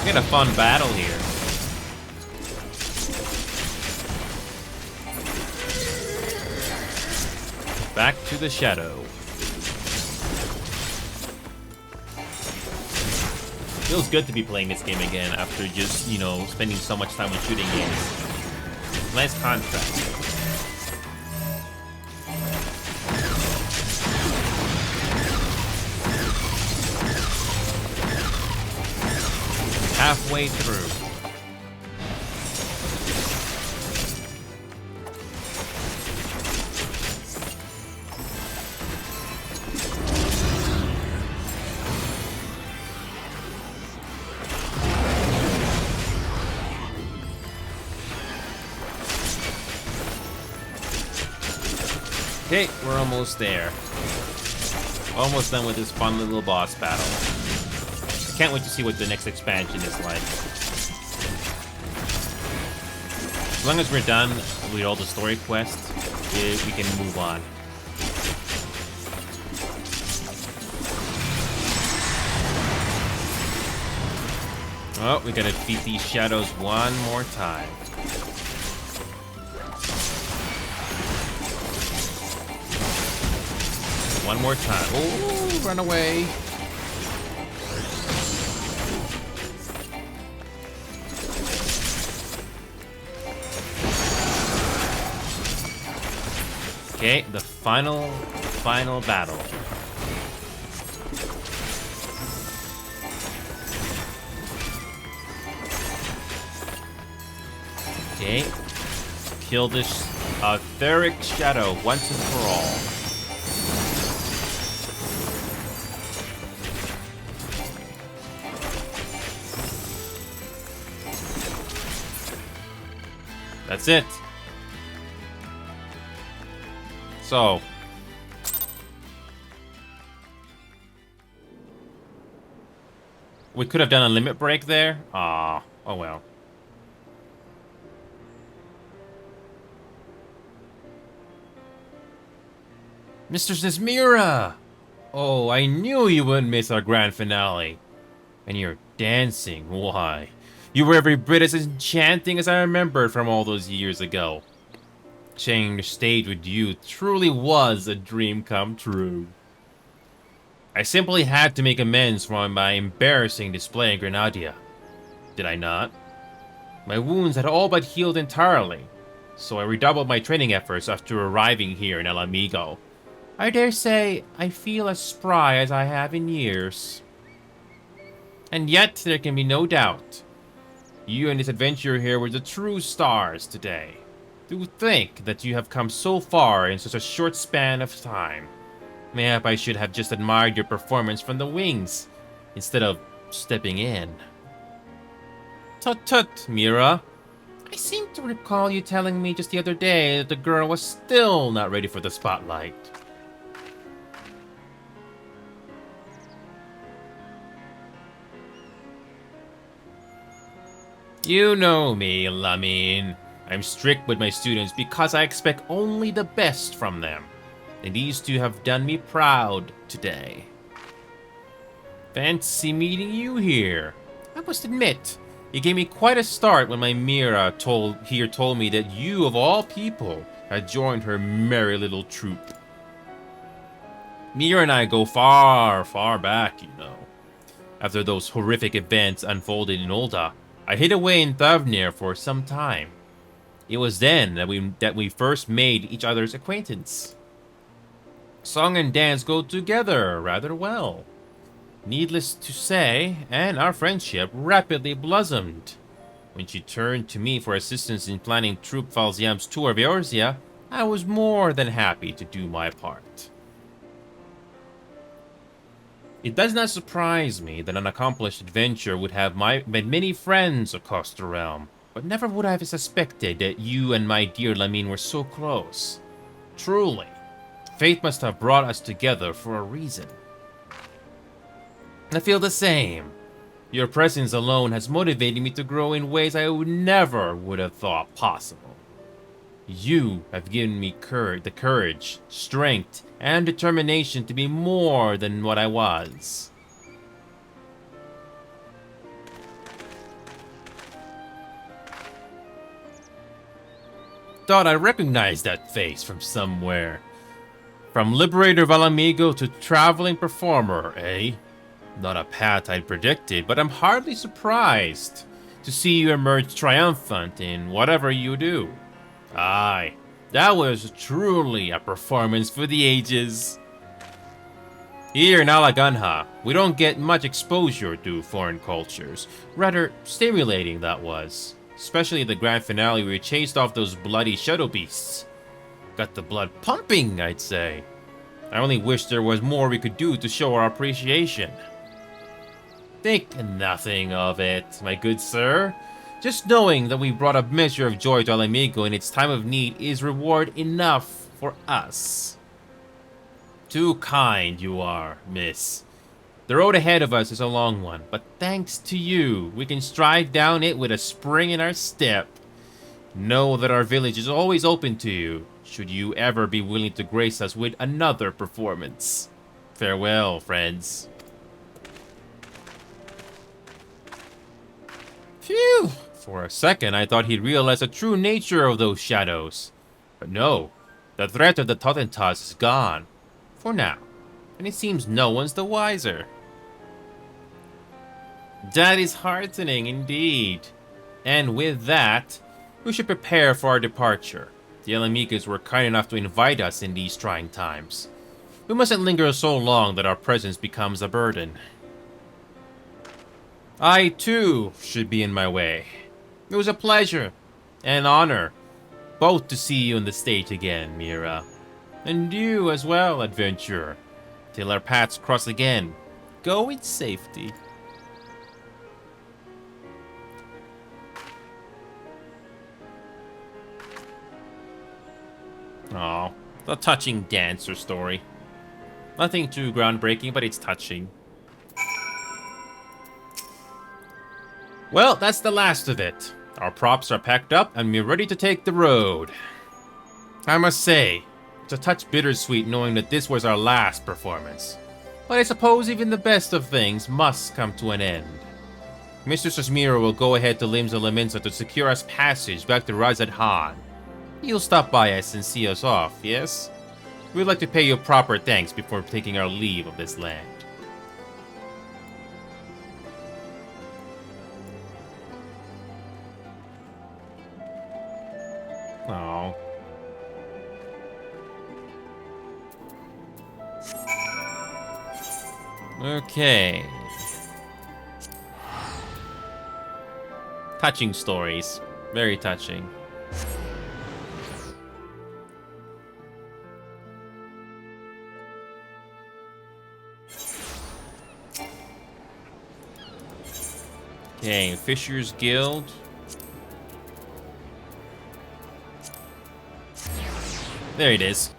Get a fun battle here. Back to the shadow. Feels good to be playing this game again after just, you know, spending so much time on shooting games. Nice contrast. Halfway through. Okay, we're almost there. Almost done with this fun little boss battle. I can't wait to see what the next expansion is like. As long as we're done with all the story quests, we can move on. Oh, we gotta defeat these shadows one more time. One more time. Oh, run away. Okay, the final battle. Okay. Kill this etheric shadow once and for all. That's it. So. We could have done a limit break there. Ah, oh well. Mr. Zizmira! Oh, I knew you wouldn't miss our grand finale. And you're dancing, why? You were every bit as enchanting as I remembered from all those years ago. Sharing the stage with you truly was a dream come true. I simply had to make amends for my embarrassing display in Granadia. Did I not? My wounds had all but healed entirely, so I redoubled my training efforts after arriving here in El Amigo. I dare say I feel as spry as I have in years. And yet, there can be no doubt. You and this adventure here were the true stars today. To think that you have come so far in such a short span of time. Mayhap I should have just admired your performance from the wings, instead of stepping in. Tut-tut, Mira. I seem to recall you telling me just the other day that the girl was still not ready for the spotlight. You know me, Lamine. I'm strict with my students because I expect only the best from them. And these two have done me proud today. Fancy meeting you here. I must admit, you gave me quite a start when my Mira told me that you, of all people, had joined her merry little troop. Mira and I go far, far back, you know. After those horrific events unfolded in Olda, I hid away in Thavnir for some time. It was then that we first made each other's acquaintance. Song and dance go together rather well. Needless to say, and our friendship rapidly blossomed. When she turned to me for assistance in planning Troop Falziam's tour of Eorzea, I was more than happy to do my part. It does not surprise me that an accomplished adventurer would have many friends across the realm, but never would I have suspected that you and my dear Lamine were so close. Truly, fate must have brought us together for a reason. I feel the same. Your presence alone has motivated me to grow in ways I never would have thought possible. You have given me the courage, strength, and determination to be more than what I was. Thought I recognized that face from somewhere. From Liberator of Alamigo to traveling performer, eh? Not a path I'd predicted, but I'm hardly surprised to see you emerge triumphant in whatever you do. Aye, that was truly a performance for the ages. Here in Alaganha, we don't get much exposure to foreign cultures. Rather, stimulating that was. Especially the grand finale where we chased off those bloody shadow beasts. Got the blood pumping, I'd say. I only wish there was more we could do to show our appreciation. Think nothing of it, my good sir. Just knowing that we brought a measure of joy to Alamigo in its time of need is reward enough for us. Too kind you are, miss. The road ahead of us is a long one, but thanks to you, we can stride down it with a spring in our step. Know that our village is always open to you, should you ever be willing to grace us with another performance. Farewell, friends. Phew! For a second, I thought he'd realize the true nature of those shadows. But no, the threat of the Totentas is gone. For now. And it seems no one's the wiser. That is heartening indeed. And with that, we should prepare for our departure. The Alamigas were kind enough to invite us in these trying times. We mustn't linger so long that our presence becomes a burden. I, too, should be in my way. It was a pleasure and honor, both to see you on the stage again, Mira. And you as well, adventurer. Till our paths cross again, go in safety. Aw, a touching dancer story. Nothing too groundbreaking, but it's touching. Well, that's the last of it. Our props are packed up and we're ready to take the road. I must say, it's a touch bittersweet knowing that this was our last performance. But I suppose even the best of things must come to an end. Mr. Sasmiro will go ahead to Limsa Laminsa to secure us passage back to Razad Han. He'll stop by us and see us off, yes? We'd like to pay you proper thanks before taking our leave of this land. Oh. Okay. Touching stories. Very touching. Okay, Fisher's Guild. There it is.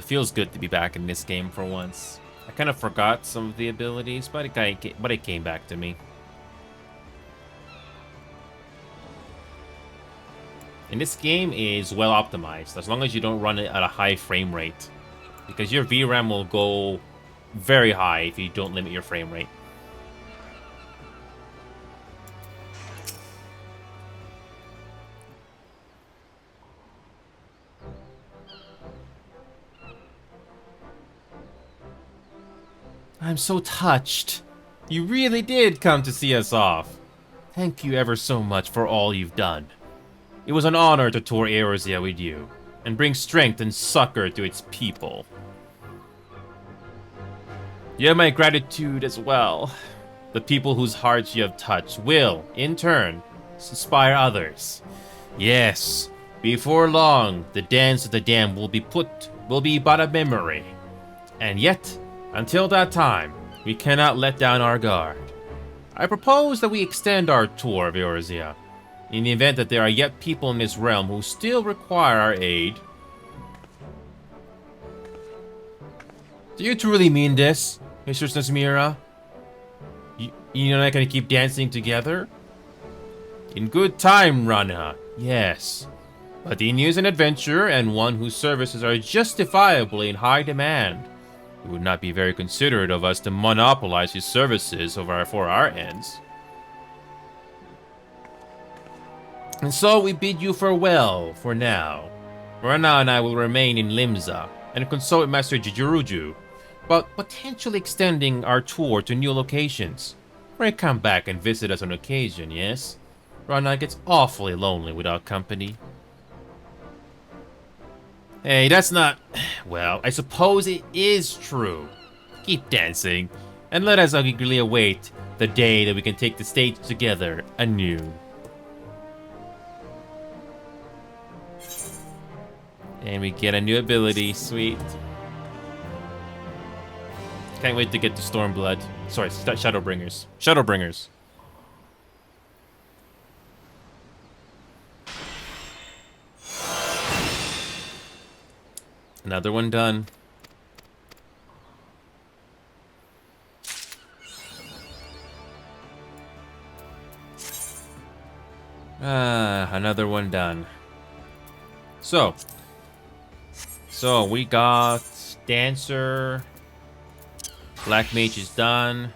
Feels good to be back in this game for once. I kind of forgot some of the abilities, but it came back to me. And this game is well optimized, as long as you don't run it at a high frame rate. Because your VRAM will go very high if you don't limit your frame rate. I'm so touched. You really did come to see us off. Thank you ever so much for all you've done. It was an honor to tour Eorzea with you, and bring strength and succor to its people. You have my gratitude as well. The people whose hearts you have touched will, in turn, inspire others. Yes, before long, the dance of the damned will be but a memory. And yet, until that time, we cannot let down our guard. I propose that we extend our tour of Eorzea, in the event that there are yet people in this realm who still require our aid. Do you truly mean this, Mistress Nesmira? You're not gonna keep dancing together? In good time, Rana, yes. But Inu is an adventurer and one whose services are justifiably in high demand. It would not be very considerate of us to monopolize his services for our ends. And so we bid you farewell for now. Rana and I will remain in Limsa and consult with Master Jijuruju, but potentially extending our tour to new locations. Where come back and visit us on occasion, yes? Rana gets awfully lonely without company. Hey, that's not... Well, I suppose it is true. Keep dancing, and let us eagerly await the day that we can take the stage together anew. And we get a new ability, sweet. Can't wait to get to Stormblood. Sorry, Shadowbringers. Shadowbringers. Another one done. Another one done. So we got Dancer. Black Mage is done.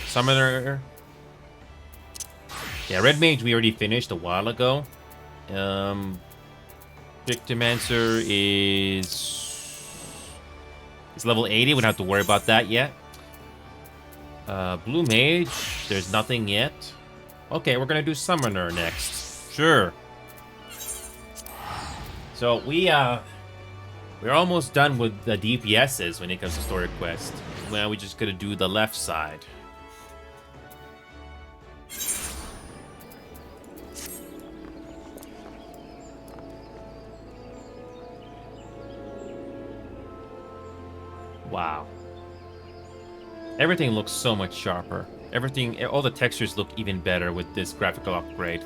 Summoner. Yeah, Red Mage we already finished a while ago. Victomancer is level 80. We don't have to worry about that yet. Blue Mage, there's nothing yet. Okay, we're gonna do Summoner next. Sure. So we're almost done with the DPSs when it comes to story quest. Now we just gotta do the left side. Wow. Everything looks so much sharper. All the textures look even better with this graphical upgrade.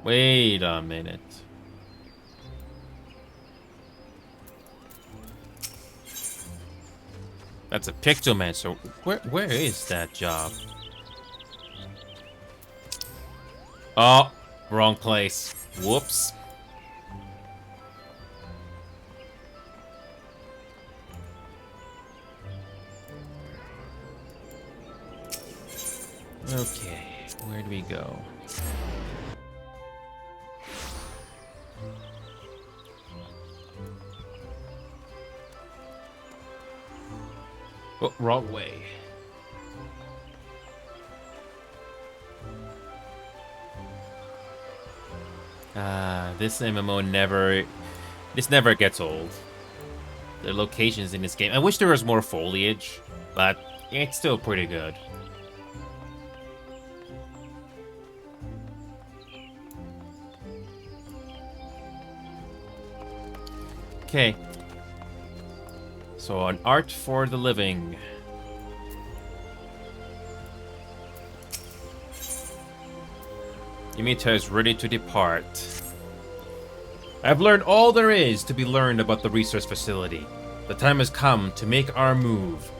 Wait a minute. That's a Pictomancer. Where is that job? Oh, wrong place. Whoops. Okay, where do we go? Oh, wrong way. This MMO never gets old. The locations in this game. I wish there was more foliage, but it's still pretty good. Okay. So, an art for the living. Yamita is ready to depart. I've learned all there is to be learned about the research facility. The time has come to make our move.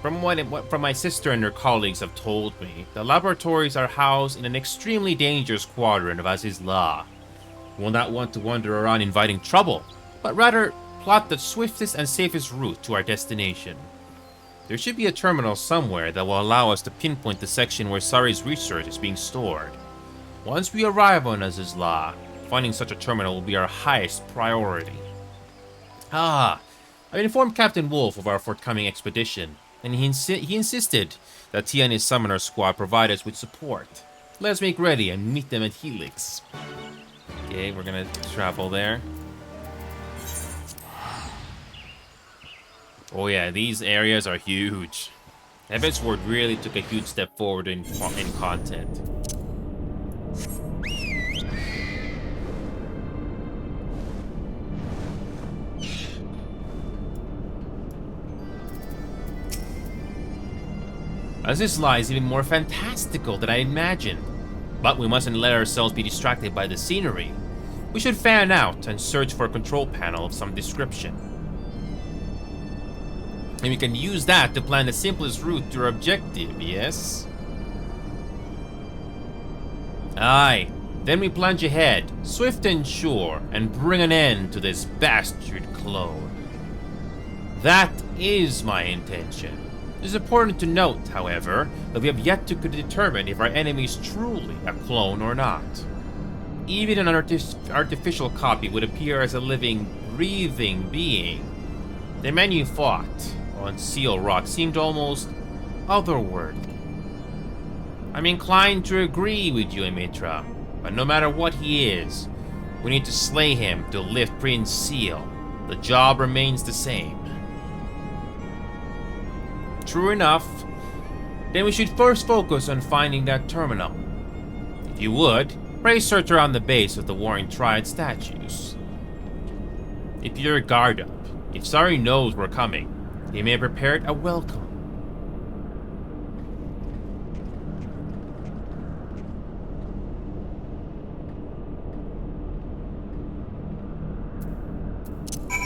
From what my sister and her colleagues have told me, the laboratories are housed in an extremely dangerous quadrant of Azizla. We will not want to wander around inviting trouble, but rather plot the swiftest and safest route to our destination. There should be a terminal somewhere that will allow us to pinpoint the section where Sari's research is being stored. Once we arrive on Azizla, finding such a terminal will be our highest priority. I've informed Captain Wolf of our forthcoming expedition, and he insisted that Tia and his summoner squad provide us with support. Let's make ready and meet them at Helix. Okay, we're gonna travel there. Oh yeah, these areas are huge. Heaven's Ward really took a huge step forward in content. Azizla is even more fantastical than I imagined. But we mustn't let ourselves be distracted by the scenery. We should fan out and search for a control panel of some description. And we can use that to plan the simplest route to our objective, yes? Aye. Then we plunge ahead, swift and sure, and bring an end to this bastard clone. That is my intention. It is important to note, however, that we have yet to determine if our enemy is truly a clone or not. Even an artificial copy would appear as a living, breathing being. The man you fought on Seal Rock seemed almost otherworldly. I'm inclined to agree with you, Emitra, but no matter what he is, we need to slay him to lift Prince Seal. The job remains the same. True enough. Then we should first focus on finding that terminal. If you would, pray search around the base of the Warring Triad statues. Keep your guard up. If Sari knows we're coming, he may have prepared a welcome.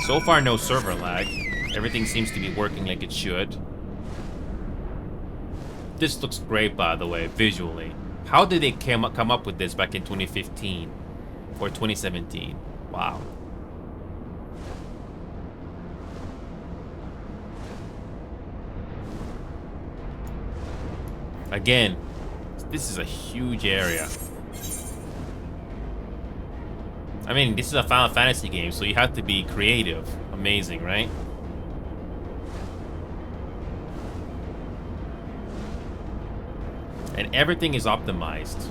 So far, no server lag. Everything seems to be working like it should. This looks great, by the way, visually. How did they come up with this back in 2015 or 2017? Wow. Again, this is a huge area. I mean, this is a Final Fantasy game, so you have to be creative. Amazing, right? And everything is optimized.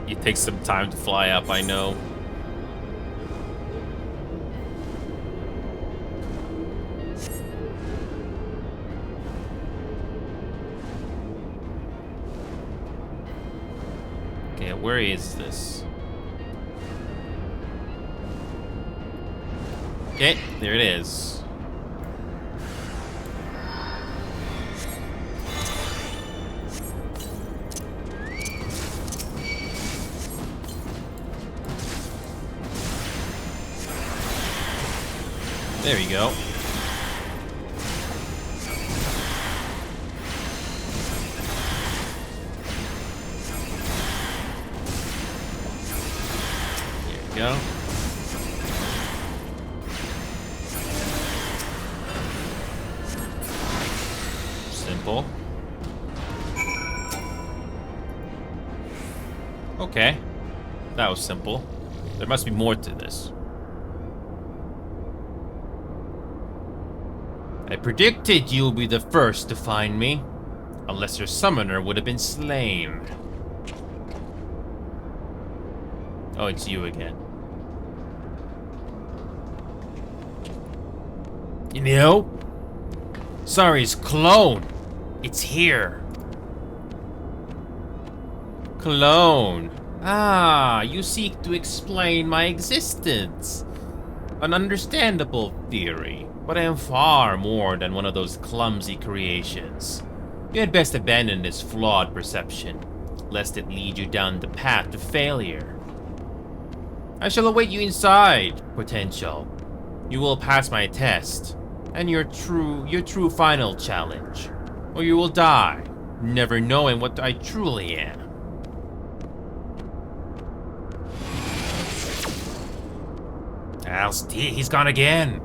It takes some time to fly up, I know. Okay, where is this? Okay, there it is. There you go. There you go. Simple. Okay. That was simple. There must be more to this. I predicted you'll be the first to find me, unless your summoner would have been slain. Oh, it's you again. You know, Sari's clone. It's here. Clone. Ah, you seek to explain my existence. An understandable theory. But I am far more than one of those clumsy creations. You had best abandon this flawed perception, lest it lead you down the path to failure. I shall await you inside, Potential. You will pass my test, and your true final challenge, or you will die never knowing what I truly am. He's gone again.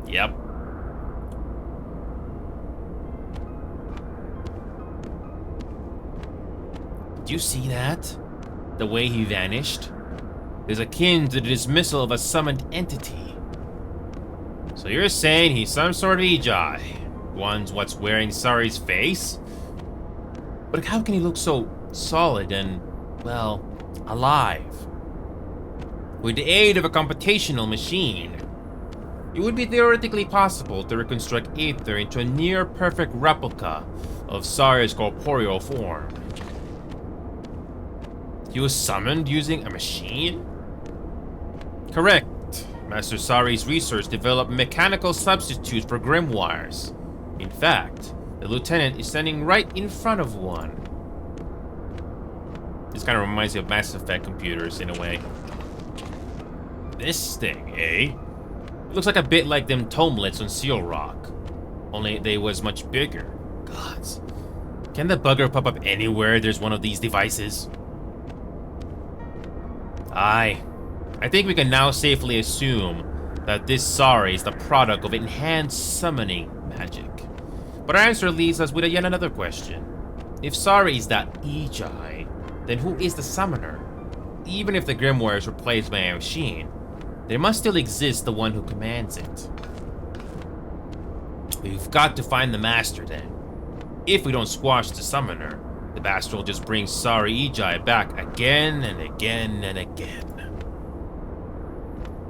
Yep. Did you see that? The way he vanished? Is akin to the dismissal of a summoned entity. So you're saying he's some sort of Ejai? One's what's wearing Sari's face? But how can he look so solid and, well, alive? With the aid of a computational machine, it would be theoretically possible to reconstruct Aether into a near-perfect replica of Sari's corporeal form. He was summoned using a machine? Correct. Master Sari's research developed mechanical substitutes for grimoires. In fact, the lieutenant is standing right in front of one. This kind of reminds me of Mass Effect computers in a way. This thing, eh? It looks like a bit like them tomelets on Seal Rock. Only they was much bigger. Gods. Can the bugger pop up anywhere there's one of these devices? I think we can now safely assume that this Sari is the product of enhanced summoning magic. But our answer leaves us with yet another question. If Sari is that Ejai, then who is the summoner? Even if the grimoire is replaced by a machine, there must still exist the one who commands it. We've got to find the master then. If we don't squash the summoner, the bastard will just bring Sari Ejai back again and again and again.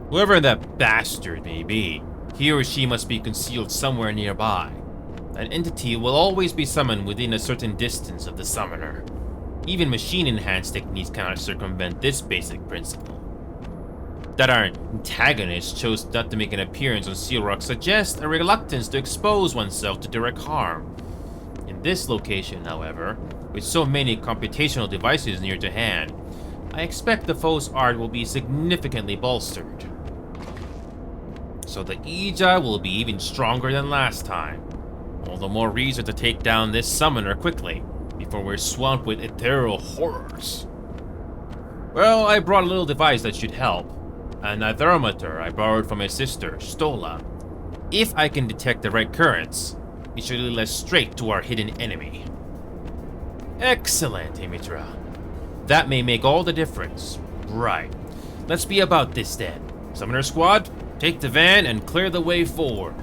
Whoever that bastard may be, he or she must be concealed somewhere nearby. An entity will always be summoned within a certain distance of the summoner. Even machine-enhanced techniques cannot circumvent this basic principle. That our antagonist chose not to make an appearance on Seal Rock suggests a reluctance to expose oneself to direct harm. In this location, however, with so many computational devices near to hand, I expect the foe's art will be significantly bolstered. So the Ejai will be even stronger than last time. All the more reason to take down this summoner quickly, before we're swamped with ethereal horrors. Well, I brought a little device that should help. An thermometer I borrowed from my sister, Stola. If I can detect the right currents, it should lead us straight to our hidden enemy. Excellent, Himitra. That may make all the difference. Right. Let's be about this then. Summoner Squad, take the van and clear the way forward.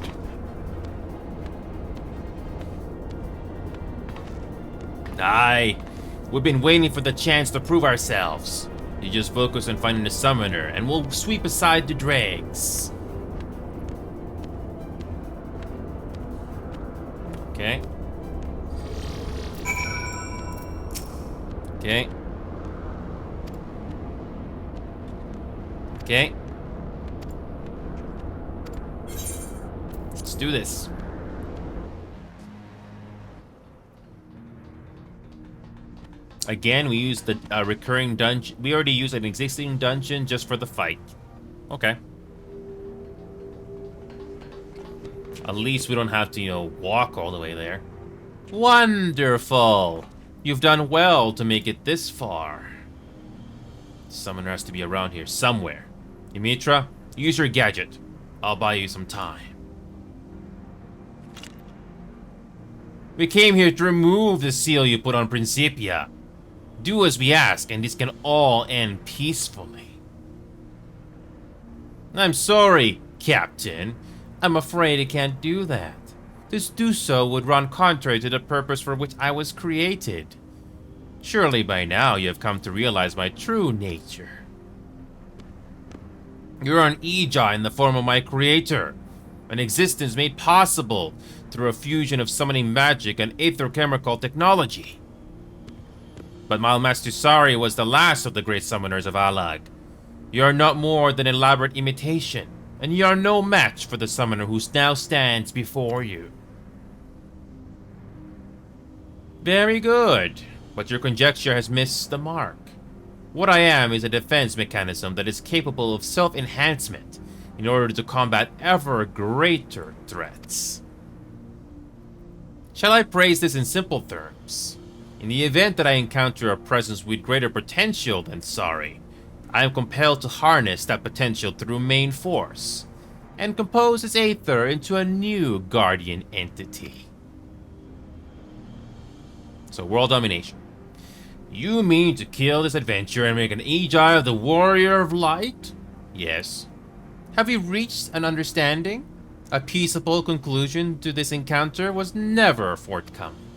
Aye. We've been waiting for the chance to prove ourselves. You just focus on finding the summoner, and we'll sweep aside the dregs. Okay. Okay. Okay. Let's do this. Again, we use the recurring dungeon. We already used an existing dungeon just for the fight. Okay. At least we don't have to, walk all the way there. Wonderful! You've done well to make it this far. Summoner has to be around here somewhere. Himitra, use your gadget. I'll buy you some time. We came here to remove the seal you put on Principia. Do as we ask, and this can all end peacefully. I'm sorry, Captain. I'm afraid I can't do that. To do so would run contrary to the purpose for which I was created. Surely by now you have come to realize my true nature. You're an Ejai in the form of my creator, an existence made possible through a fusion of summoning magic and aether-chemical technology. But while Master Sari was the last of the great summoners of Alag, you are not more than an elaborate imitation, and you are no match for the summoner who now stands before you. Very good, but your conjecture has missed the mark. What I am is a defense mechanism that is capable of self-enhancement in order to combat ever greater threats. Shall I phrase this in simple terms? force. In the event that I encounter a presence with greater potential than Sorry, I am compelled to harness that potential through main force, and compose its aether into a new guardian entity. So, world domination. You mean to kill this adventurer and make an Ejai of the Warrior of Light? Yes. Have we reached an understanding? A peaceable conclusion to this encounter was never forthcoming.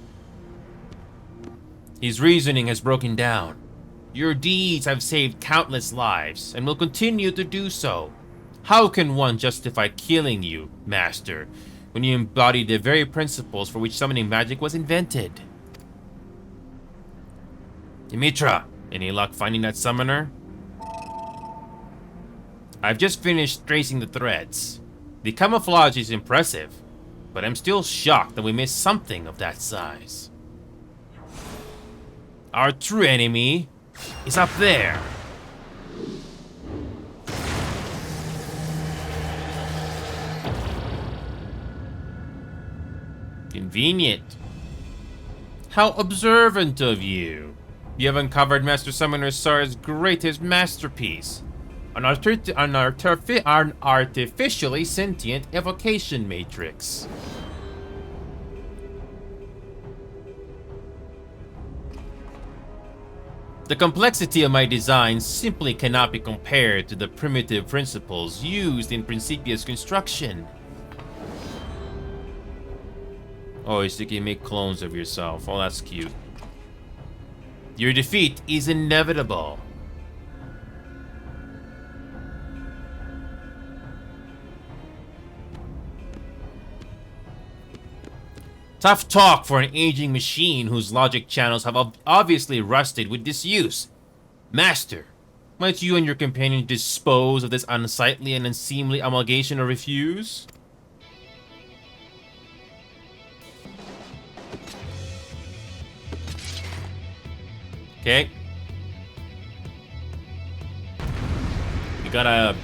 His reasoning has broken down. Your deeds have saved countless lives, and will continue to do so. How can one justify killing you, Master, when you embody the very principles for which summoning magic was invented? Dimitra, any luck finding that summoner? I've just finished tracing the threads. The camouflage is impressive, but I'm still shocked that we missed something of that size. Our true enemy is up there. Convenient. How observant of you. You have uncovered Master Summoner Sar's greatest masterpiece. An artificially sentient evocation matrix. The complexity of my design simply cannot be compared to the primitive principles used in Principia's construction. Oh, you can make clones of yourself. Oh, that's cute. Your defeat is inevitable. Tough talk for an aging machine whose logic channels have obviously rusted with disuse. Master, might you and your companion dispose of this unsightly and unseemly amalgamation or refuse? Okay. We gotta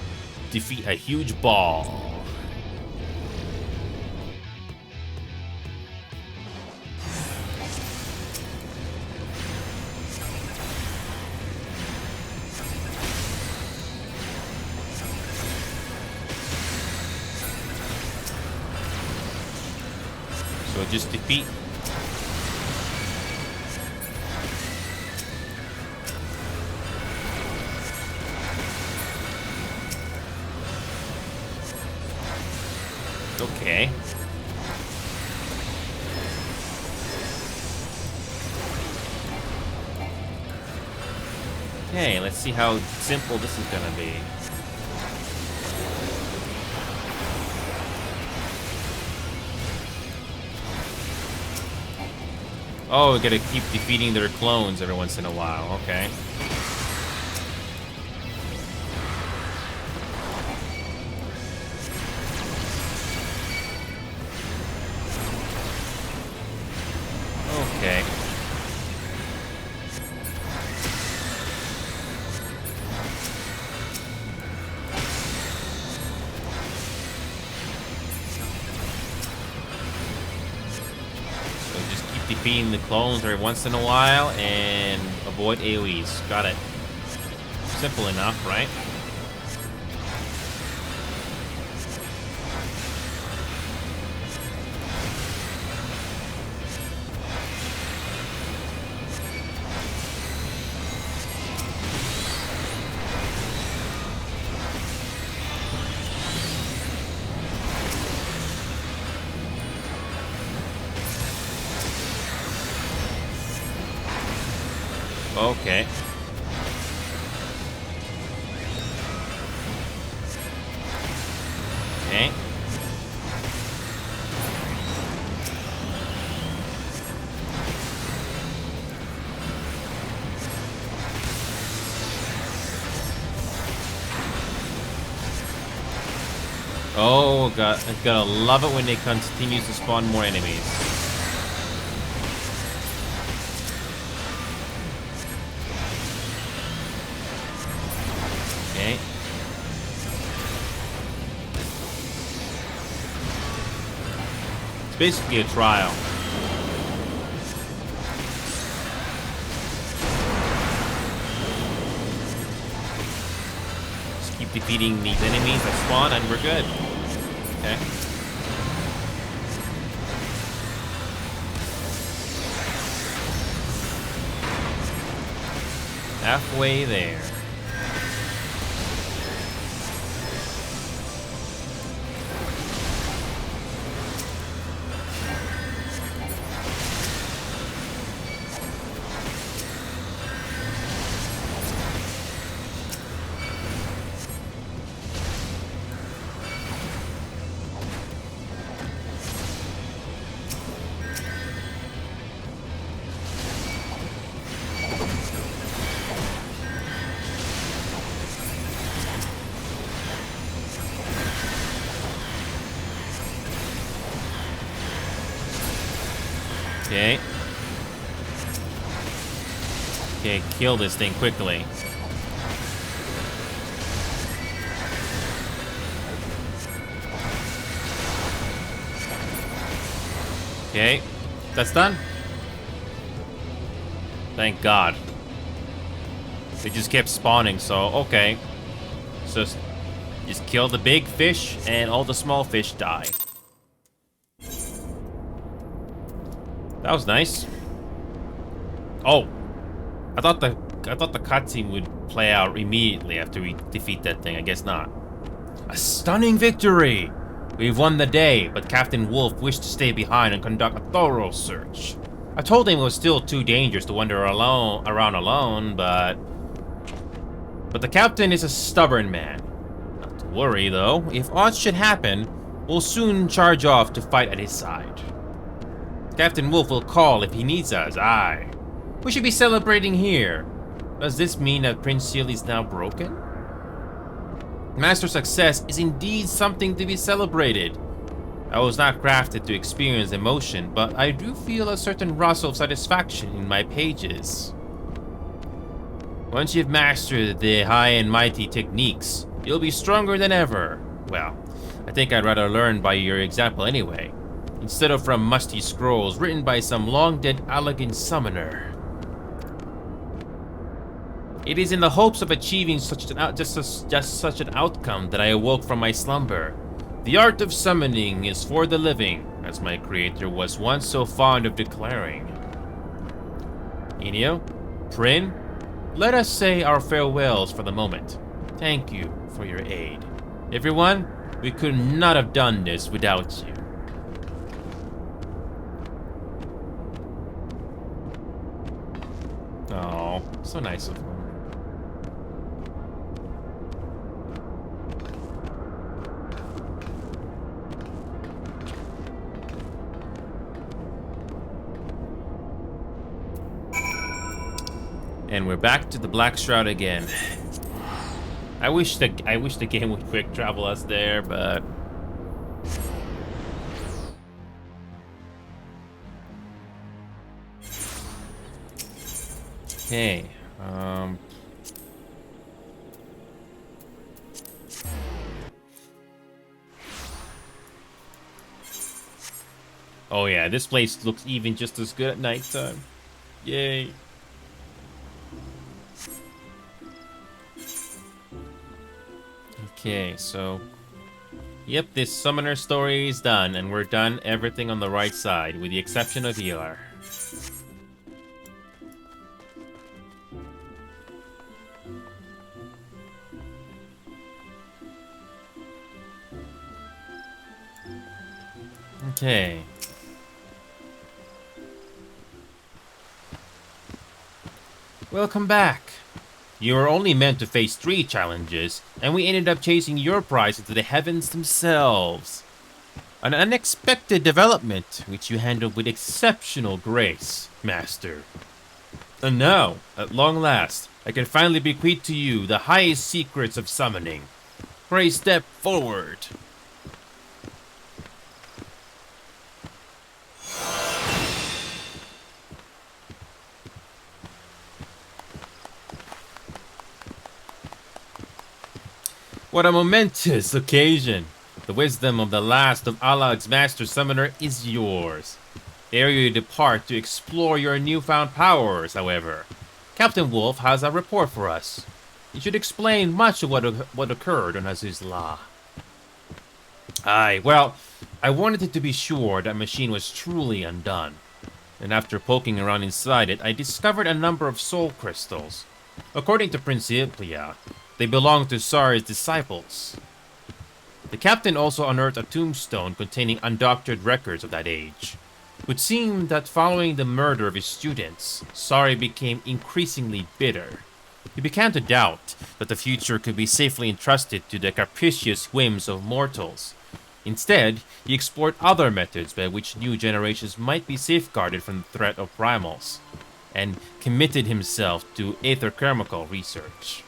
defeat a huge ball. So just defeat. Okay. Okay, let's see how simple this is gonna be. Oh, we gotta keep defeating their clones every once in a while, okay. Okay. So just keep defeating the clones every once in a while and avoid AoEs. Got it. Simple enough, right? Okay. Okay. Oh god, I gotta love it when they continue to spawn more enemies. Okay. It's basically a trial. defeating these enemies that spawn, and we're good. Okay. Halfway there. Okay. Okay, kill this thing quickly. Okay, that's done. Thank God. They just kept spawning, so okay. So just kill the big fish and all the small fish die. That was nice. Oh, I thought the cutscene would play out immediately after we defeat that thing. I guess not. A stunning victory! We've won the day, but Captain Wolf wished to stay behind and conduct a thorough search. I told him it was still too dangerous to wander around alone, but the captain is a stubborn man. Not to worry though. If odds should happen, we'll soon charge off to fight at his side. Captain Wolf will call if he needs us, aye. We should be celebrating here. Does this mean that Prince Seal is now broken? Master success is indeed something to be celebrated. I was not crafted to experience emotion, but I do feel a certain rush of satisfaction in my pages. Once you've mastered the high and mighty techniques, you'll be stronger than ever. Well, I think I'd rather learn by your example anyway, instead of from musty scrolls written by some long-dead elegant summoner. It is in the hopes of achieving such an outcome that I awoke from my slumber. The art of summoning is for the living, as my creator was once so fond of declaring. Enio, Prin, let us say our farewells for the moment. Thank you for your aid. Everyone, we could not have done this without you. Oh, so nice of him. And we're back to the Black Shroud again. I wish the game would quick travel us there, but okay. Oh yeah, this place looks even just as good at nighttime. Yay. Okay, so yep, this summoner story is done, and we're done everything on the right side, with the exception of healer. Okay. Welcome back. You were only meant to face 3 challenges, and we ended up chasing your prize into the heavens themselves. An unexpected development, which you handled with exceptional grace, Master. And now, at long last, I can finally bequeath to you the highest secrets of summoning. Pray step forward. What a momentous occasion! The wisdom of the last of Alag's Master Summoner is yours. Ere you depart to explore your newfound powers, however, Captain Wolf has a report for us. It should explain much of what occurred on Azizla. Aye, well, I wanted to be sure that machine was truly undone. And after poking around inside it, I discovered a number of soul crystals. According to Principia, they belong to Sar's disciples. The captain also unearthed a tombstone containing undoctored records of that age. It would seem that following the murder of his students, Sari became increasingly bitter. He began to doubt that the future could be safely entrusted to the capricious whims of mortals. Instead, he explored other methods by which new generations might be safeguarded from the threat of primals, and committed himself to aetherchemical research.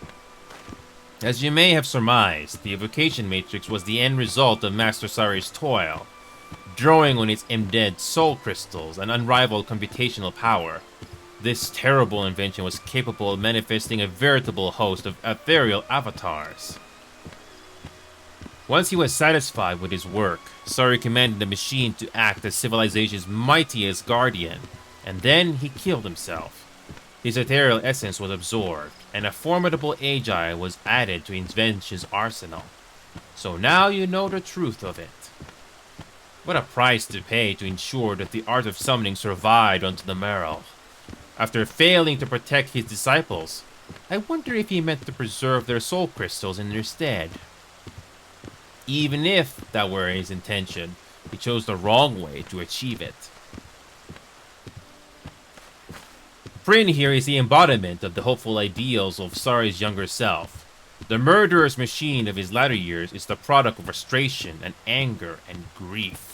As you may have surmised, the evocation matrix was the end result of Master Sari's toil. Drawing on its embedded soul crystals and unrivaled computational power, this terrible invention was capable of manifesting a veritable host of ethereal avatars. Once he was satisfied with his work, Sari commanded the machine to act as civilization's mightiest guardian, and then he killed himself. His ethereal essence was absorbed, and a formidable Agi was added to invention's arsenal. So now you know the truth of it. What a price to pay to ensure that the art of summoning survived onto the marrow. After failing to protect his disciples, I wonder if he meant to preserve their soul crystals in their stead. Even if that were his intention, he chose the wrong way to achieve it. Prin here is the embodiment of the hopeful ideals of Sari's younger self. The murderous machine of his latter years is the product of frustration and anger and grief.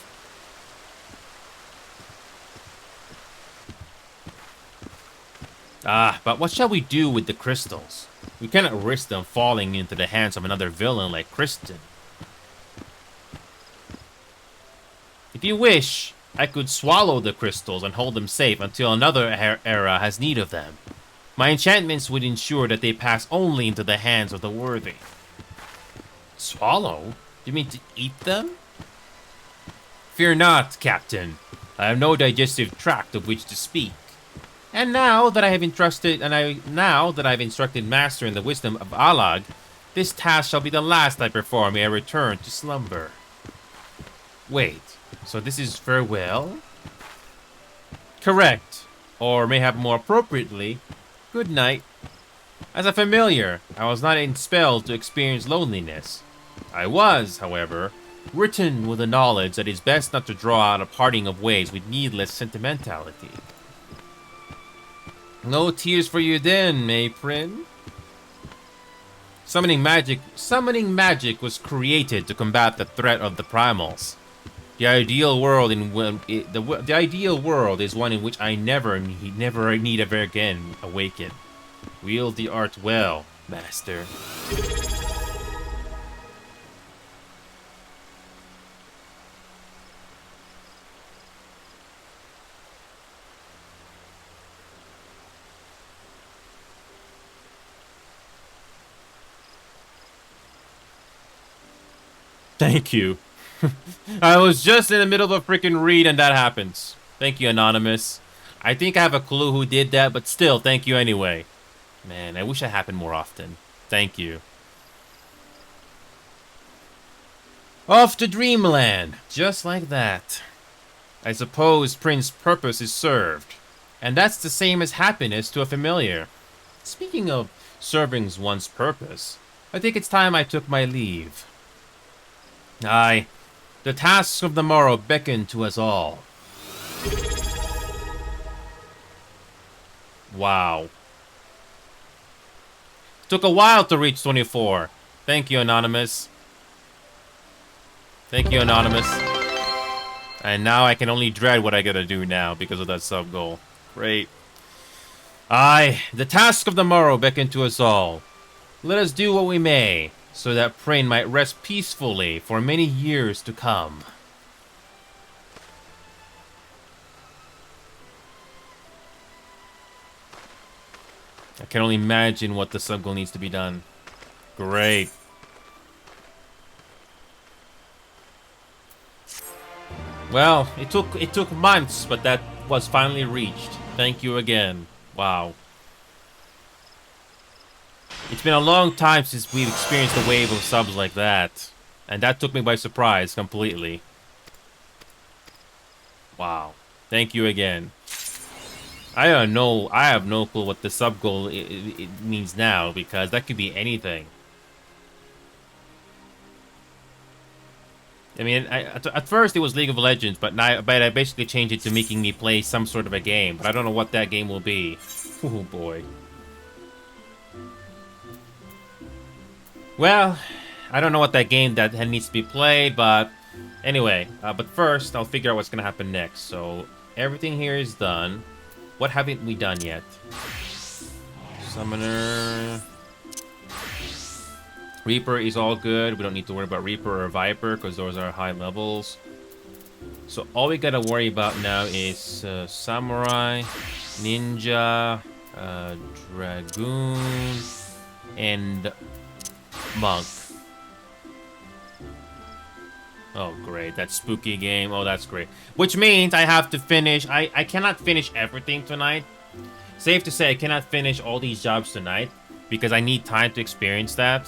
But what shall we do with the crystals? We cannot risk them falling into the hands of another villain like Kristen. If you wish, I could swallow the crystals and hold them safe until another era has need of them. My enchantments would ensure that they pass only into the hands of the worthy. Swallow? You mean to eat them? Fear not, Captain. I have no digestive tract of which to speak. And now that I've instructed Master in the wisdom of Alag, this task shall be the last I perform ere I return to slumber. Wait, so this is farewell? Correct. Or mayhap more appropriately, good night. As a familiar, I was not expelled to experience loneliness. I was, however, written with the knowledge that it's best not to draw out a parting of ways with needless sentimentality. No tears for you then, Mayprin. Summoning magic was created to combat the threat of the primals. The ideal world is one in which I never need ever again awaken. Wield the art well, Master. Thank you. I was just in the middle of a freaking read and that happens. Thank you, Anonymous. I think I have a clue who did that, but still, thank you anyway. Man, I wish that happened more often. Thank you. Off to Dreamland, just like that. I suppose Prince's purpose is served. And that's the same as happiness to a familiar. Speaking of serving one's purpose, I think it's time I took my leave. Aye, the tasks of the morrow beckon to us all. Wow. Took a while to reach 24. Thank you, Anonymous. Thank you, Anonymous. And now I can only dread what I gotta do now because of that sub-goal. Great. Aye, the task of the morrow beckon to us all. Let us do what we may, so that Prin might rest peacefully for many years to come. I can only imagine what the sub-goal needs to be done. Great. Well, it took months, but that was finally reached. Thank you again. Wow. It's been a long time since we've experienced a wave of subs like that. And that took me by surprise completely. Wow. Thank you again. I don't know. I have no clue what the sub goal it means now, because that could be anything. I mean, at first it was League of Legends, but I basically changed it to making me play some sort of a game. But I don't know what that game will be. Oh boy. Well, I don't know what that game that needs to be played, but anyway. But first, I'll figure out what's gonna happen next. So everything here is done. What haven't we done yet? Summoner. Reaper is all good. We don't need to worry about Reaper or Viper because those are high levels. So all we gotta worry about now is Samurai, Ninja, Dragoon, and Monk. Oh, great. That spooky game. Oh, that's great. Which means I have to finish. I cannot finish everything tonight. Safe to say I cannot finish all these jobs tonight because I need time to experience that.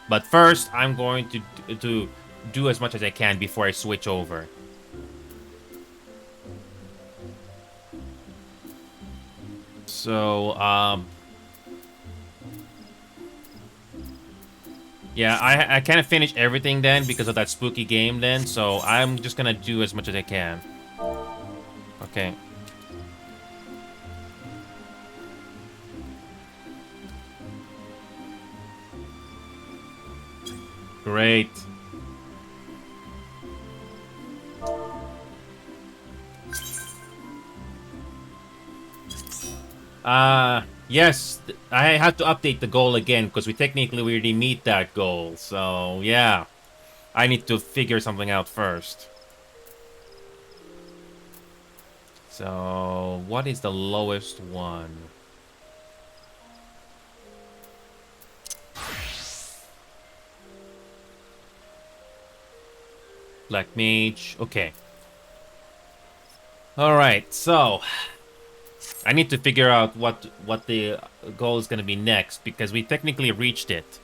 But first, I'm going to do as much as I can before I switch over. So, yeah, I can't finish everything then because of that spooky game then, so I'm just gonna do as much as I can. Okay. Great. Yes, I have to update the goal again because we already meet that goal. So, yeah. I need to figure something out first. So, what is the lowest one? Black Mage. Okay. Alright, so I need to figure out what the goal is going to be next because we technically reached it.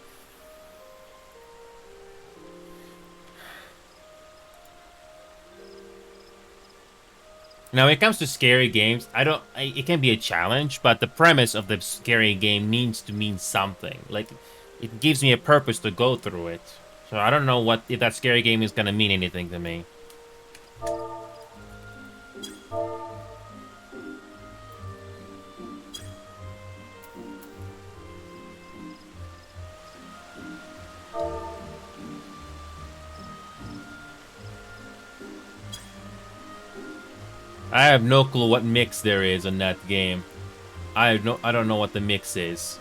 Now, when it comes to scary games, it can be a challenge, but the premise of the scary game needs to mean something. Like, it gives me a purpose to go through it. So I don't know if that scary game is gonna mean anything to me. I have no clue what mix there is in that game. I don't know what the mix is.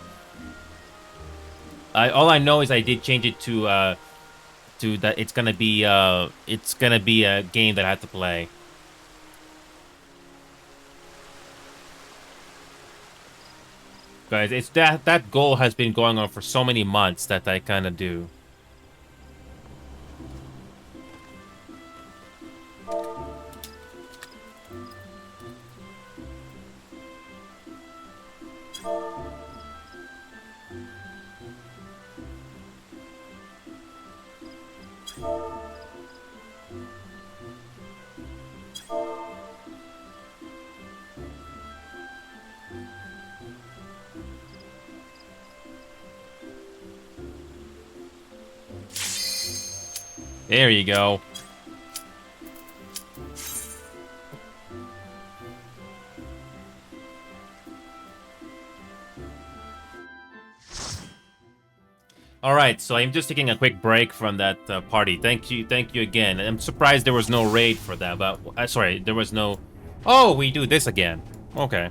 All I know is I did change it to that it's gonna be a game that I have to play. Guys, it's that goal has been going on for so many months that I kind of do. There you go. All right, so I'm just taking a quick break from that party. Thank you again. I'm surprised there was no raid for that, but sorry, there was no. Oh, we do this again. Okay.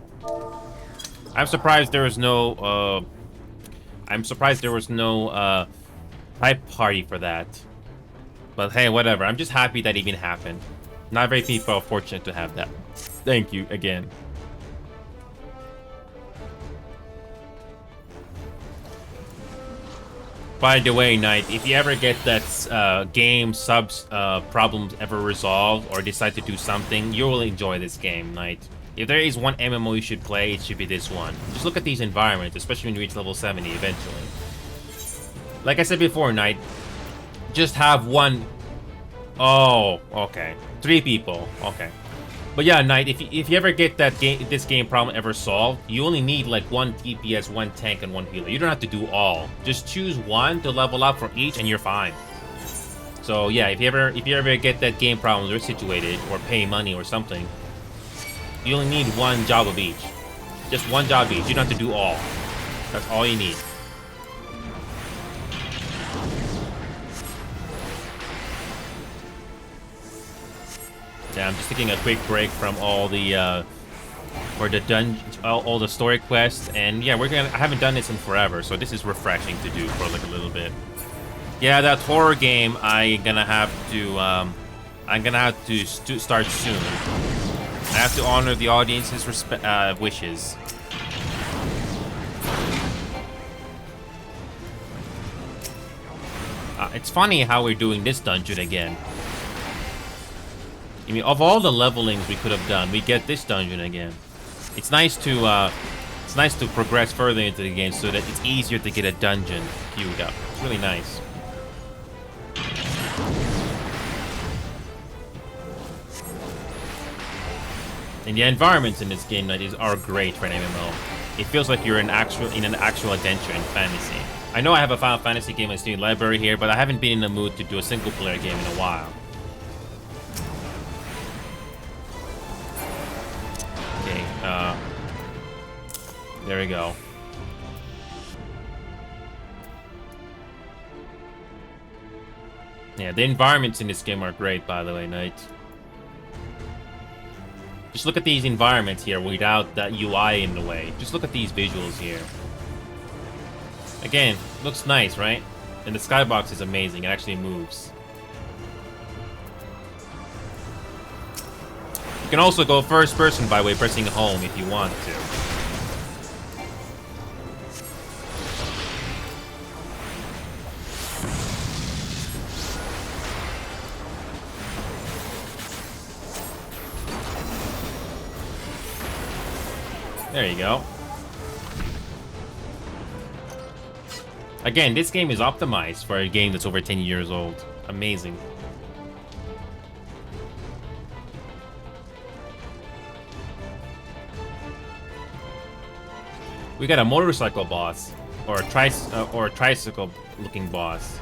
I'm surprised there was no. I'm surprised there was no hype party for that. But hey, whatever. I'm just happy that even happened. Not very people are fortunate to have that. Thank you again. By the way, Knight, if you ever get that game subs problems ever resolved or decide to do something, you will enjoy this game, Knight. If there is one MMO you should play, it should be this one. Just look at these environments, especially when you reach level 70 eventually. Like I said before, Knight, just have one... Oh, okay. 3 people. Okay. But yeah, Knight, if you ever get this game problem ever solved, you only need like 1 DPS, 1 tank, and 1 healer. You don't have to do all. Just choose one to level up for each, and you're fine. So yeah, if you ever get that game problem or situated, or pay money or something, you only need 1 job of each. Just 1 job each. You don't have to do all. That's all you need. Yeah, I'm just taking a quick break from all the all the story quests, and yeah, I haven't done this in forever, so this is refreshing to do for like a little bit. Yeah, that horror game I'm gonna have to start soon. I have to honor the audience's wishes. It's funny how we're doing this dungeon again. I mean, of all the levelings we could have done, we get this dungeon again. It's nice to progress further into the game so that it's easier to get a dungeon queued up. It's really nice. And the environments in this game are great for an MMO. It feels like you're in an actual adventure in fantasy. I know I have a Final Fantasy game in the Steam library here, but I haven't been in the mood to do a single player game in a while. There we go. Yeah, the environments in this game are great, by the way, Knight. Just look at these environments here without that UI in the way. Just look at these visuals here. Again, looks nice, right? And the skybox is amazing. It actually moves. You can also go first person by way of pressing home if you want to. There you go. Again, this game is optimized for a game that's over 10 years old. Amazing. We got a motorcycle boss, or a tricycle-looking boss.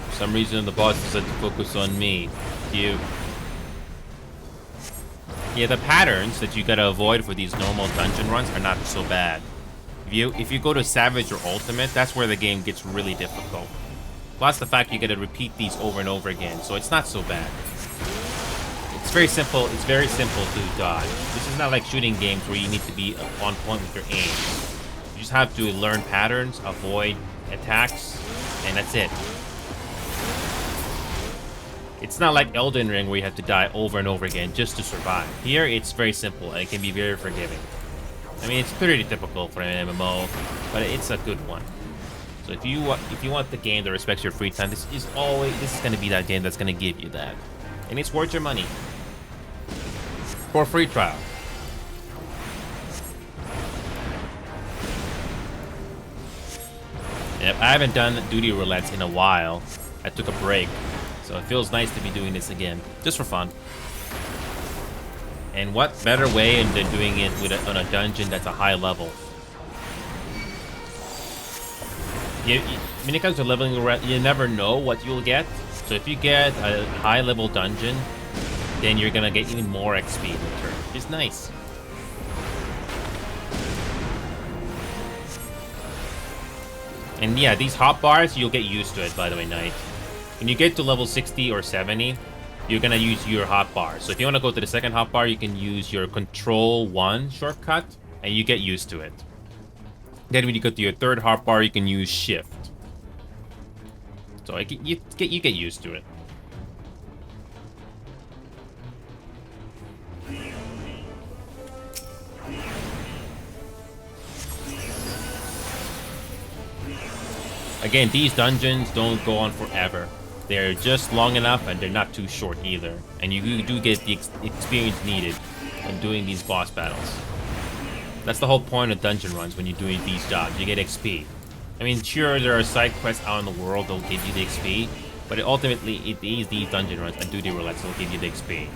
For some reason, the boss decided to focus on me. Cute. Yeah, the patterns that you gotta avoid for these normal dungeon runs are not so bad. If you go to Savage or Ultimate, that's where the game gets really difficult. Plus the fact you gotta repeat these over and over again, so it's not so bad. It's very simple to dodge. This is not like shooting games where you need to be on point with your aim. You just have to learn patterns, avoid attacks, and that's it. It's not like Elden Ring where you have to die over and over again just to survive. Here, it's very simple and it can be very forgiving. I mean, it's pretty typical for an MMO, but it's a good one. So if you want the game that respects your free time, this is going to be that game that's going to give you that, and it's worth your money for a free trial. Yep, I haven't done duty roulettes in a while. I took a break. So it feels nice to be doing this again, just for fun. And what better way than doing it on a dungeon that's a high level? When it comes to leveling, you never know what you'll get. So if you get a high level dungeon, then you're gonna get even more XP in return. It's nice. And yeah, these hotbars, you'll get used to it, by the way, Knight. When you get to level 60 or 70, you're gonna use your hotbar. So if you want to go to the second hotbar, you can use your Control 1 shortcut, and you get used to it. Then when you go to your third hotbar, you can use Shift. So you get used to it. Again, these dungeons don't go on forever. They're just long enough and they're not too short either. And you do get the experience needed when doing these boss battles. That's the whole point of dungeon runs when you're doing these jobs. You get XP. I mean, sure, there are side quests out in the world that'll give you the XP, but ultimately it is these dungeon runs and duty roulettes that'll give you the XP.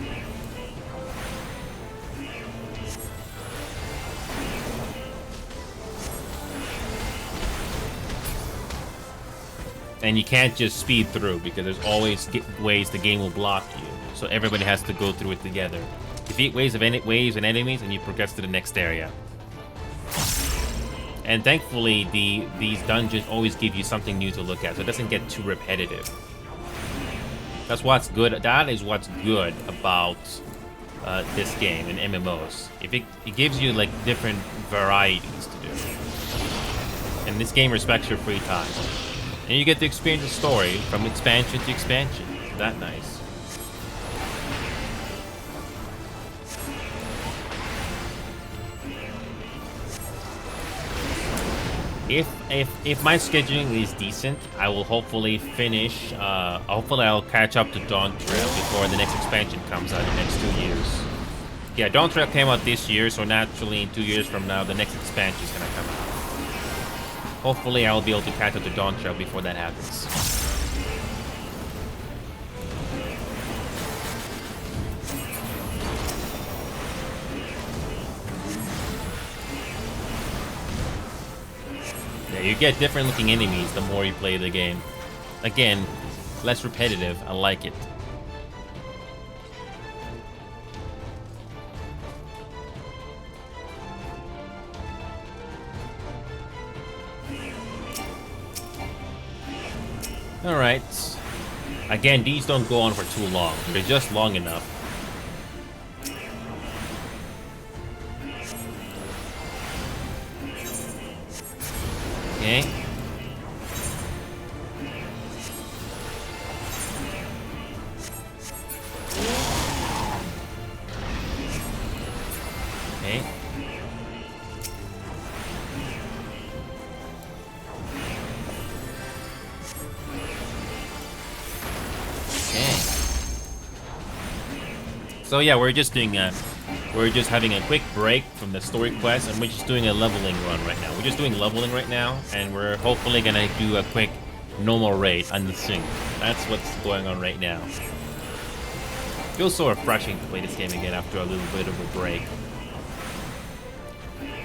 And you can't just speed through because there's always ways the game will block you. So everybody has to go through it together. Defeat waves and enemies and you progress to the next area. And thankfully, these dungeons always give you something new to look at, so it doesn't get too repetitive. That's what's good. That is what's good about this game and MMOs. If it gives you like different varieties to do. And this game respects your free time. And you get to experience the story from expansion to expansion. Isn't that nice? If my scheduling is decent, I will hopefully finish. Hopefully, I'll catch up to Dawn Trail before the next expansion comes out in the next 2 years. Yeah, Dawn Trail came out this year, so naturally, in 2 years from now, the next expansion is gonna come out. Hopefully, I'll be able to catch up to Dawn Trail before that happens. Yeah, you get different looking enemies the more you play the game. Again, less repetitive. I like it. Alright. Again, these don't go on for too long. They're just long enough. Okay. Okay. So yeah, we're just having a quick break from the story quest, and we're just doing a leveling run right now. We're just doing leveling right now, and we're hopefully gonna do a quick normal raid on the sync. That's what's going on right now. Feels so refreshing to play this game again after a little bit of a break.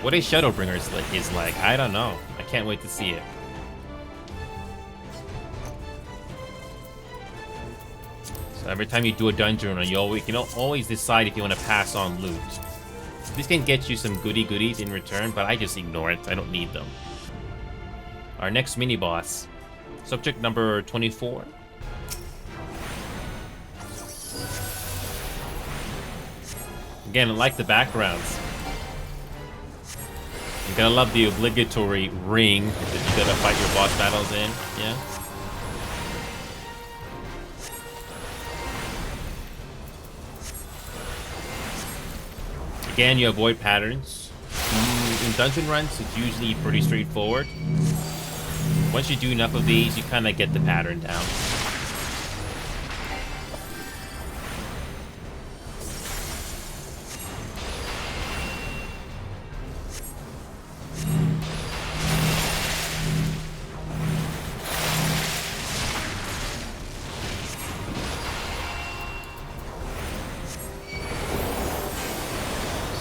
What a Shadowbringer is like, I don't know. I can't wait to see it. So every time you do a dungeon run, you can always decide if you want to pass on loot. This can get you some goodies in return, but I just ignore it. I don't need them. Our next mini-boss. Subject number 24. Again, I like the backgrounds. You're gonna love the obligatory ring that you gotta fight your boss battles in, yeah? Again, you avoid patterns. In dungeon runs, it's usually pretty straightforward. Once you do enough of these, you kind of get the pattern down.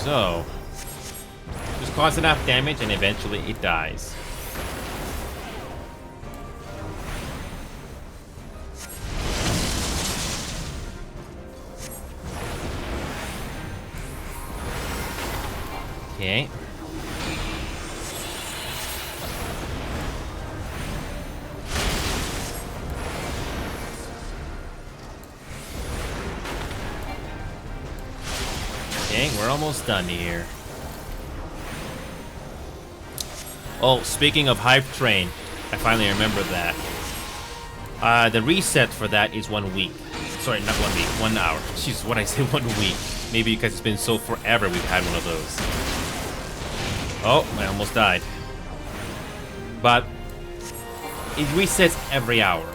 So, just cause enough damage and eventually it dies. Okay. Okay, we're almost done here. Oh, speaking of Hype Train, I finally remembered that. The reset for that is 1 week. Sorry, not 1 week, 1 hour. Jeez, what I say 1 week. Maybe because it's been so forever we've had one of those. Oh, I almost died. But it resets every hour.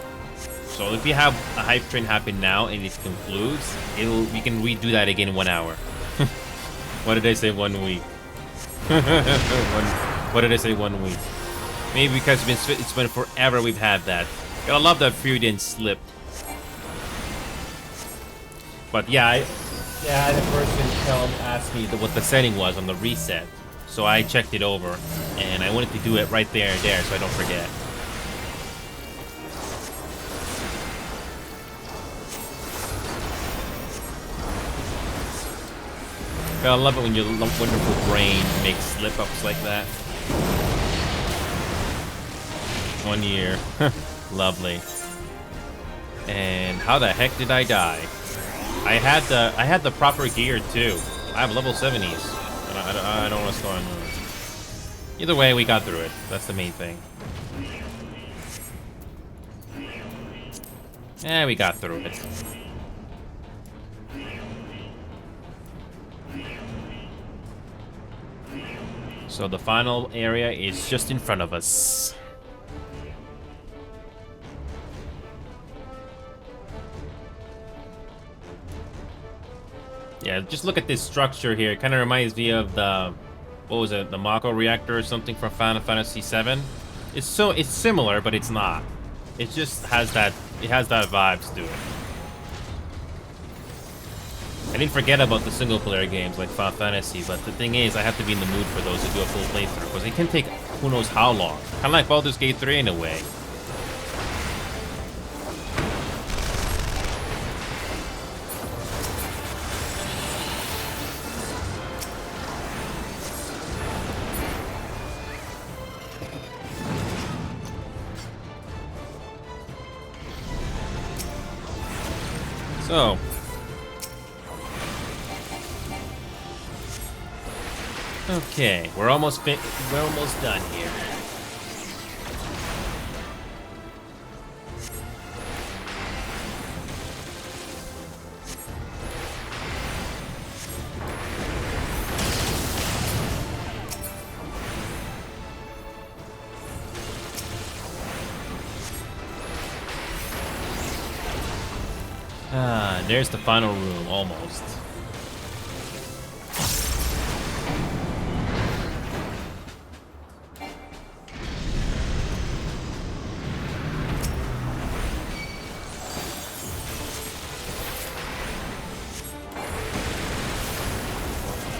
So if you have a hype train happen now and it concludes, we can redo that again in 1 hour. What did I say? 1 week. What did I say? 1 week. Maybe because it's been forever we've had that. Gotta love that Fury didn't slip. But yeah, I had a person ask me what the setting was on the reset. So I checked it over, and I wanted to do it right there so I don't forget. I love it when your wonderful brain makes slip-ups like that. 1 year. Lovely. And how the heck did I die? I had the proper gear too. I have level 70s. I don't know what's going on. Either way, we got through it. That's the main thing. Yeah, we got through it. So the final area is just in front of us. Yeah, just look at this structure here. It kind of reminds me of the, what was it, the Mako reactor or something from Final Fantasy VII. It's similar, but it's not. It just has that, vibes to it. I didn't forget about the single-player games like Final Fantasy, but the thing is, I have to be in the mood for those to do a full playthrough, because it can take who knows how long. Kind of like Baldur's Gate 3 in a way. So, okay, we're almost done here. Ah, there's the final room, almost.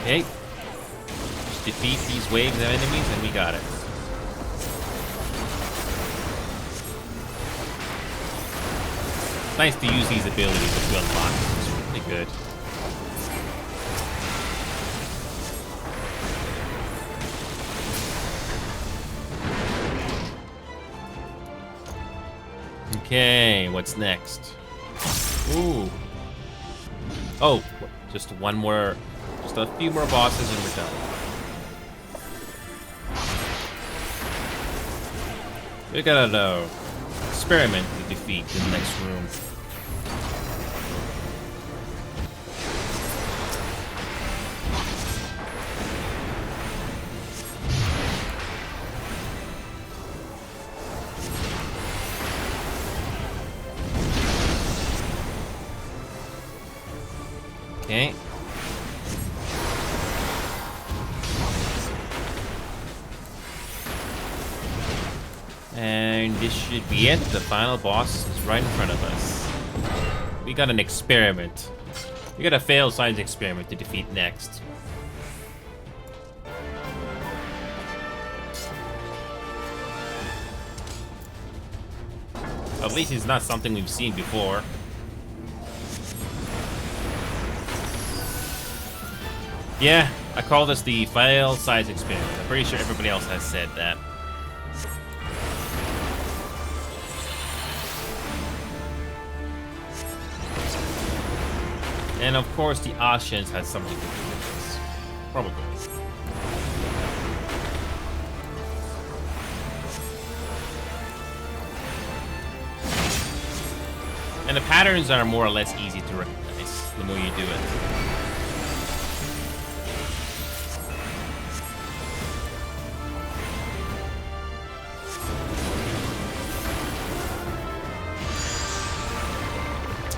Okay. Just defeat these waves of enemies and we got it. It's nice to use these abilities that you unlock. It's really good. Okay, what's next? Ooh. Oh, just one more, just a few more bosses and we're done. We got an experiment to defeat in the next room. Okay. And this should be it. The final boss is right in front of us. We got an experiment. We got a failed science experiment to defeat next. At least it's not something we've seen before. Yeah, I call this the failed science experiment. I'm pretty sure everybody else has said that. And of course, the Ascians had something to do with this. Probably. And the patterns are more or less easy to recognize the more you do it.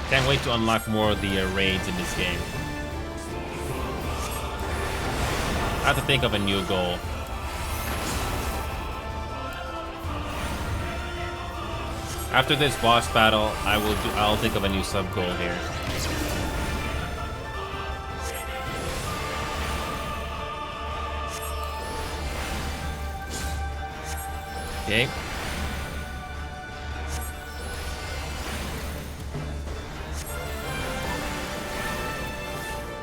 Can't wait to unlock more of the raids in this game. I have to think of a new goal. After this boss battle, I'll think of a new sub goal here. Okay.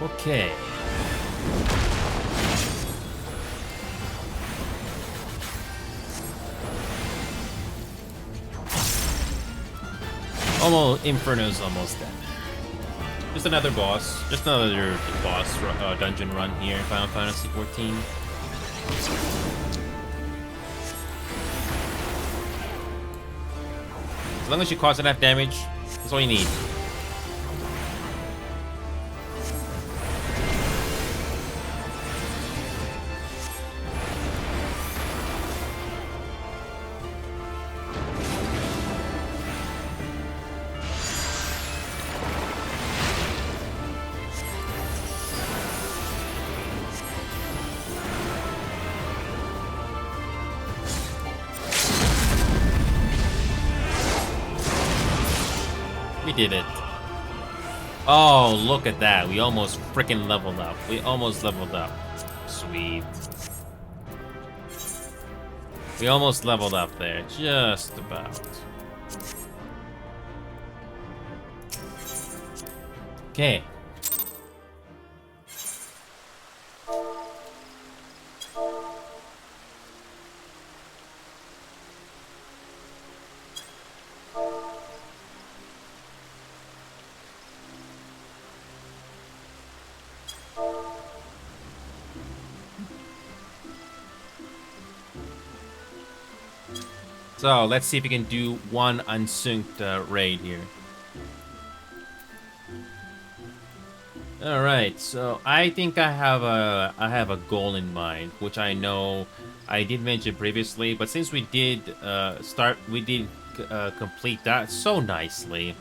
Okay. Inferno's almost dead. Just another boss. Just another boss dungeon run here in Final Fantasy XIV. As long as you cause enough damage, that's all you need. We did it. Oh, look at that. We almost freaking leveled up. We almost leveled up. Sweet. We almost leveled up there. Just about. Okay. So let's see if we can do one unsynced raid here. All right, so I think I have a goal in mind, which I know I did mention previously, but since we did complete that so nicely,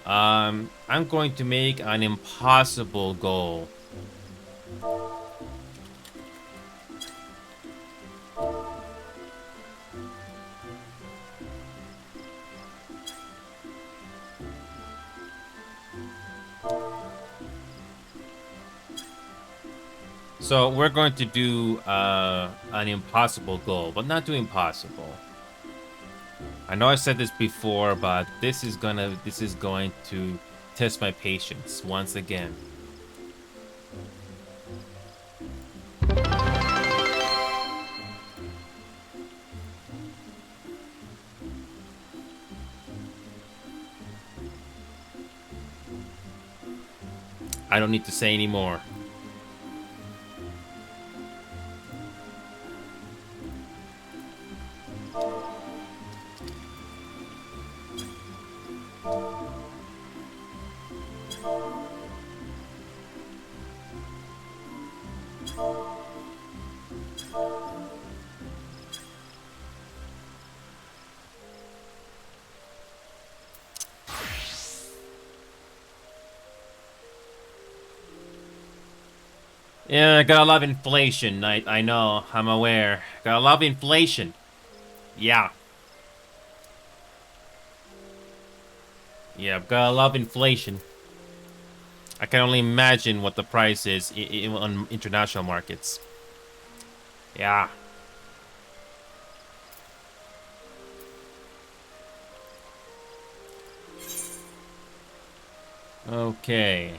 I'm going to make an impossible goal. So we're going to do an impossible goal, but not too impossible. I know I said this before, but this is going to test my patience once again. I don't need to say any more. Yeah, gotta love inflation. I know, I'm aware. Gotta love inflation. Yeah. Yeah, gotta love inflation. I can only imagine what the price is on international markets. Yeah. Okay.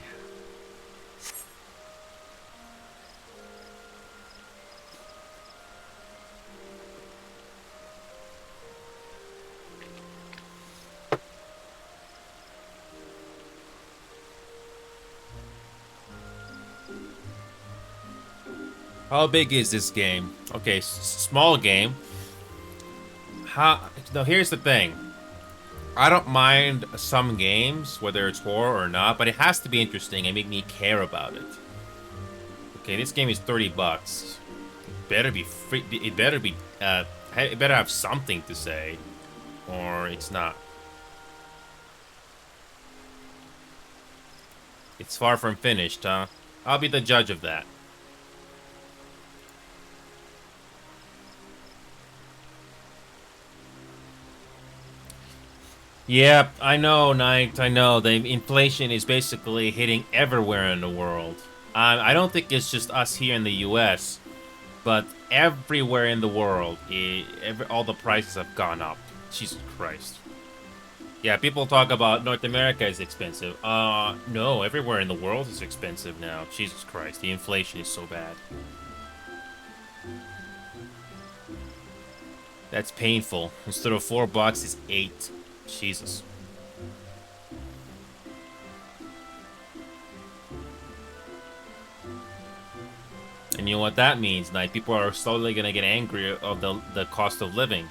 How big is this game? Okay, small game. Now here's the thing. I don't mind some games, whether it's horror or not, but it has to be interesting and make me care about it. Okay, this game is $30. It better be free. It better be. It better have something to say, or it's not. It's far from finished, huh? I'll be the judge of that. Yep, I know, Knight. I know. The inflation is basically hitting everywhere in the world. I don't think it's just us here in the U.S., but everywhere in the world, all the prices have gone up. Jesus Christ. Yeah, people talk about North America is expensive. No, everywhere in the world is expensive now. Jesus Christ, the inflation is so bad. That's painful. Instead of $4, it's 8. Jesus. And you know what that means, Knight? People are slowly gonna get angry of the cost of living,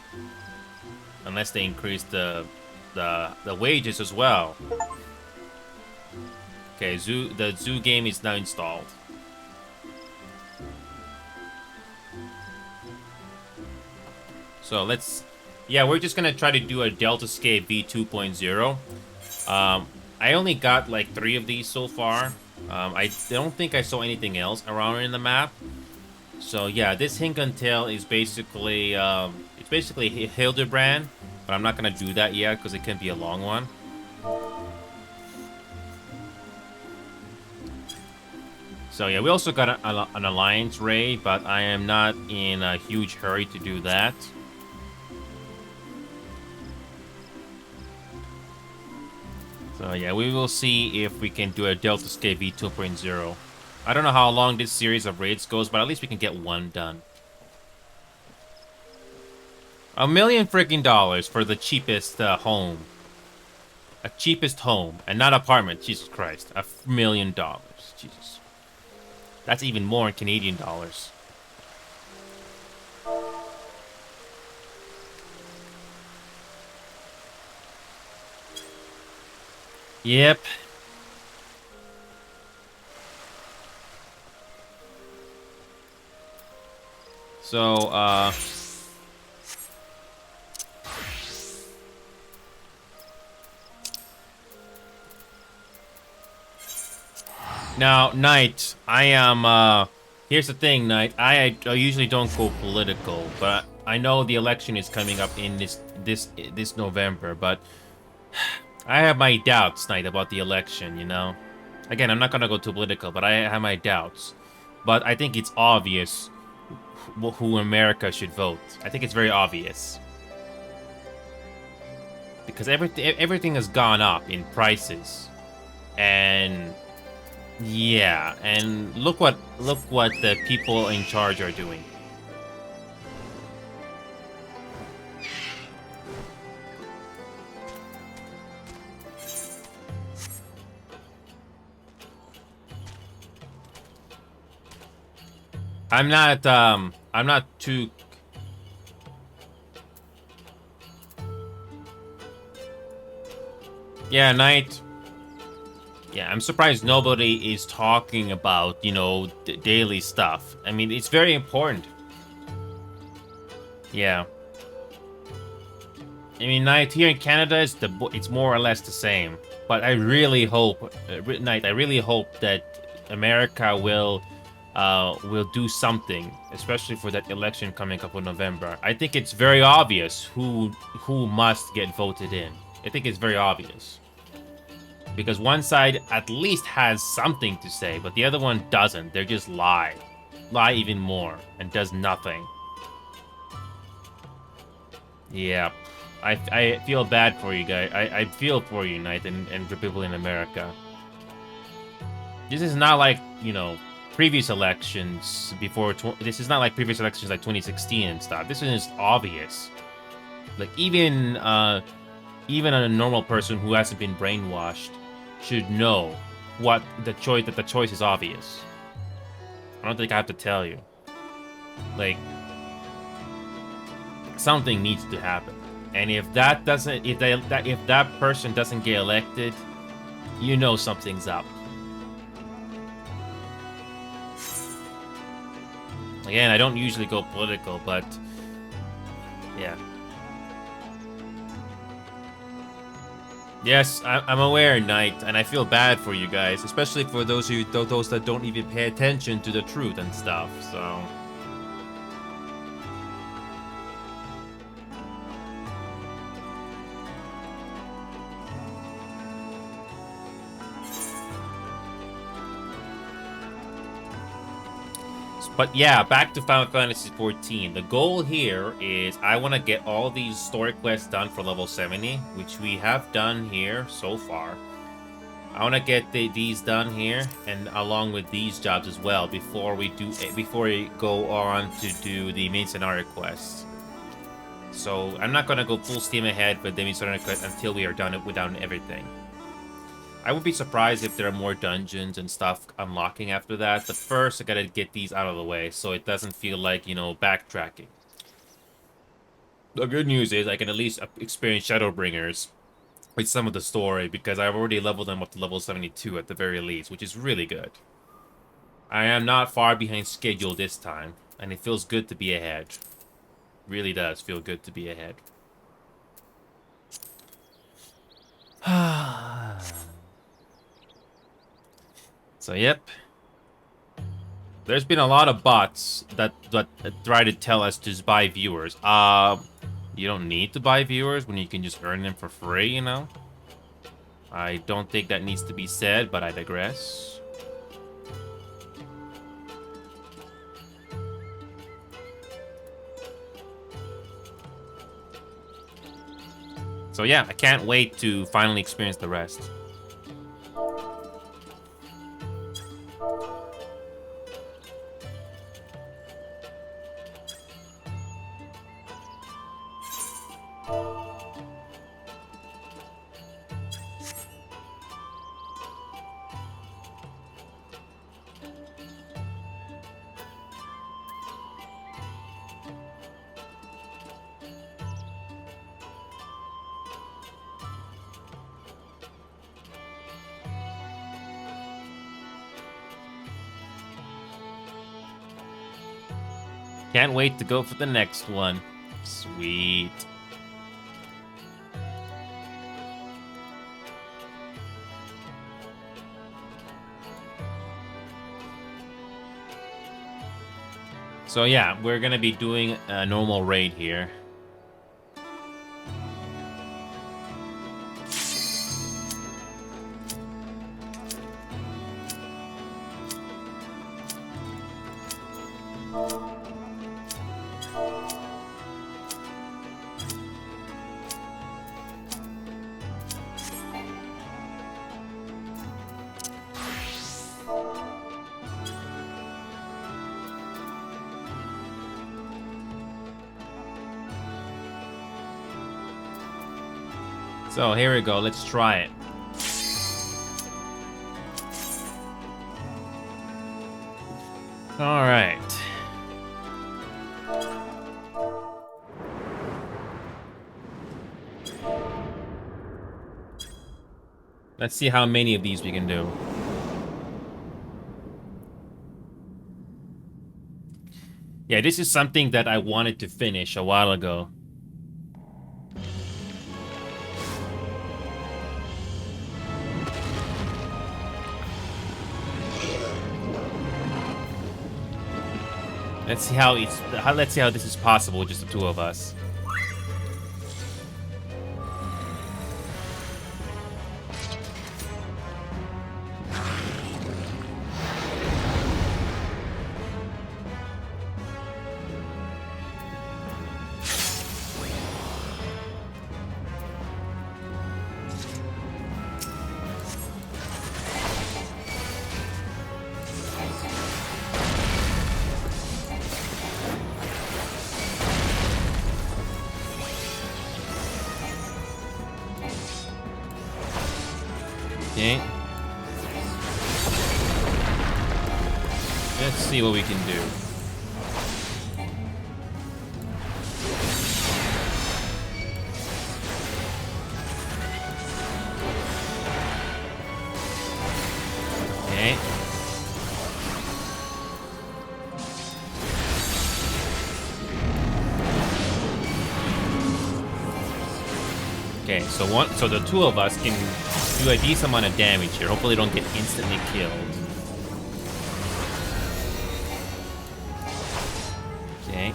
unless they increase the wages as well. Okay, the zoo game is now installed. So let's, yeah, we're just gonna try to do a Delta Scape V2.0. I only got like 3 of these so far. I don't think I saw anything else around in the map. So yeah, this Hinkentail is basically it's basically Hildebrand, but I'm not gonna do that yet because it can be a long one. So yeah, we also got an alliance raid, but I am not in a huge hurry to do that. So yeah, we will see if we can do a Delta Scape V2.0. I don't know how long this series of raids goes, but at least we can get one done. $1 million freaking dollars for the cheapest home. A cheapest home, and not apartment. Jesus Christ, $1 million. Jesus, that's even more in Canadian dollars. Yep. So, now, Knight, I am, here's the thing, Knight. I usually don't go political, but I know the election is coming up in this November, but I have my doubts, Knight, about the election, you know? Again, I'm not gonna go too political, but I have my doubts. But I think it's obvious who America should vote. I think it's very obvious. Because everything has gone up in prices. And yeah, and look what the people in charge are doing. I'm not too... Yeah, Knight. Yeah, I'm surprised nobody is talking about, you know, daily stuff. I mean, it's very important. Yeah. I mean, Knight, here in Canada, it's more or less the same. But I really hope, Knight, I really hope that America will do something, especially for that election coming up in November. I think it's very obvious who must get voted in. I think it's very obvious. Because one side at least has something to say, but the other one doesn't. They just lie. Lie even more, and does nothing. Yeah. I feel bad for you guys. I feel for you, Knight, and for people in America. This is not like, you know, previous elections before... This is not like previous elections like 2016 and stuff. This is obvious. Like, even a normal person who hasn't been brainwashed should know that the choice is obvious. I don't think I have to tell you. Like, something needs to happen. And if that doesn't... If that person doesn't get elected, you know something's up. Again, I don't usually go political, but yeah. Yes, I'm aware, Knight, and I feel bad for you guys, especially for those those that don't even pay attention to the truth and stuff. So. But yeah, back to Final Fantasy XIV. The goal here is I want to get all these story quests done for level 70, which we have done here so far. I want to get these done here, and along with these jobs as well, before we go on to do the main scenario quests. So I'm not gonna go full steam ahead with the main scenario quest until we are done everything. I would be surprised if there are more dungeons and stuff unlocking after that, but first I gotta get these out of the way so it doesn't feel like, you know, backtracking. The good news is I can at least experience Shadowbringers with some of the story because I've already leveled them up to level 72 at the very least, which is really good. I am not far behind schedule this time, and it feels good to be ahead. Really does feel good to be ahead. So, yep. There's been a lot of bots that try to tell us to buy viewers. You don't need to buy viewers when you can just earn them for free, you know? I don't think that needs to be said, but I digress. So yeah, I can't wait to finally experience the rest. Can't wait to go for the next one. Sweet. So yeah, we're gonna be doing a normal raid here. So here we go, let's try it. All right. Let's see how many of these we can do. Yeah, this is something that I wanted to finish a while ago. Let's see how this is possible with just the two of us. Okay. Let's see what we can do. Okay. Okay, so the two of us can do a decent amount of damage here. Hopefully, don't get instantly killed. Okay.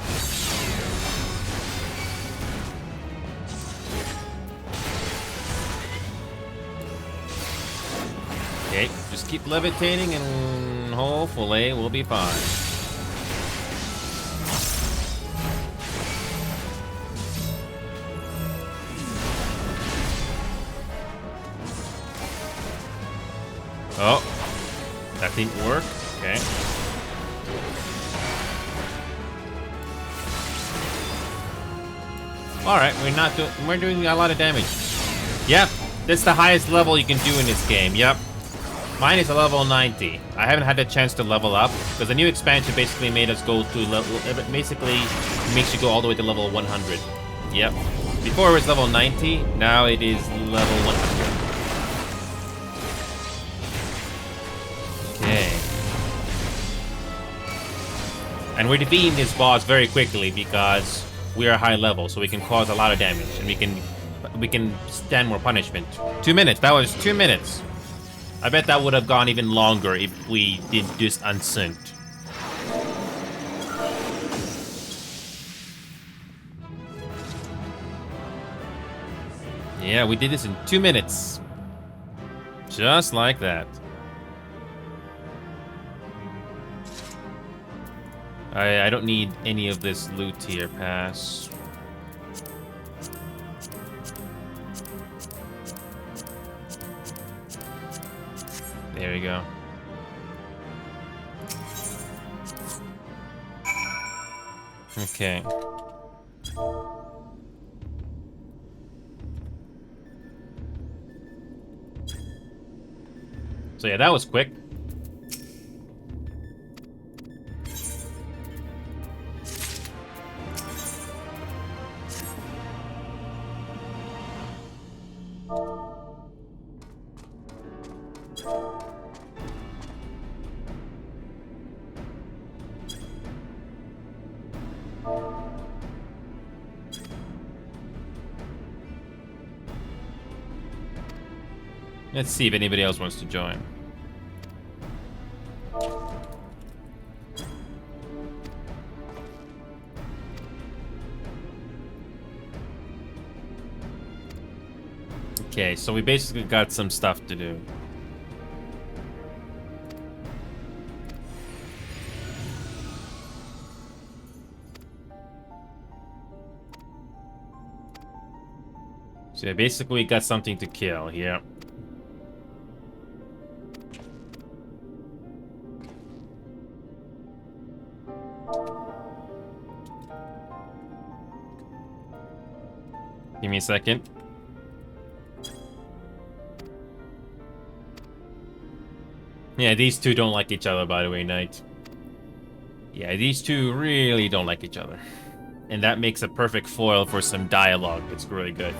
Okay, just keep levitating and hopefully we'll be fine. Oh, that didn't work. Okay. All right, we're doing a lot of damage. Yep, that's the highest level you can do in this game. Yep. Mine is a level 90. I haven't had the chance to level up because the new expansion basically made us go to level. Basically, makes you go all the way to level 100. Yep. Before it was level 90. Now it is level 100. Okay. And we're defeating this boss very quickly because we are high level, so we can cause a lot of damage and we can stand more punishment. 2 minutes. That was 2 minutes. I bet that would have gone even longer if we did this unsynced. Yeah, we did this in 2 minutes. Just like that. I don't need any of this loot here, pass. There we go. Okay. So yeah, that was quick. Let's see if anybody else wants to join. Okay, so we basically got some stuff to do. So yeah, basically we got something to kill here. Give me a second. Yeah, these two don't like each other, by the way, Knight. Yeah, these two really don't like each other. And that makes a perfect foil for some dialogue. It's really good.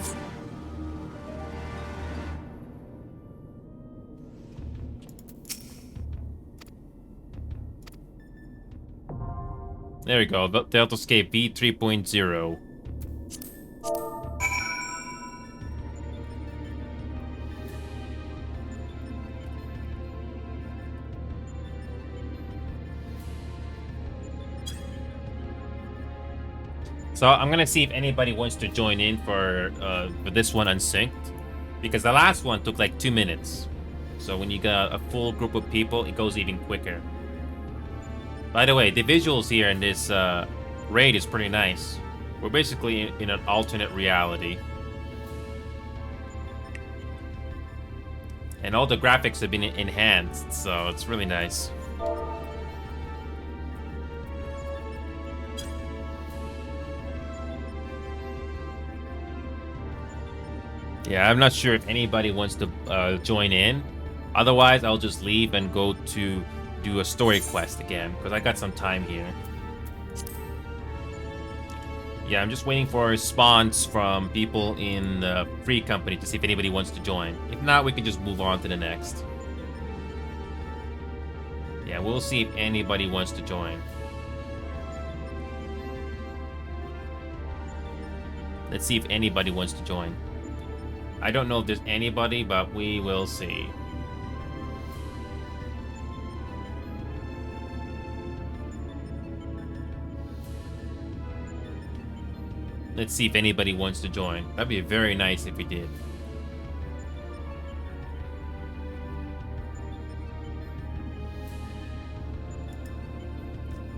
There we go. Delta Escape V3.0. So I'm gonna see if anybody wants to join in for this one unsynced, because the last one took like 2 minutes. So when you got a full group of people, it goes even quicker. By the way, the visuals here in this raid is pretty nice. We're basically in an alternate reality. And all the graphics have been enhanced, so it's really nice. Yeah, I'm not sure if anybody wants to join in. Otherwise, I'll just leave and go to do a story quest again, because I got some time here. Yeah, I'm just waiting for a response from people in the free company to see if anybody wants to join. If not, we can just move on to the next. Yeah, we'll see if anybody wants to join. Let's see if anybody wants to join. I don't know if there's anybody, but we will see. Let's see if anybody wants to join. That'd be very nice if we did.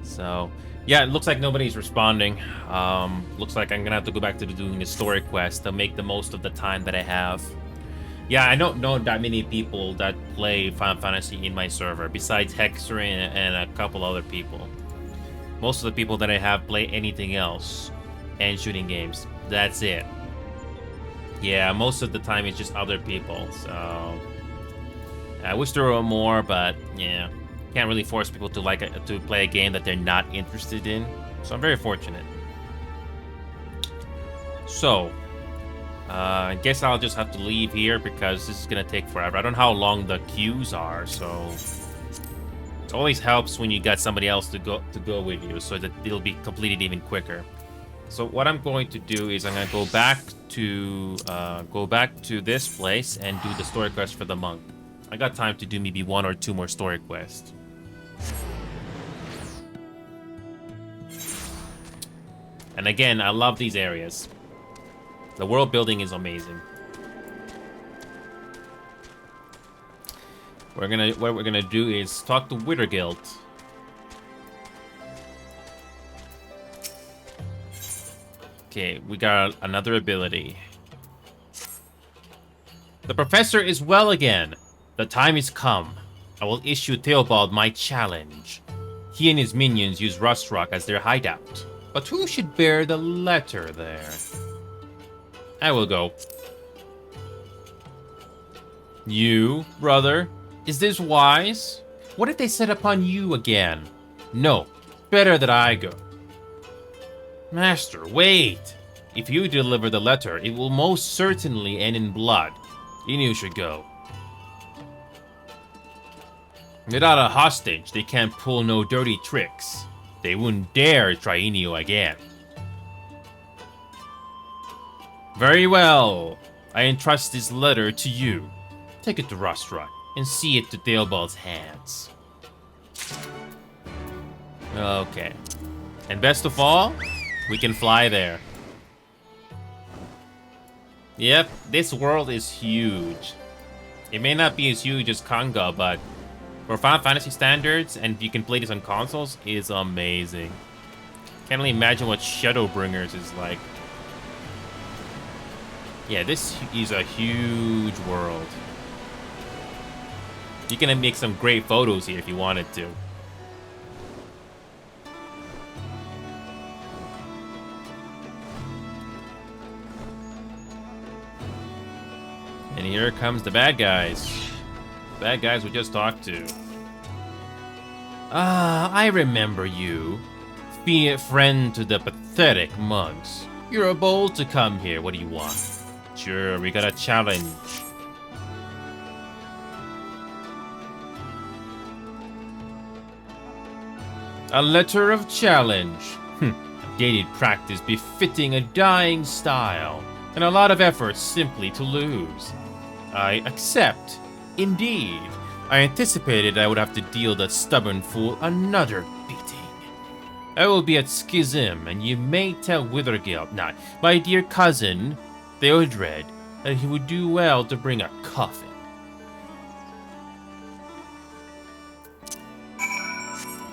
So, yeah, it looks like nobody's responding. Looks like I'm gonna have to go back to doing the story quest to make the most of the time that I have. Yeah, I don't know that many people that play Final Fantasy in my server, besides Hexer and a couple other people. Most of the people that I have play anything else and shooting games. That's it. Yeah, most of the time it's just other people, so I wish there were more, but yeah, can't really force people to to play a game that they're not interested in. So I'm very fortunate. So I guess I'll just have to leave here because this is gonna take forever. I don't know how long the queues are, so it always helps when you got somebody else to go with you, so that it'll be completed even quicker. So what I'm going to do is I'm gonna go back to this place and do the story quest for the monk. I got time to do maybe 1 or 2 more story quests. And again, I love these areas. The world building is amazing. What we're gonna do is talk to Withergilt. Okay, we got another ability. The professor is well again. The time is come. I will issue Theobald my challenge. He and his minions use Rust Rock as their hideout. But who should bear the letter there? I will go. You, brother? Is this wise? What if they set upon you again? No, better that I go. Master, wait! If you deliver the letter, it will most certainly end in blood. Inu should go. Without a hostage, they can't pull no dirty tricks. They wouldn't dare try Inu again. Very well. I entrust this letter to you. Take it to Rustra and see it to Theobald's hands. Okay. And best of all, we can fly there. Yep, this world is huge. It may not be as huge as Kanga, but for Final Fantasy standards, and you can play this on consoles, is amazing. Can't really imagine what Shadowbringers is like. Yeah, this is a huge world. You can make some great photos here if you wanted to. And here comes the bad guys. Bad guys we just talked to. Ah, I remember you. Be a friend to the pathetic monks. You're bold to come here. What do you want? Sure, we got a challenge. A letter of challenge. A dated practice befitting a dying style. And a lot of effort simply to lose. I accept. Indeed. I anticipated I would have to deal that stubborn fool another beating. I will be at Schism, and you may tell Withergilt, not my dear cousin, Theodred, that he would do well to bring a coffin.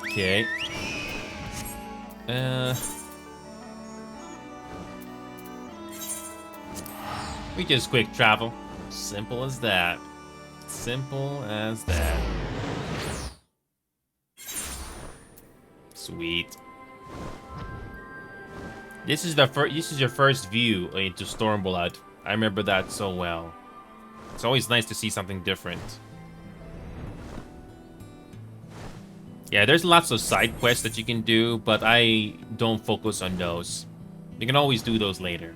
Okay. We just quick travel. Simple as that. Simple as that. Sweet. This is your first view into Stormblood. I remember that so well. It's always nice to see something different. Yeah, there's lots of side quests that you can do, but I don't focus on those. You can always do those later.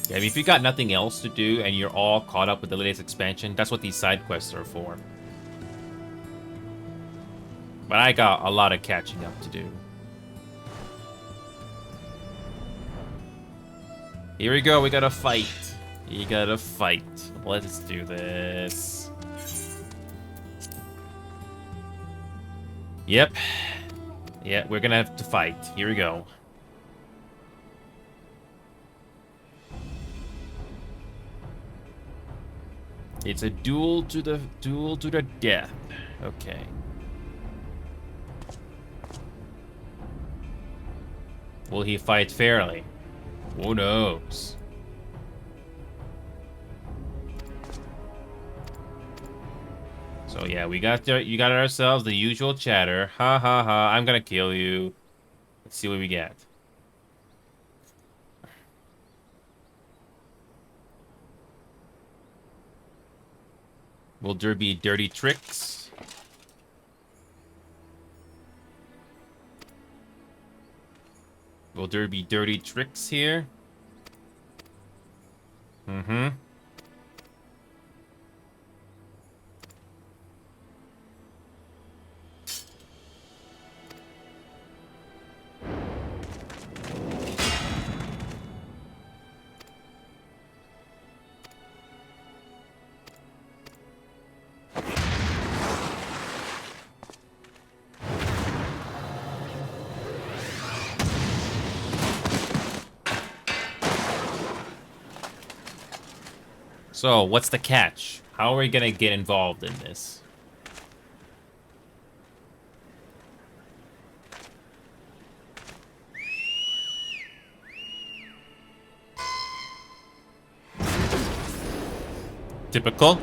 Yeah, I mean, if you got nothing else to do and you're all caught up with the latest expansion, that's what these side quests are for. But I got a lot of catching up to do. Here we go. We gotta fight. You gotta fight. Let's do this. Yep. Yeah, we're gonna have to fight. Here we go. It's a duel to the death. Okay. Will he fight fairly? Who knows? So yeah, we got ourselves the usual chatter. Ha ha ha! I'm gonna kill you. Let's see what we get. Will there be dirty tricks? Will there be dirty tricks here? Mm-hmm. So, what's the catch? How are we gonna get involved in this? Typical.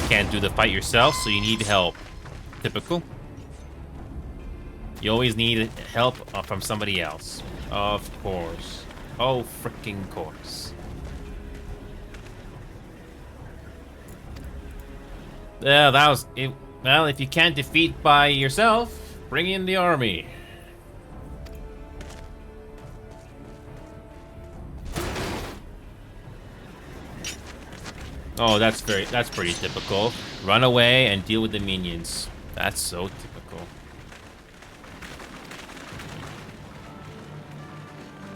Can't do the fight yourself, so you need help. Typical. You always need help from somebody else. Of course. Oh, freaking course. Yeah, that was it. Well, if you can't defeat by yourself, bring in the army. Oh, that's pretty typical. Run away and deal with the minions. That's so typical.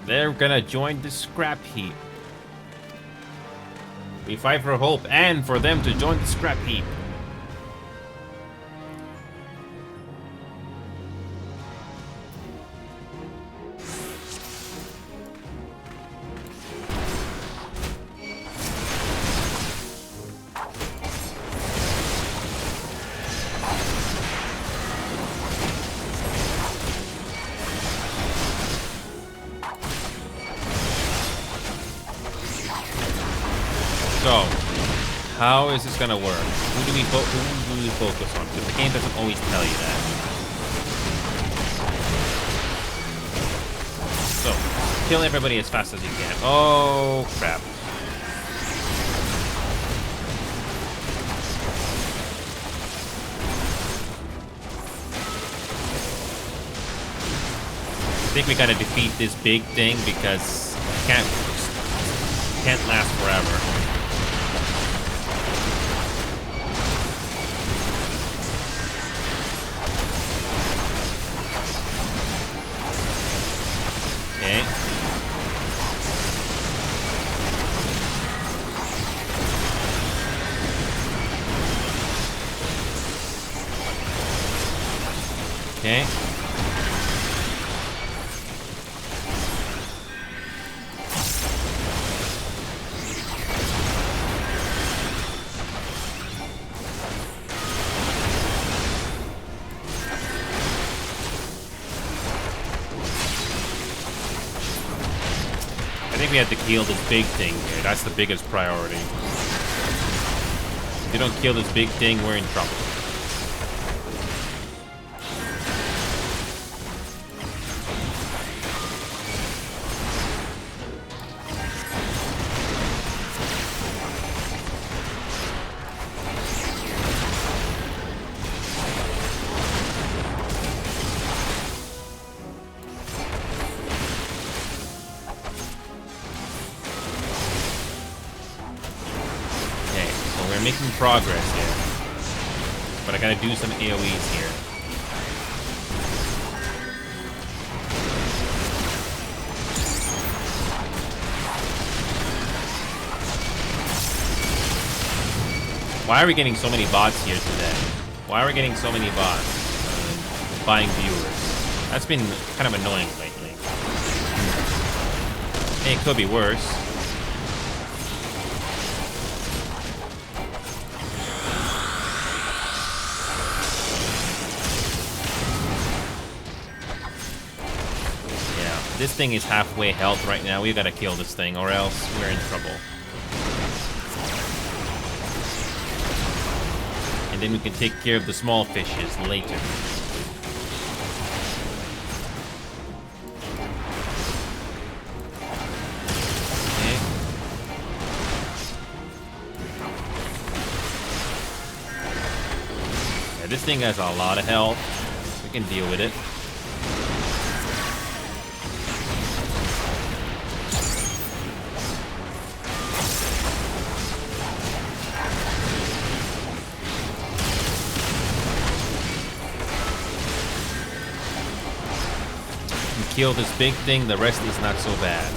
They're gonna join the scrap heap. We fight for hope and for them to join the scrap heap. So, how is this gonna work? Who do we focus on? Because the game doesn't always tell you that. So, kill everybody as fast as you can. Oh, crap. I think we gotta defeat this big thing because it can't last forever. Okay. Okay. I think we have to kill this big thing here. That's the biggest priority. If we don't kill this big thing, we're in trouble. Making progress here, but I gotta do some AoEs here. Why are we getting so many bots here today? Why are we getting so many bots buying viewers? That's been kind of annoying lately. It could be worse. Yeah, this thing is halfway health right now. We gotta kill this thing or else we're in trouble. And then we can take care of the small fishes later. Okay. Yeah, this thing has a lot of health. We can deal with it. Kill this big thing, the rest is not so bad.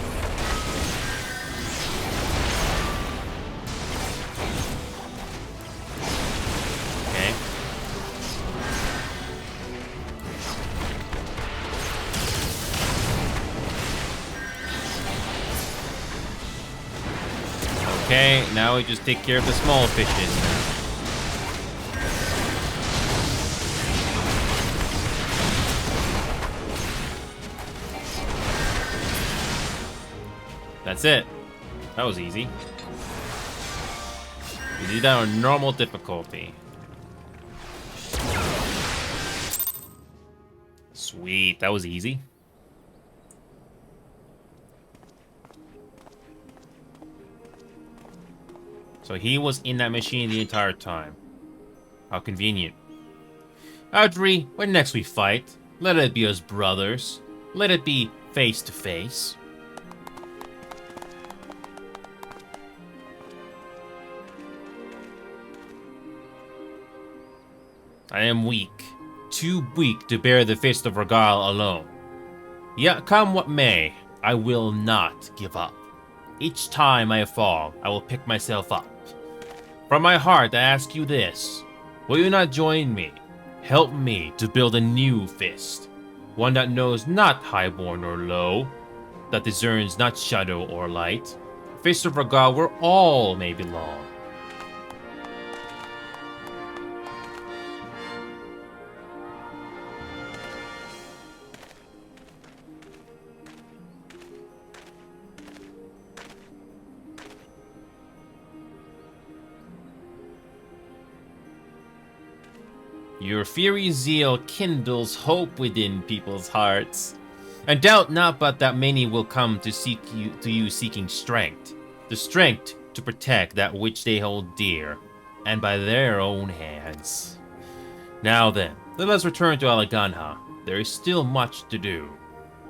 Okay. Okay, now we just take care of the small fishes now. That's it. That was easy. We did that on normal difficulty. Sweet, that was easy. So he was in that machine the entire time. How convenient. Audrey, when next we fight, let it be as brothers. Let it be face to face. I am weak, too weak to bear the fist of Regal alone. Yet come what may, I will not give up. Each time I fall, I will pick myself up. From my heart, I ask you this. Will you not join me? Help me to build a new fist. One that knows not highborn or low, that discerns not shadow or light. Fist of Regal where all may belong. Your fiery zeal kindles hope within people's hearts. And doubt not but that many will come to you seeking strength. The strength to protect that which they hold dear, and by their own hands. Now then, let us return to Alaganha. There is still much to do.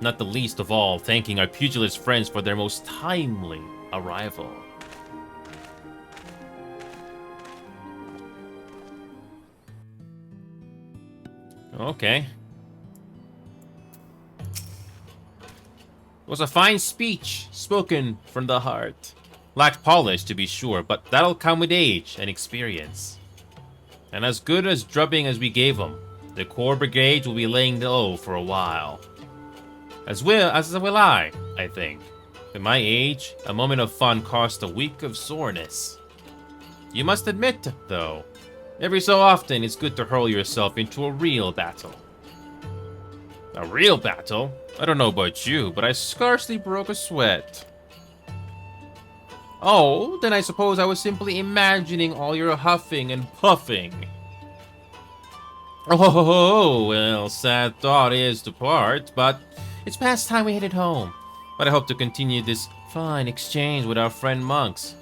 Not the least of all, thanking our pugilist friends for their most timely arrival. Okay. It was a fine speech, spoken from the heart. Lacked polish, to be sure, but that'll come with age and experience. And as good as drubbing as we gave them, the core brigades will be laying low for a while. As will I think. At my age, a moment of fun cost a week of soreness. You must admit, though, every so often, it's good to hurl yourself into a real battle. A real battle? I don't know about you, but I scarcely broke a sweat. Oh, then I suppose I was simply imagining all your huffing and puffing. Oh, well, sad thought is to part, but it's past time we headed home. But I hope to continue this fine exchange with our friend monks,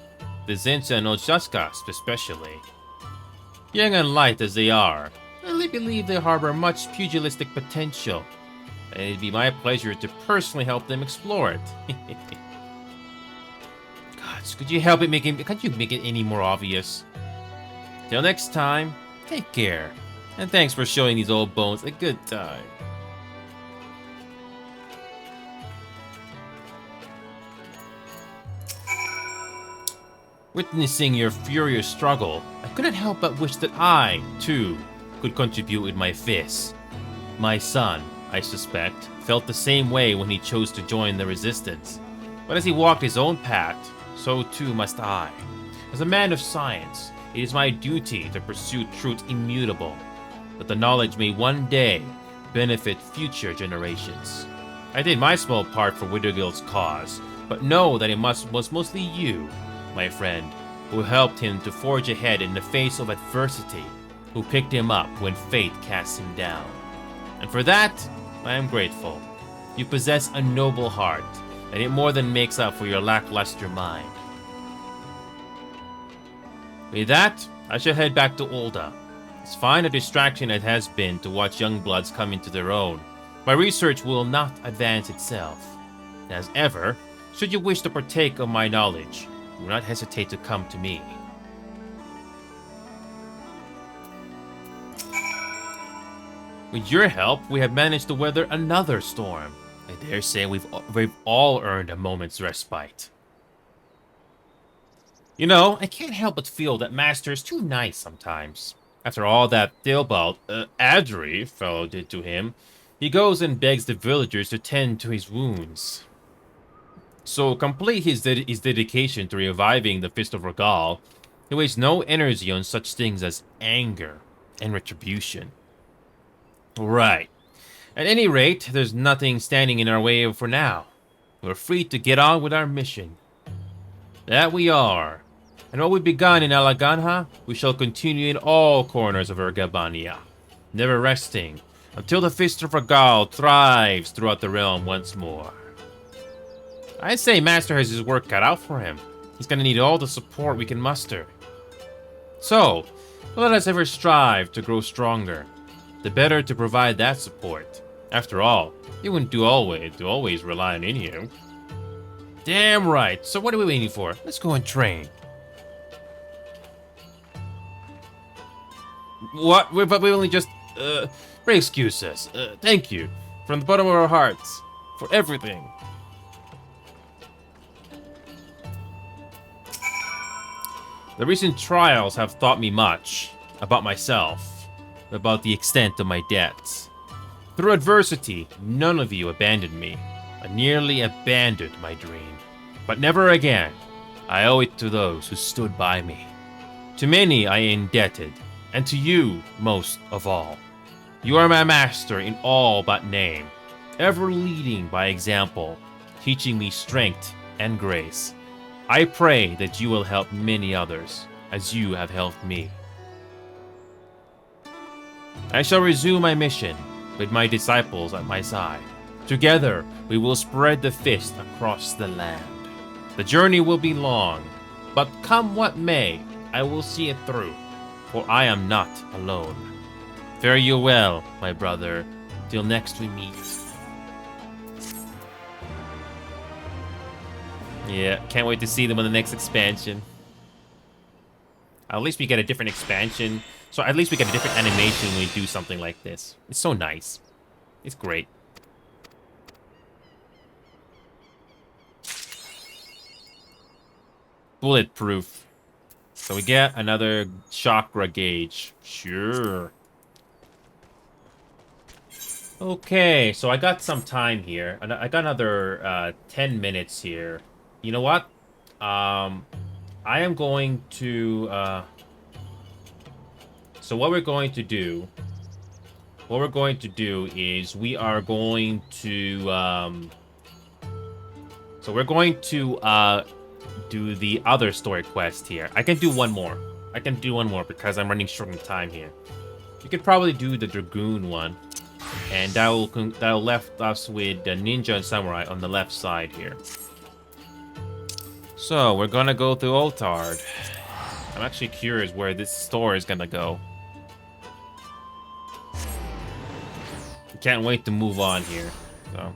the Zinsa and Oshaskas especially. Young and light as they are, I believe they harbor much pugilistic potential, and it'd be my pleasure to personally help them explore it. Gods, could you help it can't you make it any more obvious? Till next time, take care, and thanks for showing these old bones a good time. Witnessing your furious struggle, I couldn't help but wish that I, too, could contribute with my fists. My son, I suspect, felt the same way when he chose to join the resistance. But as he walked his own path, so too must I. As a man of science, it is my duty to pursue truth immutable, that the knowledge may one day benefit future generations. I did my small part for Widowgild's cause, but know that it was mostly you, my friend, who helped him to forge ahead in the face of adversity, who picked him up when fate cast him down. And for that, I am grateful. You possess a noble heart, and it more than makes up for your lackluster mind. With that, I shall head back to Ul'dah. As fine a distraction it has been to watch young bloods come into their own, my research will not advance itself. As ever, should you wish to partake of my knowledge, do not hesitate to come to me. With your help, we have managed to weather another storm. I dare say we've all earned a moment's respite. You know, I can't help but feel that Master is too nice sometimes. After all that Theobald, Adri fellow did to him, he goes and begs the villagers to tend to his wounds. So complete his dedication to reviving the Fist of Regal, he wastes no energy on such things as anger and retribution. Right. At any rate, there's nothing standing in our way for now. We're free to get on with our mission. That we are. And what we've begun in Alaganha, we shall continue in all corners of Ergabania, never resting, until the Fist of Regal thrives throughout the realm once more. I say Master has his work cut out for him. He's gonna need all the support we can muster. So, let us ever strive to grow stronger. The better to provide that support. After all, it wouldn't do always rely on you. Damn right. So what are we waiting for? Let's go and train. What? But we only just, excuse us. Thank you. From the bottom of our hearts. For everything. The recent trials have taught me much. About myself. About the extent of my debts. Through adversity, none of you abandoned me. I nearly abandoned my dream. But never again. I owe it to those who stood by me. To many I am indebted, and to you most of all. You are my master in all but name, ever leading by example, teaching me strength and grace. I pray that you will help many others, as you have helped me. I shall resume my mission, with my disciples at my side. Together, we will spread the fist across the land. The journey will be long, but come what may, I will see it through, for I am not alone. Fare you well, my brother, till next we meet. Yeah, can't wait to see them on the next expansion. At least we get a different expansion. So at least we get a different animation when we do something like this. It's so nice. It's great. Bulletproof. So we get another chakra gauge. Sure. Okay, so I got some time here. I got another 10 minutes here. You know what? I am going to... So what we're going to do is we are going to so we're going to do the other story quest here. I can do one more. Because I'm running short on time here. You could probably do the Dragoon one, and that'll left us with the Ninja and Samurai on the left side here. So we're gonna go through Altard. I'm actually curious where this store is gonna go. Can't wait to move on here. So.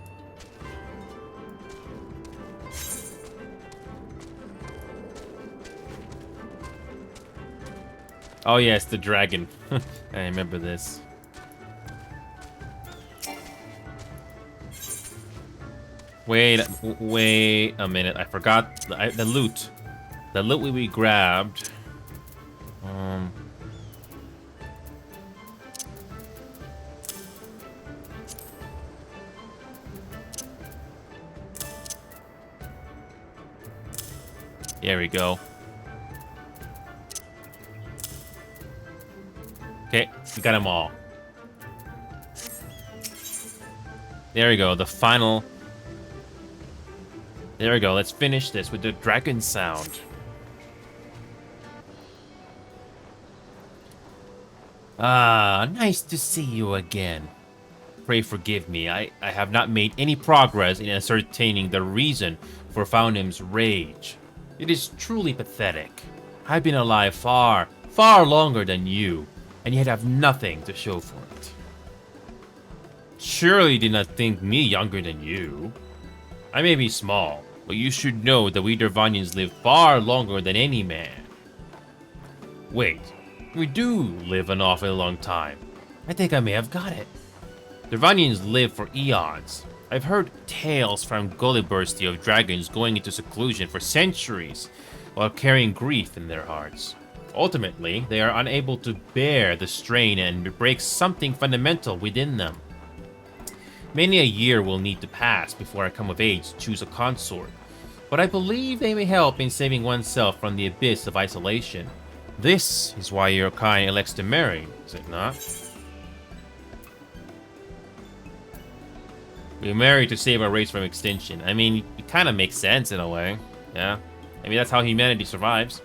Oh yes, the dragon. I remember this. Wait a minute. I forgot the loot. The loot we grabbed. There we go. Okay, we got them all. There we go, the final. There we go, let's finish this with the dragon sound. Ah, nice to see you again. Pray forgive me, I have not made any progress in ascertaining the reason for Founim's rage. It is truly pathetic. I've been alive far, far longer than you, and yet have nothing to show for it. Surely you did not think me younger than you. I may be small, but you should know that we Dervanians live far longer than any man. Wait, we do live an awfully long time. I think I may have got it. Dervanians live for eons. I've heard tales from Gullibursty of dragons going into seclusion for centuries while carrying grief in their hearts. Ultimately, they are unable to bear the strain and break something fundamental within them. Many a year will need to pass before I come of age to choose a consort, but I believe they may help in saving oneself from the abyss of isolation. This is why your kind elects to marry, is it not? We marry to save our race from extinction. I mean, it kind of makes sense in a way, yeah? I mean, that's how humanity survives.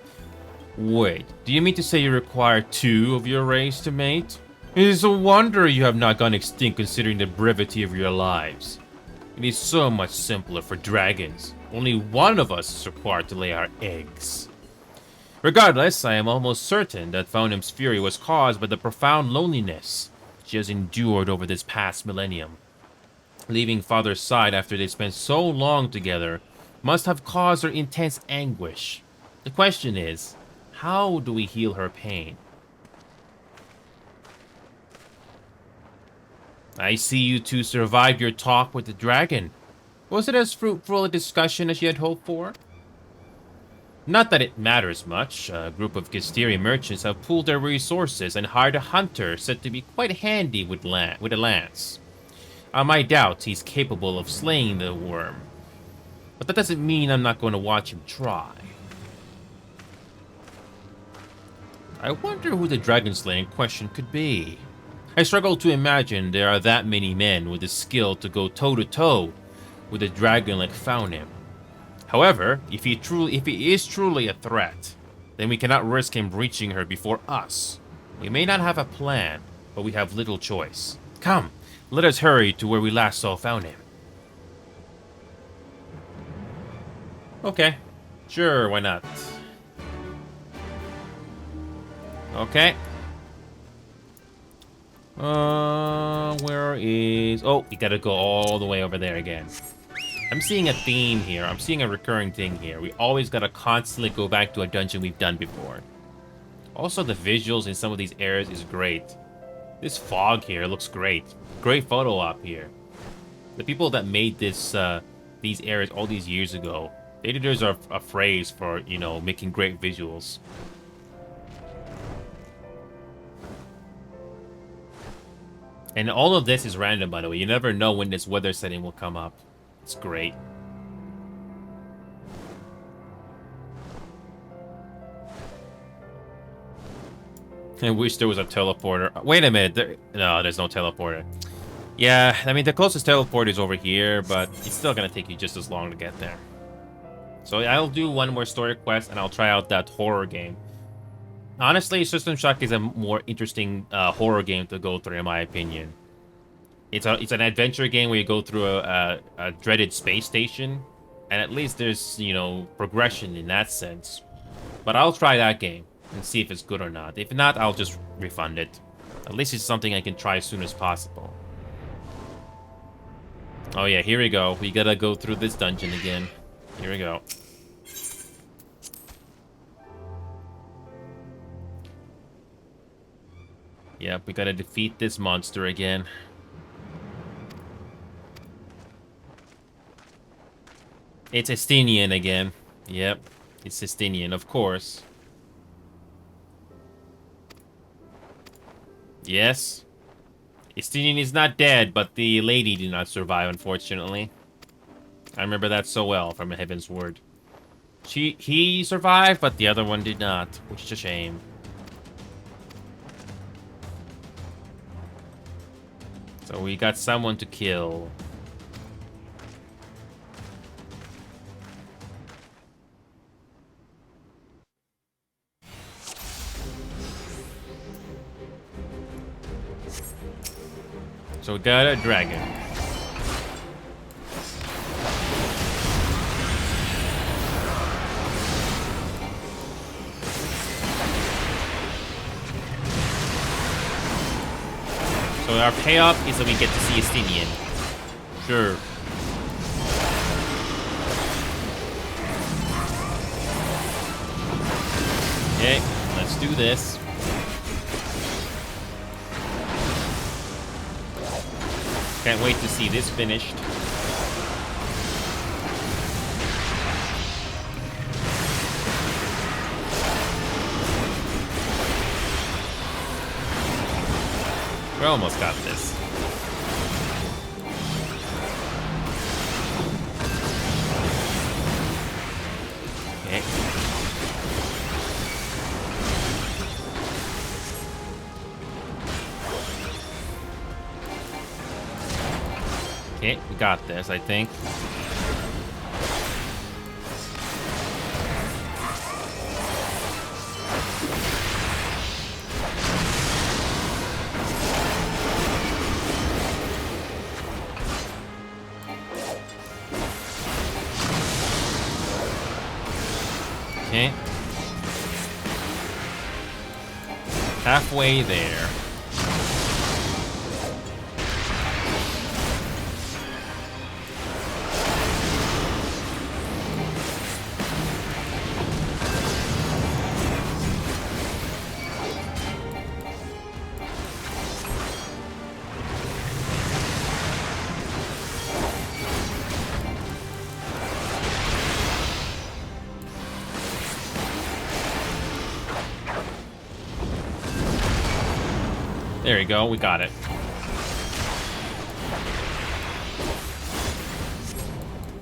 Wait, do you mean to say you require 2 of your race to mate? It is a wonder you have not gone extinct considering the brevity of your lives. It is so much simpler for dragons. Only one of us is required to lay our eggs. Regardless, I am almost certain that Founim's fury was caused by the profound loneliness she has endured over this past millennium. Leaving father's side after they spent so long together must have caused her intense anguish. The question is, how do we heal her pain? I see you two survived your talk with the dragon. Was it as fruitful a discussion as you had hoped for? Not that it matters much. A group of Gisteri merchants have pooled their resources and hired a hunter said to be quite handy with a lance. I might doubt he's capable of slaying the worm, but that doesn't mean I'm not going to watch him try. I wonder who the dragon slayer in question could be. I struggle to imagine there are that many men with the skill to go toe-to-toe with a dragon like Faunim. However, if he is truly a threat, then we cannot risk him reaching her before us. We may not have a plan, but we have little choice. Come, let us hurry to where we last saw Faunim. Okay, sure, why not? Okay. Where is... Oh, we gotta go all the way over there again. I'm seeing a theme here. I'm seeing a recurring thing here. We always gotta constantly go back to a dungeon we've done before. Also, the visuals in some of these areas is great. This fog here looks great. Great photo op here. The people that made this, these areas all these years ago, they deserve a phrase for, you know, making great visuals. And all of this is random, by the way. You never know when this weather setting will come up. It's great. I wish there was a teleporter. Wait a minute. No, there's no teleporter. Yeah, I mean, the closest teleport is over here, but it's still gonna take you just as long to get there. So I'll do one more story quest, and I'll try out that horror game. Honestly, System Shock is a more interesting horror game to go through, in my opinion. It's an adventure game where you go through a dreaded space station, and at least there's, you know, progression in that sense. But I'll try that game and see if it's good or not. If not, I'll just refund it. At least it's something I can try as soon as possible. Oh yeah, here we go. We gotta go through this dungeon again. Here we go. Yep, we gotta defeat this monster again. It's Estinian again. Yep. It's Sistinian, of course. Yes. Estinian is not dead, but the lady did not survive, unfortunately. I remember that so well from Heaven's Word. He survived, but the other one did not, which is a shame. So we got someone to kill. So we got a dragon. So our payoff is that we get to see Estinian. Sure. Okay, let's do this. Can't wait to see this finished. We almost got this. Okay. Okay, we got this, I think. Okay. Halfway there. There you go, we got it.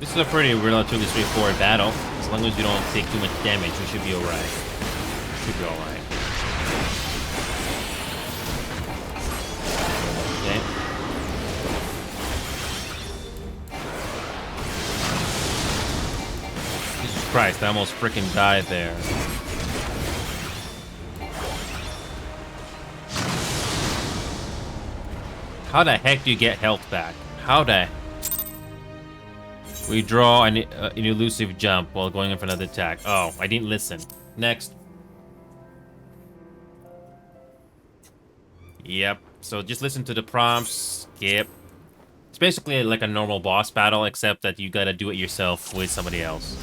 This is a pretty relatively straightforward battle. As long as we don't take too much damage, we should be alright. Should be alright. Okay. Jesus Christ, I almost freaking died there. How the heck do you get health back? How the... We draw an elusive jump while going in for another attack. Oh, I didn't listen. Next. Yep. So just listen to the prompts. Skip. It's basically like a normal boss battle, except that you gotta do it yourself with somebody else.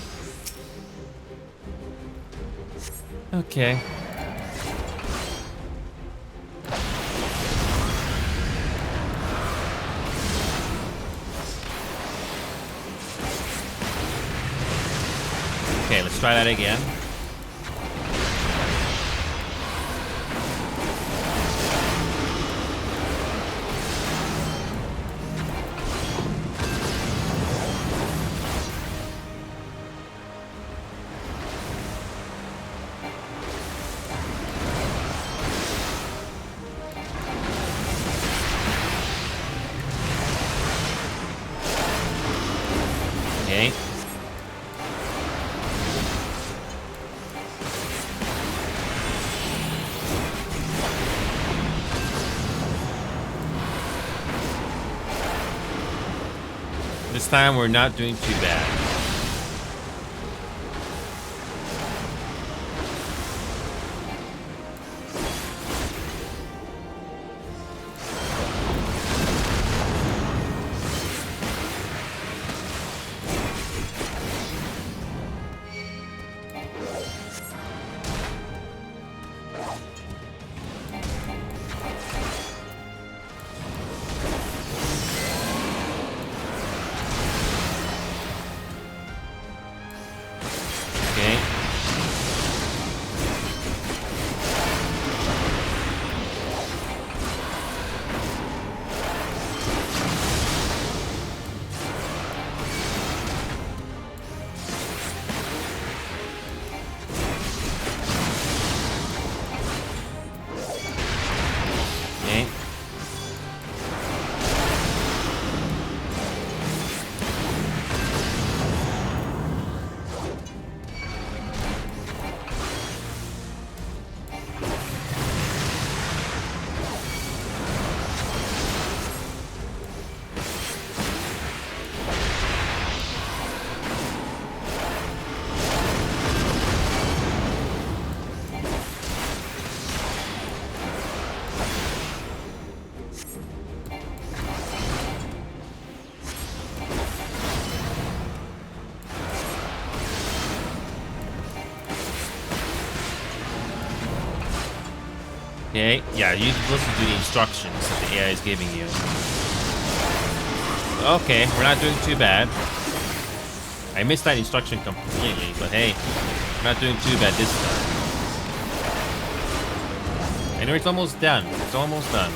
Okay. Okay, let's try that again. Okay. This time we're not doing too bad. Okay, yeah, you listen to the instructions that the AI is giving you. Okay, we're not doing too bad. I missed that instruction completely, but hey, we're not doing too bad this time. Anyway, it's almost done. It's almost done.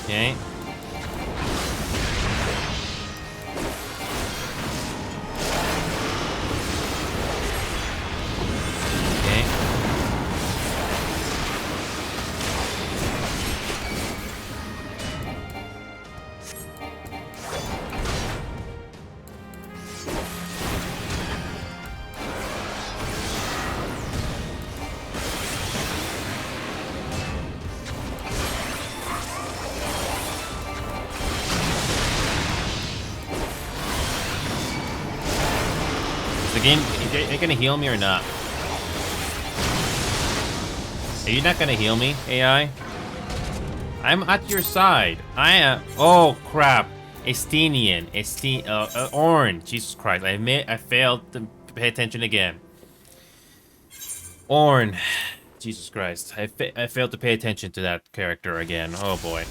Okay. Okay. Is the game, are you gonna heal me or not? Are you not gonna heal me, AI? I'm at your side. I am. Oh crap! Estinian, Orange. Jesus Christ! I failed to pay attention again. Orn. Jesus Christ! I failed to pay attention to that character again. Oh boy.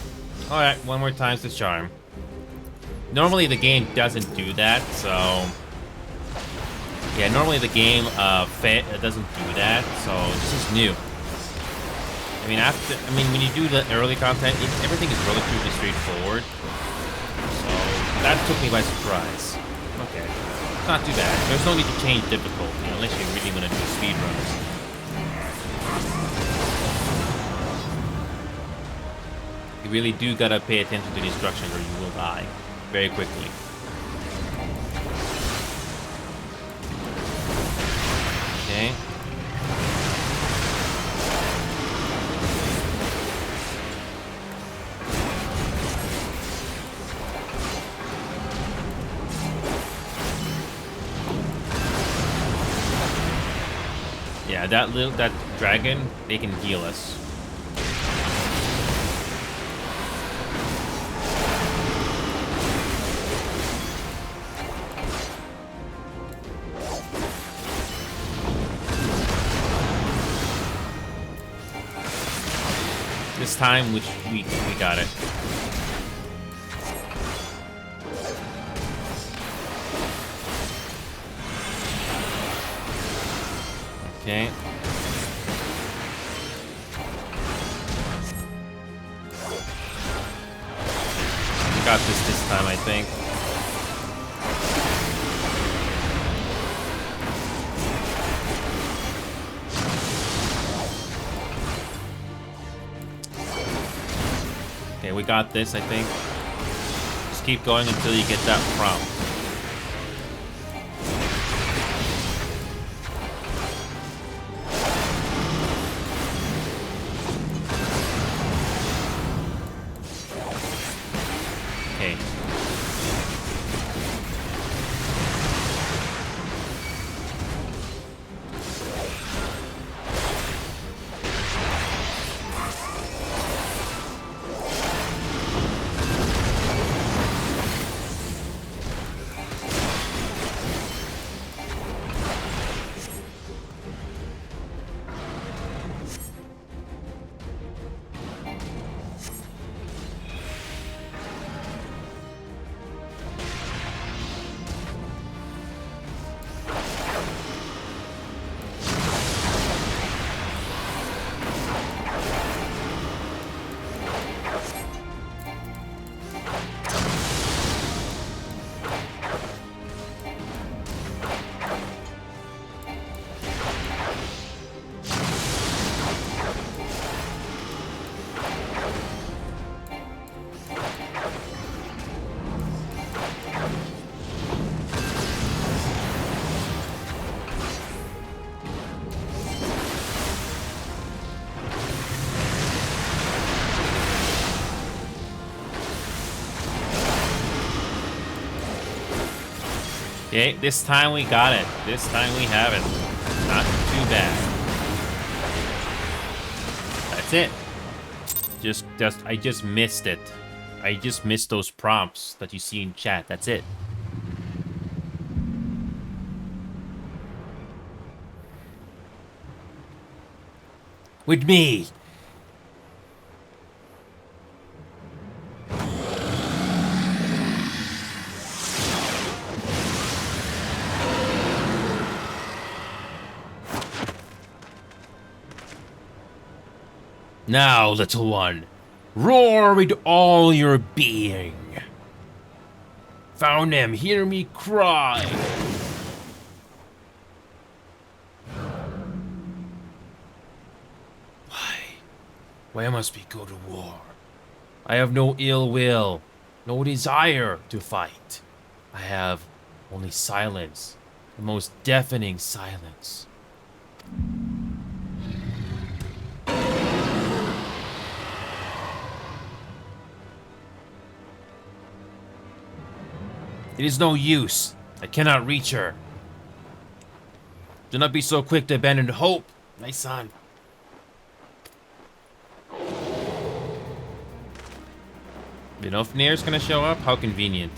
All right, one more time's the charm. Normally the game doesn't do that, so yeah. Normally the game doesn't do that, so this is new. I mean, when you do the early content, everything is relatively straightforward. So that took me by surprise. Okay, it's not too bad. There's no need to change difficulty unless you really want to do speedruns. You really do gotta pay attention to the instructions, or you will die very quickly. Okay. Yeah, that dragon, they can heal us. This time, which we got it. Okay. We got this time, I think. Okay, we got this, I think. Just keep going until you get that prompt. Okay. Okay, this time we got it. This time we have it. Not too bad. That's it. I just missed it. I just missed those prompts that you see in chat. That's it. With me. Now, little one, roar with all your being. Found them, hear me cry. Why must we go to war? I have no ill will, no desire to fight. I have only silence, the most deafening silence. It is no use. I cannot reach her. Do not be so quick to abandon hope, my son. Vidofnir's gonna show up? How convenient.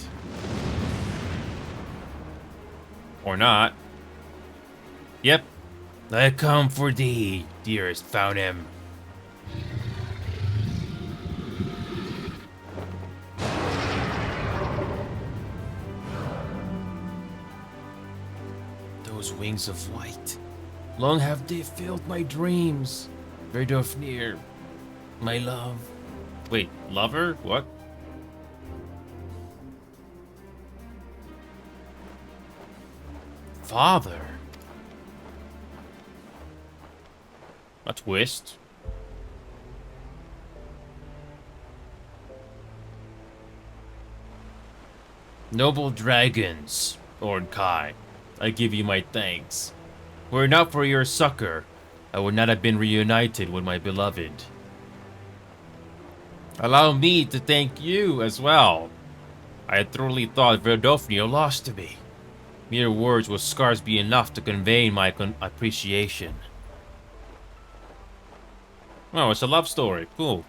Or not. Yep. I come for thee, dearest found him. Those wings of white. Long have they filled my dreams. Vidofnir, my love. Wait, lover? What? Father? A twist? Noble dragons, Lord Kai, I give you my thanks. Were it not for your succor, I would not have been reunited with my beloved. Allow me to thank you as well. I had truly thought Vidofnir lost to me. Mere words will scarce be enough to convey my appreciation. Oh, it's a love story. Cool.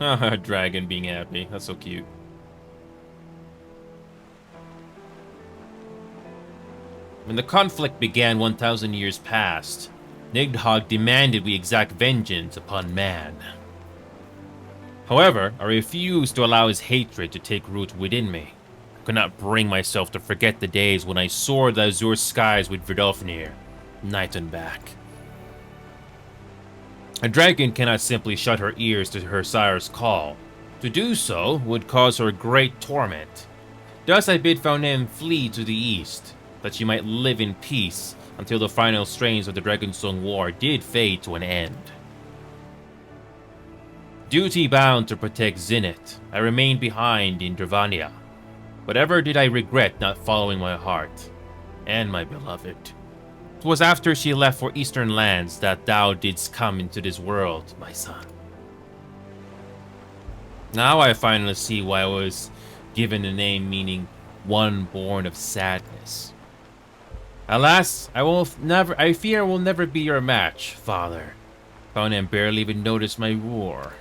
A dragon being happy. That's so cute. When the conflict began 1,000 years past, Nidhogg demanded we exact vengeance upon man. However, I refused to allow his hatred to take root within me. I could not bring myself to forget the days when I soared the azure skies with Vidofnir, night and back. A dragon cannot simply shut her ears to her sire's call. To do so would cause her great torment. Thus I bid Faunem flee to the east, that she might live in peace until the final strains of the Dragonsong War did fade to an end. Duty-bound to protect Zenith, I remained behind in Dravania. But ever did I regret not following my heart, and my beloved. 'Twas after she left for eastern lands that thou didst come into this world, my son. Now I finally see why I was given a name meaning one born of sadness. Alas, I fear I will never be your match, father. Faunem barely even noticed my roar.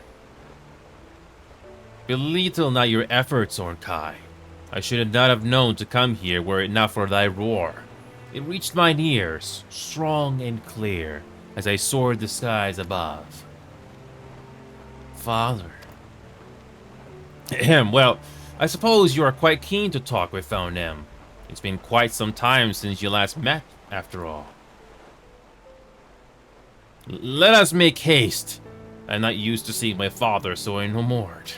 Belittle not your efforts, Ornkai. I should not have known to come here were it not for thy roar. It reached mine ears, strong and clear, as I soared the skies above. Father. Well, I suppose you are quite keen to talk with Faunem. It's been quite some time since you last met, after all. Let us make haste. I'm not used to seeing my father so enamored.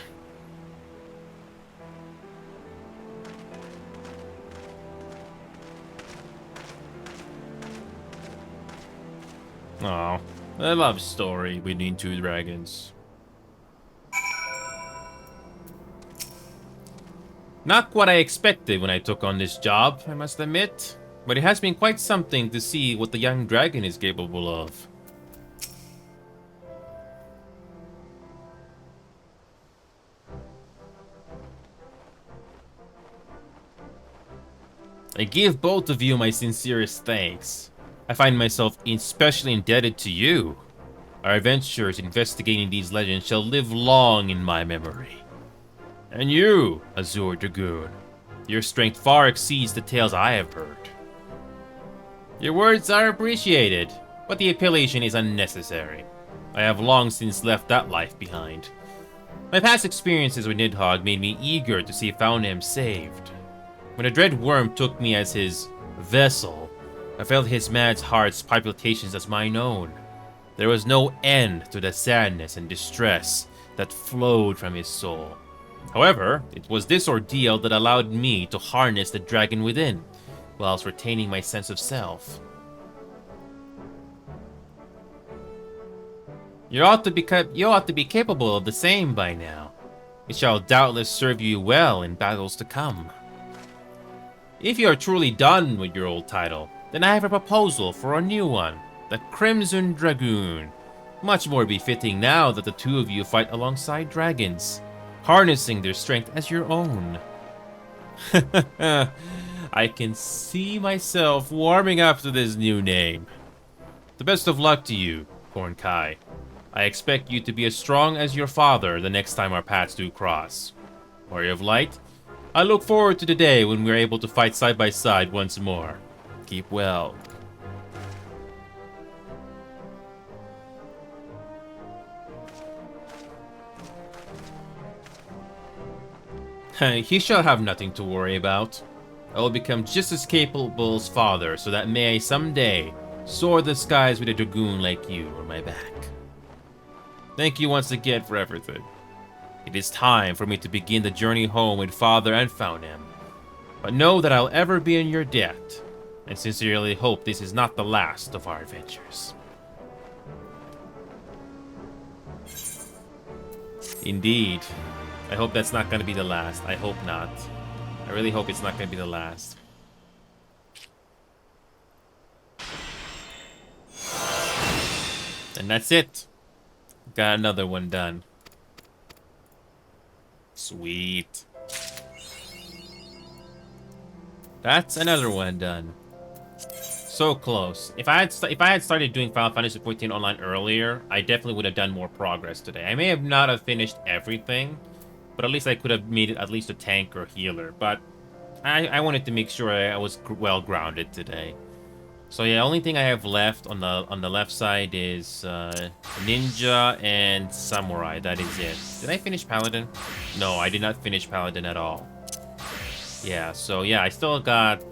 Oh, a love story between two dragons. Not what I expected when I took on this job, I must admit. But it has been quite something to see what the young dragon is capable of. I give both of you my sincerest thanks. I find myself especially indebted to you. Our adventures investigating these legends shall live long in my memory. And you, Azure Dragoon, your strength far exceeds the tales I have heard. Your words are appreciated, but the appellation is unnecessary. I have long since left that life behind. My past experiences with Nidhogg made me eager to see Founham saved. When the dread worm took me as his vessel, I felt his mad heart's palpitations as mine own. There was no end to the sadness and distress that flowed from his soul. However, it was this ordeal that allowed me to harness the dragon within, whilst retaining my sense of self. You ought to be capable of the same by now. It shall doubtless serve you well in battles to come. If you are truly done with your old title, then I have a proposal for a new one, the Crimson Dragoon. Much more befitting now that the two of you fight alongside dragons, harnessing their strength as your own. I can see myself warming up to this new name. The best of luck to you, Corn Kai. I expect you to be as strong as your father the next time our paths do cross. Warrior of Light, I look forward to the day when we're able to fight side by side once more. Keep well. He shall have nothing to worry about. I will become just as capable as father, so that may I someday soar the skies with a dragoon like you on my back. Thank you once again for everything. It is time for me to begin the journey home with father and Founham. But know that I'll ever be in your debt, and sincerely hope this is not the last of our adventures. Indeed. I hope that's not going to be the last. I hope not. I really hope it's not going to be the last. And that's it. Got another one done. Sweet. That's another one done. So close. If I had started doing Final Fantasy XIV Online earlier, I definitely would have done more progress today. I may have not have finished everything, but at least I could have made it at least a tank or healer. But I wanted to make sure I was well grounded today. So yeah, only thing I have left on the left side is Ninja and Samurai. That is it. Did I finish Paladin? No, I did not finish Paladin at all. Yeah, so yeah, I still got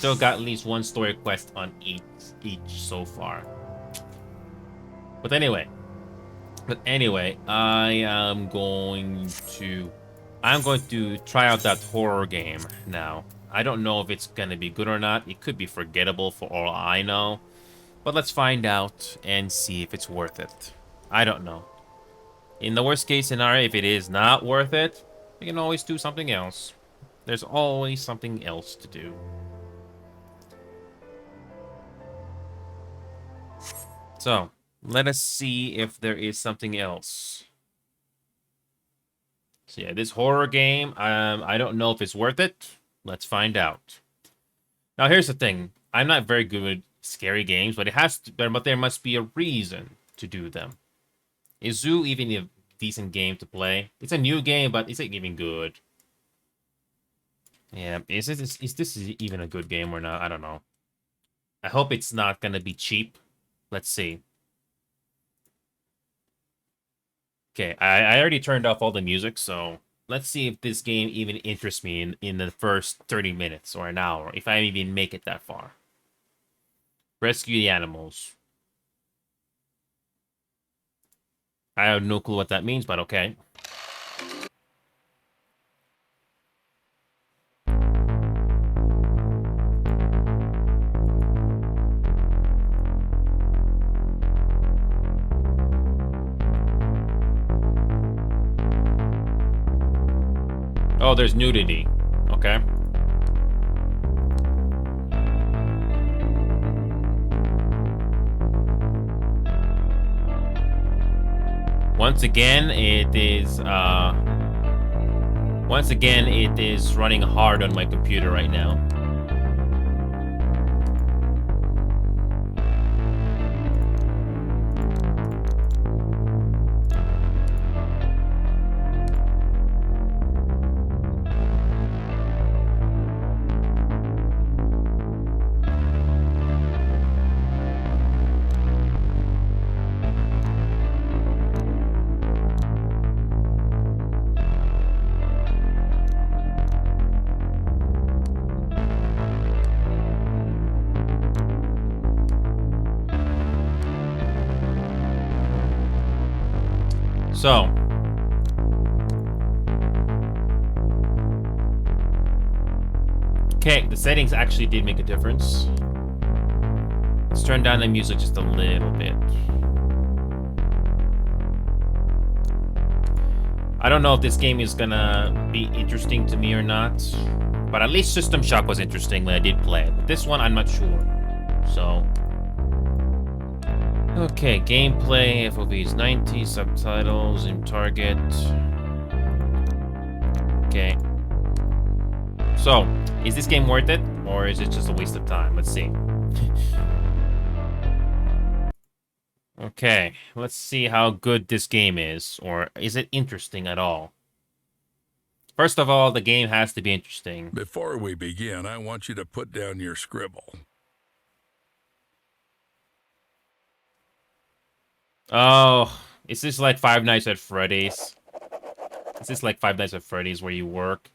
at least one story quest on each so far. But anyway, I'm going to try out that horror game now. I don't know if it's gonna be good or not. It could be forgettable for all I know. But let's find out and see if it's worth it. I don't know. In the worst case scenario, if it is not worth it, we can always do something else. There's always something else to do. So, let us see if there is something else. So yeah, this horror game, I don't know if it's worth it. Let's find out. Now, here's the thing. I'm not very good with scary games, but there must be a reason to do them. Is Zoo even a decent game to play? It's a new game, but is it even good? Yeah, is this even a good game or not? I don't know. I hope it's not gonna be cheap. Let's see. Okay, I already turned off all the music, so let's see if this game even interests me in the first 30 minutes or an hour, if I even make it that far. Rescue the animals. I have no clue what that means, but okay. Oh, there's nudity. Okay. Once again, it is running hard on my computer right now. So. Okay, the settings actually did make a difference. Let's turn down the music just a little bit. I don't know if this game is gonna be interesting to me or not, but at least System Shock was interesting when I did play it. But this one, I'm not sure. So, okay, gameplay, FOVs 90, subtitles, in target. Okay. So, is this game worth it, or is it just a waste of time? Let's see. Okay, let's see how good this game is, or is it interesting at all? First of all, the game has to be interesting. Before we begin, I want you to put down your scribble. Oh, is this like Five Nights at Freddy's? Is this like Five Nights at Freddy's where you work?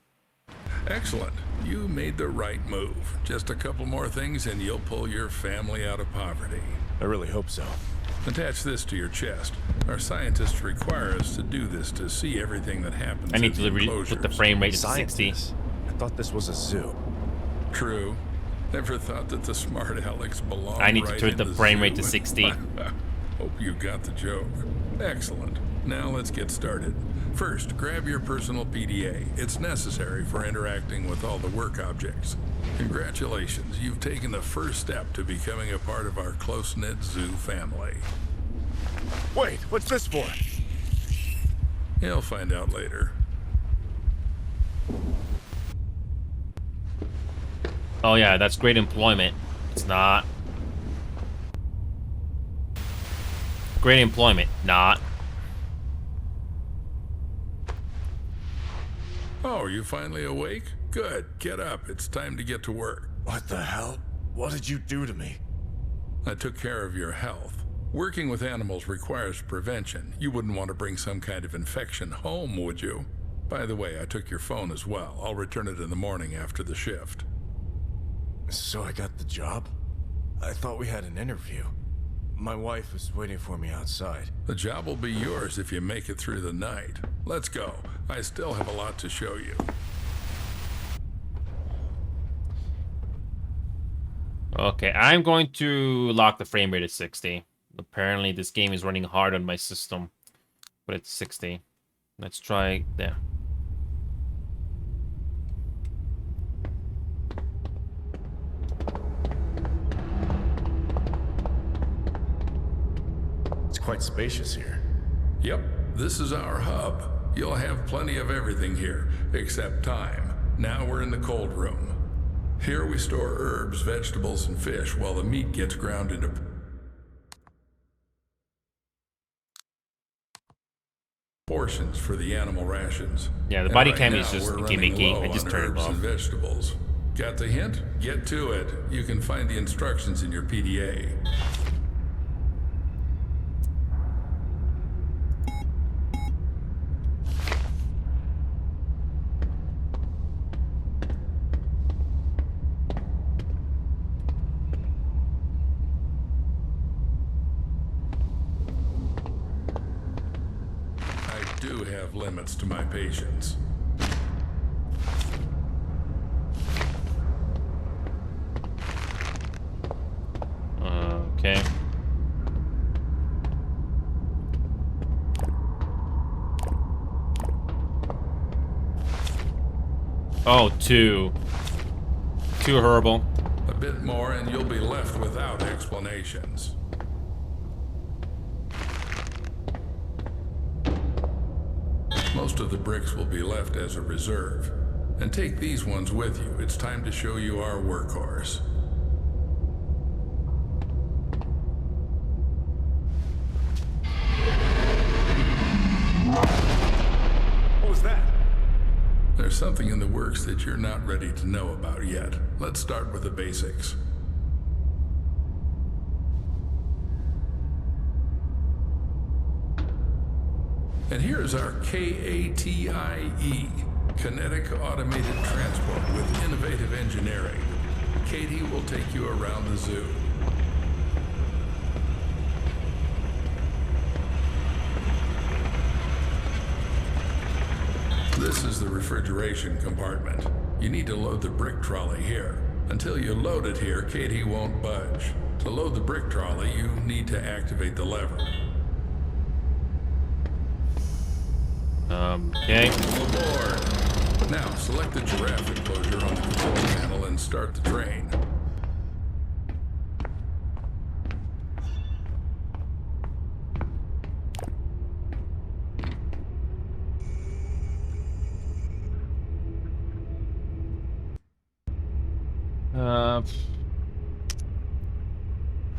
Excellent. You made the right move. Just a couple more things and you'll pull your family out of poverty. I really hope so. Attach this to your chest. Our scientists require us to do this to see everything that happens. I need in to the put the enclosures. frame rate to 60. Scientists? I thought this was a zoo. True. Never thought that the smart Alex belonged. I need to right turn in the frame rate to zoo. 60. Hope you got the joke. Excellent. Now let's get started. First, grab your personal PDA. It's necessary for interacting with all the work objects. Congratulations, you've taken the first step to becoming a part of our close-knit zoo family. Wait, what's this for? You'll find out later. Oh yeah, that's great employment. It's not. Great employment, not. Oh, are you finally awake? Good. Get up. It's time to get to work. What the hell? What did you do to me? I took care of your health. Working with animals requires prevention. You wouldn't want to bring some kind of infection home, would you? By the way, I took your phone as well. I'll return it in the morning after the shift. So I got the job? I thought we had an interview. My wife was waiting for me outside. The job will be yours if you make it through the night. Let's go. I still have a lot to show you. Okay, I'm going to lock the frame rate at 60. Apparently, this game is running hard on my system, but it's 60. Let's try there. It's quite spacious here. Yep, this is our hub. You'll have plenty of everything here, except time. Now we're in the cold room. Here we store herbs, vegetables, and fish while the meat gets ground into portions for the animal rations. Yeah, the And body right cam now, is just we're gimmicky. running I just low turned on it herbs off. and vegetables. Got the hint? Get to it. You can find the instructions in your PDA. I do have limits to my patience. Okay. Oh, two. Too herbal. A bit more and you'll be left without explanations. Most of the bricks will be left as a reserve. And take these ones with you. It's time to show you our workhorse. What was that? There's something in the works that you're not ready to know about yet. Let's start with the basics. And here's our KATIE, Kinetic Automated Transport with Innovative Engineering. Katie will take you around the zoo. This is the refrigeration compartment. You need to load the brick trolley here. Until you load it here, Katie won't budge. To load the brick trolley, you need to activate the lever. Okay. Aboard. Now, select the giraffe enclosure on the control panel and start the train.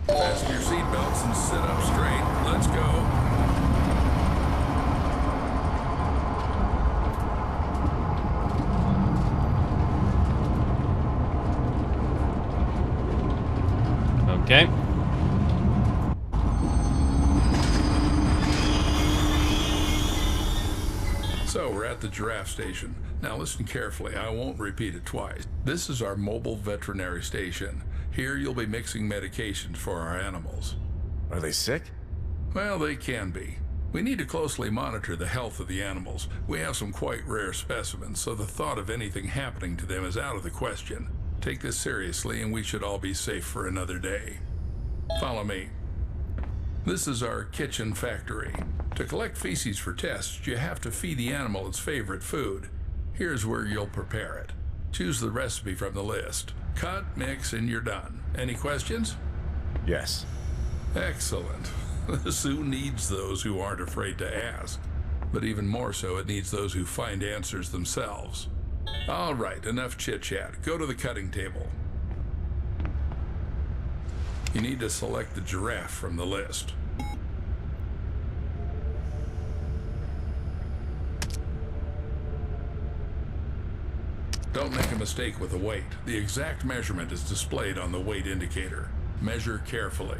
Fasten your seatbelts and sit up straight. Let's go. Okay. So we're at the giraffe station. Now listen carefully, I won't repeat it twice. This is our mobile veterinary station. Here you'll be mixing medications for our animals. Are they sick? Well, they can be. We need to closely monitor the health of the animals. We have some quite rare specimens, so the thought of anything happening to them is out of the question. Take this seriously and we should all be safe for another day. Follow me. This is our kitchen factory. To collect feces for tests, you have to feed the animal its favorite food. Here's where you'll prepare it. Choose the recipe from the list. Cut, mix, and you're done. Any questions? Yes. Excellent. The zoo needs those who aren't afraid to ask. But even more so, it needs those who find answers themselves. All right, enough chit-chat. Go to the cutting table. You need to select the giraffe from the list. Don't make a mistake with the weight. The exact measurement is displayed on the weight indicator. Measure carefully.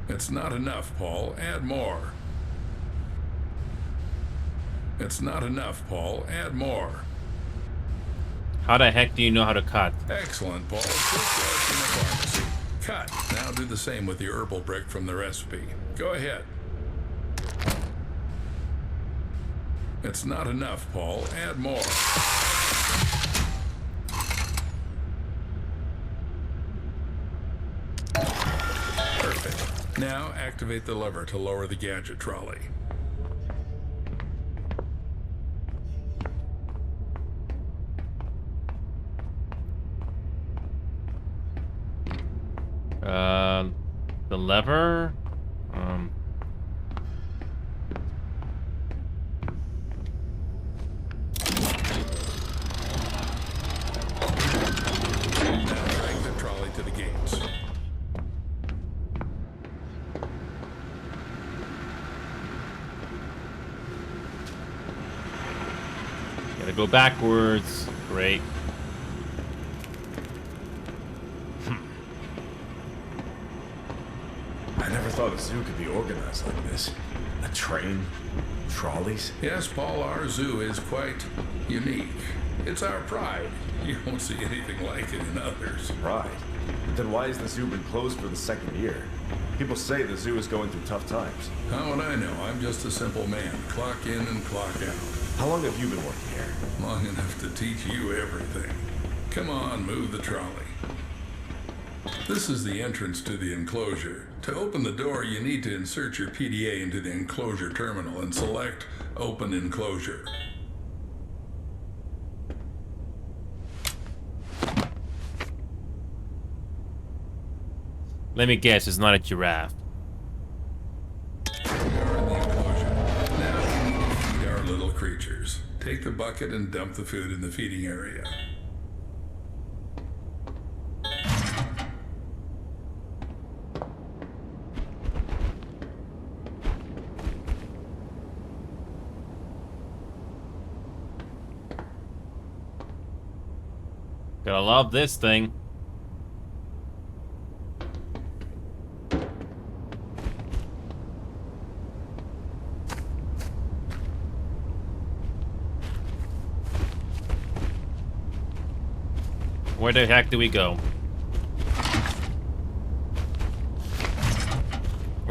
It's not enough, Paul. Add more. It's not enough, Paul. Add more. How the heck do you know how to cut? Excellent, Paul. Just like in the pharmacy. Cut. Now do the same with the herbal brick from the recipe. Go ahead. It's not enough, Paul. Add more. Perfect. Now activate the lever to lower the gadget trolley. The lever. Now drag the trolley to the gates. Gotta go backwards. Great. I never thought a zoo could be organized like this. A train, trolleys. Yes, Paul, our zoo is quite unique. It's our pride. You won't see anything like it in others. Right. Then why has the zoo been closed for the second year? People say the zoo is going through tough times. How would I know? I'm just a simple man. Clock in and clock out. How long have you been working here? Long enough to teach you everything. Come on, move the trolley. This is the entrance to the enclosure. To open the door, you need to insert your PDA into the enclosure terminal and select Open Enclosure. Let me guess, it's not a giraffe. We are in the enclosure. Now we need to feed our little creatures. Take the bucket and dump the food in the feeding area. Gotta love this thing. Where the heck do we go?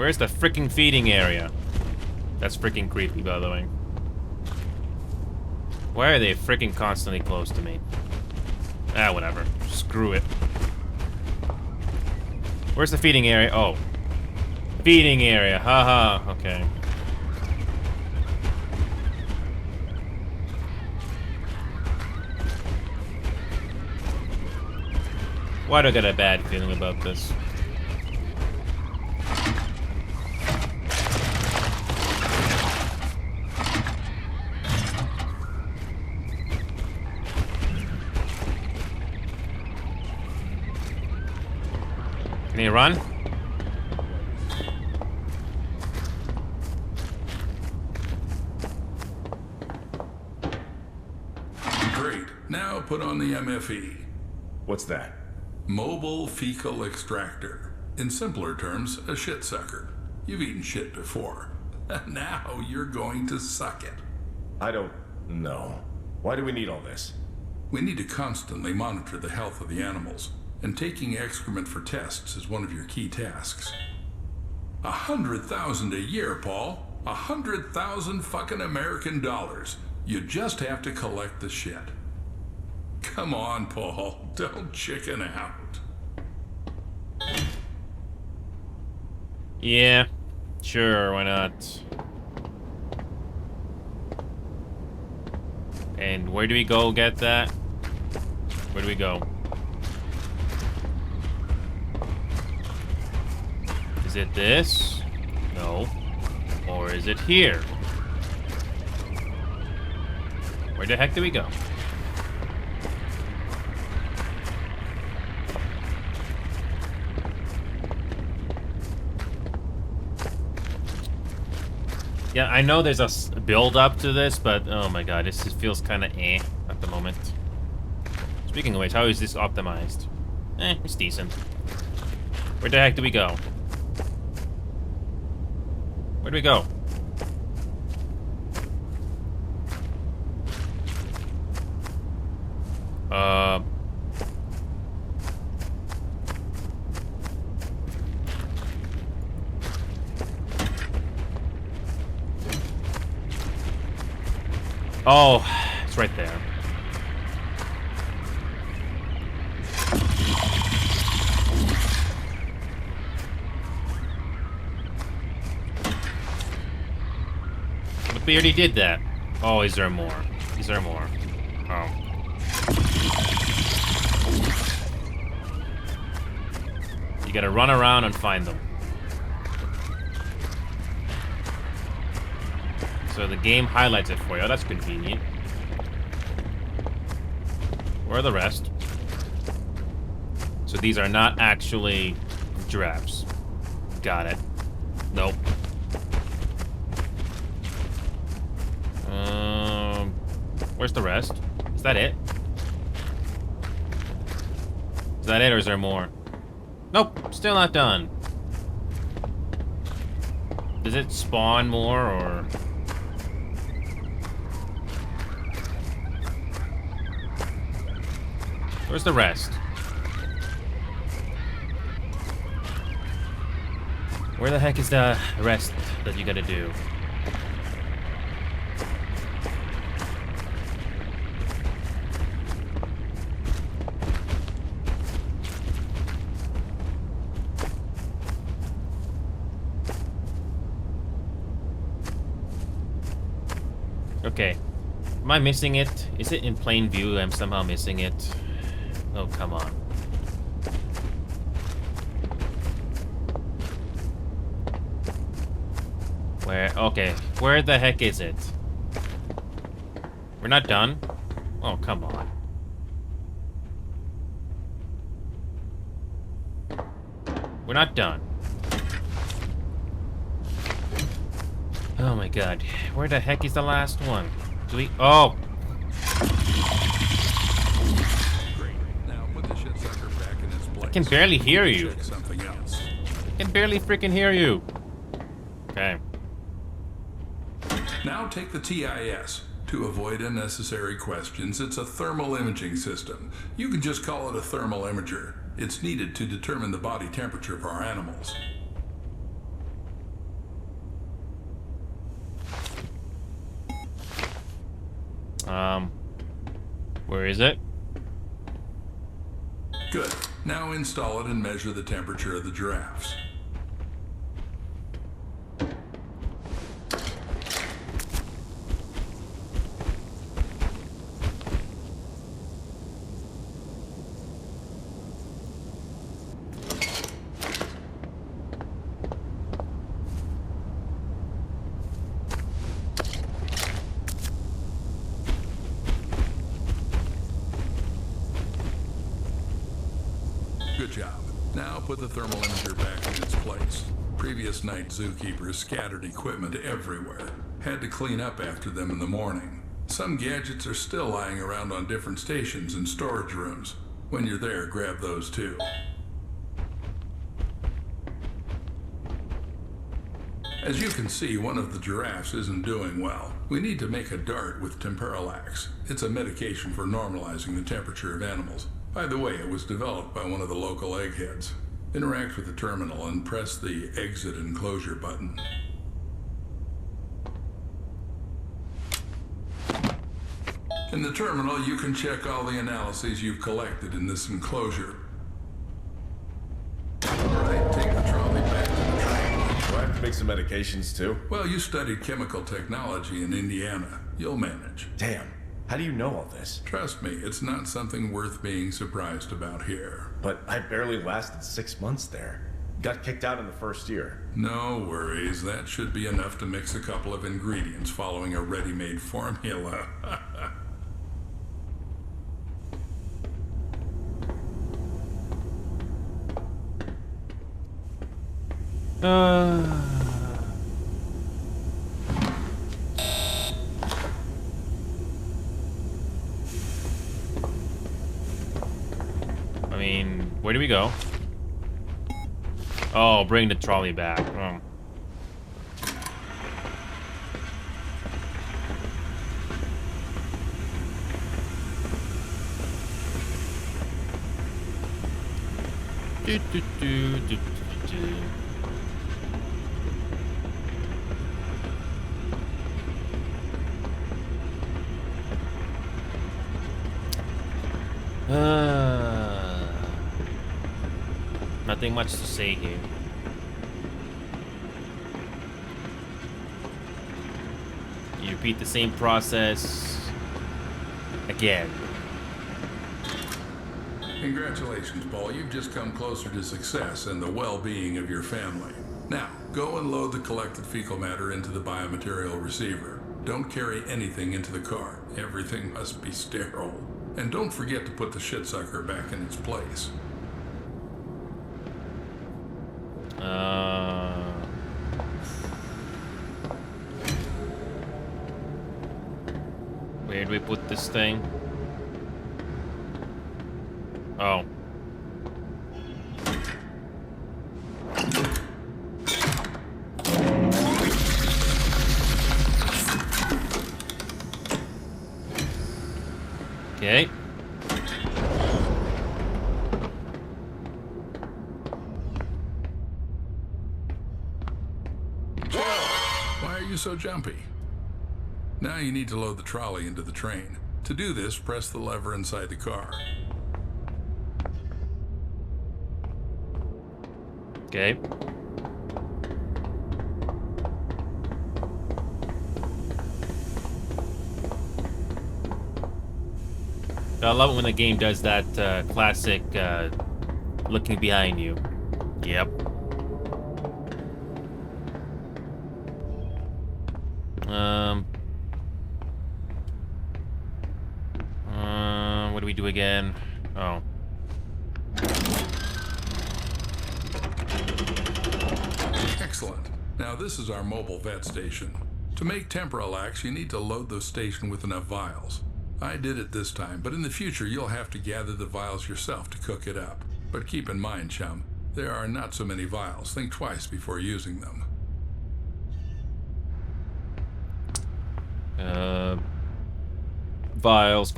Where's the freaking feeding area? That's freaking creepy, by the way. Why are they freaking constantly close to me? Ah, whatever. Screw it. Where's the feeding area? Oh. Feeding area. Haha. Okay. Why do I get a bad feeling about this? Can he run? Great. Now put on the MFE. What's that? Mobile Fecal Extractor. In simpler terms, a shit sucker. You've eaten shit before. Now you're going to suck it. I don't know. Why do we need all this? We need to constantly monitor the health of the animals, and taking excrement for tests is one of your key tasks. 100,000 a year, Paul. 100,000 fucking American dollars. You just have to collect the shit. Come on, Paul. Don't chicken out. Yeah. Sure, why not? And where do we go get that? Where do we go? Is it this? No. Or is it here? Where the heck do we go? Yeah, I know there's a build up to this, but oh my god, this just feels kind of eh at the moment. Speaking of which, how is this optimized? Eh, it's decent. Where the heck do we go? Where do we go? Oh, it's right there. But we already did that. Oh, is there more? Is there more? Oh. You gotta run around and find them. So the game highlights it for you. Oh, that's convenient. Where are the rest? So these are not actually giraffes. Got it. Nope. Where's the rest? Is that it? Is that it, or is there more? Nope, still not done. Does it spawn more, or...? Where's the rest? Where the heck is the rest that you gotta do? Okay. Am I missing it? Is it in plain view? I'm somehow missing it. Oh, come on. Where? Okay. Where the heck is it? We're not done? Oh, come on. We're not done. Oh my god. Where the heck is the last one? Do we... Oh! I can barely hear you. Something else. I can barely freaking hear you. Okay. Now take the TIS. To avoid unnecessary questions, it's a thermal imaging system. You can just call it a thermal imager. It's needed to determine the body temperature of our animals. Where is it? Good. Now install it and measure the temperature of the giraffes. Good job. Now put the thermal imager back in its place. Previous night zookeepers scattered equipment everywhere. Had to clean up after them in the morning. Some gadgets are still lying around on different stations and storage rooms. When you're there, grab those too. As you can see, one of the giraffes isn't doing well. We need to make a dart with temperalax. It's a medication for normalizing the temperature of animals. By the way, it was developed by one of the local eggheads. Interact with the terminal and press the exit enclosure button. In the terminal, you can check all the analyses you've collected in this enclosure. All right, take the trolley back to the train. Do I have to make some medications too? Well, you studied chemical technology in Indiana. You'll manage. Damn. How do you know all this? Trust me, it's not something worth being surprised about here. But I barely lasted 6 months there. Got kicked out in the first year. No worries, that should be enough to mix a couple of ingredients following a ready-made formula. I mean, where do we go? Oh, bring the trolley back. Oh. Do, do, do, do, do, do. Nothing much to say here. You repeat the same process again. Congratulations, Paul. You've just come closer to success and the well-being of your family. Now, go and load the collected fecal matter into the biomaterial receiver. Don't carry anything into the car. Everything must be sterile. And don't forget to put the shitsucker back in its place. Where do we put this thing? Oh. Okay. Why are you so jumpy? Now you need to load the trolley into the train. To do this, press the lever inside the car. Okay. I love it when the game does that classic looking behind you. Yep. What do we do again? Oh. Excellent. Now this is our mobile vet station. To make temperalax, you need to load the station with enough vials. I did it this time, but in the future you'll have to gather the vials yourself to cook it up. But keep in mind, chum, there are not so many vials. Think twice before using them. Vials.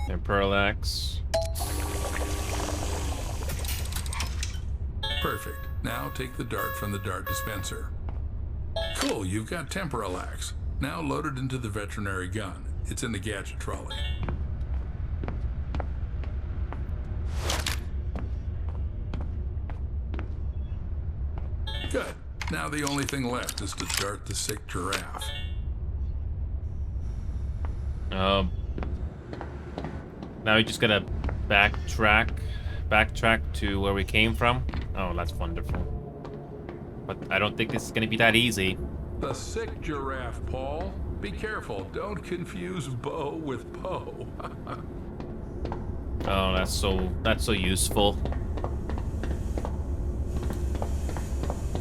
And Perlax. Perfect. Now take the dart from the dart dispenser. Cool, you've got Temporalax. Now load it into the veterinary gun. It's in the gadget trolley. Good. Now the only thing left is to dart the sick giraffe. Now we just gotta backtrack to where we came from. Oh, that's wonderful. But I don't think this is gonna be that easy. The sick giraffe, Paul. Be careful. Don't confuse Bo with Poe. Oh, that's so useful.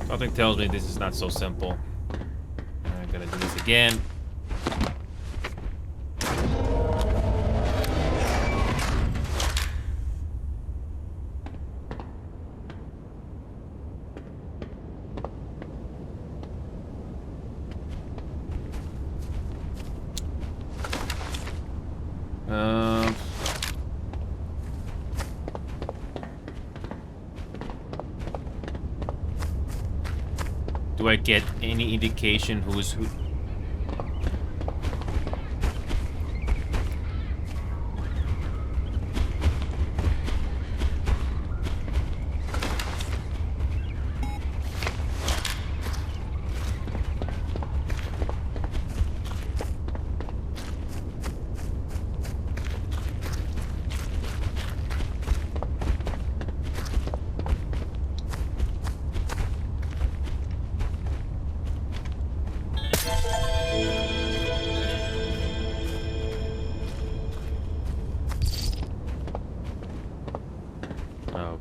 Something tells me this is not so simple. I'm gonna do this again. Do I get any indication who's who?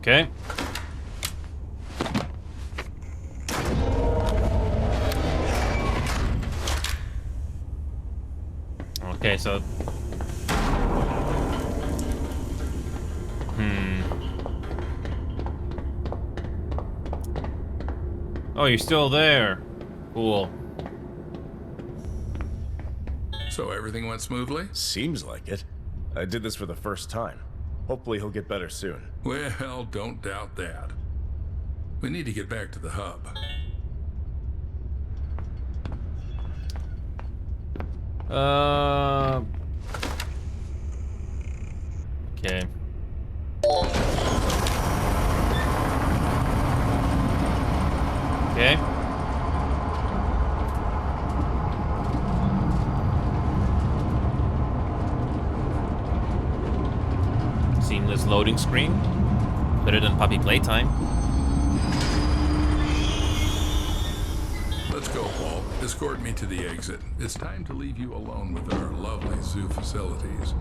Okay. Okay, so... Oh, you're still there. Cool. So everything went smoothly? Seems like it. I did this for the first time. Hopefully he'll get better soon. Well, don't doubt that. We need to get back to the hub. Okay. Okay. Seamless loading screen. Better than puppy playtime. Let's go, Paul. Escort me to the exit. It's time to leave you alone with our lovely zoo facilities.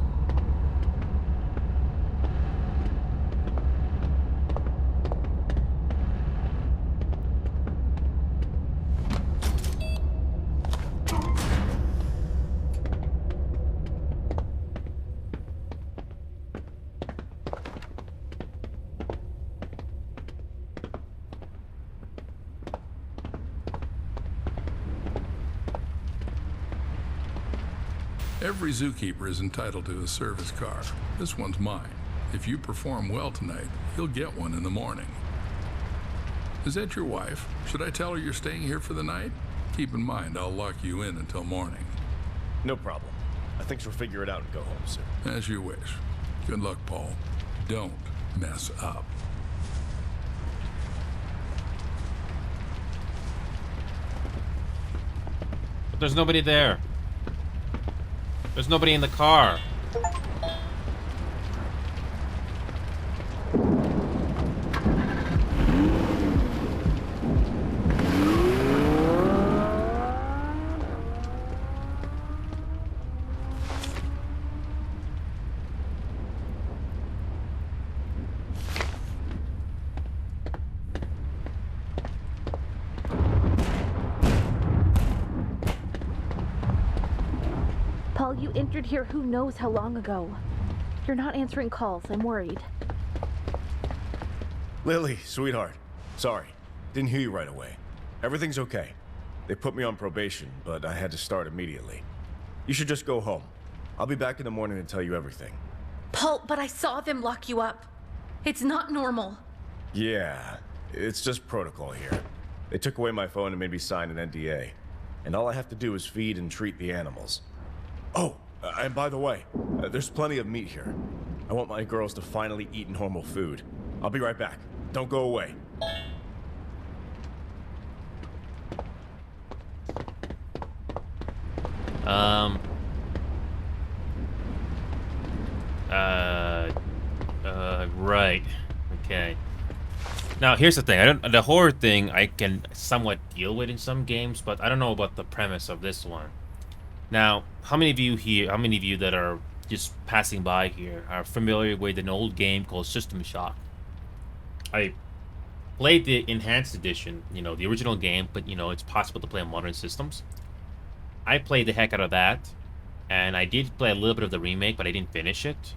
Every zookeeper is entitled to a service car. This one's mine. If you perform well tonight, you'll get one in the morning. Is that your wife? Should I tell her you're staying here for the night? Keep in mind, I'll lock you in until morning. No problem. I think she'll figure it out and go home soon. As you wish. Good luck, Paul. Don't mess up. But there's nobody there. There's nobody in the car. Paul, you entered here who knows how long ago. You're not answering calls. I'm worried. Lily, sweetheart. Sorry. Didn't hear you right away. Everything's okay. They put me on probation, but I had to start immediately. You should just go home. I'll be back in the morning to tell you everything. Paul, but I saw them lock you up. It's not normal. Yeah, It's just protocol here. They took away my phone and made me sign an NDA. And all I have to do is feed and treat the animals. Oh, and by the way, there's plenty of meat here. I want my girls to finally eat normal food. I'll be right back. Don't go away. Right. Okay. Now, here's the thing. The horror thing I can somewhat deal with in some games, but I don't know about the premise of this one. Now, how many of you that are just passing by here are familiar with an old game called System Shock? I played the enhanced edition, you know, the original game, but, you know, it's possible to play on modern systems. I played the heck out of that, and I did play a little bit of the remake, but I didn't finish it.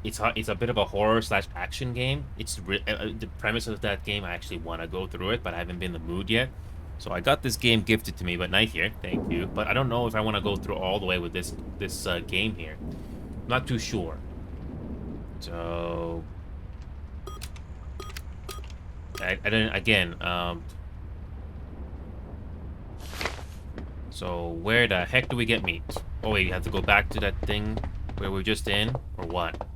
It's a bit of a horror/action game. It's the premise of that game. I actually want to go through it, but I haven't been in the mood yet. So I got this game gifted to me by Night here. Thank you. But I don't know if I want to go through all the way with this game here. I'm not too sure. So I don't again. So where the heck do we get meat? Oh wait, you have to go back to that thing where we were just in, or what?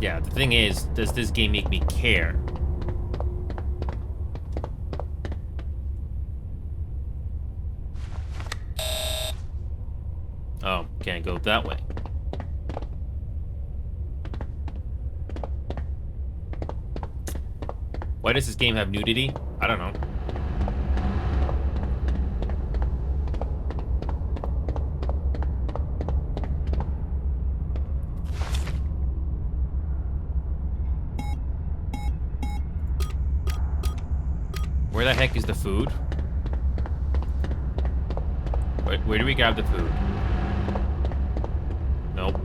Yeah, the thing is, does this game make me care? Oh, can't go that way. Why does this game have nudity? I don't know. Where the heck is the food? Where do we grab the food? Nope.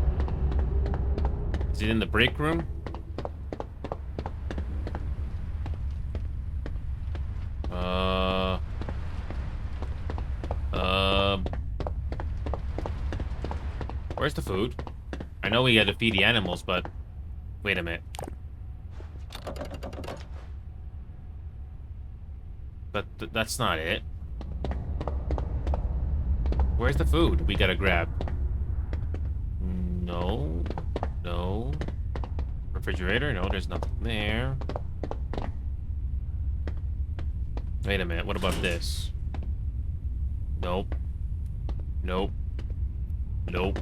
Is it in the break room? Where's the food? I know we gotta feed the animals, but wait a minute. But that's not it. Where's the food we gotta grab? No. No. Refrigerator? No, there's nothing there. Wait a minute, what about this? Nope. Nope. Nope.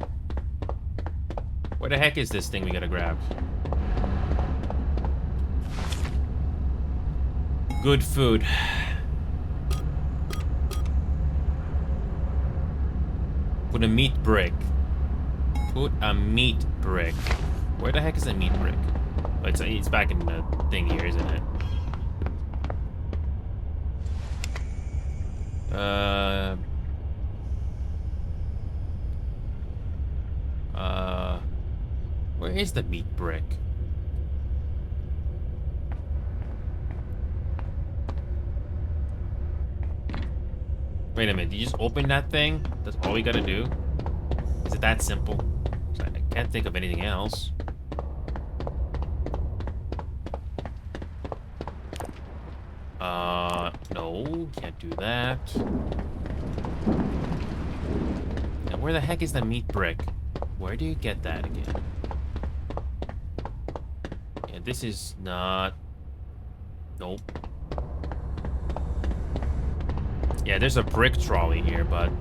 Where the heck is this thing we gotta grab? Good food. Put a meat brick. Put a meat brick. Where the heck is a meat brick? Oh, it's back in the thing here, isn't it? Where is the meat brick? Wait a minute, you just open that thing? That's all we gotta do? Is it that simple? I can't think of anything else. No, can't do that. Now, where the heck is the meat brick? Where do you get that again? Yeah, this is not... Nope. Yeah, there's a brick trolley here, but...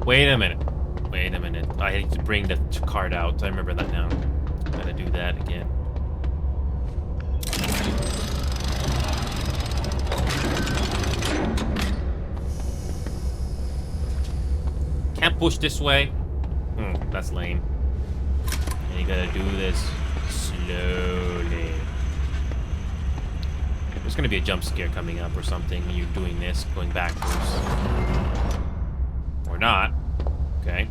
Wait a minute. Wait a minute. I need to bring the card out. I remember that now. Gotta do that again. Can't push this way. That's lame. And you gotta do this slowly. There's gonna be a jump scare coming up or something when you're doing this, going backwards. Or not. Okay.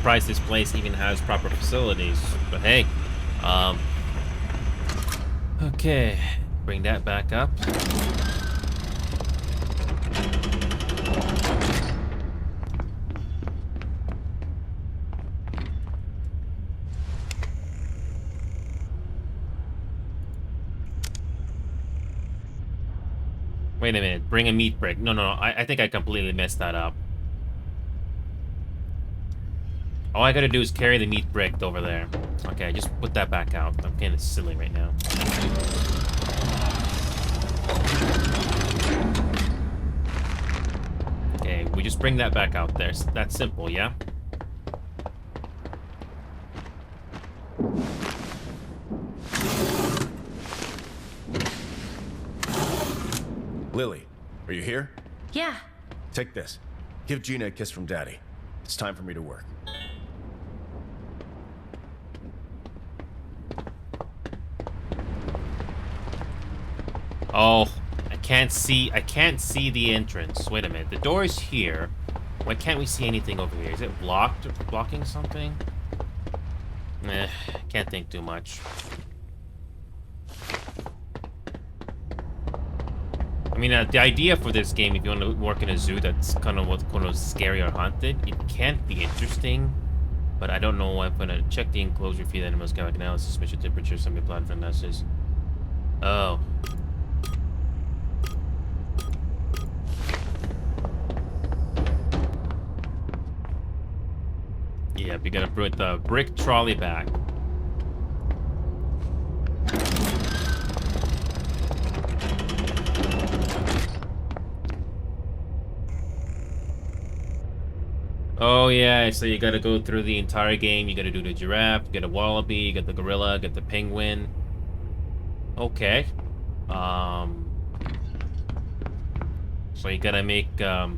surprised this place even has proper facilities. But hey, okay, bring that back up. Wait a minute, bring a meat brick. No, I think I completely messed that up. All I gotta do is carry the meat brick over there. Okay, just put that back out. I'm kind of silly right now. Okay, we just bring that back out there. That's simple, yeah? Lily, are you here? Yeah. Take this. Give Gina a kiss from Daddy. It's time for me to work. Oh, I can't see the entrance. Wait a minute. The door is here. Why can't we see anything over here? Is it blocked or blocking something? Can't think too much. I mean, the idea for this game, if you want to work in a zoo that's kind of scary or haunted, it can't be interesting. But I don't know. I'm gonna check the enclosure, feed animals, chemical analysis, measure temperature, some blood analysis. Oh. Yeah, we gotta put the brick trolley back. Oh yeah, so you gotta go through the entire game. You gotta do the giraffe, you get a wallaby, you get the gorilla, get the penguin. Okay. So you gotta make the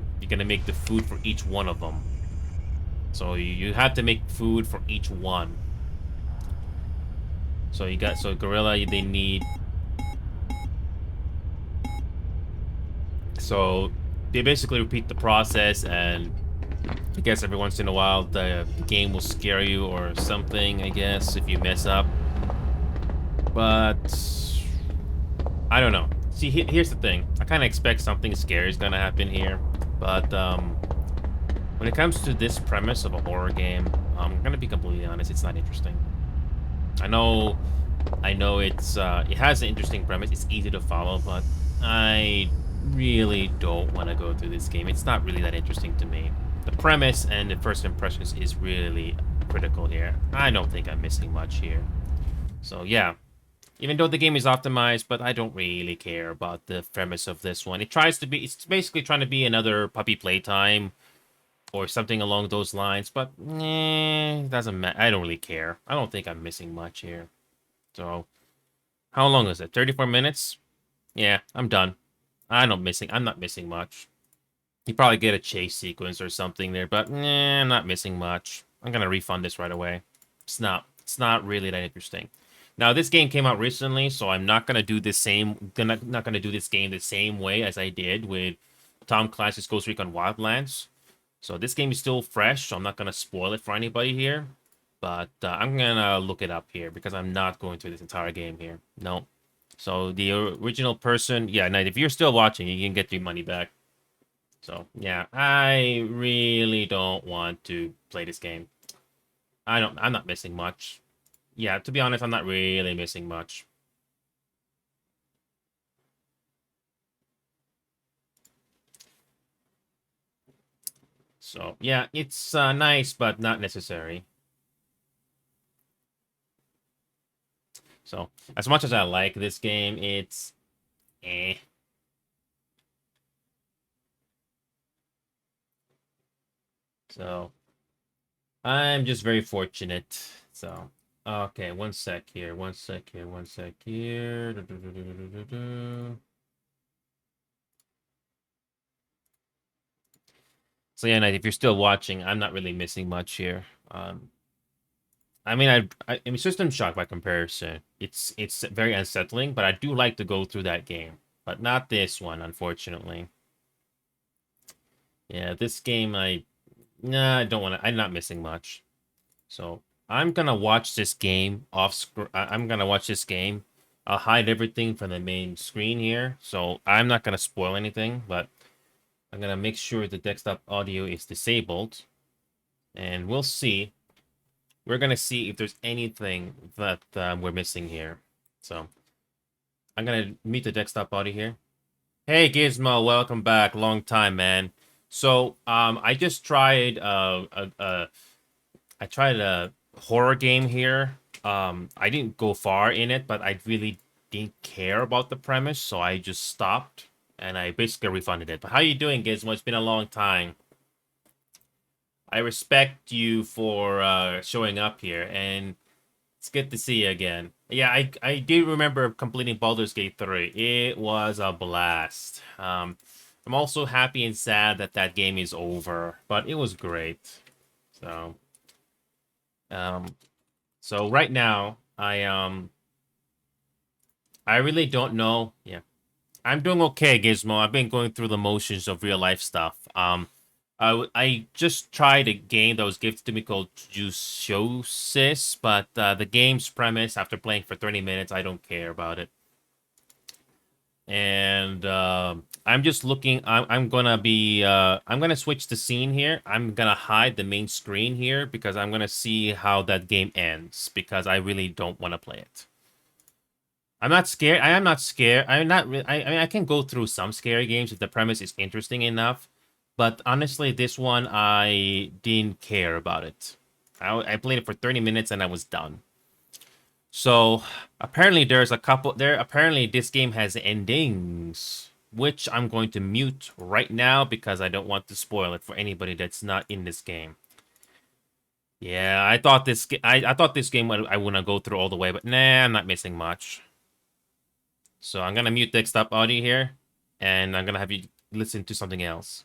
food for each one of them. So you have to make food for each one. So gorilla, they need. So they basically repeat the process, and I guess every once in a while the game will scare you or something, I guess, if you mess up. But I don't know. See, here's the thing. I kind of expect something scary is gonna happen here, but when it comes to this premise of a horror game, I'm gonna be completely honest. It's not interesting. I know it's it has an interesting premise. It's easy to follow, but I really don't want to go through this game. It's not really that interesting to me. The premise and the first impressions is really critical here. I don't think I'm missing much here. So yeah, even though the game is optimized, but I don't really care about the premise of this one. It's basically trying to be another Puppy Playtime or something along those lines, but it doesn't matter. I don't really care. I don't think I'm missing much here. So, how long is it? 34 minutes? Yeah, I'm done. I'm not missing much. You probably get a chase sequence or something there, but I'm not missing much. I'm gonna refund this right away. It's not really that interesting. Now this game came out recently, so I'm not gonna do this game the same way as I did with Tom Clancy's Ghost Recon Wildlands. So this game is still fresh, so I'm not gonna spoil it for anybody here. But I'm gonna look it up here because I'm not going through this entire game here. No. So the original person, yeah, now if you're still watching, you can get your money back. So yeah, I really don't want to play this game. I'm not missing much. Yeah, to be honest, I'm not really missing much. So yeah, it's nice, but not necessary. So as much as I like this game, it's eh. So I'm just very fortunate. So okay, one sec here. So yeah, Knight, if you're still watching, I'm not really missing much here. I mean, I mean, System Shock by comparison, it's very unsettling, but I do like to go through that game, but not this one, unfortunately. Yeah, this game, I don't want to. I'm not missing much. So I'm gonna watch this game off screen. I'm gonna watch this game. I'll hide everything from the main screen here, so I'm not gonna spoil anything. But I'm gonna make sure the desktop audio is disabled, and we'll see. We're gonna see if there's anything that we're missing here. So I'm gonna mute the desktop audio here. Hey Gizmo, welcome back. Long time, man. So I just tried I tried a horror game here. I didn't go far in it, but I really didn't care about the premise, so I just stopped and I basically refunded it. But how you doing, Gizmo? It's been a long time. I respect you for showing up here, and it's good to see you again. Yeah, I do remember completing Baldur's Gate 3. It was a blast. I'm also happy and sad that that game is over, but it was great. So, so right now I really don't know. Yeah, I'm doing okay, Gizmo. I've been going through the motions of real life stuff. I just tried a game that was gifted to me called Juiciosis, but the game's premise, after playing for 30 minutes, I don't care about it. And I'm just looking. I'm gonna be. I'm gonna switch the scene here. I'm gonna hide the main screen here because I'm gonna see how that game ends because I really don't want to play it. I'm not scared. I am not scared. I'm not. I mean, I can go through some scary games if the premise is interesting enough. But honestly, this one I didn't care about it. I played it for 30 minutes and I was done. So apparently there's a couple there. Apparently this game has endings, which I'm going to mute right now because I don't want to spoil it for anybody that's not in this game. Yeah, I thought this game I want to go through all the way, but nah, I'm not missing much. So I'm gonna mute desktop audio here, and I'm gonna have you listen to something else.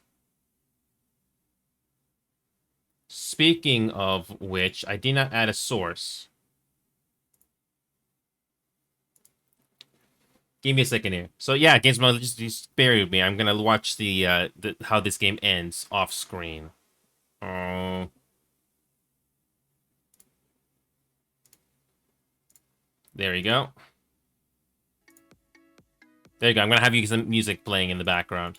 Speaking of which, I did not add a source. Give me a second here. So yeah, Gizmo, just bear with me. I'm gonna watch the how this game ends off screen. There you go. There you go. I'm gonna have you some music playing in the background.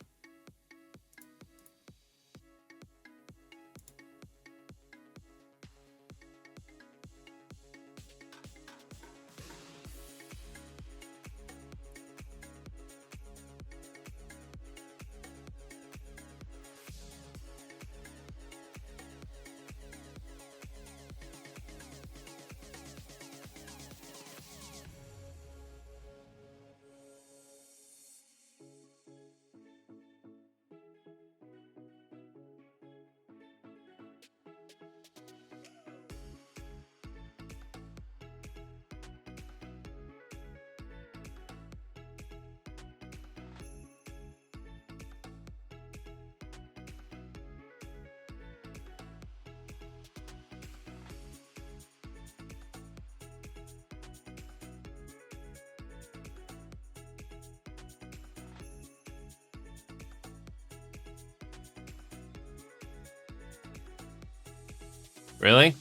Really?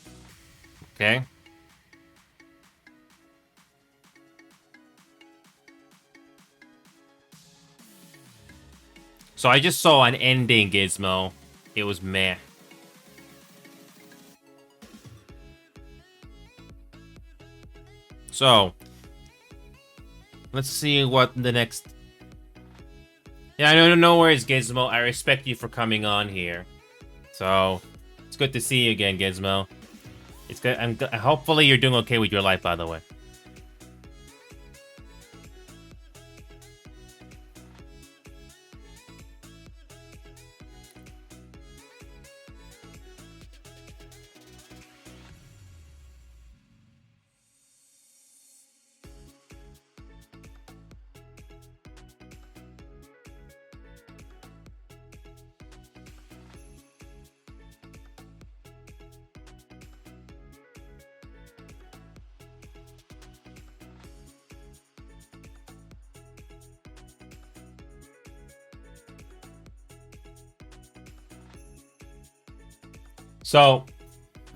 Okay. So I just saw an ending, Gizmo. It was meh. So, let's see what the next... Yeah, no worries, Gizmo. I respect you for coming on here. So, it's good to see you again, Gizmo. It's good. Hopefully you're doing okay with your life, by the way.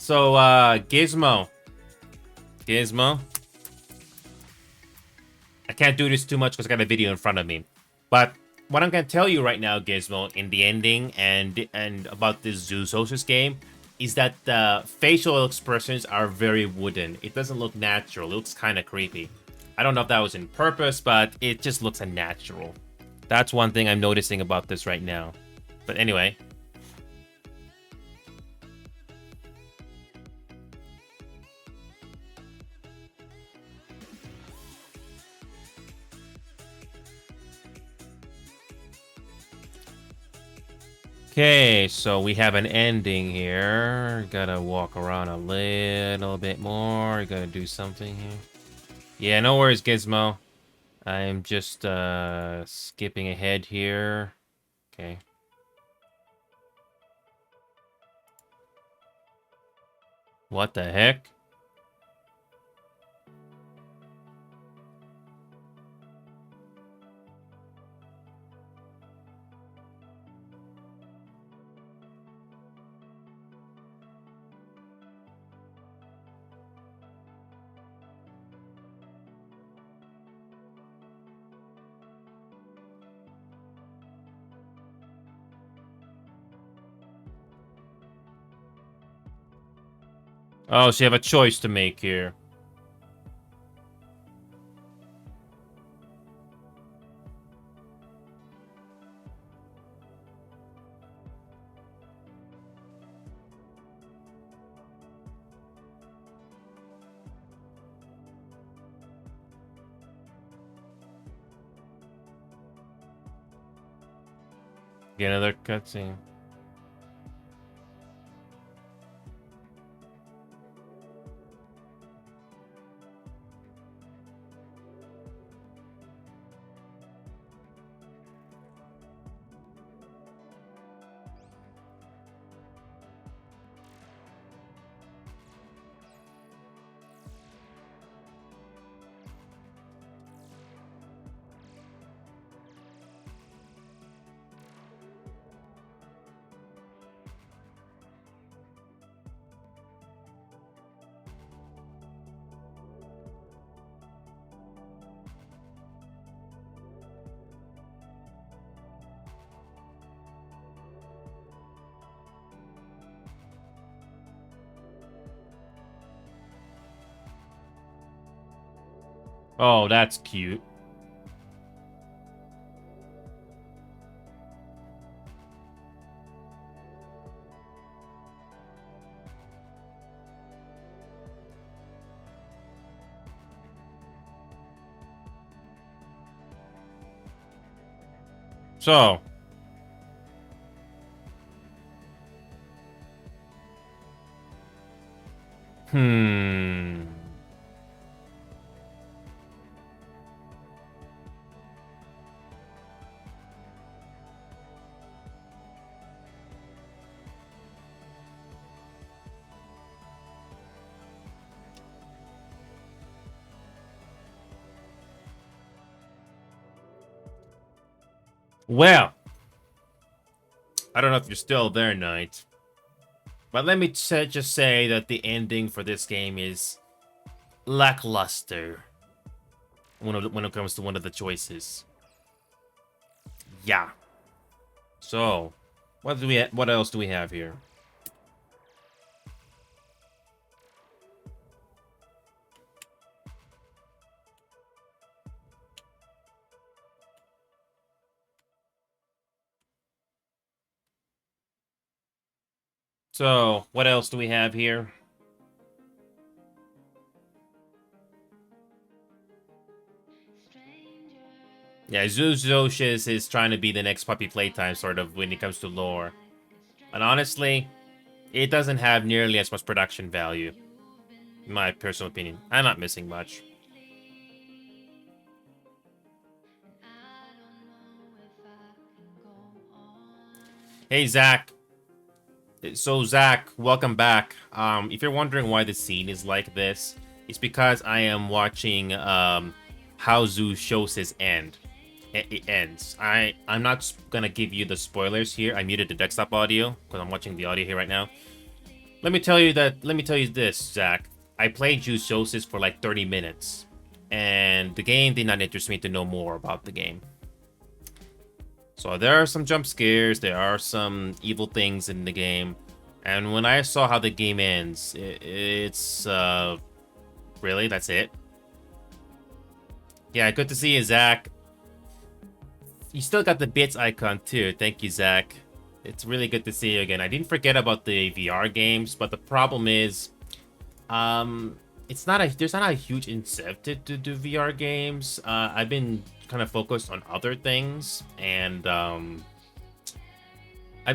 So, Gizmo. Gizmo. I can't do this too much because I got a video in front of me. But what I'm going to tell you right now, Gizmo, in the ending and about this Zeus Hostess game, is that the facial expressions are very wooden. It doesn't look natural. It looks kind of creepy. I don't know if that was in purpose, but it just looks unnatural. That's one thing I'm noticing about this right now. But anyway. Okay, so we have an ending here. Gotta walk around a little bit more. Gotta do something here. Yeah, no worries, Gizmo. I'm just skipping ahead here. Okay. What the heck? Oh, so you have a choice to make here. Get another cutscene. Oh, that's cute. So. Well, I don't know if you're still there, Knight. But let me just say that the ending for this game is lackluster when it comes to one of the choices. Yeah. So, what else do we have here? So, what else do we have here? Yeah, Zeus Zocius is trying to be the next Puppy Playtime, sort of, when it comes to lore. And honestly, it doesn't have nearly as much production value. In my personal opinion. I'm not missing much. Hey, Zach. So, Zach, welcome back. If you're wondering why the scene is like this, it's because I am watching how Zeus shows his end. It ends. I'm not gonna give you the spoilers here. I muted the desktop audio because I'm watching the audio here right now. Let me tell you this, Zach. I played Jusosis for like 30 minutes, and the game did not interest me to know more about the game. So there are some jump scares, there are some evil things in the game, and when I saw how the game ends, it's really, that's it? Yeah, good to see you, Zach. You still got the bits icon too. Thank you, Zach. It's really good to see you again. I didn't forget about the VR games, but the problem is, there's not a huge incentive to do VR games. I've been kind of focused on other things, and I've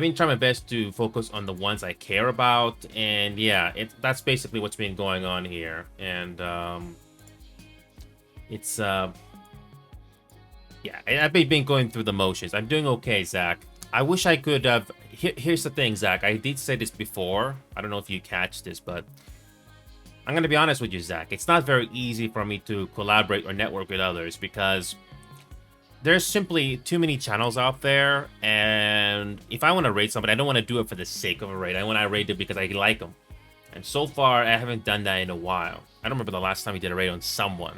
been trying my best to focus on the ones I care about, and yeah, that's basically what's been going on here. And it's yeah, I've been going through the motions. I'm doing okay, Zach. I wish I could have. Here's the thing, Zach. I did say this before. I don't know if you catch this, but I'm gonna be honest with you, Zach. It's not very easy for me to collaborate or network with others because there's simply too many channels out there. And if I want to raid somebody, I don't want to do it for the sake of a raid. I want to raid it because I like them. And so far, I haven't done that in a while. I don't remember the last time we did a raid on someone,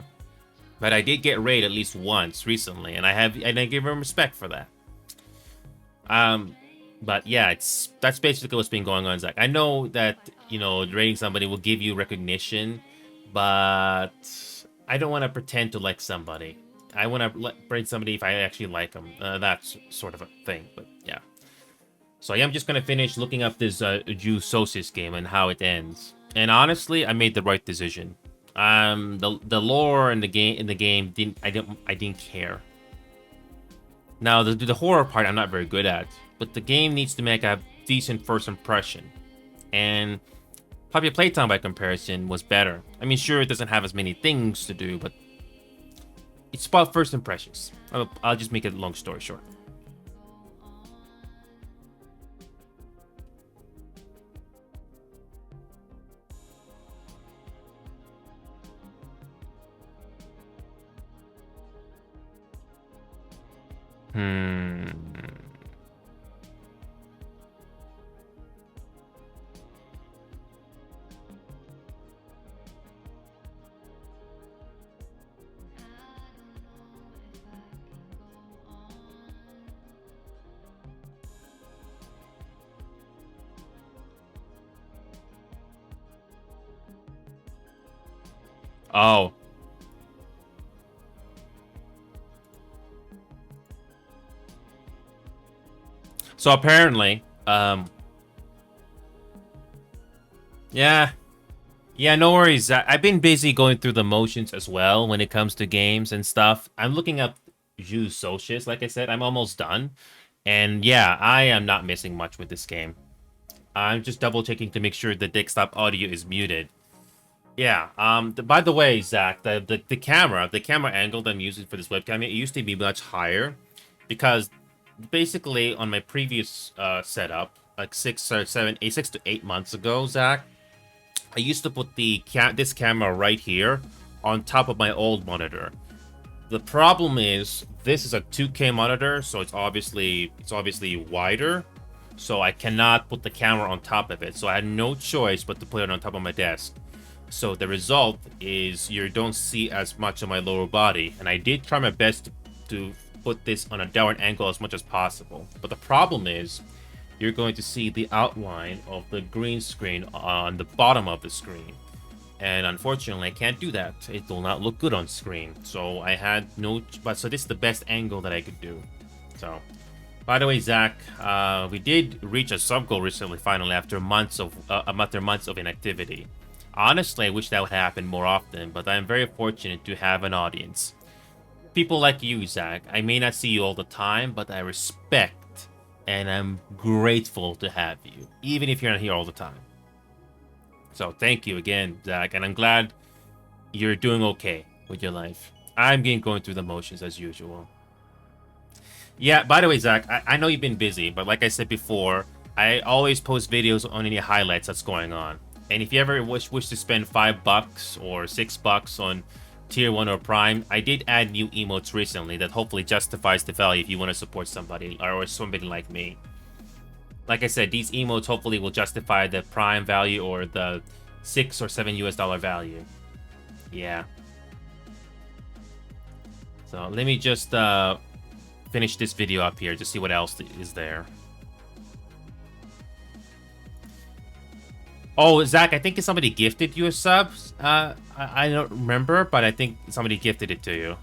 but I did get raid at least once recently, and I give him respect for that. But yeah, that's basically what's been going on, Zach. I know that, you know, raiding somebody will give you recognition, but I don't want to pretend to like somebody. I want to raid somebody if I actually like them. That's sort of a thing, but yeah. So I am just gonna finish looking up this Jusosis game and how it ends. And honestly, I made the right decision. The lore in the game I didn't care. Now the horror part I'm not very good at, but the game needs to make a decent first impression. And Puppy Playtime by comparison was better. I mean, sure, it doesn't have as many things to do, but it's about first impressions. I'll just make it a long story short. Oh. So apparently, yeah, no worries. I've been busy going through the motions as well when it comes to games and stuff. I'm looking up Jusosis, like I said, I'm almost done. And yeah, I am not missing much with this game. I'm just double checking to make sure the desktop audio is muted. Yeah, by the way, Zach, the camera angle that I'm using for this webcam, it used to be much higher because basically on my previous setup, like 6 to 8 months ago, Zach, I used to put this camera right here on top of my old monitor. The problem is this is a 2K monitor, so it's obviously wider, so I cannot put the camera on top of it. So I had no choice but to put it on top of my desk. So the result is you don't see as much of my lower body, and I did try my best to put this on a downward angle as much as possible. But the problem is you're going to see the outline of the green screen on the bottom of the screen. And unfortunately, I can't do that. It will not look good on screen. So I had so this is the best angle that I could do. So, by the way, Zach, we did reach a sub goal recently, finally, after months of inactivity. Honestly, I wish that would happen more often, but I'm very fortunate to have an audience. People like you, Zach. I may not see you all the time, but I respect and I'm grateful to have you, even if you're not here all the time. So thank you again, Zach, and I'm glad you're doing okay with your life. I'm going through the motions as usual. Yeah, by the way, Zach, I know you've been busy, but like I said before, I always post videos on any highlights that's going on. And if you ever wish to spend $5 or $6 on Tier 1 or Prime, I did add new emotes recently that hopefully justifies the value if you want to support somebody or somebody like me. like I said, these emotes hopefully will justify the Prime value or the $6 or $7 US value. Yeah. So let me just finish this video up here to see what else is there. Oh, Zach, I think somebody gifted you a sub. I don't remember, but I think somebody gifted it to you.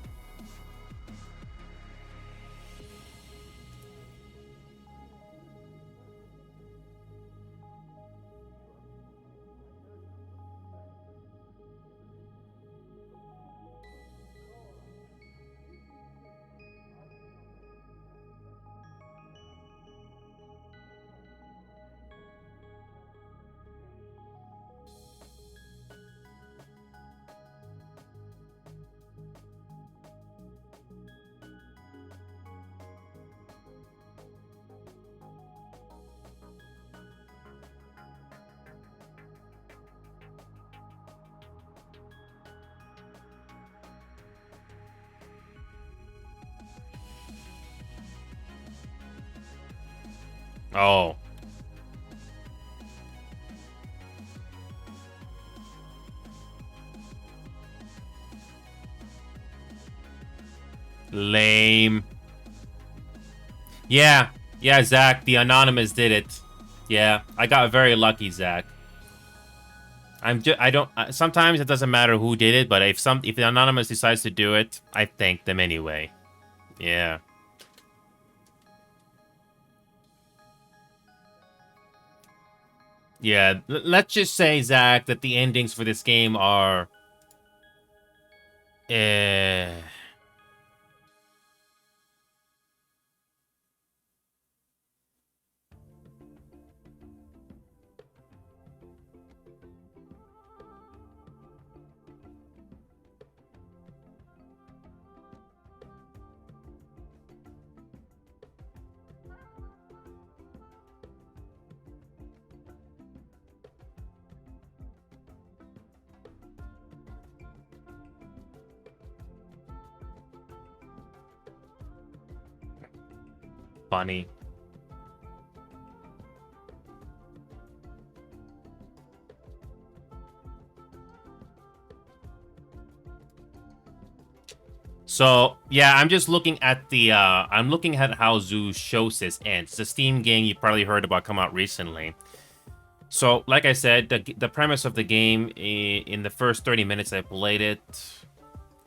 Oh. Lame. Yeah, Zach, the Anonymous did it. Yeah, I got very lucky, Zach. Sometimes it doesn't matter who did it, but if the Anonymous decides to do it, I thank them anyway. Yeah. Yeah, let's just say, Zach, that the endings for this game are... funny. So, yeah, I'm just looking at the, I'm looking at how Zoo Shoses ends. It's a Steam game you probably heard about come out recently. So, like I said, the premise of the game, in the first 30 minutes I played it,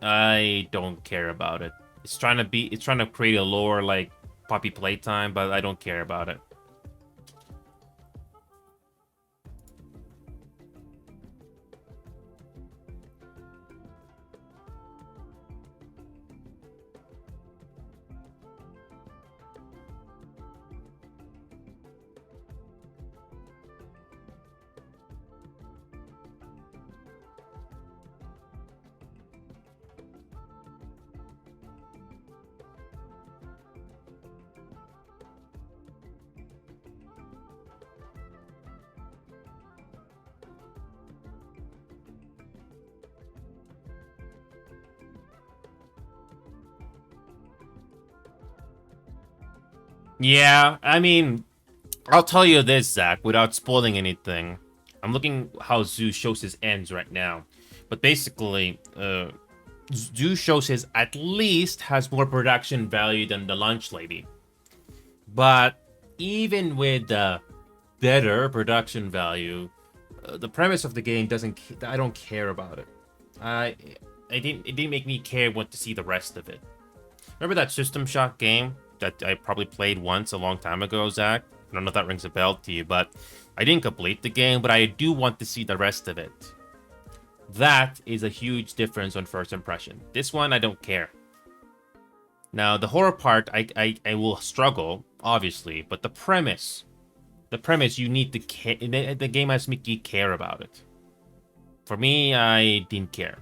I don't care about it. It's trying to create a lore like Poppy Playtime, but I don't care about it. Yeah, I mean, I'll tell you this, Zach, without spoiling anything. I'm looking how Zoo Shoses ends right now. But basically, Zoo Shoses at least has more production value than the Lunch Lady. But even with the better production value, the premise of the game I don't care about it. It didn't make me care what to see the rest of it. Remember that System Shock game that I probably played once a long time ago, Zach? I don't know if that rings a bell to you, but I didn't complete the game, but I do want to see the rest of it. That is a huge difference on first impression. This one, I don't care. Now, the horror part, I will struggle, obviously, but the premise, you need to care. The game has to make you care about it. For me, I didn't care.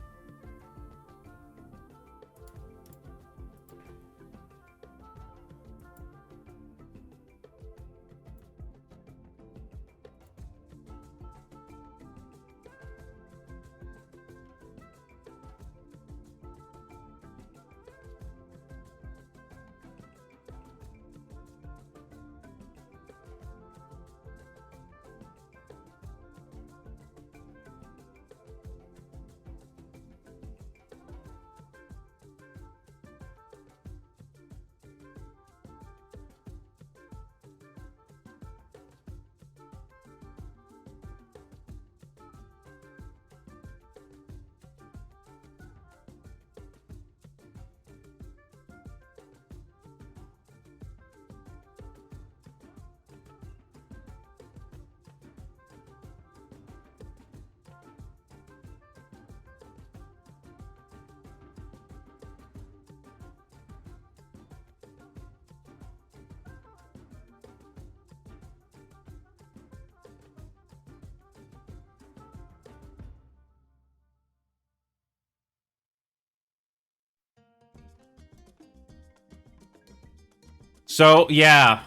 So yeah,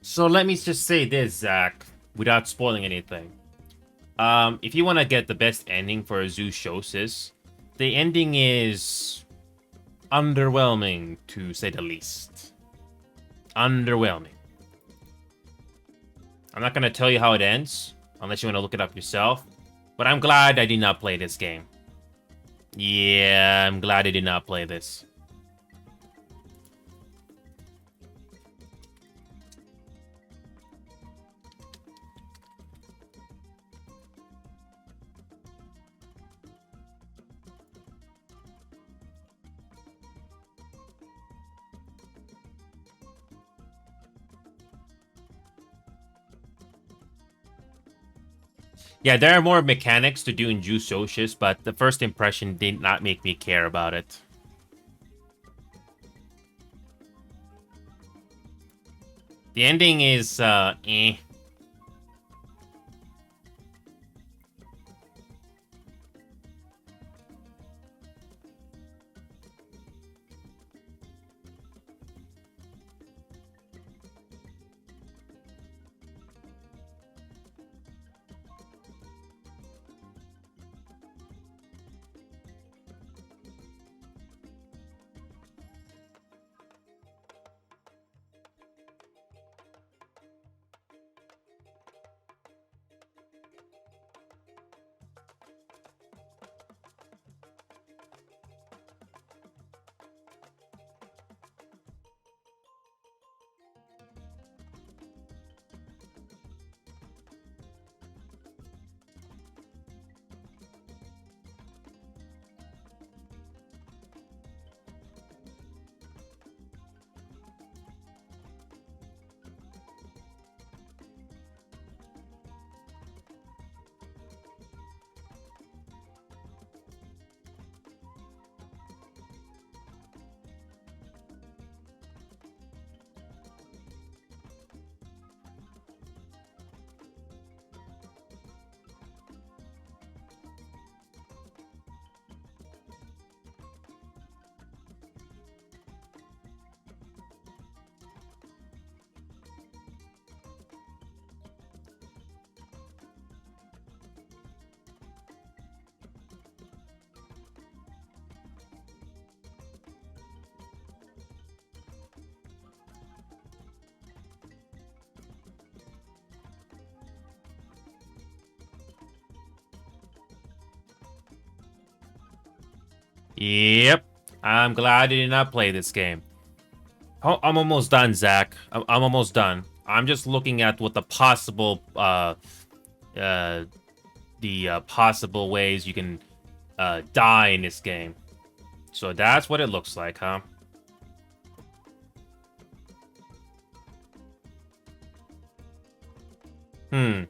so let me just say this, Zach, without spoiling anything. If you want to get the best ending for Zeus Shosis, the ending is underwhelming, to say the least. Underwhelming. I'm not gonna tell you how it ends, unless you want to look it up yourself. But I'm glad I did not play this game. Yeah, I'm glad I did not play this. Yeah, there are more mechanics to do in Zeus Socius, but the first impression did not make me care about it. The ending is, eh. Yep. I'm glad I did not play this game. Oh, I'm almost done, Zach. I'm almost done. I'm just looking at what the possible, possible ways you can, die in this game. So that's what it looks like, huh? Hmm.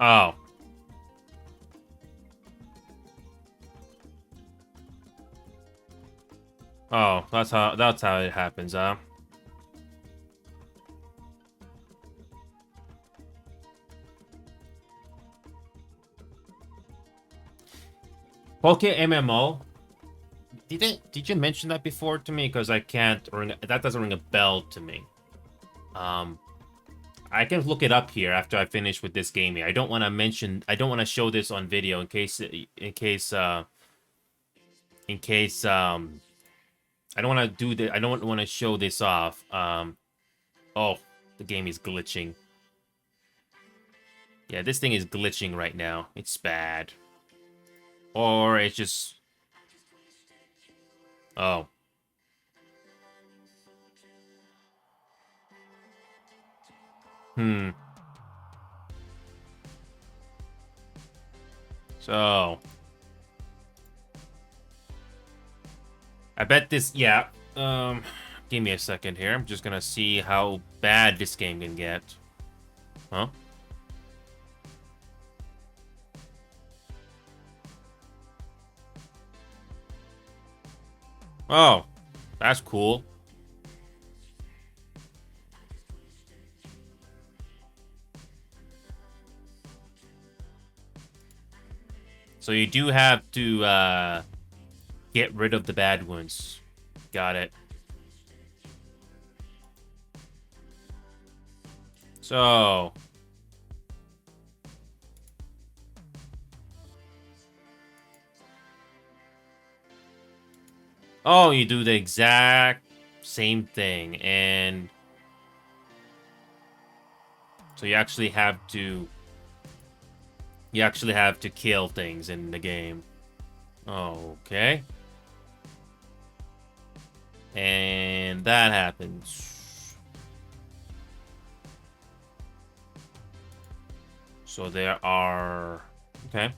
Oh. Oh, that's how it happens, huh? Poke MMO. Did you mention that before to me? Because I can't ring, that doesn't ring a bell to me. I can look it up here after I finish with this game here. I don't want to show this on video in case I don't want to do the I don't want to show this off. Oh, the game is glitching. Yeah, this thing is glitching right now. It's bad. Or it's just... Oh. Hmm. So... I bet this... Yeah. Give me a second here. I'm just gonna see how bad this game can get. Huh? Oh. That's cool. So you do have to get rid of the bad ones. Got it. So... Oh, you do the exact same thing, and... So you actually have to... You actually have to kill things in the game. Okay. And that happens. So there are... Okay.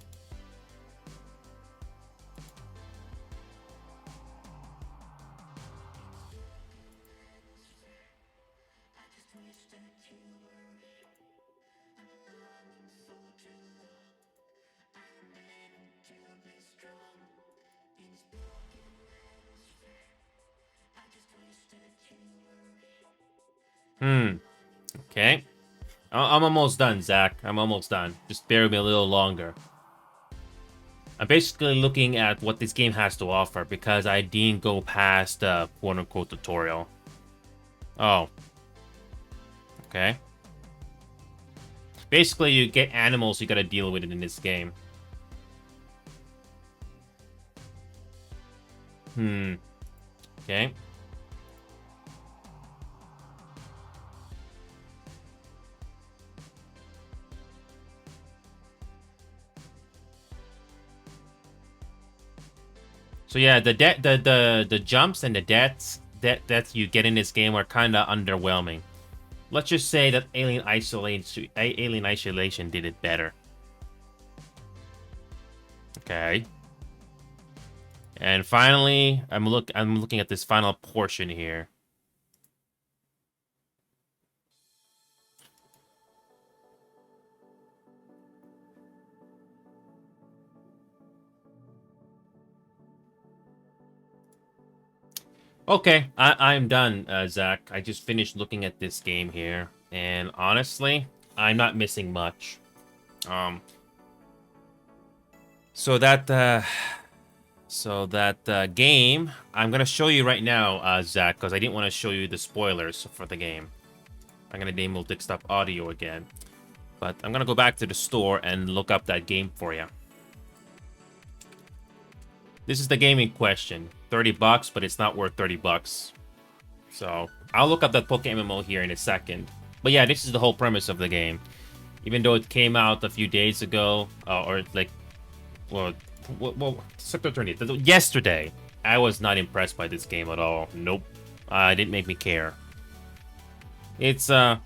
Okay. I'm almost done, Zach. I'm almost done. Just bear with me a little longer. I'm basically looking at what this game has to offer because I didn't go past the quote-unquote tutorial. Oh. Okay. Basically, you get animals you gotta deal with in this game. Okay. So yeah, the jumps and the deaths that you get in this game are kind of underwhelming. Let's just say that Alien Isolation did it better. Okay. And finally, I'm looking at this final portion here. Okay, I'm done, Zach. I just finished looking at this game here, and honestly, I'm not missing much. So that game, I'm gonna show you right now, Zach, because I didn't want to show you the spoilers for the game. I'm gonna enable desktop audio again, but I'm gonna go back to the store and look up that game for you. This is the game in question. $30, but it's not worth $30. So I'll look up that Poke MMO here in a second. But yeah, this is the whole premise of the game. Even though it came out a few days ago, or like, well, September 20th, yesterday, I was not impressed by this game at all. Nope, it didn't make me care. It's eh.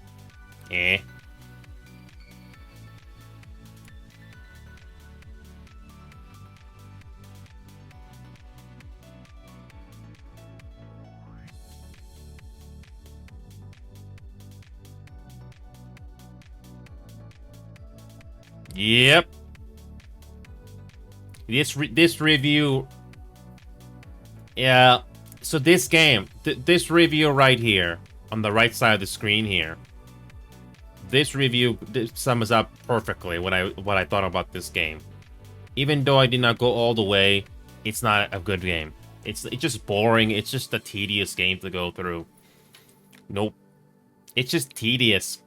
Yep. This review. Yeah. So this game, this review right here on the right side of the screen here. This review sums up perfectly what I thought about this game. Even though I did not go all the way, it's not a good game. It's just boring. It's just a tedious game to go through. Nope. It's just tedious.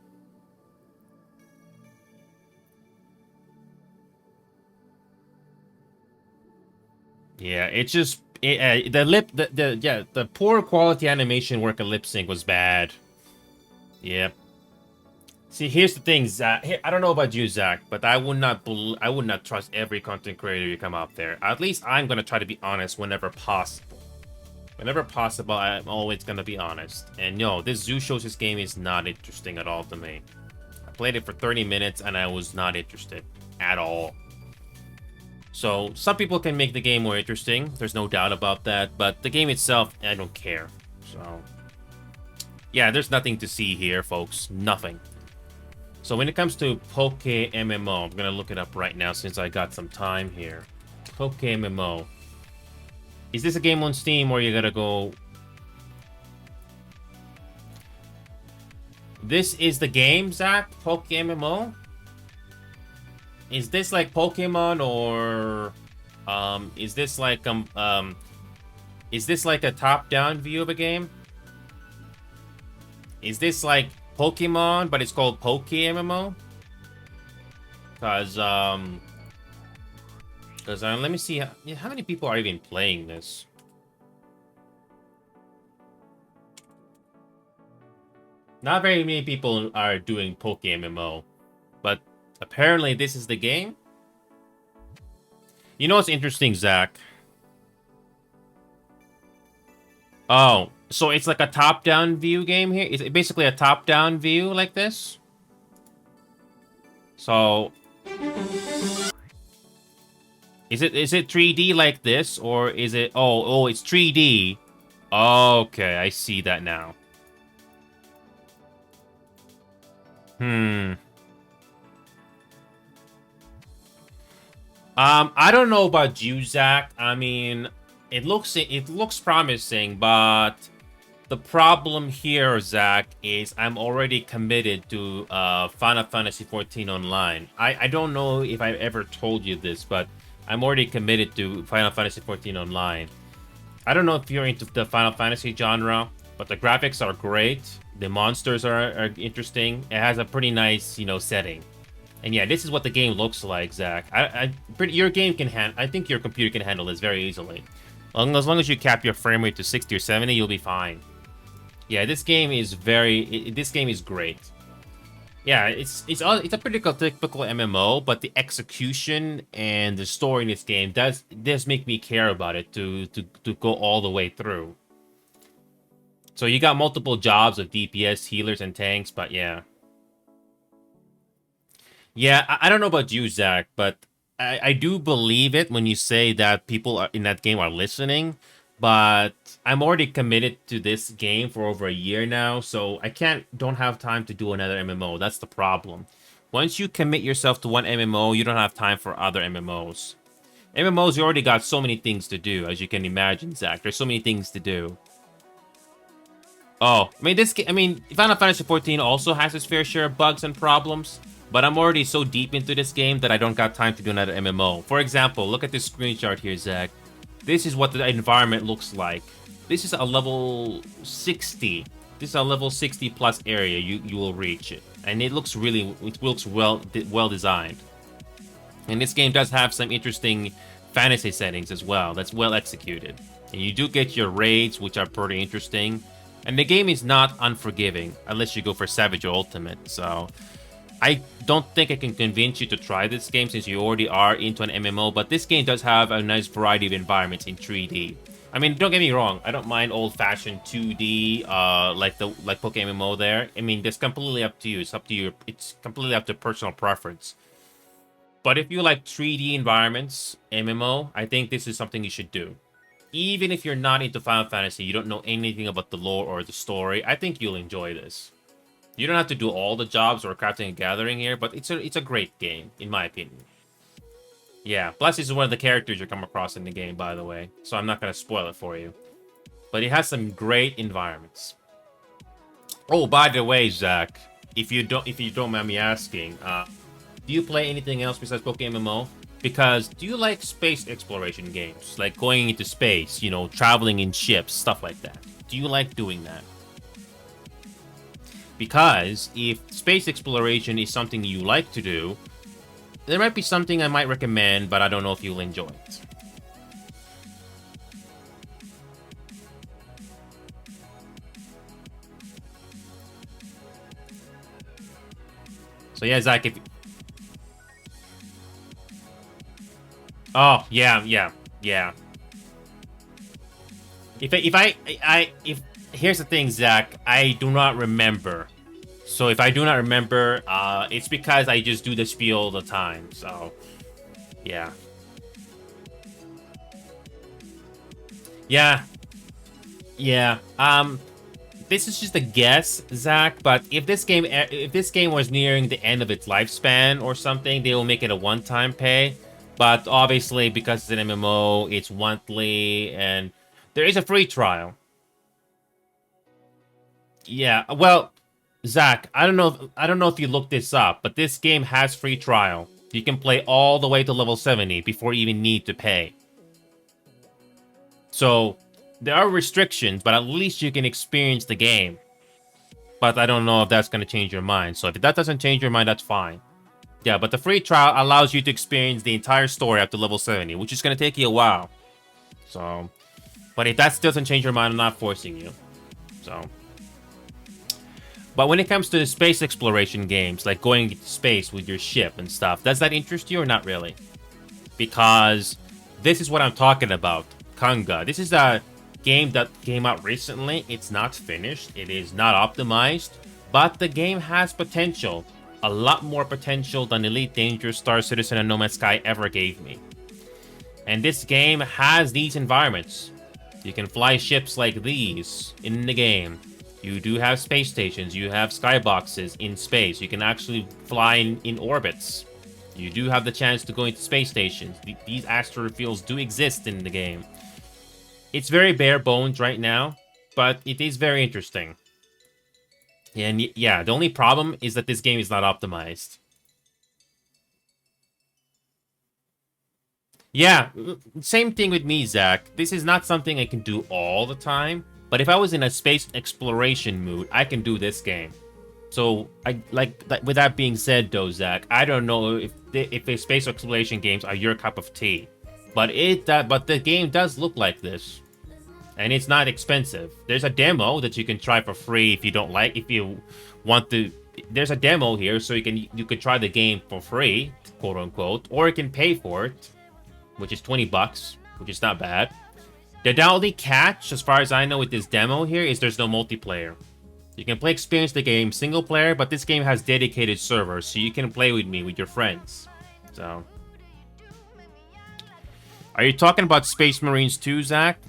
Yeah, it's just the poor quality animation work of lip sync was bad. Yep. See, here's the thing, Zach. I don't know about you, Zach, but I would not trust every content creator you come out there. At least I'm gonna try to be honest whenever possible. Whenever possible, I'm always gonna be honest. And no, this Zoo Shows game is not interesting at all to me. I played it for 30 minutes and I was not interested at all. So, some people can make the game more interesting, there's no doubt about that, but the game itself, I don't care. So, yeah, there's nothing to see here, folks. Nothing. So, when it comes to Poke MMO, I'm gonna look it up right now since I got some time here. Poke MMO. Is this a game on Steam or you gotta go... This is the game, Zach? Poke MMO? is this like Pokemon or is this like a top-down view of a game? Is this like Pokemon but it's called Poke MMO? Cause let me see how many people are even playing this. Not very many people are doing Poke MMO, but apparently this is the game. You know what's interesting, Zach? Oh, so it's like a top-down view game here? Is it basically a top-down view like this? So is it 3D like this, or is it oh it's 3D? Okay, I see that now. I don't know about you, Zach. I mean, it looks promising, but the problem here, Zach, is I'm already committed to Final Fantasy XIV Online. I don't know if I've ever told you this, but I'm already committed to Final Fantasy XIV Online. I don't know if you're into the Final Fantasy genre, but the graphics are great. The monsters are interesting. It has a pretty nice, setting. And yeah, this is what the game looks like, Zach. Your game can I think your computer can handle this very easily. As long as you cap your frame rate to 60 or 70, you'll be fine. Yeah, this game is this game is great. Yeah, it's a pretty typical MMO, but the execution and the story in this game does make me care about it to go all the way through. So you got multiple jobs of DPS, healers, and tanks, but yeah. Yeah, I don't know about you, Zach, but I do believe it when you say that people in that game are listening, but I'm already committed to this game for over a year now, so I don't have time to do another MMO. That's the problem. Once you commit yourself to one MMO, you don't have time for other MMOs. MMOs, you already got so many things to do, as you can imagine, Zach. There's so many things to do. Oh, Final Fantasy XIV also has its fair share of bugs and problems, but I'm already so deep into this game that I don't got time to do another MMO. For example, look at this screenshot here, Zach. This is what the environment looks like. This is a level 60. This is a level 60 plus area you will reach it, and it looks well designed. And this game does have some interesting fantasy settings as well. That's well executed, and you do get your raids, which are pretty interesting. And the game is not unforgiving unless you go for Savage Ultimate. So I don't think I can convince you to try this game since you already are into an MMO, but this game does have a nice variety of environments in 3D. I mean, don't get me wrong, I don't mind old-fashioned 2D, like Poke MMO there. I mean, that's completely up to you. It's completely up to personal preference. But if you like 3D environments, MMO, I think this is something you should do. Even if you're not into Final Fantasy, you don't know anything about the lore or the story, I think you'll enjoy this. You don't have to do all the jobs or crafting and gathering here, but it's a great game, in my opinion. Yeah, plus this is one of the characters you come across in the game, by the way, so I'm not going to spoil it for you. But it has some great environments. Oh, by the way, Zach, if you don't mind me asking, do you play anything else besides Poke MMO? Because do you like space exploration games, like going into space, traveling in ships, stuff like that? Do you like doing that? Because if space exploration is something you like to do, there might be something I might recommend, but I don't know if you'll enjoy it. So yeah, Zach, if... Oh, yeah. If here's the thing, Zach, I do not remember. So if I do not remember, it's because I just do the spiel all the time. So, yeah. Yeah. This is just a guess, Zach, but if this game was nearing the end of its lifespan or something, they will make it a one-time pay. But obviously, because it's an MMO, it's monthly, and there is a free trial. Yeah, well, Zach, I don't know if you looked this up, but this game has free trial. You can play all the way to level 70 before you even need to pay. So, there are restrictions, but at least you can experience the game. But I don't know if that's going to change your mind. So if that doesn't change your mind, that's fine. Yeah, but the free trial allows you to experience the entire story up to level 70, which is going to take you a while. So, but if that still doesn't change your mind, I'm not forcing you. So, but when it comes to space exploration games, like going into space with your ship and stuff, does that interest you or not really? Because this is what I'm talking about. Kanga. This is a game that came out recently. It's not finished. It is not optimized. But the game has potential. A lot more potential than Elite Dangerous, Star Citizen, and No Man's Sky ever gave me. And this game has these environments. You can fly ships like these in the game. You do have space stations. You have skyboxes in space. You can actually fly in orbits. You do have the chance to go into space stations. These asteroid fields do exist in the game. It's very bare bones right now, but it is very interesting. And yeah, the only problem is that this game is not optimized. Yeah, same thing with me, Zach. This is not something I can do all the time, but if I was in a space exploration mood, I can do this game. So, with that being said, though, Zach, I don't know if the space exploration games are your cup of tea, but the game does look like this, and it's not expensive. There's a demo that you can try for free if you want to. There's a demo here, so you could try the game for free, quote unquote, or you can pay for it, which is $20, which is not bad. The only catch, as far as I know, with this demo here is there's no multiplayer. You can experience the game single player, but this game has dedicated servers, so you can play with me, with your friends. So, are you talking about Space Marines 2, Zach?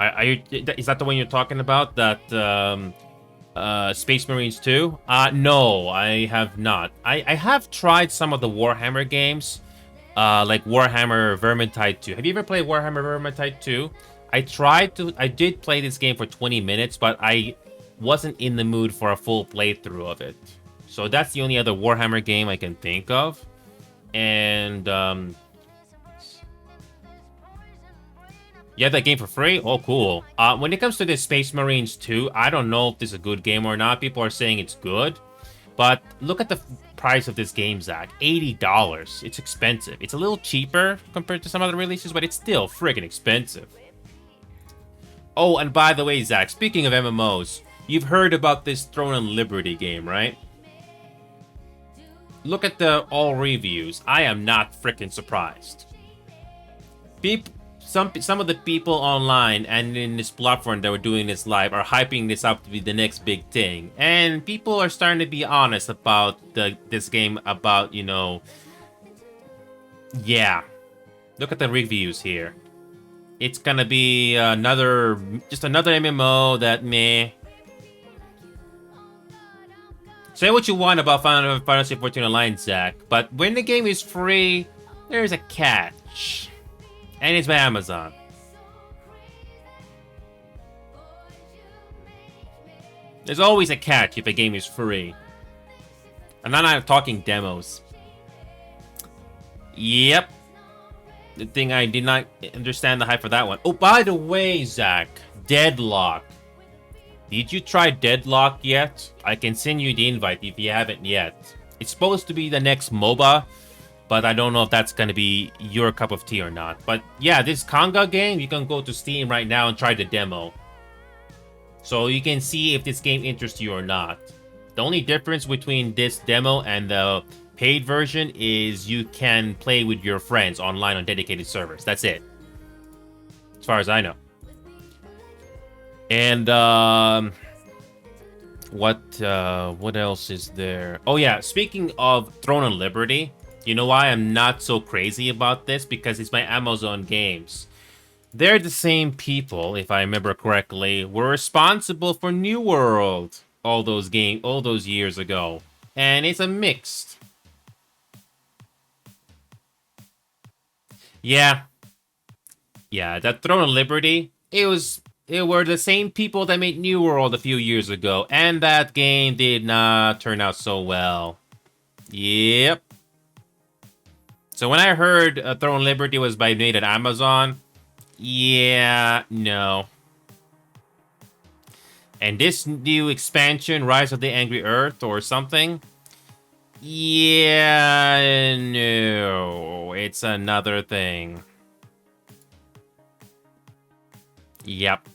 Is that the one you're talking about? That Space Marines 2? No, I have not. I have tried some of the Warhammer games, like Warhammer Vermintide 2. Have you ever played Warhammer Vermintide 2? I did play this game for 20 minutes, but I wasn't in the mood for a full playthrough of it. So that's the only other Warhammer game I can think of. And, you have that game for free? Oh, cool. When it comes to this Space Marines 2, I don't know if this is a good game or not. People are saying it's good. But look at the price of this game, Zach. $80. It's expensive. It's a little cheaper compared to some other releases, but it's still friggin' expensive. Oh, and by the way, Zach, speaking of MMOs, you've heard about this Throne and Liberty game, right? Look at the all reviews. I am not frickin' surprised. Some of the people online and in this platform that were doing this live are hyping this up to be the next big thing. And people are starting to be honest about this game, about, you know... Yeah. Look at the reviews here. It's gonna be just another MMO that meh. Say what you want about Final Fantasy XIV Online, Zach, but when the game is free, there's a catch. And it's by Amazon. There's always a catch if a game is free. And I'm not talking demos. Yep. The thing I did not understand the hype for that one. Oh, by the way, Zach, Deadlock. Did you try Deadlock yet? I can send you the invite if you haven't yet. It's supposed to be the next MOBA, but I don't know if that's going to be your cup of tea or not. But yeah, this Kanga game, you can go to Steam right now and try the demo. So you can see if this game interests you or not. The only difference between this demo and the paid version is you can play with your friends online on dedicated servers. That's it. As far as I know. And what else is there? Oh yeah, speaking of Throne and Liberty, you know why I'm not so crazy about this? Because it's by Amazon Games. They're the same people, if I remember correctly, were responsible for New World all those years ago. And it's a mixed. Yeah, that Throne of Liberty, it was it were the same people that made New World a few years ago, and that game did not turn out so well. Yep. So when I heard Throne Liberty was made at Amazon, yeah, no. And this new expansion, Rise of the Angry Earth or something, yeah, no. It's another thing. Yep.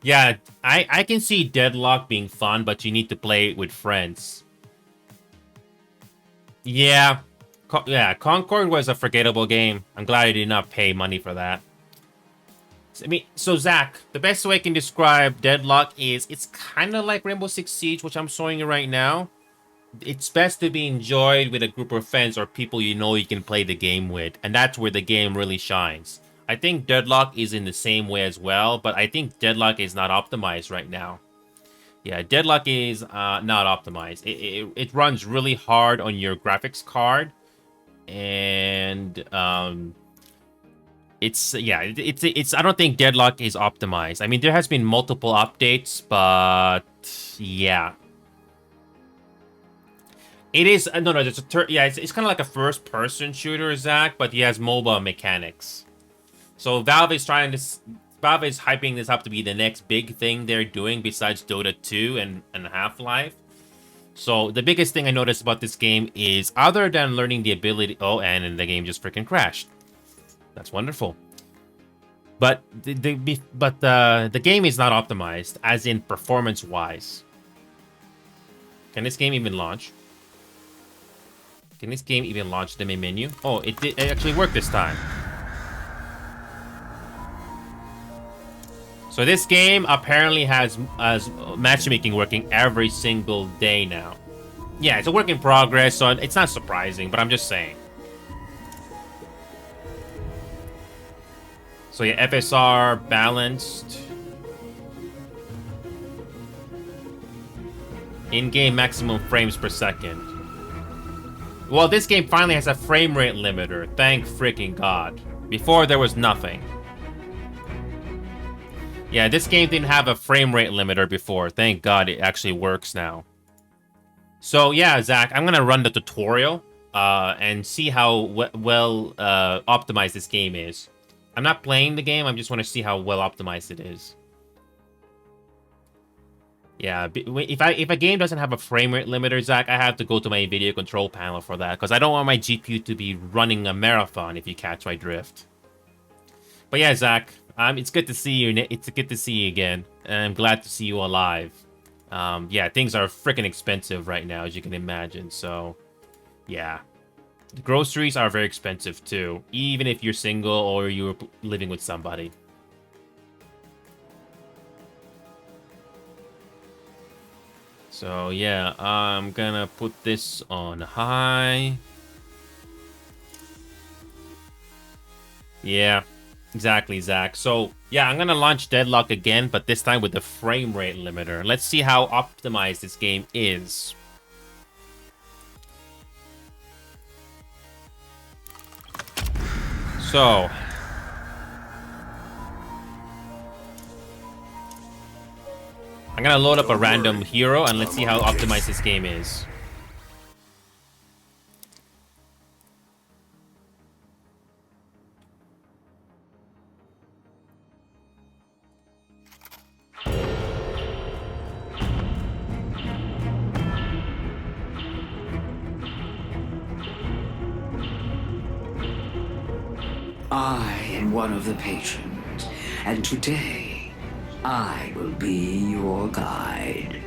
Yeah, I can see Deadlock being fun, but you need to play it with friends. Yeah. Yeah, Concord was a forgettable game. I'm glad I did not pay money for that. I mean, so Zach, the best way I can describe Deadlock is it's kind of like Rainbow Six Siege, which I'm showing you right now. It's best to be enjoyed with a group of friends or people you know you can play the game with, and that's where the game really shines. I think Deadlock is in the same way as well, but I think Deadlock is not optimized right now. Yeah, Deadlock is not optimized. It runs really hard on your graphics card, and it's I don't think Deadlock is optimized. I mean, there has been multiple updates, but yeah. It is no, it's it's kind of like a first-person shooter, Zach, but he has MOBA mechanics. So Valve is hyping this up to be the next big thing they're doing besides Dota 2 and Half-Life. So the biggest thing I noticed about this game is, other than learning the ability, and the game just freaking crashed. That's wonderful. But the game is not optimized, as in performance-wise. Can this game even launch? Can this game even launch the main menu? Oh, it actually worked this time. So this game apparently has matchmaking working every single day now. Yeah, it's a work in progress, so it's not surprising, but I'm just saying. So yeah, FSR balanced. In-game maximum frames per second. Well, this game finally has a frame rate limiter. Thank freaking God. Before, there was nothing. Yeah, this game didn't have a frame rate limiter before. Thank God it actually works now. So yeah, Zach, I'm gonna run the tutorial and see how well optimized this game is. I'm not playing the game. I just want to see how well optimized it is. Yeah, if a game doesn't have a frame rate limiter, Zach, I have to go to my video control panel for that, because I don't want my GPU to be running a marathon, if you catch my drift. But yeah, Zach, it's good to see you. It's good to see you again, and I'm glad to see you alive. Yeah, things are freaking expensive right now, as you can imagine. So, yeah, the groceries are very expensive too, even if you're single or you're living with somebody. So yeah, I'm gonna put this on high. Yeah, exactly, Zach. So yeah, I'm gonna launch Deadlock again, but this time with the frame rate limiter. Let's see how optimized this game is. So I'm gonna load up a random hero and let's see how optimized this game is. I am one of the patrons, and today I will be your guide.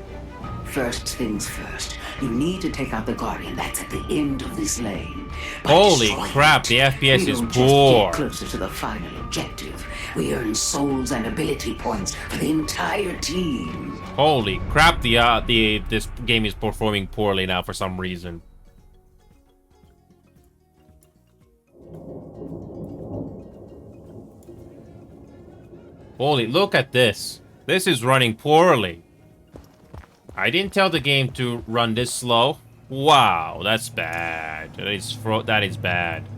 First things first, you need to take out the Guardian that's at the end of this lane. Holy crap, the FPS is poor. Get closer to the final objective. We earn souls and ability points for the entire team. Holy crap, this game is performing poorly now for some reason. Holy, look at this. This is running poorly. I didn't tell the game to run this slow. Wow, that's bad. That is bad.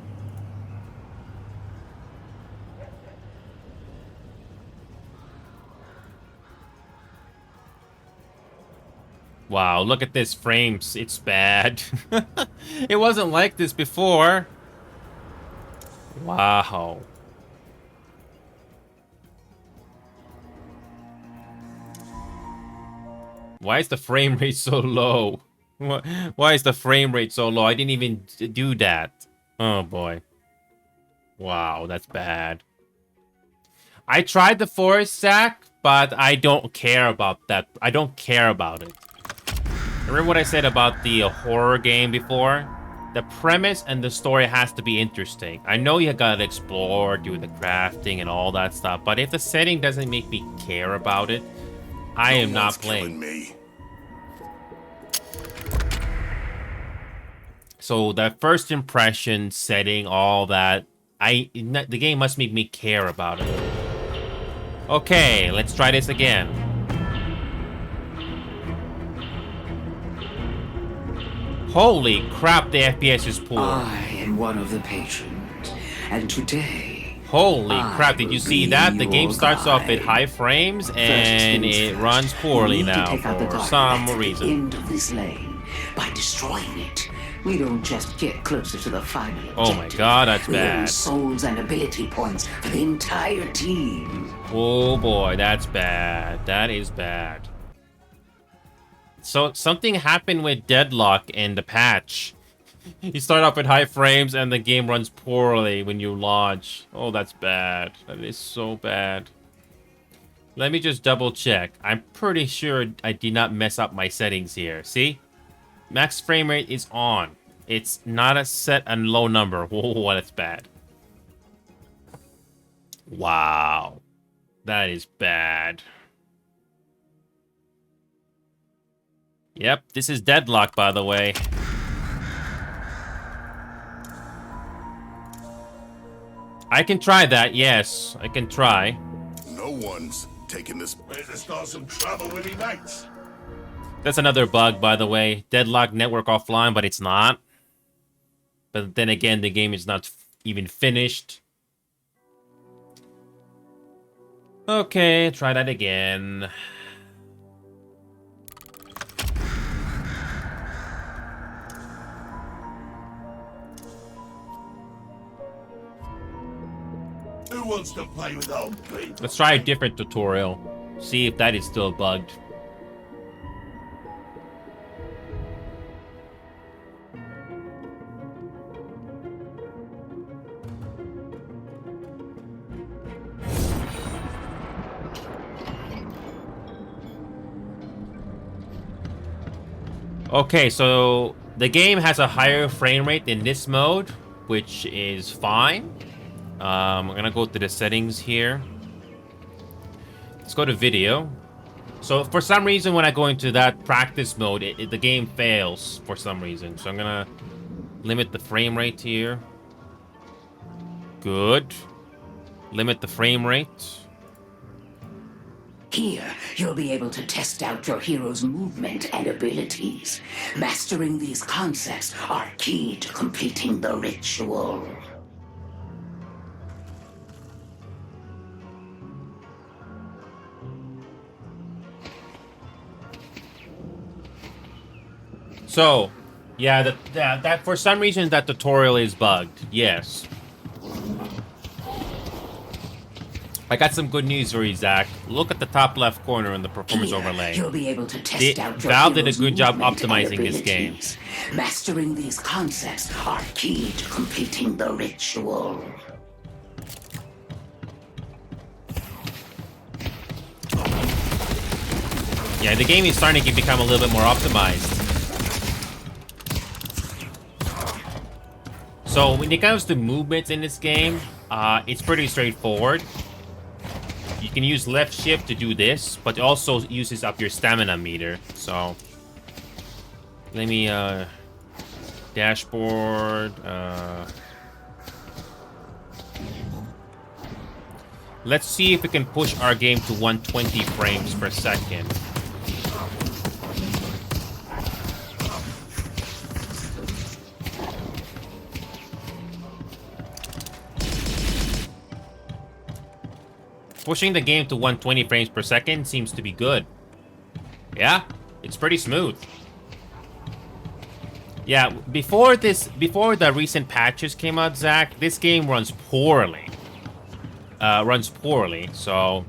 Wow, look at this frames. It's bad. It wasn't like this before. Wow. Why is the frame rate so low? Why is the frame rate so low? I didn't even do that. Oh boy. Wow, that's bad. I tried the forest sack, but I don't care about that. I don't care about it. Remember what I said about the horror game before? The premise and the story has to be interesting. I know you gotta explore, do the crafting and all that stuff, but if the setting doesn't make me care about it, I am not playing. Me. So that first impression, setting, all that, the game must make me care about it. Okay, let's try this again. Holy crap, the FPS is poor. I am one of the patrons, and today... Holy crap, did you see that? The game starts off at high frames, and it runs poorly now for some reason. End of this lane by destroying it. We don't just get closer to the final objective. Oh my god, that's we earn bad. souls and ability points for the entire team. Oh boy, that's bad. That is bad. So something happened with Deadlock in the patch. You start off at high frames and the game runs poorly when you launch. Oh, that's bad. That is so bad. Let me just double check. I'm pretty sure I did not mess up my settings here. See? Max frame rate is on. It's not a set and low number. Whoa, that's bad. Wow. That is bad. Yep, this is Deadlock, by the way. I can try that, yes. I can try. No one's taking this. Where's the start some trouble with me mates? That's another bug, by the way. Deadlock network offline, but it's not. But then again, the game is not even finished. Okay, try that again. Who wants to play with old people? Let's try a different tutorial. See if that is still bugged. Okay, so the game has a higher frame rate in this mode, which is fine. I'm gonna go to the settings here. Let's go to video. So for some reason, when I go into that practice mode, the game fails for some reason. So I'm gonna limit the frame rate here. Good. Limit the frame rate. Here, you'll be able to test out your hero's movement and abilities. Mastering these concepts are key to completing the ritual. So, yeah, that for some reason that tutorial is bugged. Yes. I got some good news for you, Zach. Look at the top left corner in the performance overlay. You'll be able to test out your Valve did a hero's good job movement and optimizing this game. abilities. Mastering these concepts are key to completing the ritual. Yeah, the game is starting to become a little bit more optimized. So when it comes to movements in this game, it's pretty straightforward. You can use left shift to do this, but it also uses up your stamina meter. So let me dashboard. Let's see if we can push our game to 120 frames per second. Pushing the game to 120 frames per second seems to be good. Yeah? It's pretty smooth. Yeah, before the recent patches came out, Zach, this game runs poorly. So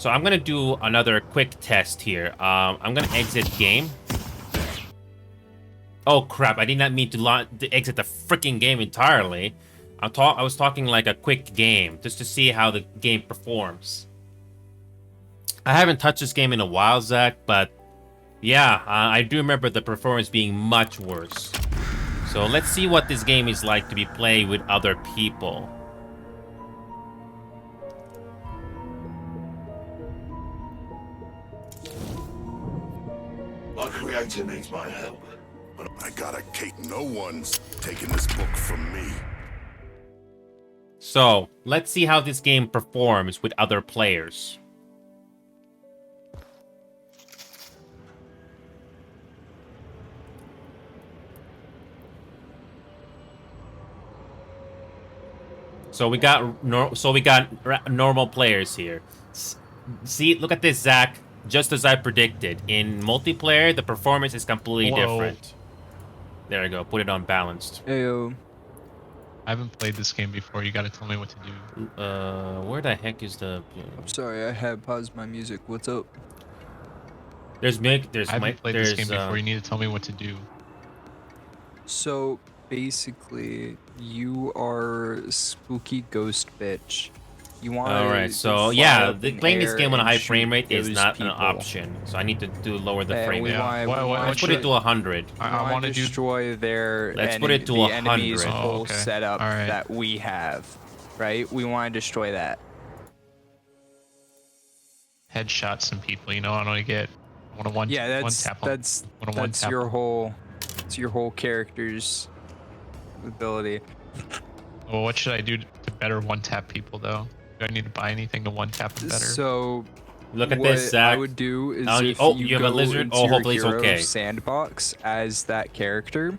I'm gonna do another quick test here. I'm gonna exit game. Oh crap! I did not mean to exit the freaking game entirely. I was talking like a quick game, just to see how the game performs. I haven't touched this game in a while, Zach, but yeah, I do remember the performance being much worse. So let's see what this game is like to be played with other people. My creator needs my help. I got a cake. No one's taking this book from me. So let's see how this game performs with other players. So we got normal players here. See, look at this, Zach. Just as I predicted, in multiplayer, the performance is completely different. There we go. Put it on balanced. Ayo. I haven't played this game before. You gotta tell me what to do. Where the heck is the? I'm sorry, I had paused my music. What's up? I haven't played this game before. You need to tell me what to do. So basically, you are spooky ghost bitch. You want? All right. So yeah, playing this game on a high frame rate is not an option. So I need to lower the frame rate. Let's put it to 100. I want to destroy their. Let's put it to 100. Whole setup that we have, right? We want to destroy that. Headshot some people. You know, I want to get. I want to one tap. That's your whole. It's your whole character's ability. Well, what should I do to better one tap people though? Do I need to buy anything to one tap them better? So, look at this, Zach. I would do is if you have go a lizard. into Oh, hopefully it's your okay. Sandbox as that character.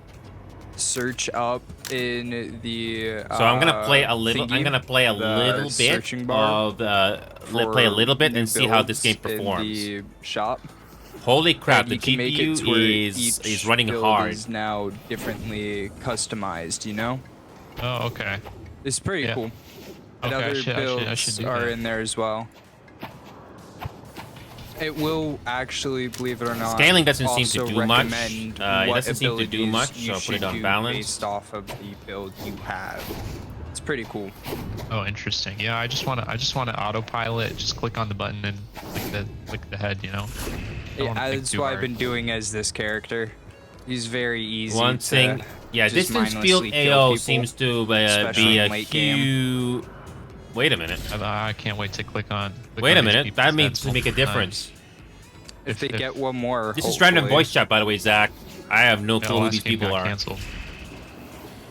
Search up in the. So I'm gonna play a little. I'm gonna play a little bit of play a little bit and see how this game performs. In the shop. Holy crap! The GPU is running hard. Is now differently customized. You know. Oh, okay. It's pretty cool. And Okay, other I should builds do are that. in there as well. It will actually, believe it or not, Scaling doesn't seem to also do much. recommend It what doesn't seem to do abilities much, you so I'll put it should on do balance. based off of the build you have. It's pretty cool. Oh, interesting. Yeah, I just want to autopilot. Just click on the button and click the head. You know. Yeah, that's what I've been doing as this character. He's very easy. One thing, yeah, distance field AO seems to be a huge. Wait a minute. I can't wait to click on. Wait a minute. That means to make a difference. If they get one more. This is random voice chat, by the way, Zach. I have no clue who these people are. Canceled.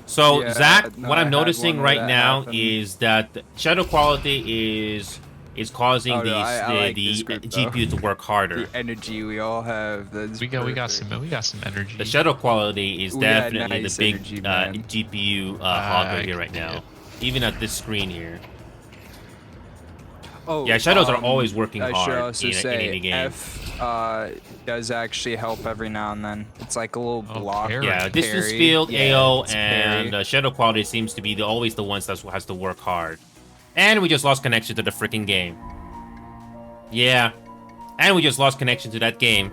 So, Yeah, Zach, no, what I I'm had noticing one where right that now happened. is that the shadow quality is causing Oh, no, the I like this group, though. GPU to work harder. The energy we all have. That's We got some energy. The shadow quality is We got definitely nice the big energy, man. GPU hogger here right now. Even at this screen here. Oh, Yeah, shadows are always working I should hard also in say any game. F does actually help every now and then. It's like a little block. Yeah, distance parry. field, Yeah, AO, it's and parry. shadow quality seems to be always the ones that has to work hard. And we just lost connection to the freaking game. Yeah, and we just lost connection to that game.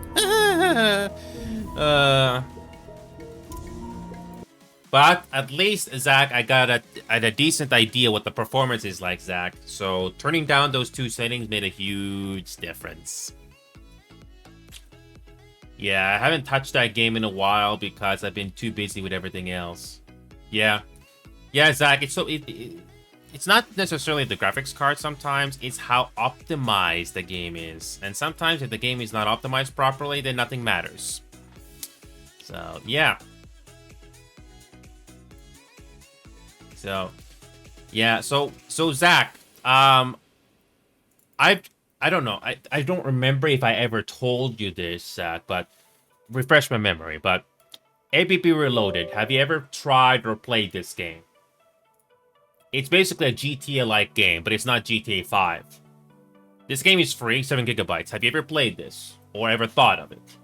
But at least, Zach, I got a decent idea what the performance is like, Zach. So turning down those two settings made a huge difference. Yeah, I haven't touched that game in a while because I've been too busy with everything else. Yeah, Zach. It's not necessarily the graphics card. Sometimes it's how optimized the game is, and sometimes if the game is not optimized properly, then nothing matters. So yeah. So Zach, I don't know. I don't remember if I ever told you this, Zach, but refresh my memory. But APP Reloaded, have you ever tried or played this game? It's basically a GTA-like game, but it's not GTA 5. This game is free, 7 gigabytes. Have you ever played this or ever thought of it?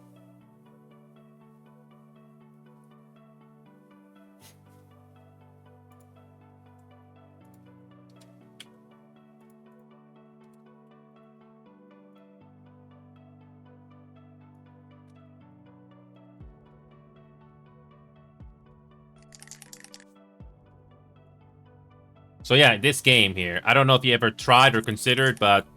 So yeah, this game here. I don't know if you ever tried or considered, but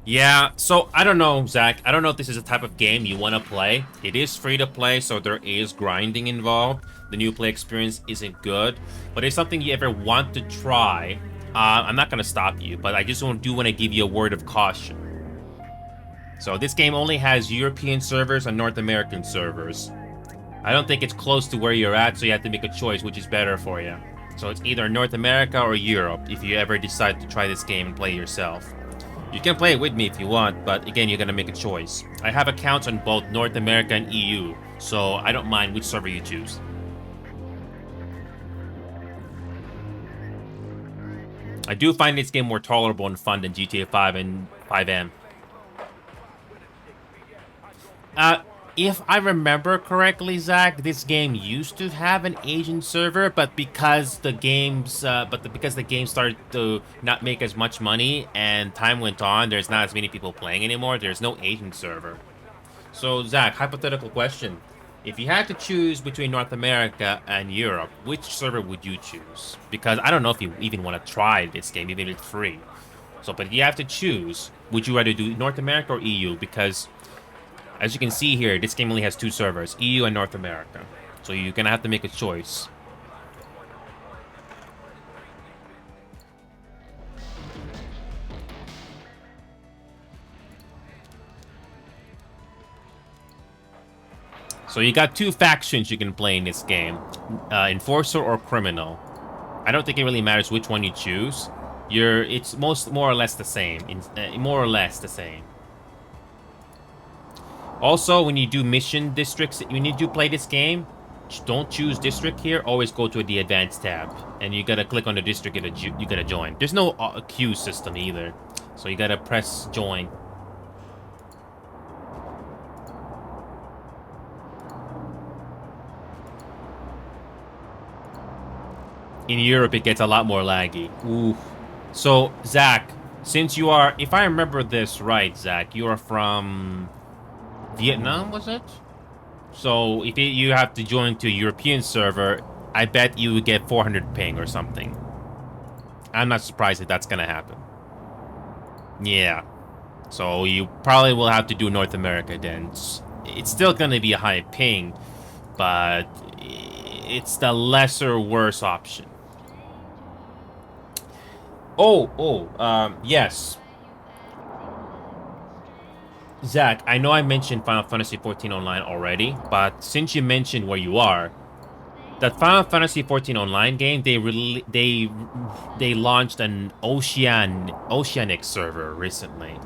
yeah, so I don't know, Zach. I don't know if this is a type of game you want to play. It is free to play, so there is grinding involved. The new play experience isn't good, but it's something you ever want to try. I'm not going to stop you, but I just want to give you a word of caution. So this game only has European servers and North American servers. I don't think it's close to where you're at, so you have to make a choice which is better for you. So it's either North America or Europe if you ever decide to try this game and play yourself. You can play it with me if you want, but again, you're gonna make a choice. I have accounts on both North America and EU, so I don't mind which server you choose. I do find this game more tolerable and fun than GTA 5 and 5M. If I remember correctly, Zach, this game used to have an Asian server, but because the game started to not make as much money and time went on, there's not as many people playing anymore. There's no Asian server. So, Zach, hypothetical question: if you had to choose between North America and Europe, which server would you choose? Because I don't know if you even want to try this game, even if it's free. So, but if you have to choose, would you rather do North America or EU? Because as you can see here, this game only has 2 servers, EU and North America. So you're gonna have to make a choice. So you got 2 factions you can play in this game, Enforcer or Criminal. I don't think it really matters which one you choose. It's more or less the same. More or less the same. Also, when you do mission districts, when you do play this game, don't choose district here. Always go to the advanced tab, and you gotta click on the district you gotta join. There's no queue system either, so you gotta press join. In Europe, it gets a lot more laggy. Ooh. So, Zach, since you are, if I remember this right, Zach, you are from Vietnam, was it? So if you have to join to a European server, I bet you would get 400 ping or something. I'm not surprised if that's gonna happen. Yeah. So you probably will have to do North America then. It's still gonna be a high ping, but it's the lesser worse option. Yes. Zach, I know I mentioned Final Fantasy XIV Online already, but since you mentioned where you are, that Final Fantasy XIV Online game, they launched an Oceanic server recently.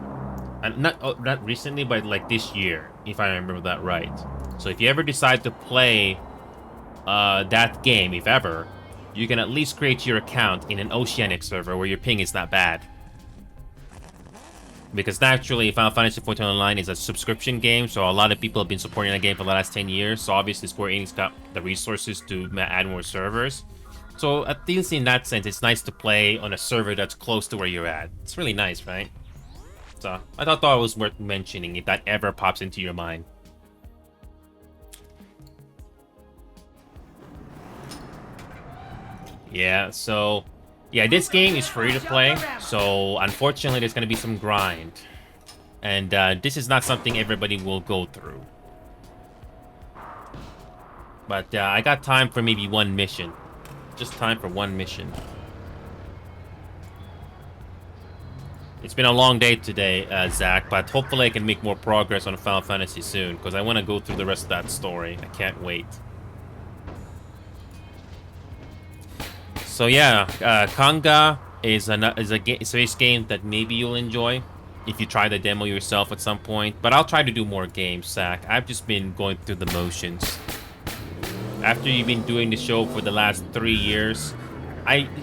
And not recently, but like this year, if I remember that right. So if you ever decide to play that game, if ever, you can at least create your account in an Oceanic server where your ping is not bad. Because naturally, Final Fantasy XIV Online is a subscription game, so a lot of people have been supporting that game for the last 10 years. So obviously, Square Enix got the resources to add more servers. So at least in that sense, it's nice to play on a server that's close to where you're at. It's really nice, right? So I thought it was worth mentioning if that ever pops into your mind. Yeah, so yeah, this game is free to play, so unfortunately there's going to be some grind. And this is not something everybody will go through. But I got time for maybe one mission. Just time for one mission. It's been a long day today, Zach, but hopefully I can make more progress on Final Fantasy soon, because I want to go through the rest of that story. I can't wait. So yeah, Kanga is a space game that maybe you'll enjoy if you try the demo yourself at some point. But I'll try to do more games, Zach. I've just been going through the motions. After you've been doing the show for the last 3 years,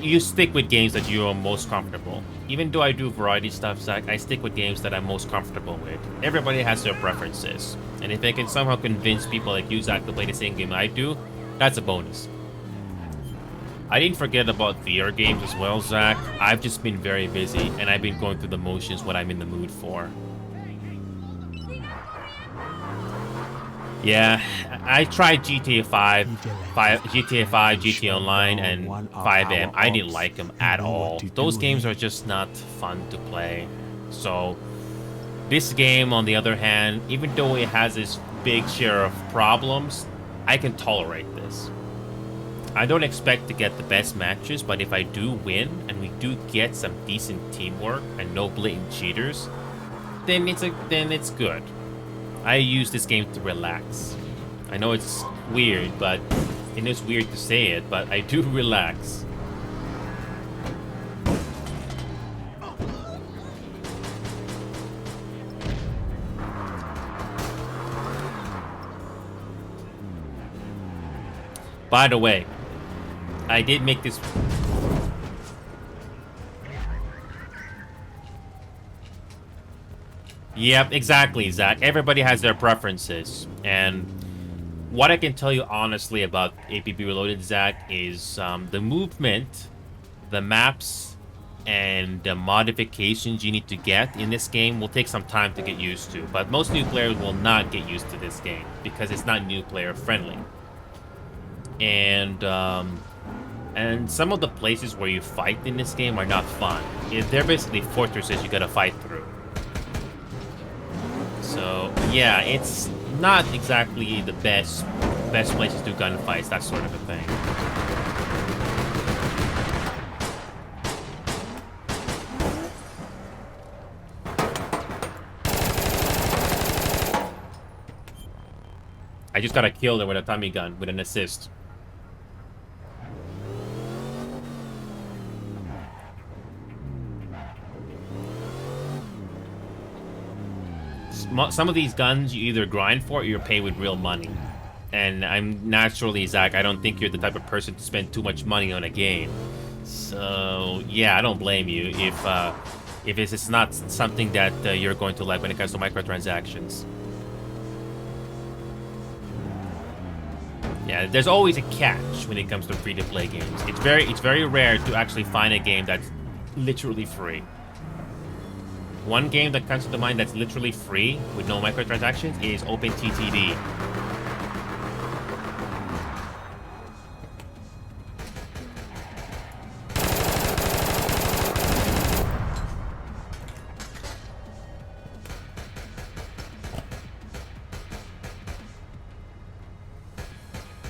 you stick with games that you are most comfortable. Even though I do variety stuff, Zach, I stick with games that I'm most comfortable with. Everybody has their preferences, and if I can somehow convince people like you, Zach, to play the same game I do, that's a bonus. I didn't forget about VR games as well, Zach. I've just been very busy, and I've been going through the motions what I'm in the mood for. Yeah, I tried GTA 5, GTA 5, GTA Online, and 5M. I didn't like them at all. Those games are just not fun to play. So, this game, on the other hand, even though it has this big share of problems, I can tolerate this. I don't expect to get the best matches, but if I do win, and we do get some decent teamwork and no blatant cheaters, then it's good. I use this game to relax. I know it's weird, but it is weird to say it, but I do relax. By the way, I did make this... Yep, exactly, Zach. Everybody has their preferences. And what I can tell you honestly about APB Reloaded, Zach, is the movement, the maps, and the modifications you need to get in this game will take some time to get used to. But most new players will not get used to this game because it's not new player friendly. And some of the places where you fight in this game are not fun. They're basically fortresses you gotta fight through. So, yeah, it's not exactly the best places to do gunfights, that sort of a thing. I just got a kill there with a Tommy gun, with an assist. Some of these guns you either grind for or you're paid with real money. And I'm naturally, Zach, I don't think you're the type of person to spend too much money on a game. So, yeah, I don't blame you if it's not something that you're going to like when it comes to microtransactions. Yeah, there's always a catch when it comes to free-to-play games. It's very rare to actually find a game that's literally free. One game that comes to mind that's literally free with no microtransactions is OpenTTD.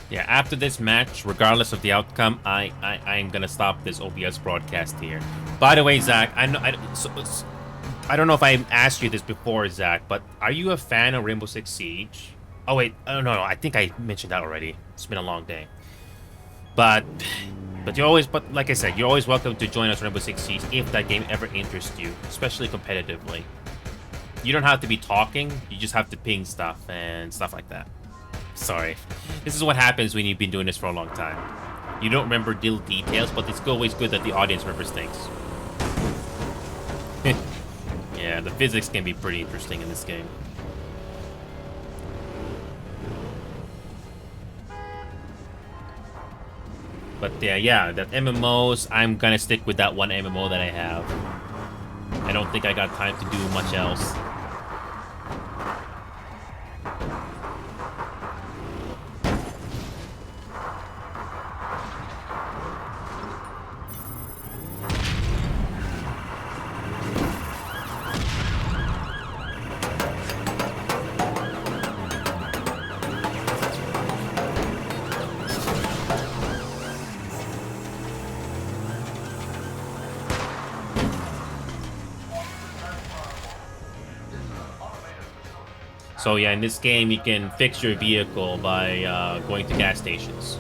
Yeah, after this match, regardless of the outcome, I'm gonna stop this OBS broadcast here. By the way, Zach, I don't know if I asked you this before, Zach, but are you a fan of Rainbow Six Siege? Oh, wait. Oh, no, I think I mentioned that already. It's been a long day. But like I said, you're always welcome to join us Rainbow Six Siege if that game ever interests you, especially competitively. You don't have to be talking, you just have to ping stuff and stuff like that. Sorry. This is what happens when you've been doing this for a long time. You don't remember little details, but it's always good that the audience remembers things. Yeah, the physics can be pretty interesting in this game. But yeah, that MMOs, I'm gonna stick with that one MMO that I have. I don't think I got time to do much else. So yeah, in this game, you can fix your vehicle by going to gas stations.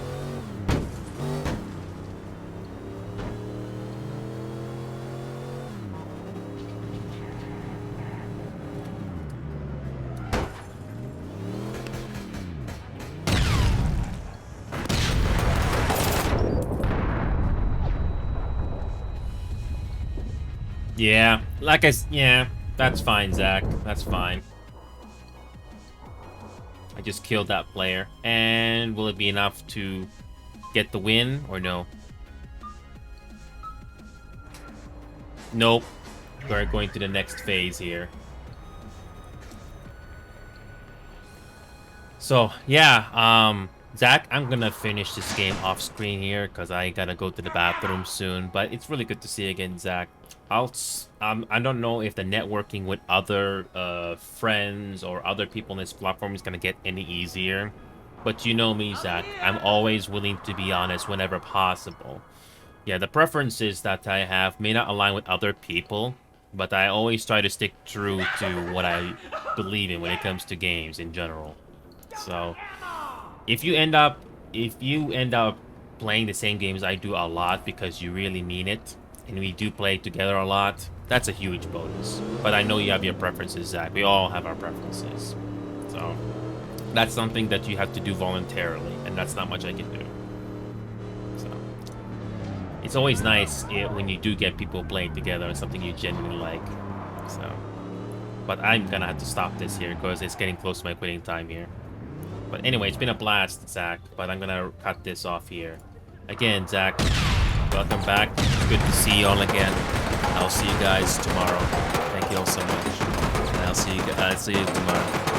Yeah, yeah, that's fine, Zach. That's fine. I just killed that player. And will it be enough to get the win or no? Nope. We're going to the next phase here. So yeah, Zach, I'm gonna finish this game off screen here because I gotta go to the bathroom soon. But it's really good to see you again, Zach. I don't know if the networking with other friends or other people on this platform is gonna get any easier. But you know me, Zach. I'm always willing to be honest whenever possible. Yeah, the preferences that I have may not align with other people, but I always try to stick true to what I believe in when it comes to games in general. So, if you end up playing the same games I do a lot because you really mean it, and we do play together a lot, that's a huge bonus. But I know you have your preferences, Zach. We all have our preferences. So, that's something that you have to do voluntarily, and that's not much I can do. So, it's always nice when you do get people playing together on something you genuinely like. So, but I'm gonna have to stop this here because it's getting close to my quitting time here. But anyway, it's been a blast, Zach, but I'm gonna cut this off here. Again, Zach, welcome back. It's good to see you all again. I'll see you guys tomorrow. Thank you all so much. And I'll see you tomorrow.